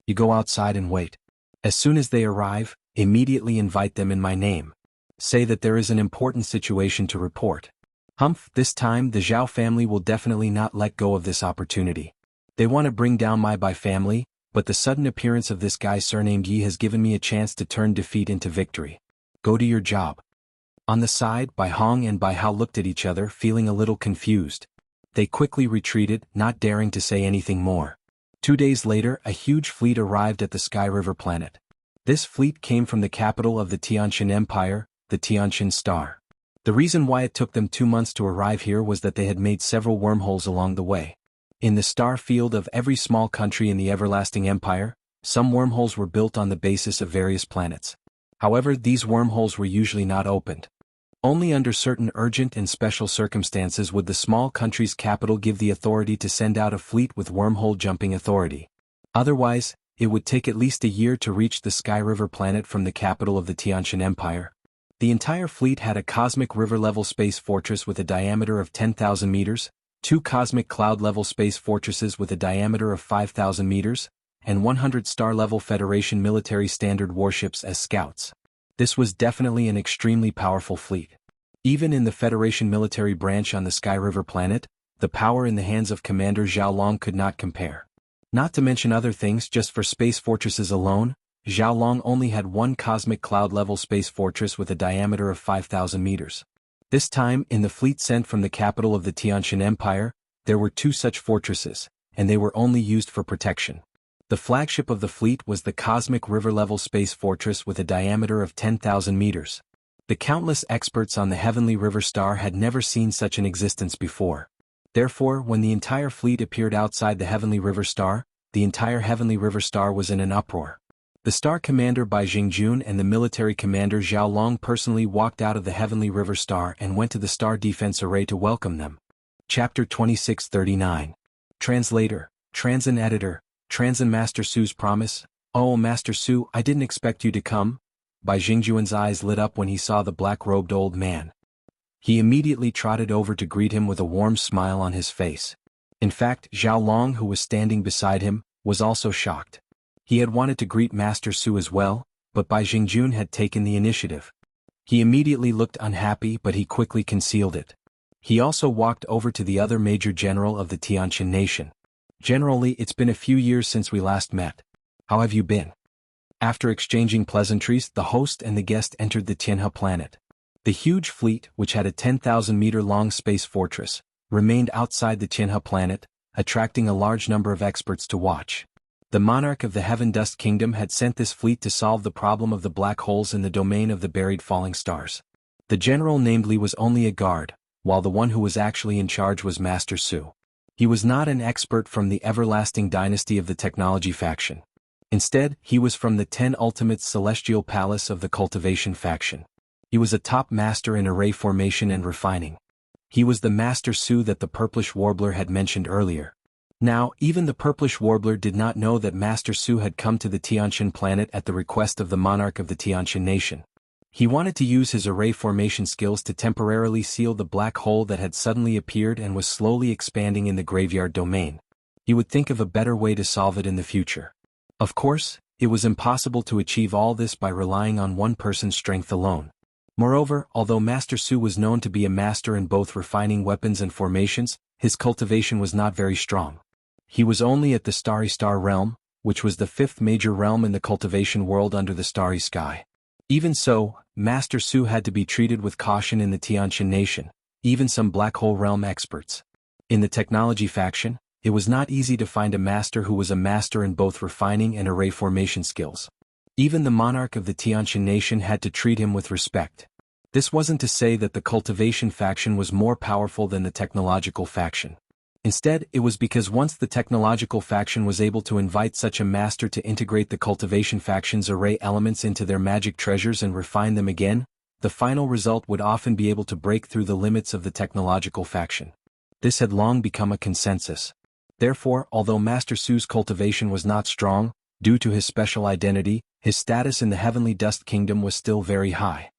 Speaker 1: You go outside and wait. As soon as they arrive, immediately invite them in my name. Say that there is an important situation to report. Humph, this time the Zhao family will definitely not let go of this opportunity. They want to bring down my Bai family, but the sudden appearance of this guy surnamed Yi has given me a chance to turn defeat into victory. Go to your job. On the side, Bai Hong and Bai Hao looked at each other, feeling a little confused. They quickly retreated, not daring to say anything more. 2 days later, a huge fleet arrived at the Sky River planet. This fleet came from the capital of the Tianqian Empire, the Tianqian Star. The reason why it took them 2 months to arrive here was that they had made several wormholes along the way. In the star field of every small country in the Everlasting Empire, some wormholes were built on the basis of various planets. However, these wormholes were usually not opened. Only under certain urgent and special circumstances would the small country's capital give the authority to send out a fleet with wormhole jumping authority. Otherwise, it would take at least a year to reach the Sky River planet from the capital of the Tianqian Empire. The entire fleet had a cosmic river-level space fortress with a diameter of 10,000 meters, 2 cosmic cloud-level space fortresses with a diameter of 5,000 meters, and 100 star-level Federation military standard warships as scouts. This was definitely an extremely powerful fleet. Even in the Federation military branch on the Sky River planet, the power in the hands of Commander Zhao Long could not compare. Not to mention other things, just for space fortresses alone, Zhao Long only had 1 cosmic cloud-level space fortress with a diameter of 5,000 meters. This time, in the fleet sent from the capital of the Tianqian Empire, there were 2 such fortresses, and they were only used for protection. The flagship of the fleet was the cosmic river-level space fortress with a diameter of 10,000 meters. The countless experts on the Heavenly River Star had never seen such an existence before. Therefore, when the entire fleet appeared outside the Heavenly River Star, the entire Heavenly River Star was in an uproar. The Star Commander Bai Jingjun and the military commander Zhao Long personally walked out of the Heavenly River Star and went to the Star Defense Array to welcome them. Chapter 2639. Translator, Transin Editor, Transin Master Su's promise. Oh, Master Su, I didn't expect you to come. Bai Jingjuan's eyes lit up when he saw the black-robed old man. He immediately trotted over to greet him with a warm smile on his face. In fact, Zhao Long, who was standing beside him, was also shocked. He had wanted to greet Master Su as well, but Bai Jingjun had taken the initiative. He immediately looked unhappy, but he quickly concealed it. He also walked over to the other major general of the Tianqian nation. Generally, it's been a few years since we last met. How have you been? After exchanging pleasantries, the host and the guest entered the Tianhe planet. The huge fleet, which had a 10,000-meter-long space fortress, remained outside the Tianhe planet, attracting a large number of experts to watch. The monarch of the Heaven Dust Kingdom had sent this fleet to solve the problem of the black holes in the domain of the buried falling stars. The general named Li was only a guard, while the one who was actually in charge was Master Su. He was not an expert from the everlasting dynasty of the technology faction. Instead, he was from the 10 Ultimates Celestial Palace of the Cultivation faction. He was a top master in array formation and refining. He was the Master Su that the Purplish Warbler had mentioned earlier. Now, even the purplish warbler did not know that Master Su had come to the Tianqian planet at the request of the monarch of the Tianqian nation. He wanted to use his array formation skills to temporarily seal the black hole that had suddenly appeared and was slowly expanding in the graveyard domain. He would think of a better way to solve it in the future. Of course, it was impossible to achieve all this by relying on one person's strength alone. Moreover, although Master Su was known to be a master in both refining weapons and formations, his cultivation was not very strong. He was only at the Starry Star realm, which was the fifth major realm in the cultivation world under the starry sky. Even so, Master Su had to be treated with caution in the Tianqian nation, even some black hole realm experts. In the technology faction, it was not easy to find a master who was a master in both refining and array formation skills. Even the monarch of the Tianqian nation had to treat him with respect. This wasn't to say that the cultivation faction was more powerful than the technological faction. Instead, it was because once the technological faction was able to invite such a master to integrate the cultivation faction's array elements into their magic treasures and refine them again, the final result would often be able to break through the limits of the technological faction. This had long become a consensus. Therefore, although Master Su's cultivation was not strong, due to his special identity, his status in the Heavenly Dust Kingdom was still very high.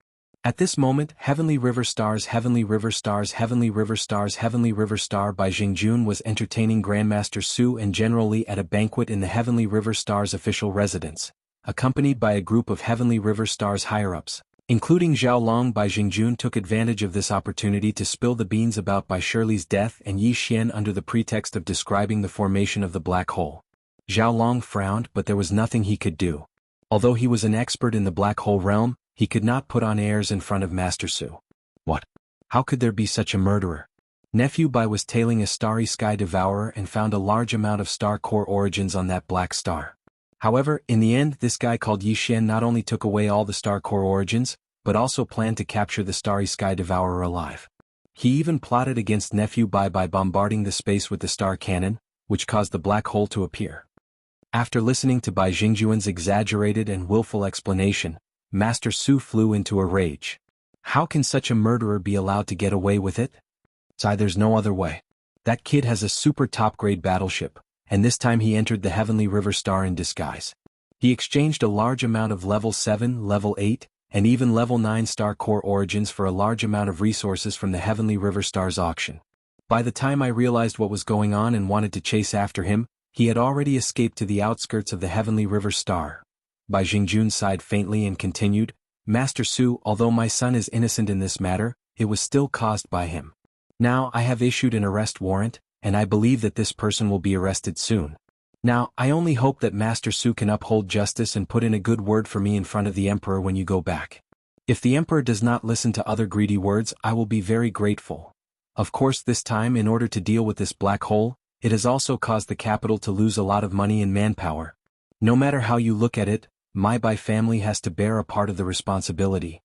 Speaker 1: At this moment, Heavenly River Stars, Heavenly River Stars, Heavenly River Stars, Heavenly River Star by Jianghu was entertaining Grandmaster Su and General Li at a banquet in the Heavenly River Stars official residence, accompanied by a group of Heavenly River Stars higher-ups, including Zhao Long. Bai Jingjun took advantage of this opportunity to spill the beans about Bai Shirley's death and Yi Xian under the pretext of describing the formation of the black hole. Zhao Long frowned, but there was nothing he could do. Although he was an expert in the black hole realm, he could not put on airs in front of Master Su. What? How could there be such a murderer? Nephew Bai was tailing a starry sky devourer and found a large amount of star core origins on that black star. However, in the end, this guy called Yi Xian not only took away all the star core origins, but also planned to capture the starry sky devourer alive. He even plotted against Nephew Bai by bombarding the space with the star cannon, which caused the black hole to appear. After listening to Bai Jingjuan's exaggerated and willful explanation, Master Su flew into a rage. How can such a murderer be allowed to get away with it? There's no other way. That kid has a super top-grade battleship, and this time he entered the Heavenly River Star in disguise. He exchanged a large amount of level 7, level 8, and even level 9 star core origins for a large amount of resources from the Heavenly River Star's auction. By the time I realized what was going on and wanted to chase after him, he had already escaped to the outskirts of the Heavenly River Star. Bai Jingjun sighed faintly and continued, Master Su, although my son is innocent in this matter, it was still caused by him. Now I have issued an arrest warrant, and I believe that this person will be arrested soon. Now, I only hope that Master Su can uphold justice and put in a good word for me in front of the Emperor when you go back. If the Emperor does not listen to other greedy words, I will be very grateful. Of course, this time, in order to deal with this black hole, it has also caused the capital to lose a lot of money and manpower. No matter how you look at it, my Bai family has to bear a part of the responsibility.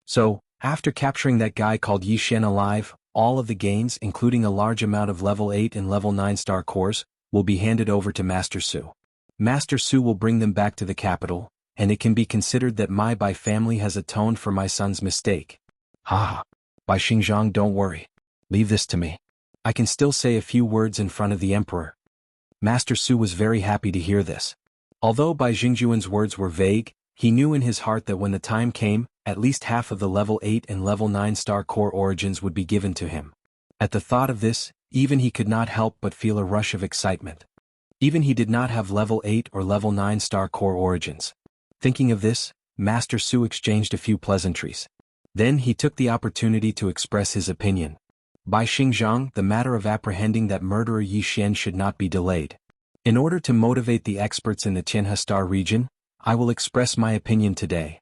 Speaker 1: So, after capturing that guy called Yi Xian alive, all of the gains, including a large amount of level 8 and level 9 star cores, will be handed over to Master Su. Master Su will bring them back to the capital, and it can be considered that my Bai family has atoned for my son's mistake. Ha! Bai Xingzhang, don't worry. Leave this to me. I can still say a few words in front of the Emperor. Master Su was very happy to hear this. Although Bai Jingjuan's words were vague, he knew in his heart that when the time came, at least half of the level 8 and level 9 star core origins would be given to him. At the thought of this, even he could not help but feel a rush of excitement. Even he did not have level 8 or level 9 star core origins. Thinking of this, Master Su exchanged a few pleasantries. Then he took the opportunity to express his opinion. Bai Xingzhang, the matter of apprehending that murderer Yi Xian should not be delayed. In order to motivate the experts in the Tianhe Star region, I will express my opinion today.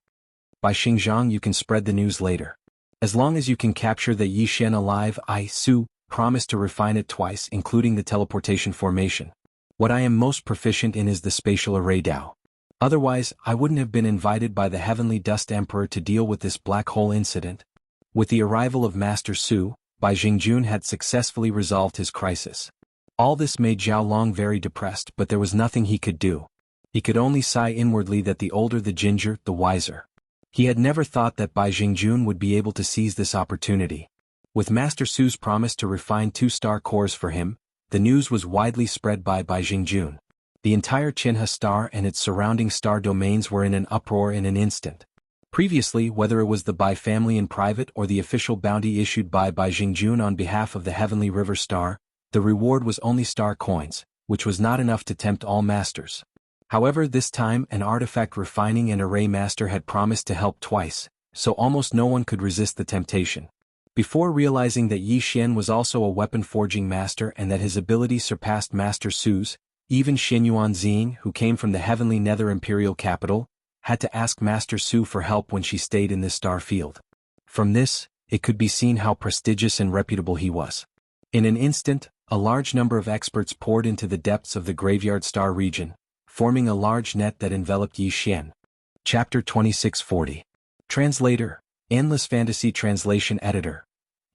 Speaker 1: Bai Xingzhang, you can spread the news later. As long as you can capture the Yi Xian alive, I, Su, promise to refine it twice, including the teleportation formation. What I am most proficient in is the spatial array Dao. Otherwise, I wouldn't have been invited by the Heavenly Dust Emperor to deal with this black hole incident. With the arrival of Master Su, Bai Jingjun had successfully resolved his crisis. All this made Zhao Long very depressed, but there was nothing he could do. He could only sigh inwardly that the older the ginger, the wiser. He had never thought that Bai Jingjun would be able to seize this opportunity. With Master Su's promise to refine 2 star cores for him, the news was widely spread by Jianghu. The entire Qinhe star and its surrounding star domains were in an uproar in an instant. Previously, whether it was the Bai family in private or the official bounty issued by Jianghu on behalf of the Heavenly River Star, the reward was only star coins, which was not enough to tempt all masters. However, this time an artifact refining and array master had promised to help twice, so almost no one could resist the temptation. Before realizing that Yi Xian was also a weapon forging master and that his ability surpassed Master Su's, even Xinyuan Xing, who came from the heavenly nether imperial capital, had to ask Master Su for help when she stayed in this star field. From this, it could be seen how prestigious and reputable he was. In an instant, a large number of experts poured into the depths of the graveyard star region, forming a large net that enveloped Yi Xian. Chapter 2640. Translator, Endless Fantasy Translation Editor.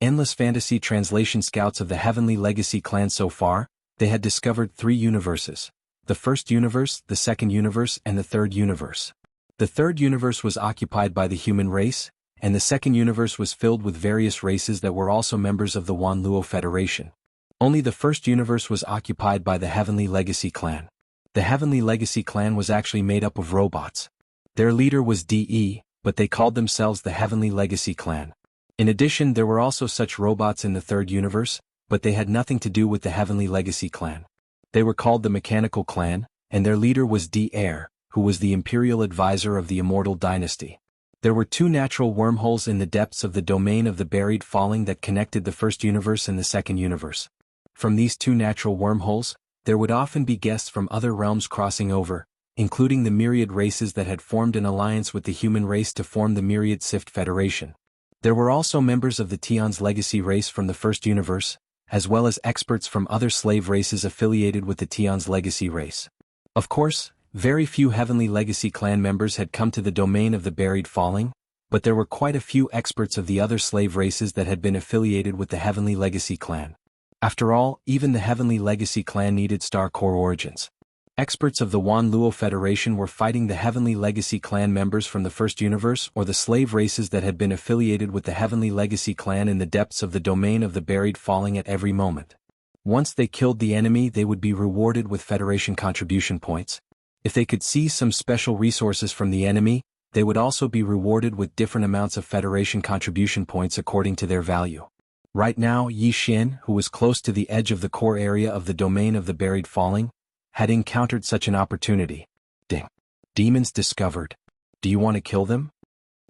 Speaker 1: Endless Fantasy Translation Scouts of the Heavenly Legacy Clan. So far, they had discovered 3 universes: the first universe, the second universe, and the third universe. The third universe was occupied by the human race, and the second universe was filled with various races that were also members of the Wanluo Federation. Only the first universe was occupied by the Heavenly Legacy Clan. The Heavenly Legacy Clan was actually made up of robots. Their leader was DE, but they called themselves the Heavenly Legacy Clan. In addition, there were also such robots in the third universe, but they had nothing to do with the Heavenly Legacy Clan. They were called the Mechanical Clan, and their leader was D-Air, who was the imperial advisor of the Immortal Dynasty. There were 2 natural wormholes in the depths of the domain of the buried falling that connected the first universe and the second universe. From these 2 natural wormholes, there would often be guests from other realms crossing over, including the myriad races that had formed an alliance with the human race to form the Myriad Sift Federation. There were also members of the Tion's legacy race from the first universe, as well as experts from other slave races affiliated with the Tion's legacy race. Of course, very few Heavenly Legacy Clan members had come to the domain of the buried falling, but there were quite a few experts of the other slave races that had been affiliated with the Heavenly Legacy Clan. After all, even the Heavenly Legacy Clan needed star core origins. Experts of the Wanluo Federation were fighting the Heavenly Legacy Clan members from the first universe or the slave races that had been affiliated with the Heavenly Legacy Clan in the depths of the domain of the buried falling at every moment. Once they killed the enemy, they would be rewarded with Federation contribution points. If they could seize some special resources from the enemy, they would also be rewarded with different amounts of Federation contribution points according to their value. Right now, Yi Xian, who was close to the edge of the core area of the domain of the buried falling, had encountered such an opportunity. Ding. Demons discovered. Do you want to kill them?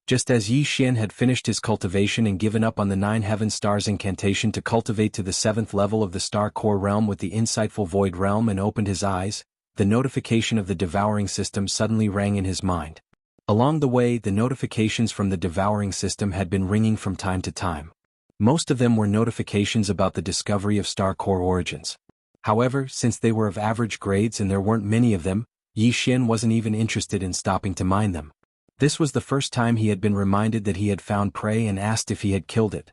Speaker 1: Just as Yi Xian had finished his cultivation and given up on the 9 heaven stars incantation to cultivate to the 7th level of the star core realm with the insightful void realm and opened his eyes, the notification of the devouring system suddenly rang in his mind. Along the way, the notifications from the devouring system had been ringing from time to time. Most of them were notifications about the discovery of star core origins. However, since they were of average grades and there weren't many of them, Yi Xian wasn't even interested in stopping to mine them. This was the first time he had been reminded that he had found prey and asked if he had killed it.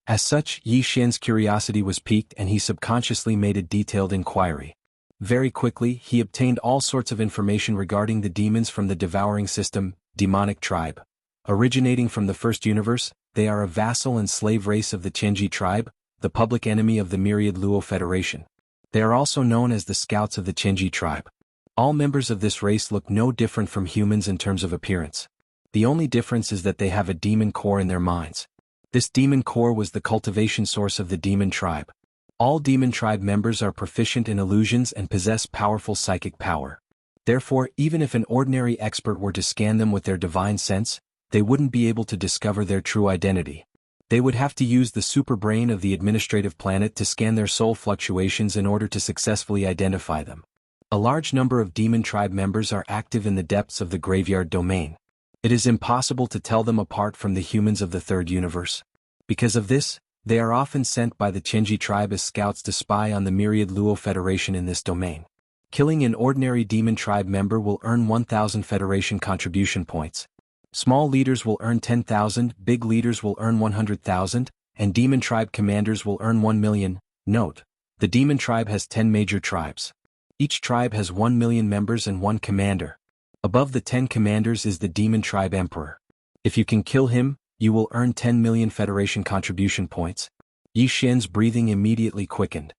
Speaker 1: As such, Yi Xian's curiosity was piqued and he subconsciously made a detailed inquiry. Very quickly, he obtained all sorts of information regarding the demons from the devouring system, demonic tribe. Originating from the first universe, they are a vassal and slave race of the Qianji tribe, the public enemy of the Myriad Luo Federation. They are also known as the Scouts of the Qianji tribe. All members of this race look no different from humans in terms of appearance. The only difference is that they have a demon core in their minds. This demon core was the cultivation source of the demon tribe. All demon tribe members are proficient in illusions and possess powerful psychic power. Therefore, even if an ordinary expert were to scan them with their divine sense, they wouldn't be able to discover their true identity. They would have to use the superbrain of the administrative planet to scan their soul fluctuations in order to successfully identify them. A large number of demon tribe members are active in the depths of the graveyard domain. It is impossible to tell them apart from the humans of the third universe. Because of this, they are often sent by the Qianji tribe as scouts to spy on the Myriad Luo Federation in this domain. Killing an ordinary demon tribe member will earn 1,000 Federation contribution points. Small leaders will earn 10,000, big leaders will earn 100,000, and demon tribe commanders will earn 1 million. Note: the demon tribe has 10 major tribes. Each tribe has 1 million members and 1 commander. Above the 10 commanders is the demon tribe emperor. If you can kill him, you will earn 10 million Federation contribution points. Yi Xian's breathing immediately quickened.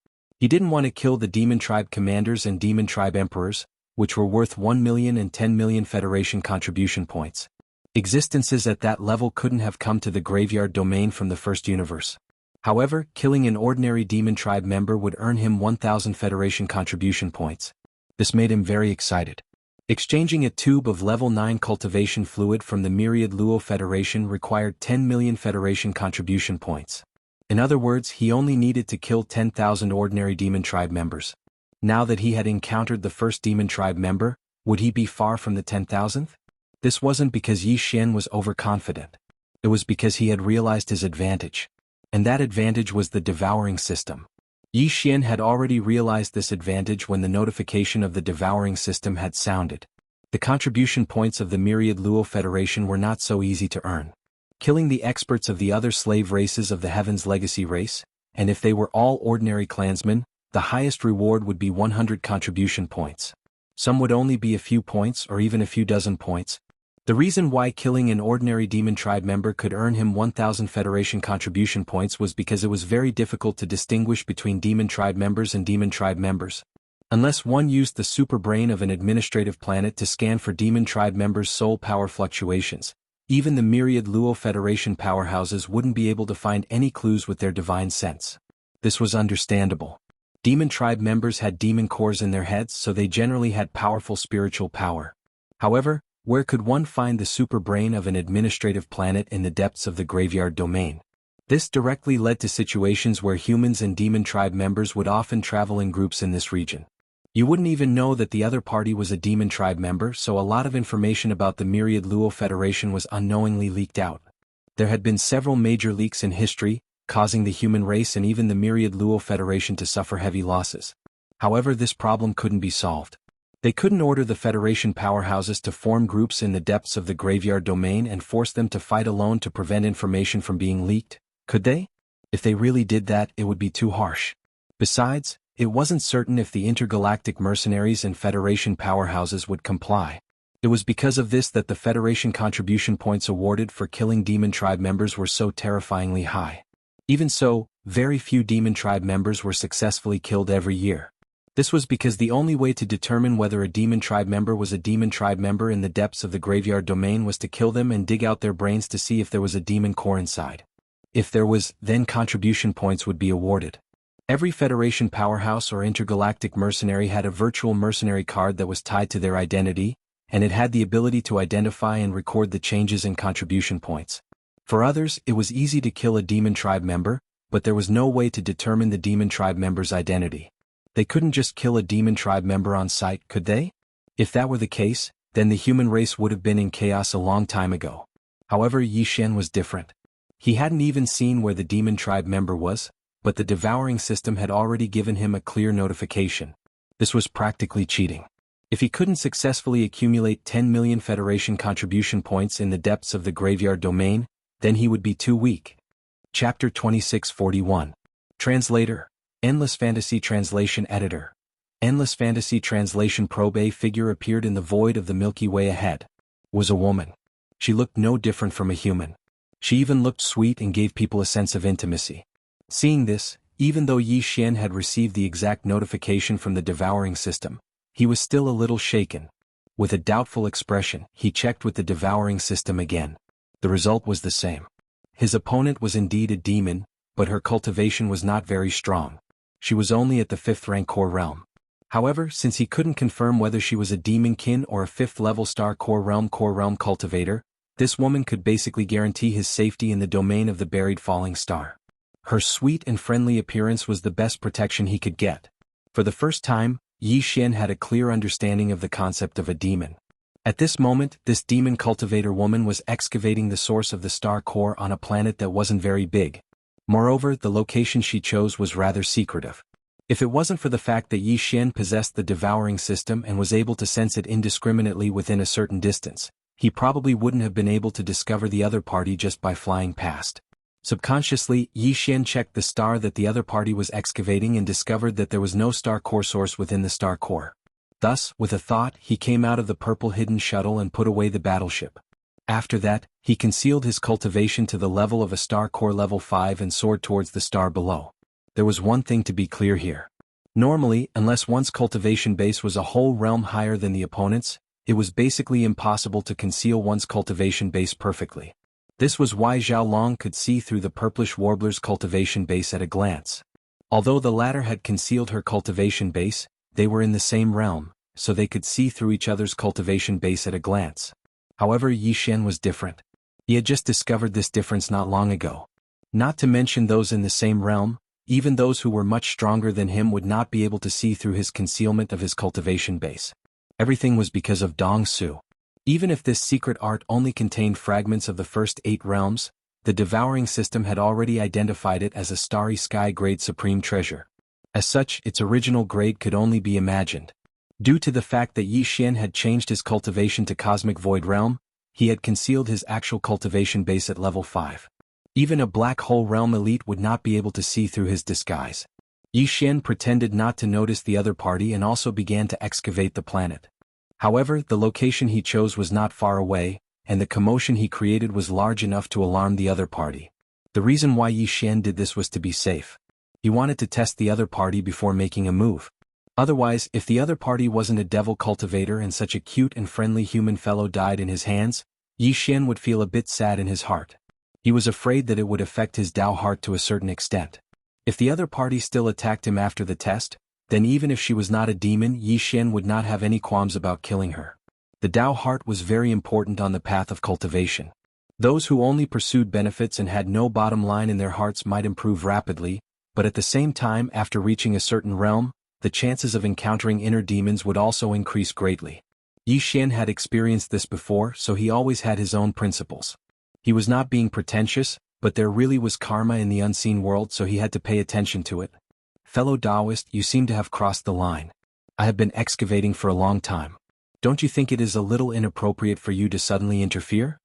Speaker 1: He didn't want to kill the Demon Tribe commanders and Demon Tribe emperors, which were worth 1 million and 10 million Federation contribution points. Existences at that level couldn't have come to the graveyard domain from the first universe. However, killing an ordinary Demon Tribe member would earn him 1,000 Federation contribution points. This made him very excited. Exchanging a tube of level 9 cultivation fluid from the Myriad Luo Federation required 10 million Federation contribution points. In other words, he only needed to kill 10,000 ordinary Demon Tribe members. Now that he had encountered the first Demon Tribe member, would he be far from the 10,000th? This wasn't because Yi Xian was overconfident. It was because he had realized his advantage. And that advantage was the devouring system. Yi Xian had already realized this advantage when the notification of the devouring system had sounded. The contribution points of the Myriad Luo Federation were not so easy to earn. Killing the experts of the other slave races of the Heaven's Legacy race, and if they were all ordinary clansmen, the highest reward would be 100 contribution points. Some would only be a few points or even a few dozen points. The reason why killing an ordinary Demon Tribe member could earn him 1,000 Federation contribution points was because it was very difficult to distinguish between Demon Tribe members and Demon Tribe members. Unless one used the super brain of an administrative planet to scan for Demon Tribe members' soul power fluctuations, even the Myriad Luo Federation powerhouses wouldn't be able to find any clues with their divine sense. This was understandable. Demon Tribe members had demon cores in their heads, so they generally had powerful spiritual power. However, where could one find the super brain of an administrative planet in the depths of the graveyard domain? This directly led to situations where humans and Demon Tribe members would often travel in groups in this region. You wouldn't even know that the other party was a Demon Tribe member, so a lot of information about the Myriad Luo Federation was unknowingly leaked out. There had been several major leaks in history, causing the human race and even the Myriad Luo Federation to suffer heavy losses. However, this problem couldn't be solved. They couldn't order the Federation powerhouses to form groups in the depths of the graveyard domain and force them to fight alone to prevent information from being leaked, could they? If they really did that, it would be too harsh. Besides, it wasn't certain if the intergalactic mercenaries and Federation powerhouses would comply. It was because of this that the Federation contribution points awarded for killing Demon Tribe members were so terrifyingly high. Even so, very few Demon Tribe members were successfully killed every year. This was because the only way to determine whether a Demon Tribe member was a Demon Tribe member in the depths of the graveyard domain was to kill them and dig out their brains to see if there was a demon core inside. If there was, then contribution points would be awarded. Every Federation powerhouse or intergalactic mercenary had a virtual mercenary card that was tied to their identity, and it had the ability to identify and record the changes in contribution points. For others, it was easy to kill a Demon Tribe member, but there was no way to determine the Demon Tribe member's identity. They couldn't just kill a Demon Tribe member on sight, could they? If that were the case, then the human race would have been in chaos a long time ago. However, Yi Xian was different. He hadn't even seen where the Demon Tribe member was, but the devouring system had already given him a clear notification. This was practically cheating. If he couldn't successfully accumulate 10 million Federation contribution points in the depths of the graveyard domain, then he would be too weak. Chapter 2641. Translator. Endless Fantasy Translation Editor. Endless Fantasy Translation Probe. A figure appeared in the void of the Milky Way ahead. Was a woman. She looked no different from a human. She even looked sweet and gave people a sense of intimacy. Seeing this, even though Yi Xian had received the exact notification from the devouring system, he was still a little shaken. With a doubtful expression, he checked with the devouring system again. The result was the same. His opponent was indeed a demon, but her cultivation was not very strong. She was only at the 5th rank core realm. However, since he couldn't confirm whether she was a demonkin or a 5th level star core realm cultivator, this woman could basically guarantee his safety in the domain of the buried falling star. Her sweet and friendly appearance was the best protection he could get. For the first time, Yi Xian had a clear understanding of the concept of a demon. At this moment, this demon cultivator woman was excavating the source of the star core on a planet that wasn't very big. Moreover, the location she chose was rather secretive. If it wasn't for the fact that Yi Xian possessed the devouring system and was able to sense it indiscriminately within a certain distance, he probably wouldn't have been able to discover the other party just by flying past. Subconsciously, Yi Xian checked the star that the other party was excavating and discovered that there was no star core source within the star core. Thus, with a thought, he came out of the purple hidden shuttle and put away the battleship. After that, he concealed his cultivation to the level of a star core level 5 and soared towards the star below. There was one thing to be clear here. Normally, unless one's cultivation base was a whole realm higher than the opponent's, it was basically impossible to conceal one's cultivation base perfectly. This was why Zhao Long could see through the purplish warbler's cultivation base at a glance. Although the latter had concealed her cultivation base, they were in the same realm, so they could see through each other's cultivation base at a glance. However, Yi Xian was different. He had just discovered this difference not long ago. Not to mention those in the same realm, even those who were much stronger than him would not be able to see through his concealment of his cultivation base. Everything was because of Dong Su. Even if this secret art only contained fragments of the first 8 realms, the devouring system had already identified it as a starry sky grade supreme treasure. As such, its original grade could only be imagined. Due to the fact that Yi Xian had changed his cultivation to Cosmic Void Realm, he had concealed his actual cultivation base at level 5. Even a Black Hole Realm elite would not be able to see through his disguise. Yi Xian pretended not to notice the other party and also began to excavate the planet. However, the location he chose was not far away, and the commotion he created was large enough to alarm the other party. The reason why Yi Xian did this was to be safe. He wanted to test the other party before making a move. Otherwise, if the other party wasn't a devil cultivator and such a cute and friendly human fellow died in his hands, Yi Xian would feel a bit sad in his heart. He was afraid that it would affect his Dao heart to a certain extent. If the other party still attacked him after the test, then even if she was not a demon, Yi Xian would not have any qualms about killing her. The Dao heart was very important on the path of cultivation. Those who only pursued benefits and had no bottom line in their hearts might improve rapidly, but at the same time, after reaching a certain realm, the chances of encountering inner demons would also increase greatly. Yi Xian had experienced this before, so he always had his own principles. He was not being pretentious, but there really was karma in the unseen world, so he had to pay attention to it. Fellow Taoist, you seem to have crossed the line. I have been excavating for a long time. Don't you think it is a little inappropriate for you to suddenly interfere?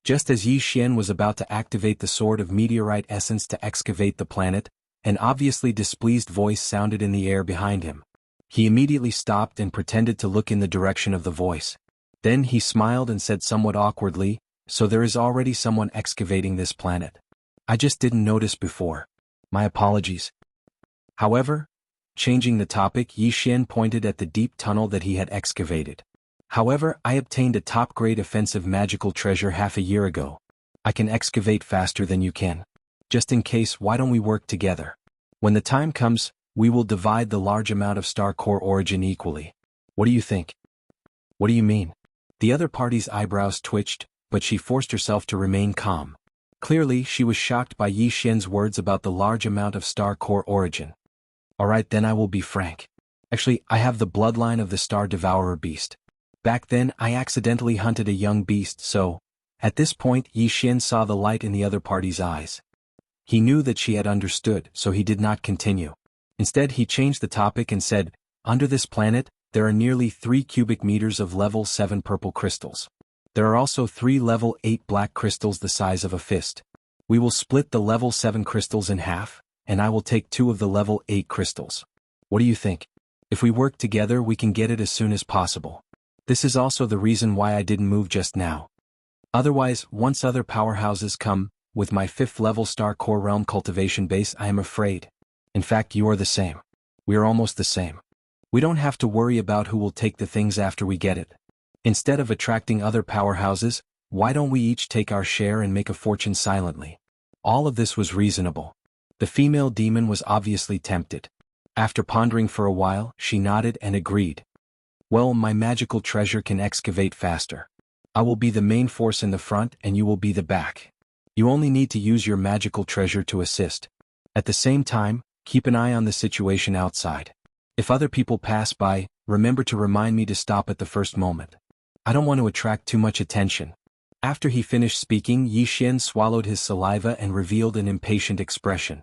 Speaker 1: Just as Yi Xian was about to activate the Sword of Meteorite Essence to excavate the planet, an obviously displeased voice sounded in the air behind him. He immediately stopped and pretended to look in the direction of the voice. Then he smiled and said somewhat awkwardly, "So there is already someone excavating this planet. I just didn't notice before. My apologies." However, changing the topic, Yi Xian pointed at the deep tunnel that he had excavated. "However, I obtained a top-grade offensive magical treasure half a year ago. I can excavate faster than you can. Just in case, why don't we work together? When the time comes, we will divide the large amount of star core origin equally. What do you think?" "What do you mean?" The other party's eyebrows twitched, but she forced herself to remain calm. Clearly, she was shocked by Yi Xian's words about the large amount of star core origin. "Alright, then I will be frank. Actually, I have the bloodline of the Star Devourer beast. Back then, I accidentally hunted a young beast, so..." At this point, Yi Xian saw the light in the other party's eyes. He knew that she had understood, so he did not continue. Instead, he changed the topic and said, "Under this planet, there are nearly 3 cubic meters of level 7 purple crystals. There are also 3 level 8 black crystals the size of a fist. We will split the level 7 crystals in half, and I will take 2 of the level 8 crystals. What do you think? If we work together, we can get it as soon as possible. This is also the reason why I didn't move just now. Otherwise, once other powerhouses come, with my 5th level Star Core Realm cultivation base, I am afraid. In fact, you are the same. We are almost the same. We don't have to worry about who will take the things after we get it. Instead of attracting other powerhouses, why don't we each take our share and make a fortune silently?" All of this was reasonable. The female demon was obviously tempted. After pondering for a while, she nodded and agreed. "Well, my magical treasure can excavate faster. I will be the main force in the front and you will be the back. You only need to use your magical treasure to assist. At the same time, keep an eye on the situation outside. If other people pass by, remember to remind me to stop at the first moment. I don't want to attract too much attention." After he finished speaking, Yi Xian swallowed his saliva and revealed an impatient expression.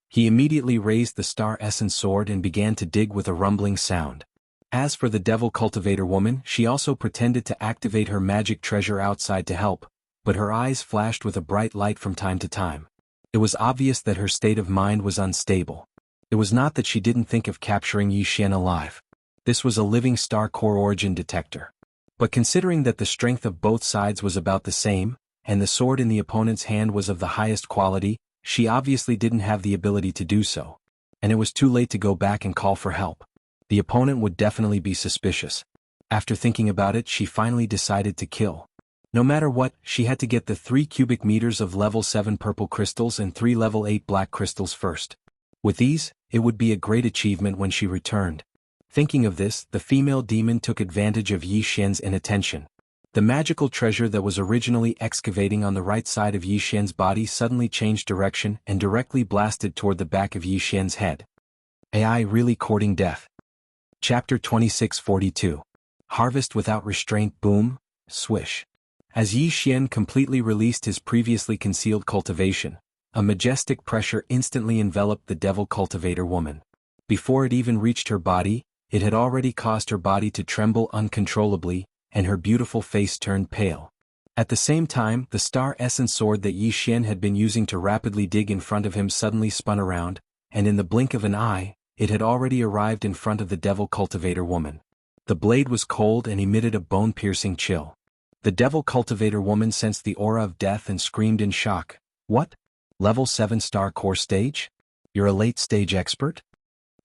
Speaker 1: He immediately raised the Star Essence sword and began to dig with a rumbling sound. As for the Devil Cultivator woman, she also pretended to activate her magic treasure outside to help, but her eyes flashed with a bright light from time to time. It was obvious that her state of mind was unstable. It was not that she didn't think of capturing Yi Xian alive. This was a living Star Core origin detector. But considering that the strength of both sides was about the same, and the sword in the opponent's hand was of the highest quality, she obviously didn't have the ability to do so. And it was too late to go back and call for help. The opponent would definitely be suspicious. After thinking about it, she finally decided to kill. No matter what, she had to get the 3 cubic meters of level 7 purple crystals and 3 level 8 black crystals first. With these, it would be a great achievement when she returned. Thinking of this, the female demon took advantage of Yi Xian's inattention. The magical treasure that was originally excavating on the right side of Yi Xian's body suddenly changed direction and directly blasted toward the back of Yi Xian's head. AI really courting death. Chapter 2642. Harvest without restraint. Boom, swish. As Yi Xian completely released his previously concealed cultivation, a majestic pressure instantly enveloped the devil cultivator woman. Before it even reached her body, it had already caused her body to tremble uncontrollably, and her beautiful face turned pale. At the same time, the star essence sword that Yi Xian had been using to rapidly dig in front of him suddenly spun around, and in the blink of an eye, it had already arrived in front of the devil cultivator woman. The blade was cold and emitted a bone-piercing chill. The devil cultivator woman sensed the aura of death and screamed in shock. What? Level 7 star core stage? You're a late-stage expert?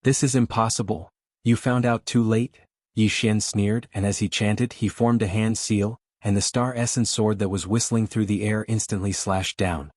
Speaker 1: This is impossible. You found out too late? Yi Xian sneered, and as he chanted, he formed a hand seal, and the star essence sword that was whistling through the air instantly slashed down.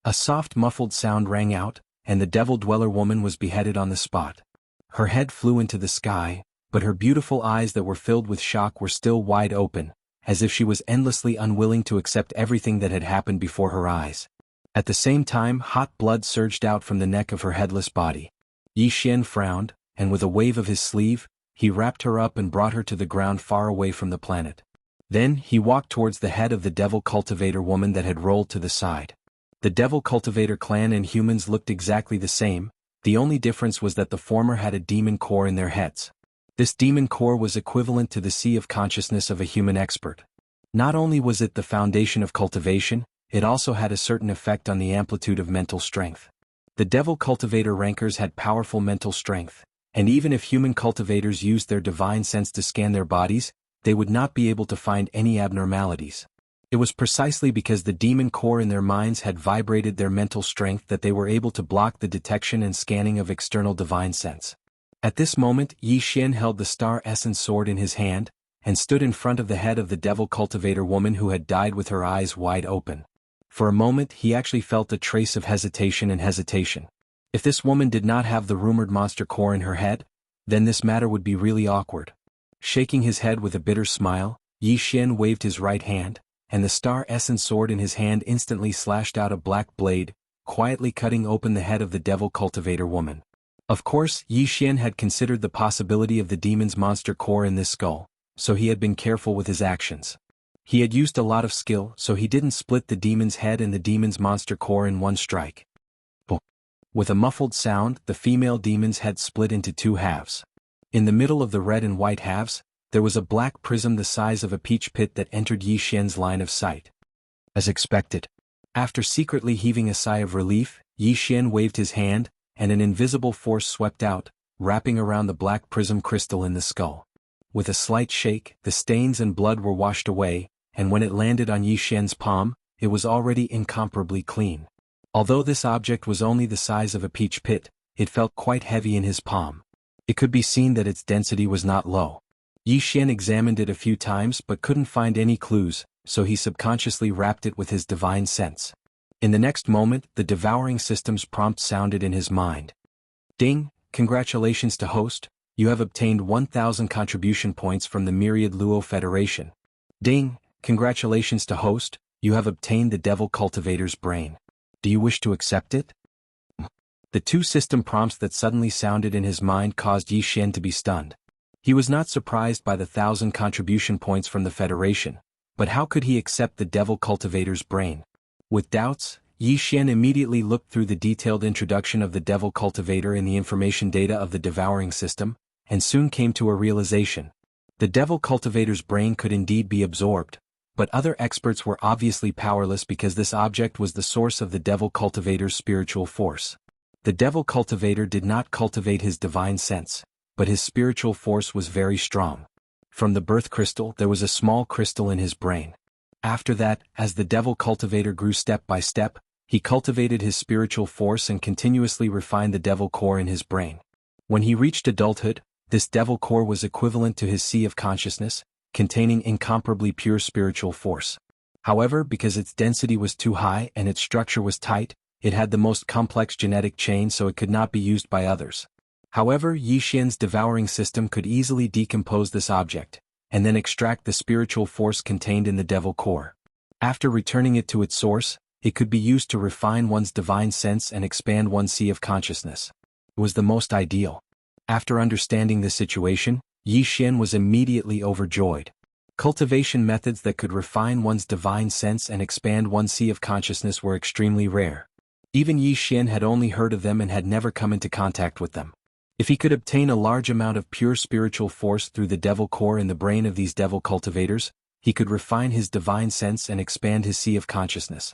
Speaker 1: A soft muffled sound rang out, and the devil dweller woman was beheaded on the spot. Her head flew into the sky, but her beautiful eyes that were filled with shock were still wide open, as if she was endlessly unwilling to accept everything that had happened before her eyes. At the same time, hot blood surged out from the neck of her headless body. Yi Xian frowned, and with a wave of his sleeve, he wrapped her up and brought her to the ground far away from the planet. Then, he walked towards the head of the devil cultivator woman that had rolled to the side. The devil cultivator clan and humans looked exactly the same, the only difference was that the former had a demon core in their heads. This demon core was equivalent to the sea of consciousness of a human expert. Not only was it the foundation of cultivation, it also had a certain effect on the amplitude of mental strength. The devil cultivator rankers had powerful mental strength, and even if human cultivators used their divine sense to scan their bodies, they would not be able to find any abnormalities. It was precisely because the demon core in their minds had vibrated their mental strength that they were able to block the detection and scanning of external divine sense. At this moment, Yi Xian held the star essence sword in his hand, and stood in front of the head of the devil cultivator woman who had died with her eyes wide open. For a moment he actually felt a trace of hesitation. If this woman did not have the rumored monster core in her head, then this matter would be really awkward. Shaking his head with a bitter smile, Yi Xian waved his right hand, and the star essence sword in his hand instantly slashed out a black blade, quietly cutting open the head of the devil cultivator woman. Of course, Yi Xian had considered the possibility of the demon's monster core in this skull, so he had been careful with his actions. He had used a lot of skill, so he didn't split the demon's head and the demon's monster core in one strike. With a muffled sound, the female demon's head split into 2 halves. In the middle of the red and white halves, there was a black prism the size of a peach pit that entered Yi Xian's line of sight. As expected. After secretly heaving a sigh of relief, Yi Xian waved his hand, and an invisible force swept out, wrapping around the black prism crystal in the skull. With a slight shake, the stains and blood were washed away, and when it landed on Yi Xian's palm, it was already incomparably clean. Although this object was only the size of a peach pit, it felt quite heavy in his palm. It could be seen that its density was not low. Yi Xian examined it a few times but couldn't find any clues, so he subconsciously wrapped it with his divine sense. In the next moment, the devouring system's prompt sounded in his mind. Ding! Congratulations to host, you have obtained 1,000 contribution points from the Myriad Luo Federation. Ding! Congratulations to host, you have obtained the Devil Cultivator's brain. Do you wish to accept it? The 2 system prompts that suddenly sounded in his mind caused Yi Xian to be stunned. He was not surprised by the 1,000 contribution points from the Federation, but how could he accept the Devil Cultivator's brain? With doubts, Yi Xian immediately looked through the detailed introduction of the Devil Cultivator in the information data of the devouring system, and soon came to a realization. The Devil Cultivator's brain could indeed be absorbed, but other experts were obviously powerless because this object was the source of the Devil Cultivator's spiritual force. The Devil Cultivator did not cultivate his divine sense, but his spiritual force was very strong. From the birth crystal there was a small crystal in his brain. After that, as the Devil Cultivator grew step by step, He cultivated his spiritual force and continuously refined the devil core in his brain. When he reached adulthood, this devil core was equivalent to his sea of consciousness, containing incomparably pure spiritual force. However, because its density was too high and its structure was tight, it had the most complex genetic chain, so it could not be used by others. However, Yi Xian's devouring system could easily decompose this object, and then extract the spiritual force contained in the devil core. After returning it to its source, it could be used to refine one's divine sense and expand one's sea of consciousness. It was the most ideal. After understanding the situation, Yi Xian was immediately overjoyed. Cultivation methods that could refine one's divine sense and expand one's sea of consciousness were extremely rare. Even Yi Xian had only heard of them and had never come into contact with them. If he could obtain a large amount of pure spiritual force through the devil core in the brain of these devil cultivators, he could refine his divine sense and expand his sea of consciousness.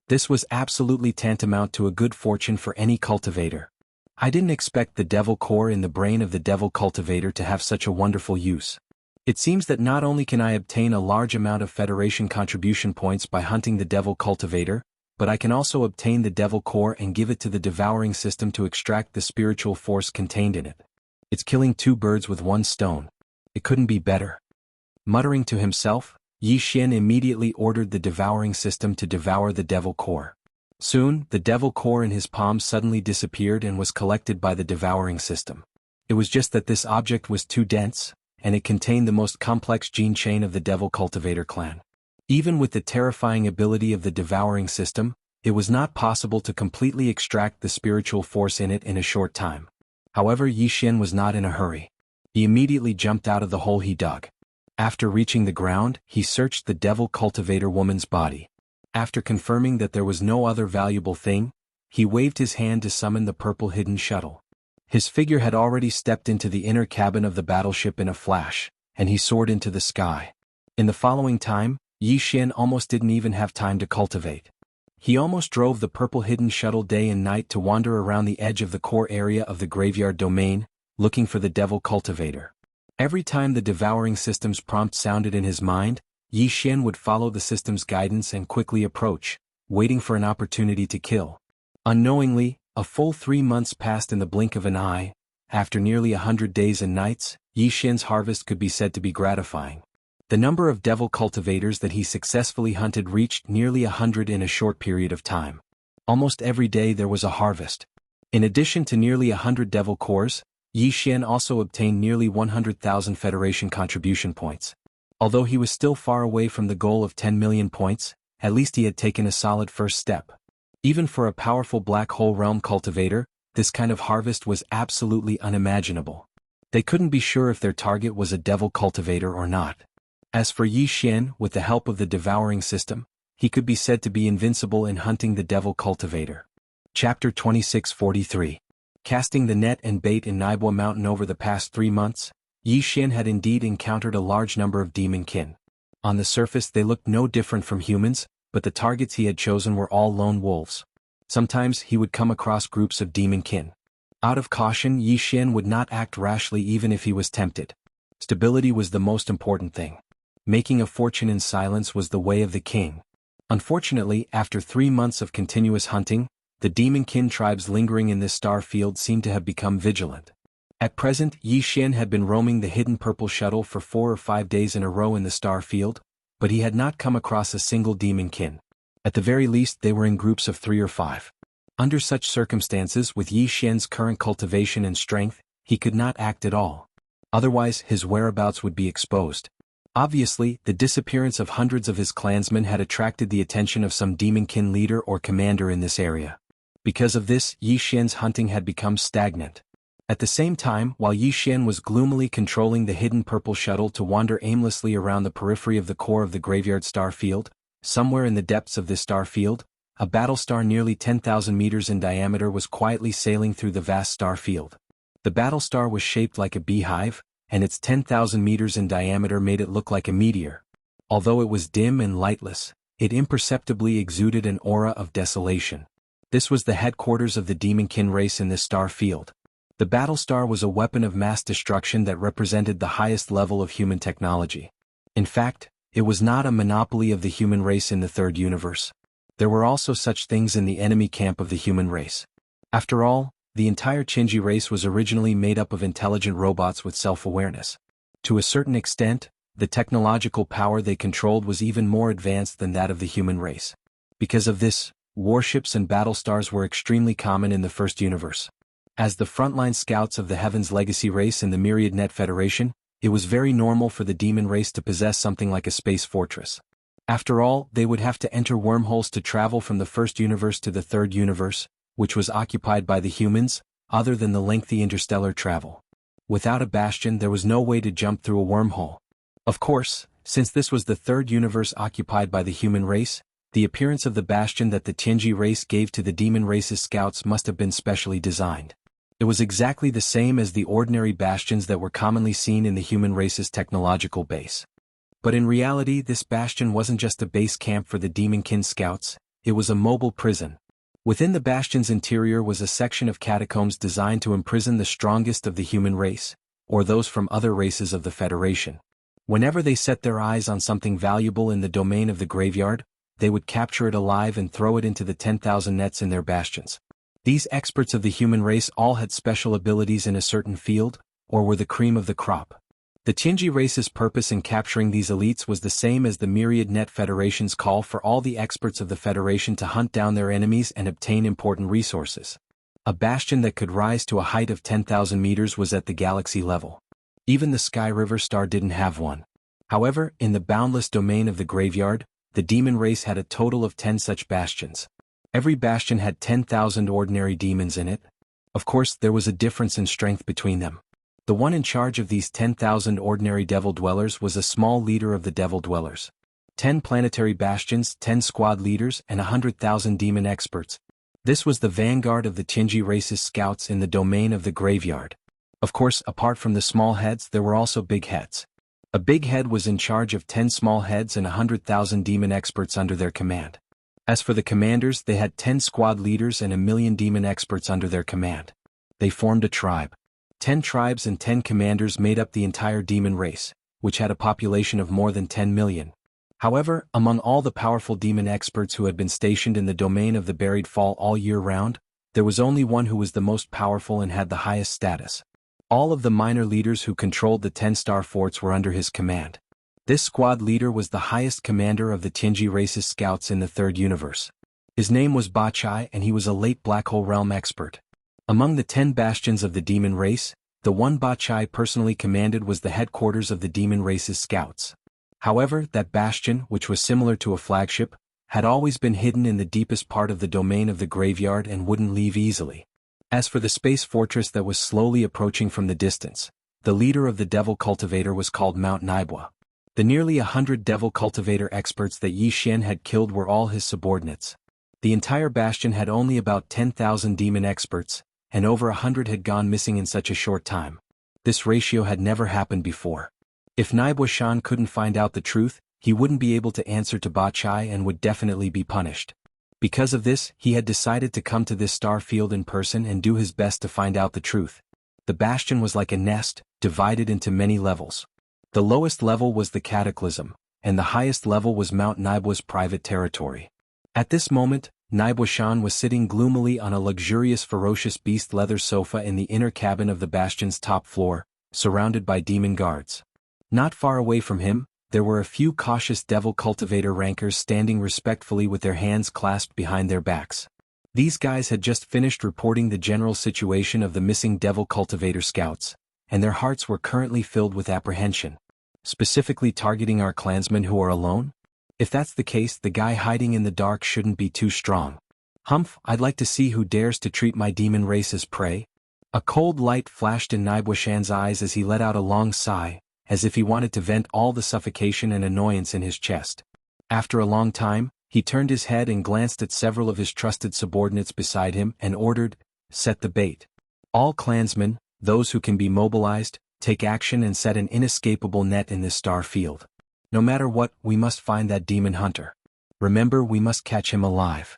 Speaker 1: This was absolutely tantamount to a good fortune for any cultivator. I didn't expect the devil core in the brain of the devil cultivator to have such a wonderful use. It seems that not only can I obtain a large amount of Federation contribution points by hunting the devil cultivator, but I can also obtain the devil core and give it to the devouring system to extract the spiritual force contained in it. It's killing two birds with one stone. It couldn't be better. Muttering to himself, Yi Xian immediately ordered the devouring system to devour the devil core. Soon, the devil core in his palm suddenly disappeared and was collected by the devouring system. It was just that this object was too dense, and it contained the most complex gene chain of the devil cultivator clan. Even with the terrifying ability of the devouring system, it was not possible to completely extract the spiritual force in it in a short time. However, Yi Xian was not in a hurry. He immediately jumped out of the hole he dug. After reaching the ground, he searched the devil cultivator woman's body. After confirming that there was no other valuable thing, he waved his hand to summon the purple hidden shuttle. His figure had already stepped into the inner cabin of the battleship in a flash, and he soared into the sky. In the following time, Yi Xian almost didn't even have time to cultivate. He almost drove the purple hidden shuttle day and night to wander around the edge of the core area of the graveyard domain, looking for the devil cultivator. Every time the devouring system's prompt sounded in his mind, Yi Xian would follow the system's guidance and quickly approach, waiting for an opportunity to kill. Unknowingly, a full 3 months passed in the blink of an eye. After nearly 100 days and nights, Yi Xian's harvest could be said to be gratifying. The number of devil cultivators that he successfully hunted reached nearly 100 in a short period of time. Almost every day there was a harvest. In addition to nearly 100 devil cores, Yi Xian also obtained nearly 100,000 Federation contribution points. Although he was still far away from the goal of 10 million points, at least he had taken a solid first step. Even for a powerful black hole realm cultivator, this kind of harvest was absolutely unimaginable. They couldn't be sure if their target was a devil cultivator or not. As for Yi Xian, with the help of the devouring system, he could be said to be invincible in hunting the devil cultivator. Chapter 2643. Casting the net and bait in Naibua Mountain. Over the past 3 months, Yi Xian had indeed encountered a large number of demon kin. On the surface they looked no different from humans, but the targets he had chosen were all lone wolves. Sometimes he would come across groups of demon kin. Out of caution, Yi Xian would not act rashly even if he was tempted. Stability was the most important thing. Making a fortune in silence was the way of the king. Unfortunately, after 3 months of continuous hunting, the demon kin tribes lingering in this star field seemed to have become vigilant. At present, Yi Xian had been roaming the hidden purple shuttle for 4 or 5 days in a row in the star field, but he had not come across a single demon kin. At the very least they were in groups of 3 or 5. Under such circumstances, with Yi Xian's current cultivation and strength, he could not act at all. Otherwise his whereabouts would be exposed. Obviously, the disappearance of hundreds of his clansmen had attracted the attention of some demon kin leader or commander in this area. Because of this, Yi Xian's hunting had become stagnant. At the same time, while Yi Xian was gloomily controlling the hidden purple shuttle to wander aimlessly around the periphery of the core of the graveyard star field, somewhere in the depths of this star field, a battlestar nearly 10,000 meters in diameter was quietly sailing through the vast star field. The battlestar was shaped like a beehive, and its 10,000 meters in diameter made it look like a meteor. Although it was dim and lightless, it imperceptibly exuded an aura of desolation. This was the headquarters of the demon-kin race in this star field. The battlestar was a weapon of mass destruction that represented the highest level of human technology. In fact, it was not a monopoly of the human race in the third universe. There were also such things in the enemy camp of the human race. After all, the entire Qinji race was originally made up of intelligent robots with self-awareness. To a certain extent, the technological power they controlled was even more advanced than that of the human race. Because of this, warships and battlestars were extremely common in the First Universe. As the frontline scouts of the Heaven's Legacy race in the Myriad Net Federation, it was very normal for the demon race to possess something like a space fortress. After all, they would have to enter wormholes to travel from the First Universe to the Third Universe, which was occupied by the humans, other than the lengthy interstellar travel. Without a bastion, there was no way to jump through a wormhole. Of course, since this was the third universe occupied by the human race, the appearance of the bastion that the Tianji race gave to the demon race's scouts must have been specially designed. It was exactly the same as the ordinary bastions that were commonly seen in the human race's technological base. But in reality, this bastion wasn't just a base camp for the demonkin scouts, it was a mobile prison. Within the bastion's interior was a section of catacombs designed to imprison the strongest of the human race, or those from other races of the Federation. Whenever they set their eyes on something valuable in the domain of the graveyard, they would capture it alive and throw it into the 10,000 nets in their bastions. These experts of the human race all had special abilities in a certain field, or were the cream of the crop. The Tianji race's purpose in capturing these elites was the same as the Myriad Net Federation's call for all the experts of the Federation to hunt down their enemies and obtain important resources. A bastion that could rise to a height of 10,000 meters was at the galaxy level. Even the Sky River Star didn't have one. However, in the boundless domain of the graveyard, the demon race had a total of 10 such bastions. Every bastion had 10,000 ordinary demons in it. Of course, there was a difference in strength between them. The one in charge of these 10,000 ordinary devil dwellers was a small leader of the devil dwellers. 10 planetary bastions, 10 squad leaders, and 100,000 demon experts. This was the vanguard of the Tianji race's scouts in the domain of the graveyard. Of course, apart from the small heads, there were also big heads. A big head was in charge of 10 small heads and 100,000 demon experts under their command. As for the commanders, they had 10 squad leaders and 1,000,000 demon experts under their command. They formed a tribe. 10 tribes and 10 commanders made up the entire demon race, which had a population of more than 10 million. However, among all the powerful demon experts who had been stationed in the domain of the buried fall all year round, there was only one who was the most powerful and had the highest status. All of the minor leaders who controlled the 10-star forts were under his command. This squad leader was the highest commander of the Tianji race's scouts in the Third Universe. His name was Ba Chai and he was a late Black Hole Realm expert. Among the 10 bastions of the demon race, the one Ba Chai personally commanded was the headquarters of the demon race's scouts. However, that bastion, which was similar to a flagship, had always been hidden in the deepest part of the domain of the graveyard and wouldn't leave easily. As for the space fortress that was slowly approaching from the distance, the leader of the Devil Cultivator was called Mount Naibua. The nearly 100 Devil Cultivator experts that Yi Xian had killed were all his subordinates. The entire bastion had only about 10,000 demon experts, and over 100 had gone missing in such a short time. This ratio had never happened before. If Naibua Shan couldn't find out the truth, he wouldn't be able to answer to Ba Chai and would definitely be punished. Because of this, he had decided to come to this star field in person and do his best to find out the truth. The bastion was like a nest, divided into many levels. The lowest level was the Cataclysm, and the highest level was Mount Naibua's private territory. At this moment, Naibua Shan was sitting gloomily on a luxurious ferocious beast leather sofa in the inner cabin of the bastion's top floor, surrounded by demon guards. Not far away from him, there were a few cautious Devil Cultivator rankers standing respectfully with their hands clasped behind their backs. These guys had just finished reporting the general situation of the missing Devil Cultivator scouts, and their hearts were currently filled with apprehension. Specifically targeting our clansmen who are alone? If that's the case, the guy hiding in the dark shouldn't be too strong. Humph, I'd like to see who dares to treat my demon race as prey. A cold light flashed in Naibua Shan's eyes as he let out a long sigh, as if he wanted to vent all the suffocation and annoyance in his chest. After a long time, he turned his head and glanced at several of his trusted subordinates beside him and ordered, "Set the bait. All clansmen, those who can be mobilized, take action and set an inescapable net in this star field. No matter what, we must find that demon hunter. Remember, we must catch him alive."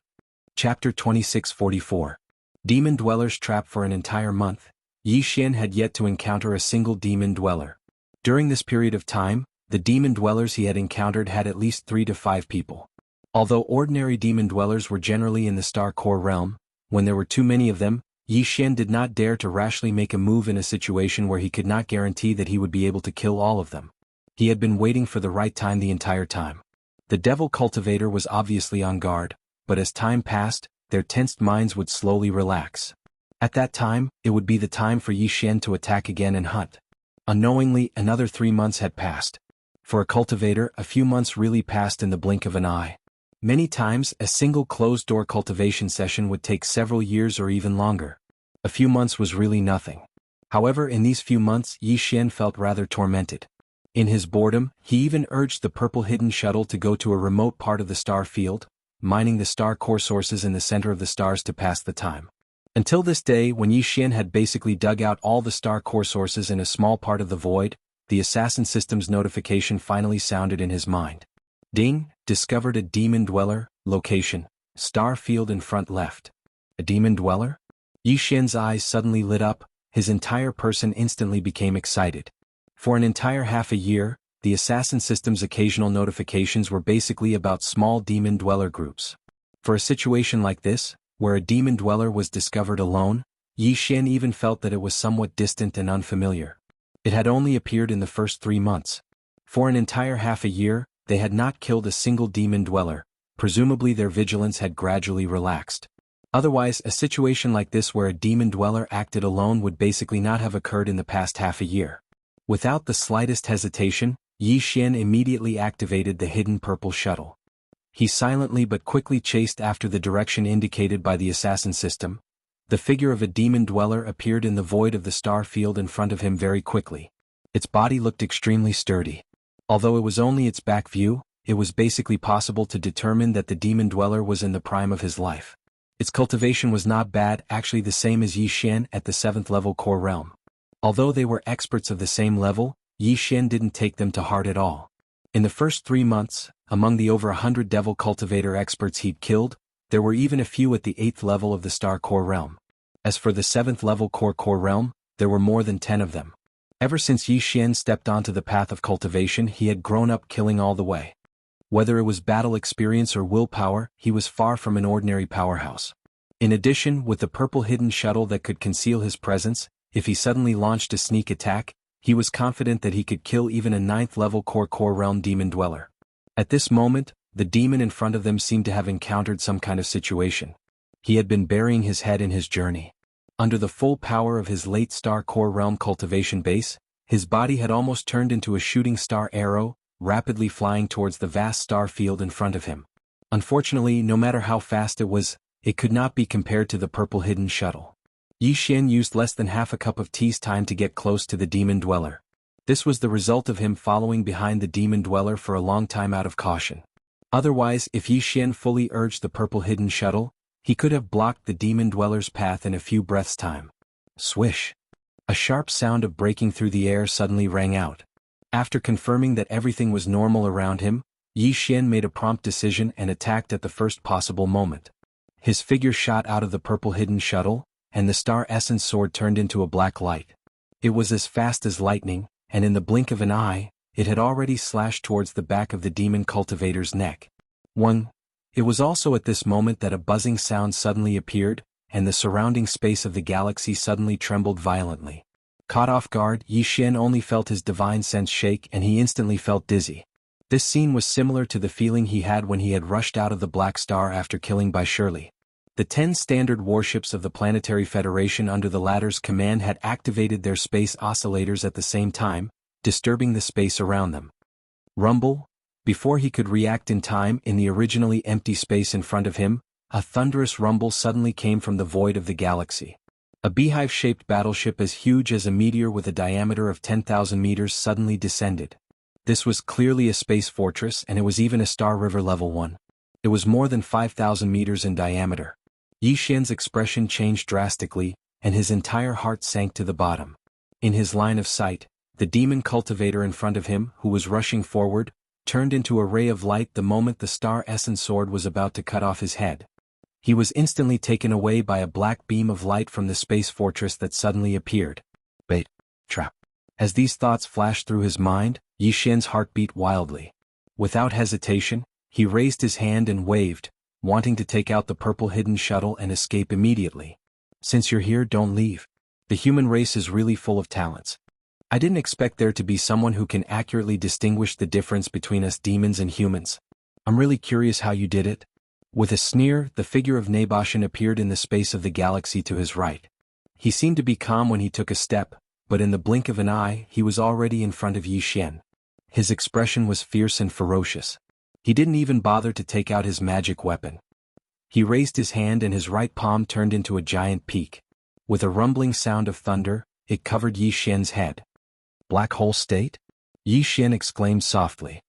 Speaker 1: Chapter 2644. Demon Dwellers Trapped for an entire month. Yi Xian had yet to encounter a single demon dweller. During this period of time, the demon dwellers he had encountered had at least 3 to 5 people. Although ordinary demon dwellers were generally in the star core realm, when there were too many of them, Yi Xian did not dare to rashly make a move in a situation where he could not guarantee that he would be able to kill all of them. He had been waiting for the right time the entire time. The devil cultivator was obviously on guard, but as time passed, their tensed minds would slowly relax. At that time, it would be the time for Yi Xian to attack again and hunt. Unknowingly, another 3 months had passed. For a cultivator, a few months really passed in the blink of an eye. Many times, a single closed-door cultivation session would take several years or even longer. A few months was really nothing. However, in these few months, Yi Xian felt rather tormented. In his boredom, he even urged the purple hidden shuttle to go to a remote part of the star field, mining the star core sources in the center of the stars to pass the time. Until this day, when Yi Xian had basically dug out all the star core sources in a small part of the void, the assassin system's notification finally sounded in his mind. Ding, discovered a demon dweller, location, star field in front left. A demon dweller? Yi Xian's eyes suddenly lit up, his entire person instantly became excited. For an entire half a year, the assassin system's occasional notifications were basically about small demon dweller groups. For a situation like this, where a demon dweller was discovered alone, Yi Xian even felt that it was somewhat distant and unfamiliar. It had only appeared in the first 3 months. For an entire half a year, they had not killed a single demon dweller, presumably their vigilance had gradually relaxed. Otherwise, a situation like this where a demon dweller acted alone would basically not have occurred in the past half a year. Without the slightest hesitation, Yi Xian immediately activated the hidden purple shuttle. He silently but quickly chased after the direction indicated by the assassin system. The figure of a demon dweller appeared in the void of the star field in front of him very quickly. Its body looked extremely sturdy. Although it was only its back view, it was basically possible to determine that the demon dweller was in the prime of his life. Its cultivation was not bad, actually the same as Yi Xian at the 7th level core realm. Although they were experts of the same level, Yi Xian didn't take them to heart at all. In the first 3 months, among the over 100 devil cultivator experts he'd killed, there were even a few at the 8th level of the star core realm. As for the 7th level core realm, there were more than 10 of them. Ever since Yi Xian stepped onto the path of cultivation, he had grown up killing all the way. Whether it was battle experience or willpower, he was far from an ordinary powerhouse. In addition, with the purple hidden shuttle that could conceal his presence, if he suddenly launched a sneak attack, he was confident that he could kill even a 9th level core realm demon dweller. At this moment, the demon in front of them seemed to have encountered some kind of situation. He had been burying his head in his journey. Under the full power of his late star core realm cultivation base, his body had almost turned into a shooting star arrow, rapidly flying towards the vast star field in front of him. Unfortunately, no matter how fast it was, it could not be compared to the purple hidden shuttle. Yi Xian used less than half a cup of tea's time to get close to the demon dweller. This was the result of him following behind the demon dweller for a long time out of caution. Otherwise, if Yi Xian fully urged the purple hidden shuttle, he could have blocked the demon dweller's path in a few breaths' time. Swish! A sharp sound of breaking through the air suddenly rang out. After confirming that everything was normal around him, Yi Xian made a prompt decision and attacked at the first possible moment. His figure shot out of the purple hidden shuttle, and the star essence sword turned into a black light. It was as fast as lightning, and in the blink of an eye, it had already slashed towards the back of the demon cultivator's neck. It was also at this moment that a buzzing sound suddenly appeared, and the surrounding space of the galaxy suddenly trembled violently. Caught off guard, Yi Xian only felt his divine sense shake and he instantly felt dizzy. This scene was similar to the feeling he had when he had rushed out of the Black Star after killing by Shirley. The 10 standard warships of the Planetary Federation under the latter's command had activated their space oscillators at the same time, disturbing the space around them. Rumble! Before he could react in time, in the originally empty space in front of him, a thunderous rumble suddenly came from the void of the galaxy. A beehive-shaped battleship as huge as a meteor with a diameter of 10,000 meters suddenly descended. This was clearly a space fortress, and it was even a Star River Level 1. It was more than 5,000 meters in diameter. Yi Xian's expression changed drastically, and his entire heart sank to the bottom. In his line of sight, the demon cultivator in front of him, who was rushing forward, turned into a ray of light the moment the star essence sword was about to cut off his head. He was instantly taken away by a black beam of light from the space fortress that suddenly appeared. Bait. Trap. As these thoughts flashed through his mind, Yi Xian's heart beat wildly. Without hesitation, He raised his hand and waved, wanting to take out the purple hidden shuttle and escape immediately. Since you're here, don't leave. The human race is really full of talents. I didn't expect there to be someone who can accurately distinguish the difference between us demons and humans. I'm really curious how you did it. With a sneer, the figure of Naboshin appeared in the space of the galaxy to his right. He seemed to be calm when he took a step, but in the blink of an eye, he was already in front of Yi Xian. His expression was fierce and ferocious. He didn't even bother to take out his magic weapon. He raised his hand and his right palm turned into a giant peak. With a rumbling sound of thunder, it covered Yi Xian's head. Black hole state? Yi Xian exclaimed softly.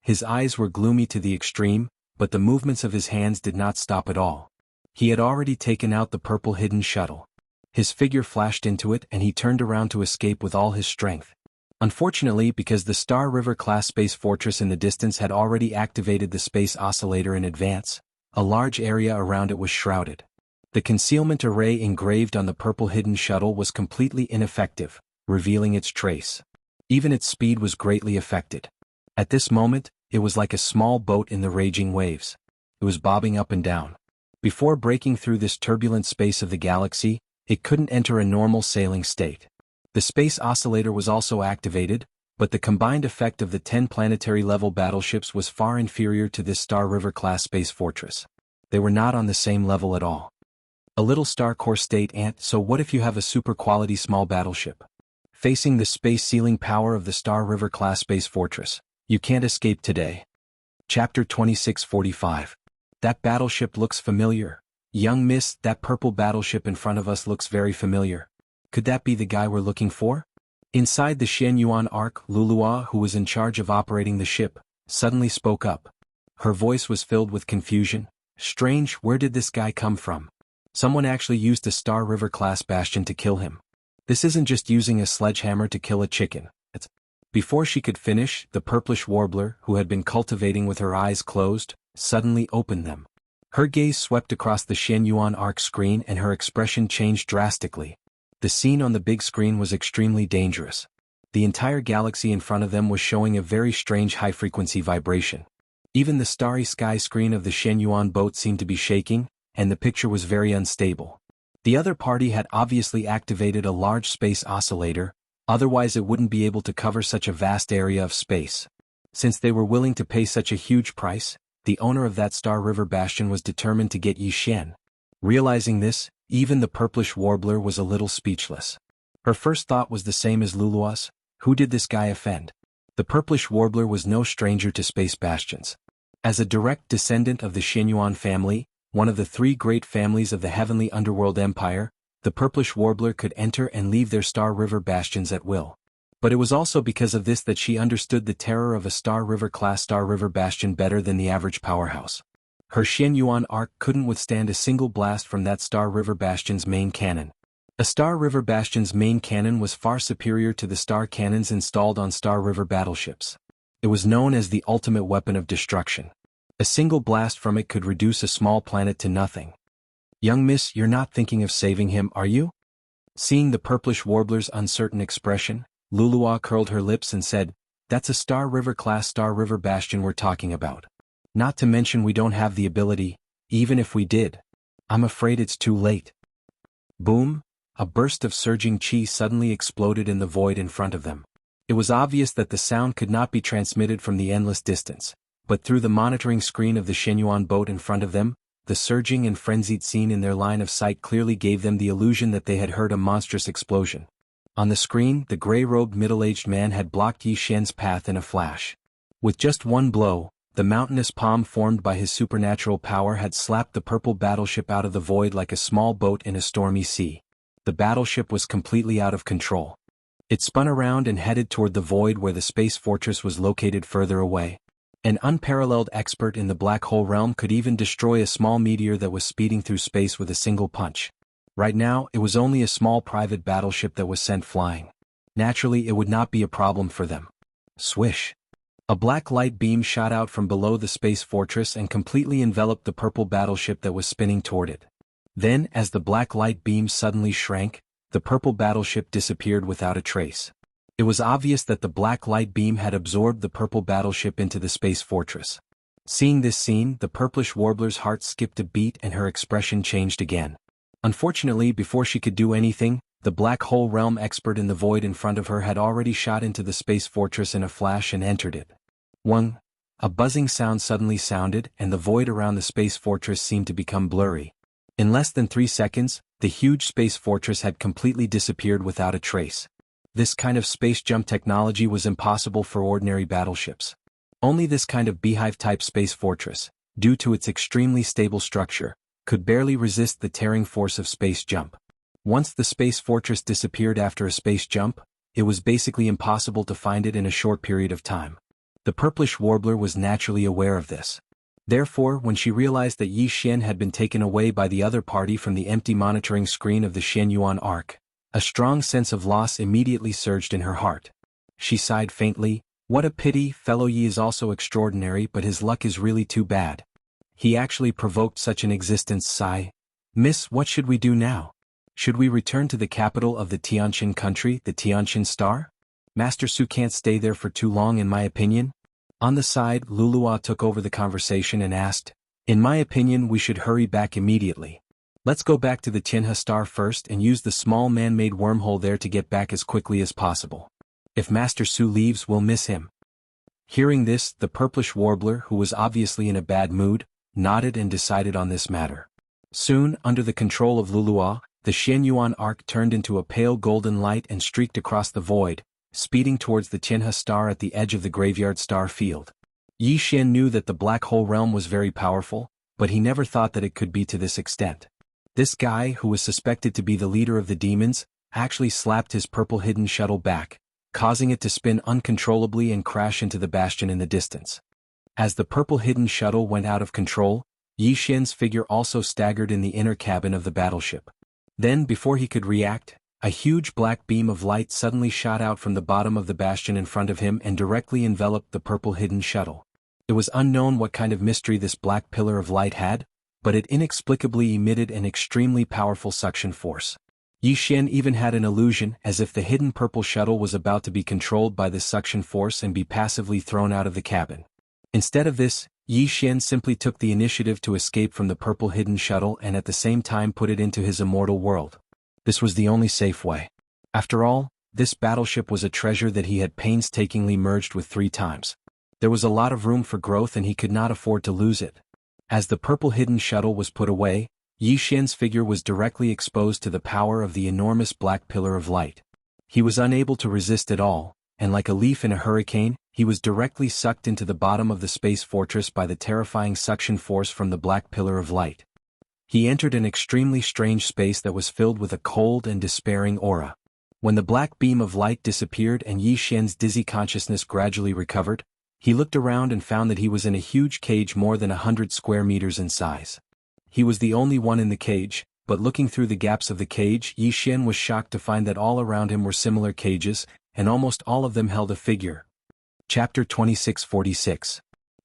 Speaker 1: His eyes were gloomy to the extreme, but the movements of his hands did not stop at all. He had already taken out the purple hidden shuttle. His figure flashed into it and he turned around to escape with all his strength. Unfortunately, because the Star River-class space fortress in the distance had already activated the space oscillator in advance, a large area around it was shrouded. The concealment array engraved on the purple hidden shuttle was completely ineffective, revealing its trace. Even its speed was greatly affected. At this moment, it was like a small boat in the raging waves. It was bobbing up and down. Before breaking through this turbulent space of the galaxy, it couldn't enter a normal sailing state. The space oscillator was also activated, but the combined effect of the 10 planetary-level battleships was far inferior to this Star River-class space fortress. They were not on the same level at all. A little Star Core state ant. So what if you have a super-quality small battleship? Facing the space-sealing power of the Star River-class space fortress, you can't escape today. Chapter 2645. That battleship looks familiar. Young miss, that purple battleship in front of us looks very familiar. Could that be the guy we're looking for? Inside the Xianyuan Ark, Lulua, who was in charge of operating the ship, suddenly spoke up. Her voice was filled with confusion. Strange, where did this guy come from? Someone actually used a Star River-class bastion to kill him. This isn't just using a sledgehammer to kill a chicken. Before she could finish, the purplish warbler, who had been cultivating with her eyes closed, suddenly opened them. Her gaze swept across the Xianyuan Ark screen and her expression changed drastically. The scene on the big screen was extremely dangerous. The entire galaxy in front of them was showing a very strange high-frequency vibration. Even the starry sky screen of the Xianyuan boat seemed to be shaking, and the picture was very unstable. The other party had obviously activated a large space oscillator, otherwise it wouldn't be able to cover such a vast area of space. Since they were willing to pay such a huge price, the owner of that Star River bastion was determined to get Yi Xian. Realizing this, even the purplish warbler was a little speechless. Her first thought was the same as Lulua's. Who did this guy offend? The purplish warbler was no stranger to space bastions. As a direct descendant of the Xianyuan family, one of the 3 great families of the heavenly underworld empire, the purplish warbler could enter and leave their Star River bastions at will. But it was also because of this that she understood the terror of a Star River-class Star River bastion better than the average powerhouse. Her Xianyuan Ark couldn't withstand a single blast from that Star River bastion's main cannon. A Star River bastion's main cannon was far superior to the star cannons installed on Star River battleships. It was known as the ultimate weapon of destruction. A single blast from it could reduce a small planet to nothing. Young miss, you're not thinking of saving him, are you? Seeing the purplish warbler's uncertain expression, Lulua curled her lips and said, That's a Star River-class Star River bastion we're talking about. Not to mention we don't have the ability, even if we did. I'm afraid it's too late. Boom! A burst of surging chi suddenly exploded in the void in front of them. It was obvious that the sound could not be transmitted from the endless distance, but through the monitoring screen of the Xianyuan boat in front of them, the surging and frenzied scene in their line of sight clearly gave them the illusion that they had heard a monstrous explosion. On the screen, the gray-robed middle-aged man had blocked Yi Xian's path in a flash. With just one blow, the mountainous palm formed by his supernatural power had slapped the purple battleship out of the void like a small boat in a stormy sea. The battleship was completely out of control. It spun around and headed toward the void where the space fortress was located further away. An unparalleled expert in the black hole realm could even destroy a small meteor that was speeding through space with a single punch. Right now, it was only a small private battleship that was sent flying. Naturally, it would not be a problem for them. Swish! A black light beam shot out from below the space fortress and completely enveloped the purple battleship that was spinning toward it. Then, as the black light beam suddenly shrank, the purple battleship disappeared without a trace. It was obvious that the black light beam had absorbed the purple battleship into the space fortress. Seeing this scene, the purplish warbler's heart skipped a beat and her expression changed again. Unfortunately, before she could do anything, the black hole realm expert in the void in front of her had already shot into the space fortress in a flash and entered it. One. A buzzing sound suddenly sounded, and the void around the space fortress seemed to become blurry. In less than 3 seconds, the huge space fortress had completely disappeared without a trace. This kind of space jump technology was impossible for ordinary battleships. Only this kind of beehive-type space fortress, due to its extremely stable structure, could barely resist the tearing force of space jump. Once the space fortress disappeared after a space jump, it was basically impossible to find it in a short period of time. The purplish warbler was naturally aware of this. Therefore, when she realized that Yi Xian had been taken away by the other party from the empty monitoring screen of the Xianyuan Arc, a strong sense of loss immediately surged in her heart. She sighed faintly, "What a pity, fellow Yi is also extraordinary, but his luck is really too bad. He actually provoked such an existence." Sigh. "Miss, what should we do now? Should we return to the capital of the Tianqin country, the Tianqin Star? Master Su can't stay there for too long in my opinion." On the side, Lulua took over the conversation and asked, "In my opinion we should hurry back immediately. Let's go back to the Tianhe Star first and use the small man-made wormhole there to get back as quickly as possible. If Master Su leaves, we'll miss him." Hearing this, the purplish warbler, who was obviously in a bad mood, nodded and decided on this matter. Soon, under the control of Lulua, the Xianyuan Arc turned into a pale golden light and streaked across the void, speeding towards the Tianhe Star at the edge of the graveyard star field. Yi Xian knew that the black hole realm was very powerful, but he never thought that it could be to this extent. This guy, who was suspected to be the leader of the demons, actually slapped his purple hidden shuttle back, causing it to spin uncontrollably and crash into the bastion in the distance. As the purple hidden shuttle went out of control, Yi Xian's figure also staggered in the inner cabin of the battleship. Then, before he could react, a huge black beam of light suddenly shot out from the bottom of the bastion in front of him and directly enveloped the purple hidden shuttle. It was unknown what kind of mystery this black pillar of light had, but it inexplicably emitted an extremely powerful suction force. Yi Xian even had an illusion as if the hidden purple shuttle was about to be controlled by this suction force and be passively thrown out of the cabin. Instead of this, Yi Xian simply took the initiative to escape from the purple hidden shuttle and at the same time put it into his immortal world. This was the only safe way. After all, this battleship was a treasure that he had painstakingly merged with 3 times. There was a lot of room for growth and he could not afford to lose it. As the purple hidden shuttle was put away, Yi Xian's figure was directly exposed to the power of the enormous black pillar of light. He was unable to resist at all, and like a leaf in a hurricane, he was directly sucked into the bottom of the space fortress by the terrifying suction force from the black pillar of light. He entered an extremely strange space that was filled with a cold and despairing aura. When the black beam of light disappeared and Yi Xian's dizzy consciousness gradually recovered, he looked around and found that he was in a huge cage more than 100 square meters in size. He was the only one in the cage, but looking through the gaps of the cage, Yi Xian was shocked to find that all around him were similar cages, and almost all of them held a figure. Chapter 2646.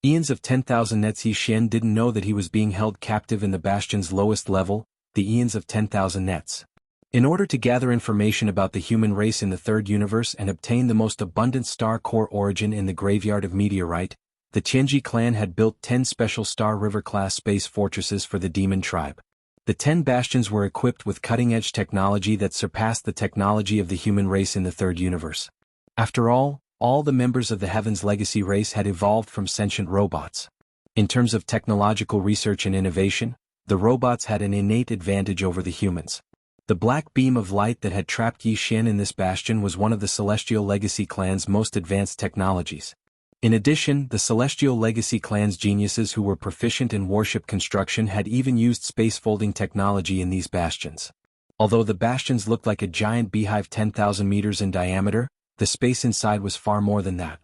Speaker 1: Eons of 10,000 nets. Yi Xian didn't know that he was being held captive in the bastion's lowest level, the eons of 10,000 nets. In order to gather information about the human race in the third universe and obtain the most abundant star core origin in the graveyard of meteorite, the Tianji clan had built 10 special Star River-class space fortresses for the demon tribe. The 10 bastions were equipped with cutting-edge technology that surpassed the technology of the human race in the third universe. After all the members of the Heaven's Legacy race had evolved from sentient robots. In terms of technological research and innovation, the robots had an innate advantage over the humans. The black beam of light that had trapped Yi Xian in this bastion was one of the Celestial Legacy clan's most advanced technologies. In addition, the Celestial Legacy clan's geniuses who were proficient in warship construction had even used space-folding technology in these bastions. Although the bastions looked like a giant beehive 10,000 meters in diameter, the space inside was far more than that.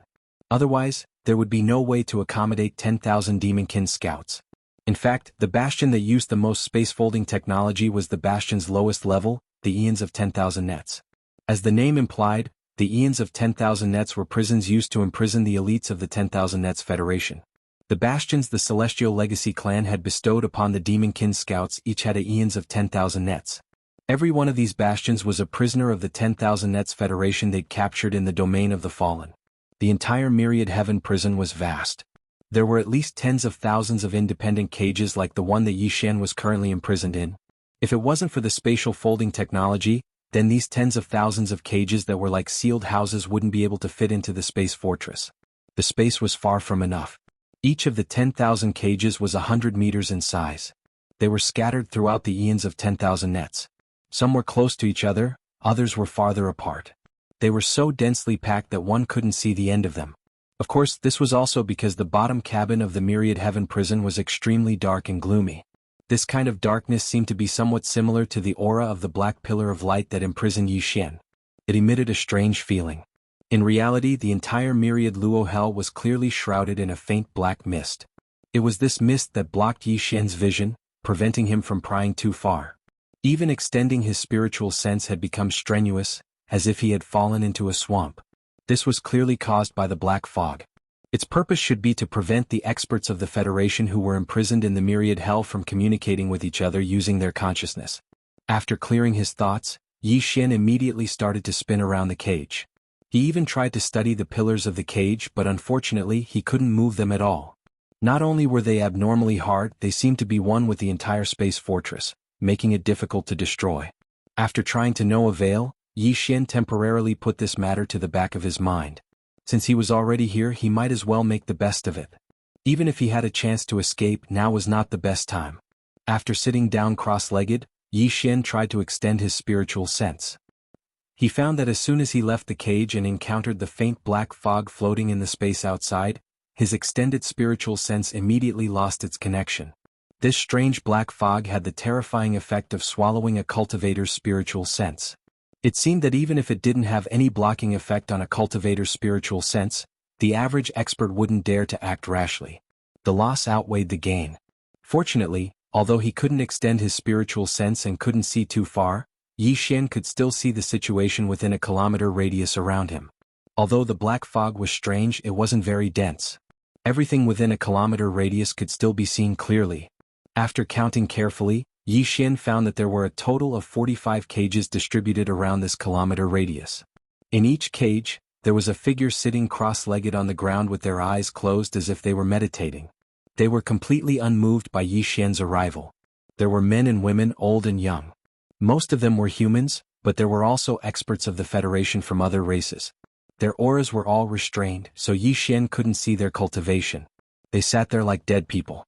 Speaker 1: Otherwise, there would be no way to accommodate 10,000 Demonkin scouts. In fact, the bastion that used the most space-folding technology was the bastion's lowest level, the Eons of 10,000 nets. As the name implied, the Eons of 10,000 nets were prisons used to imprison the elites of the 10,000 nets Federation. The bastions the Celestial Legacy clan had bestowed upon the Demonkin scouts each had a Eons of 10,000 nets. Every one of these bastions was a prisoner of the 10,000 nets Federation they'd captured in the domain of the fallen. The entire Myriad Heaven prison was vast. There were at least tens of thousands of independent cages like the one that Yi Xian was currently imprisoned in. If it wasn't for the spatial folding technology, then these tens of thousands of cages that were like sealed houses wouldn't be able to fit into the space fortress. The space was far from enough. Each of the 10,000 cages was 100 meters in size. They were scattered throughout the eons of 10,000 nets. Some were close to each other, others were farther apart. They were so densely packed that one couldn't see the end of them. Of course, this was also because the bottom cabin of the Myriad Heaven prison was extremely dark and gloomy. This kind of darkness seemed to be somewhat similar to the aura of the black pillar of light that imprisoned Yi Xian. It emitted a strange feeling. In reality, the entire Myriad Luo Hell was clearly shrouded in a faint black mist. It was this mist that blocked Yi Xian's vision, preventing him from prying too far. Even extending his spiritual sense had become strenuous, as if he had fallen into a swamp. This was clearly caused by the black fog. Its purpose should be to prevent the experts of the Federation who were imprisoned in the Myriad Hell from communicating with each other using their consciousness. After clearing his thoughts, Yi Xian immediately started to spin around the cage. He even tried to study the pillars of the cage, but unfortunately he couldn't move them at all. Not only were they abnormally hard, they seemed to be one with the entire space fortress, making it difficult to destroy. After trying to no avail, Yi Xian temporarily put this matter to the back of his mind. Since he was already here, he might as well make the best of it. Even if he had a chance to escape, now was not the best time. After sitting down cross-legged, Yi Xian tried to extend his spiritual sense. He found that as soon as he left the cage and encountered the faint black fog floating in the space outside, his extended spiritual sense immediately lost its connection. This strange black fog had the terrifying effect of swallowing a cultivator's spiritual sense. It seemed that even if it didn't have any blocking effect on a cultivator's spiritual sense, the average expert wouldn't dare to act rashly. The loss outweighed the gain. Fortunately, although he couldn't extend his spiritual sense and couldn't see too far, Yi Xian could still see the situation within a kilometer radius around him. Although the black fog was strange, it wasn't very dense. Everything within a kilometer radius could still be seen clearly. After counting carefully, Yi Xian found that there were a total of 45 cages distributed around this kilometer radius. In each cage, there was a figure sitting cross-legged on the ground with their eyes closed as if they were meditating. They were completely unmoved by Yi Xian's arrival. There were men and women, old and young. Most of them were humans, but there were also experts of the Federation from other races. Their auras were all restrained, so Yi Xian couldn't see their cultivation. They sat there like dead people.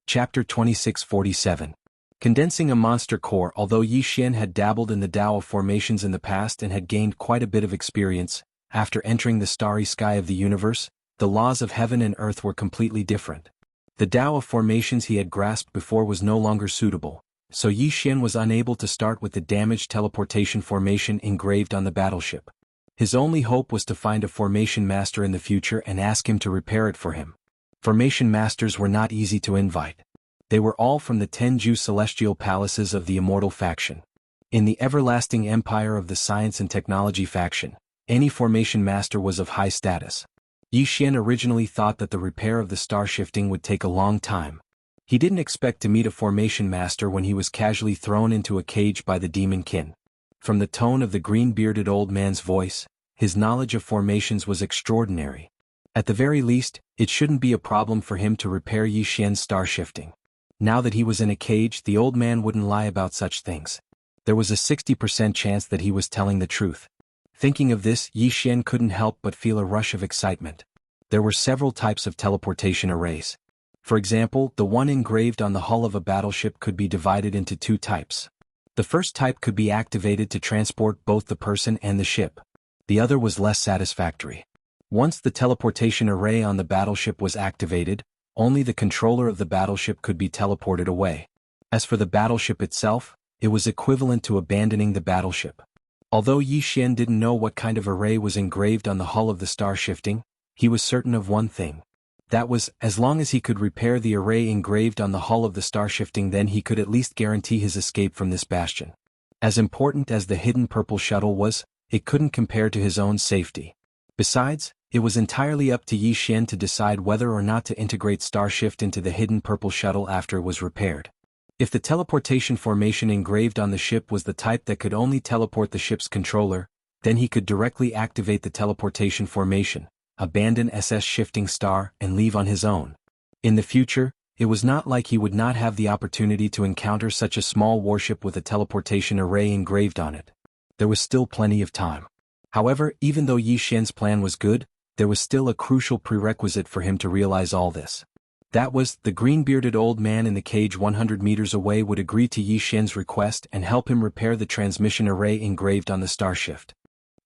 Speaker 1: Chapter 2647. Condensing a monster core. Although Yi Xian had dabbled in the Tao of formations in the past and had gained quite a bit of experience, after entering the starry sky of the universe, the laws of heaven and earth were completely different. The Tao of formations he had grasped before was no longer suitable, so Yi Xian was unable to start with the damaged teleportation formation engraved on the battleship. His only hope was to find a formation master in the future and ask him to repair it for him. Formation masters were not easy to invite. They were all from the Tenju celestial palaces of the Immortal faction. In the everlasting empire of the science and technology faction, any formation master was of high status. Yi Xian originally thought that the repair of the star shifting would take a long time. He didn't expect to meet a formation master when he was casually thrown into a cage by the demon kin. From the tone of the green-bearded old man's voice, his knowledge of formations was extraordinary. At the very least, it shouldn't be a problem for him to repair Yi Xian's star shifting. Now that he was in a cage, the old man wouldn't lie about such things. There was a 60% chance that he was telling the truth. Thinking of this, Yi Xian couldn't help but feel a rush of excitement. There were several types of teleportation arrays. For example, the one engraved on the hull of a battleship could be divided into two types. The first type could be activated to transport both the person and the ship. The other was less satisfactory. Once the teleportation array on the battleship was activated, only the controller of the battleship could be teleported away. As for the battleship itself, it was equivalent to abandoning the battleship. Although Yi Xian didn't know what kind of array was engraved on the hull of the star shifting, he was certain of one thing. That was, as long as he could repair the array engraved on the hull of the star shifting, then he could at least guarantee his escape from this bastion. As important as the hidden purple shuttle was, it couldn't compare to his own safety. Besides, it was entirely up to Yi Xian to decide whether or not to integrate Starshift into the hidden purple shuttle after it was repaired. If the teleportation formation engraved on the ship was the type that could only teleport the ship's controller, then he could directly activate the teleportation formation, abandon SS Shifting Star, and leave on his own. In the future, it was not like he would not have the opportunity to encounter such a small warship with a teleportation array engraved on it. There was still plenty of time. However, even though Yi Xian's plan was good, there was still a crucial prerequisite for him to realize all this. That was, the green-bearded old man in the cage 100 meters away would agree to Yi Xian's request and help him repair the transmission array engraved on the starshift.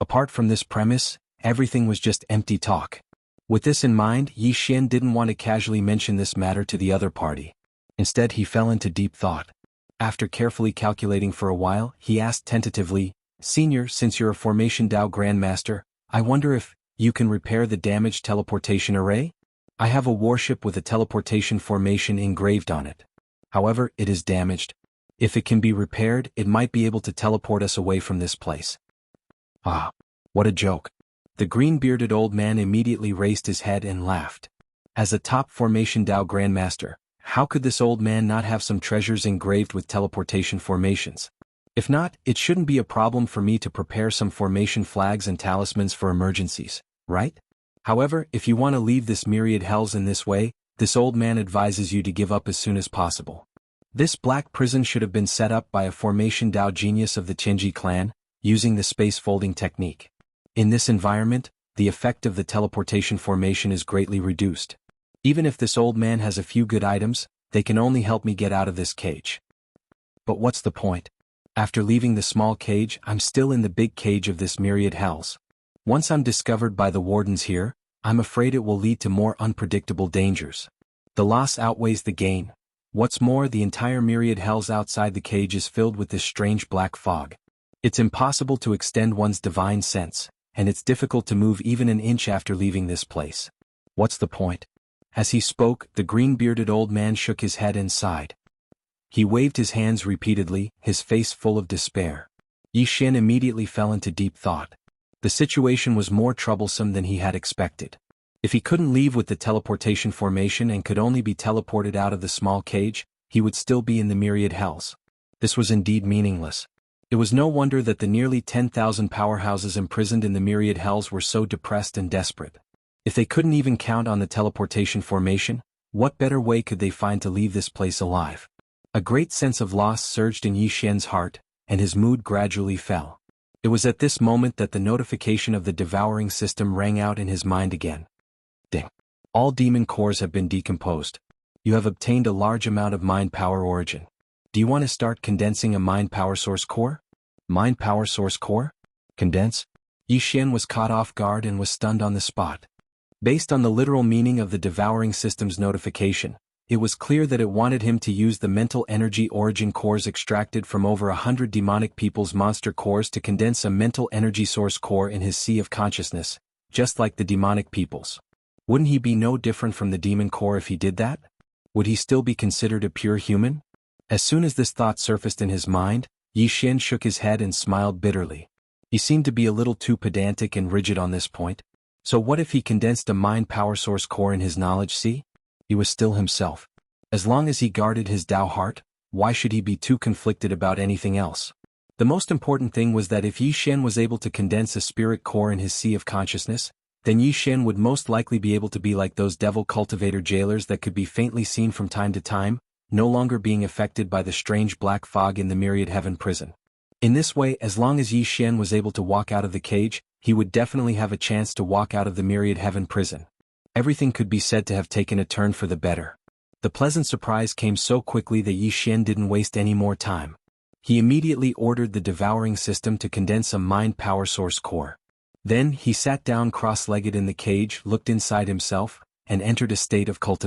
Speaker 1: Apart from this premise, everything was just empty talk. With this in mind, Yi Xian didn't want to casually mention this matter to the other party. Instead, he fell into deep thought. After carefully calculating for a while, he asked tentatively, "Senior, since you're a Formation Dao Grandmaster, I wonder if you can repair the damaged teleportation array? I have a warship with a teleportation formation engraved on it. However, it is damaged. If it can be repaired, it might be able to teleport us away from this place." Ah, what a joke. The green-bearded old man immediately raised his head and laughed. As a top Formation Dao Grandmaster, how could this old man not have some treasures engraved with teleportation formations? If not, it shouldn't be a problem for me to prepare some formation flags and talismans for emergencies, right? However, if you want to leave this myriad hells in this way, this old man advises you to give up as soon as possible. This black prison should have been set up by a Formation Dao genius of the Tianji clan, using the space folding technique. In this environment, the effect of the teleportation formation is greatly reduced. Even if this old man has a few good items, they can only help me get out of this cage. But what's the point? After leaving the small cage, I'm still in the big cage of this myriad hells. Once I'm discovered by the wardens here, I'm afraid it will lead to more unpredictable dangers. The loss outweighs the gain. What's more, the entire myriad hells outside the cage is filled with this strange black fog. It's impossible to extend one's divine sense, and it's difficult to move even an inch after leaving this place. What's the point? As he spoke, the green-bearded old man shook his head and sighed. He waved his hands repeatedly, his face full of despair. Yi Xian immediately fell into deep thought. The situation was more troublesome than he had expected. If he couldn't leave with the teleportation formation and could only be teleported out of the small cage, he would still be in the myriad hells. This was indeed meaningless. It was no wonder that the nearly 10,000 powerhouses imprisoned in the myriad hells were so depressed and desperate. If they couldn't even count on the teleportation formation, what better way could they find to leave this place alive? A great sense of loss surged in Yi Xian's heart, and his mood gradually fell. It was at this moment that the notification of the devouring system rang out in his mind again. Ding. All demon cores have been decomposed. You have obtained a large amount of mind power origin. Do you want to start condensing a mind power source core? Mind power source core? Condense? Yi Xian was caught off guard and was stunned on the spot. Based on the literal meaning of the devouring system's notification, it was clear that it wanted him to use the mental energy origin cores extracted from over 100 demonic people's monster cores to condense a mental energy source core in his sea of consciousness, just like the demonic peoples. Wouldn't he be no different from the demon core if he did that? Would he still be considered a pure human? As soon as this thought surfaced in his mind, Yi Xian shook his head and smiled bitterly. He seemed to be a little too pedantic and rigid on this point. So what if he condensed a mind power source core in his knowledge sea? He was still himself. As long as he guarded his Tao heart, why should he be too conflicted about anything else? The most important thing was that if Yi Xian was able to condense a spirit core in his sea of consciousness, then Yi Xian would most likely be able to be like those devil cultivator jailers that could be faintly seen from time to time, no longer being affected by the strange black fog in the myriad heaven prison. In this way, as long as Yi Xian was able to walk out of the cage, he would definitely have a chance to walk out of the myriad heaven prison. Everything could be said to have taken a turn for the better. The pleasant surprise came so quickly that Yi Xian didn't waste any more time. He immediately ordered the devouring system to condense a mind power source core. Then, he sat down cross-legged in the cage, looked inside himself, and entered a state of cultivation.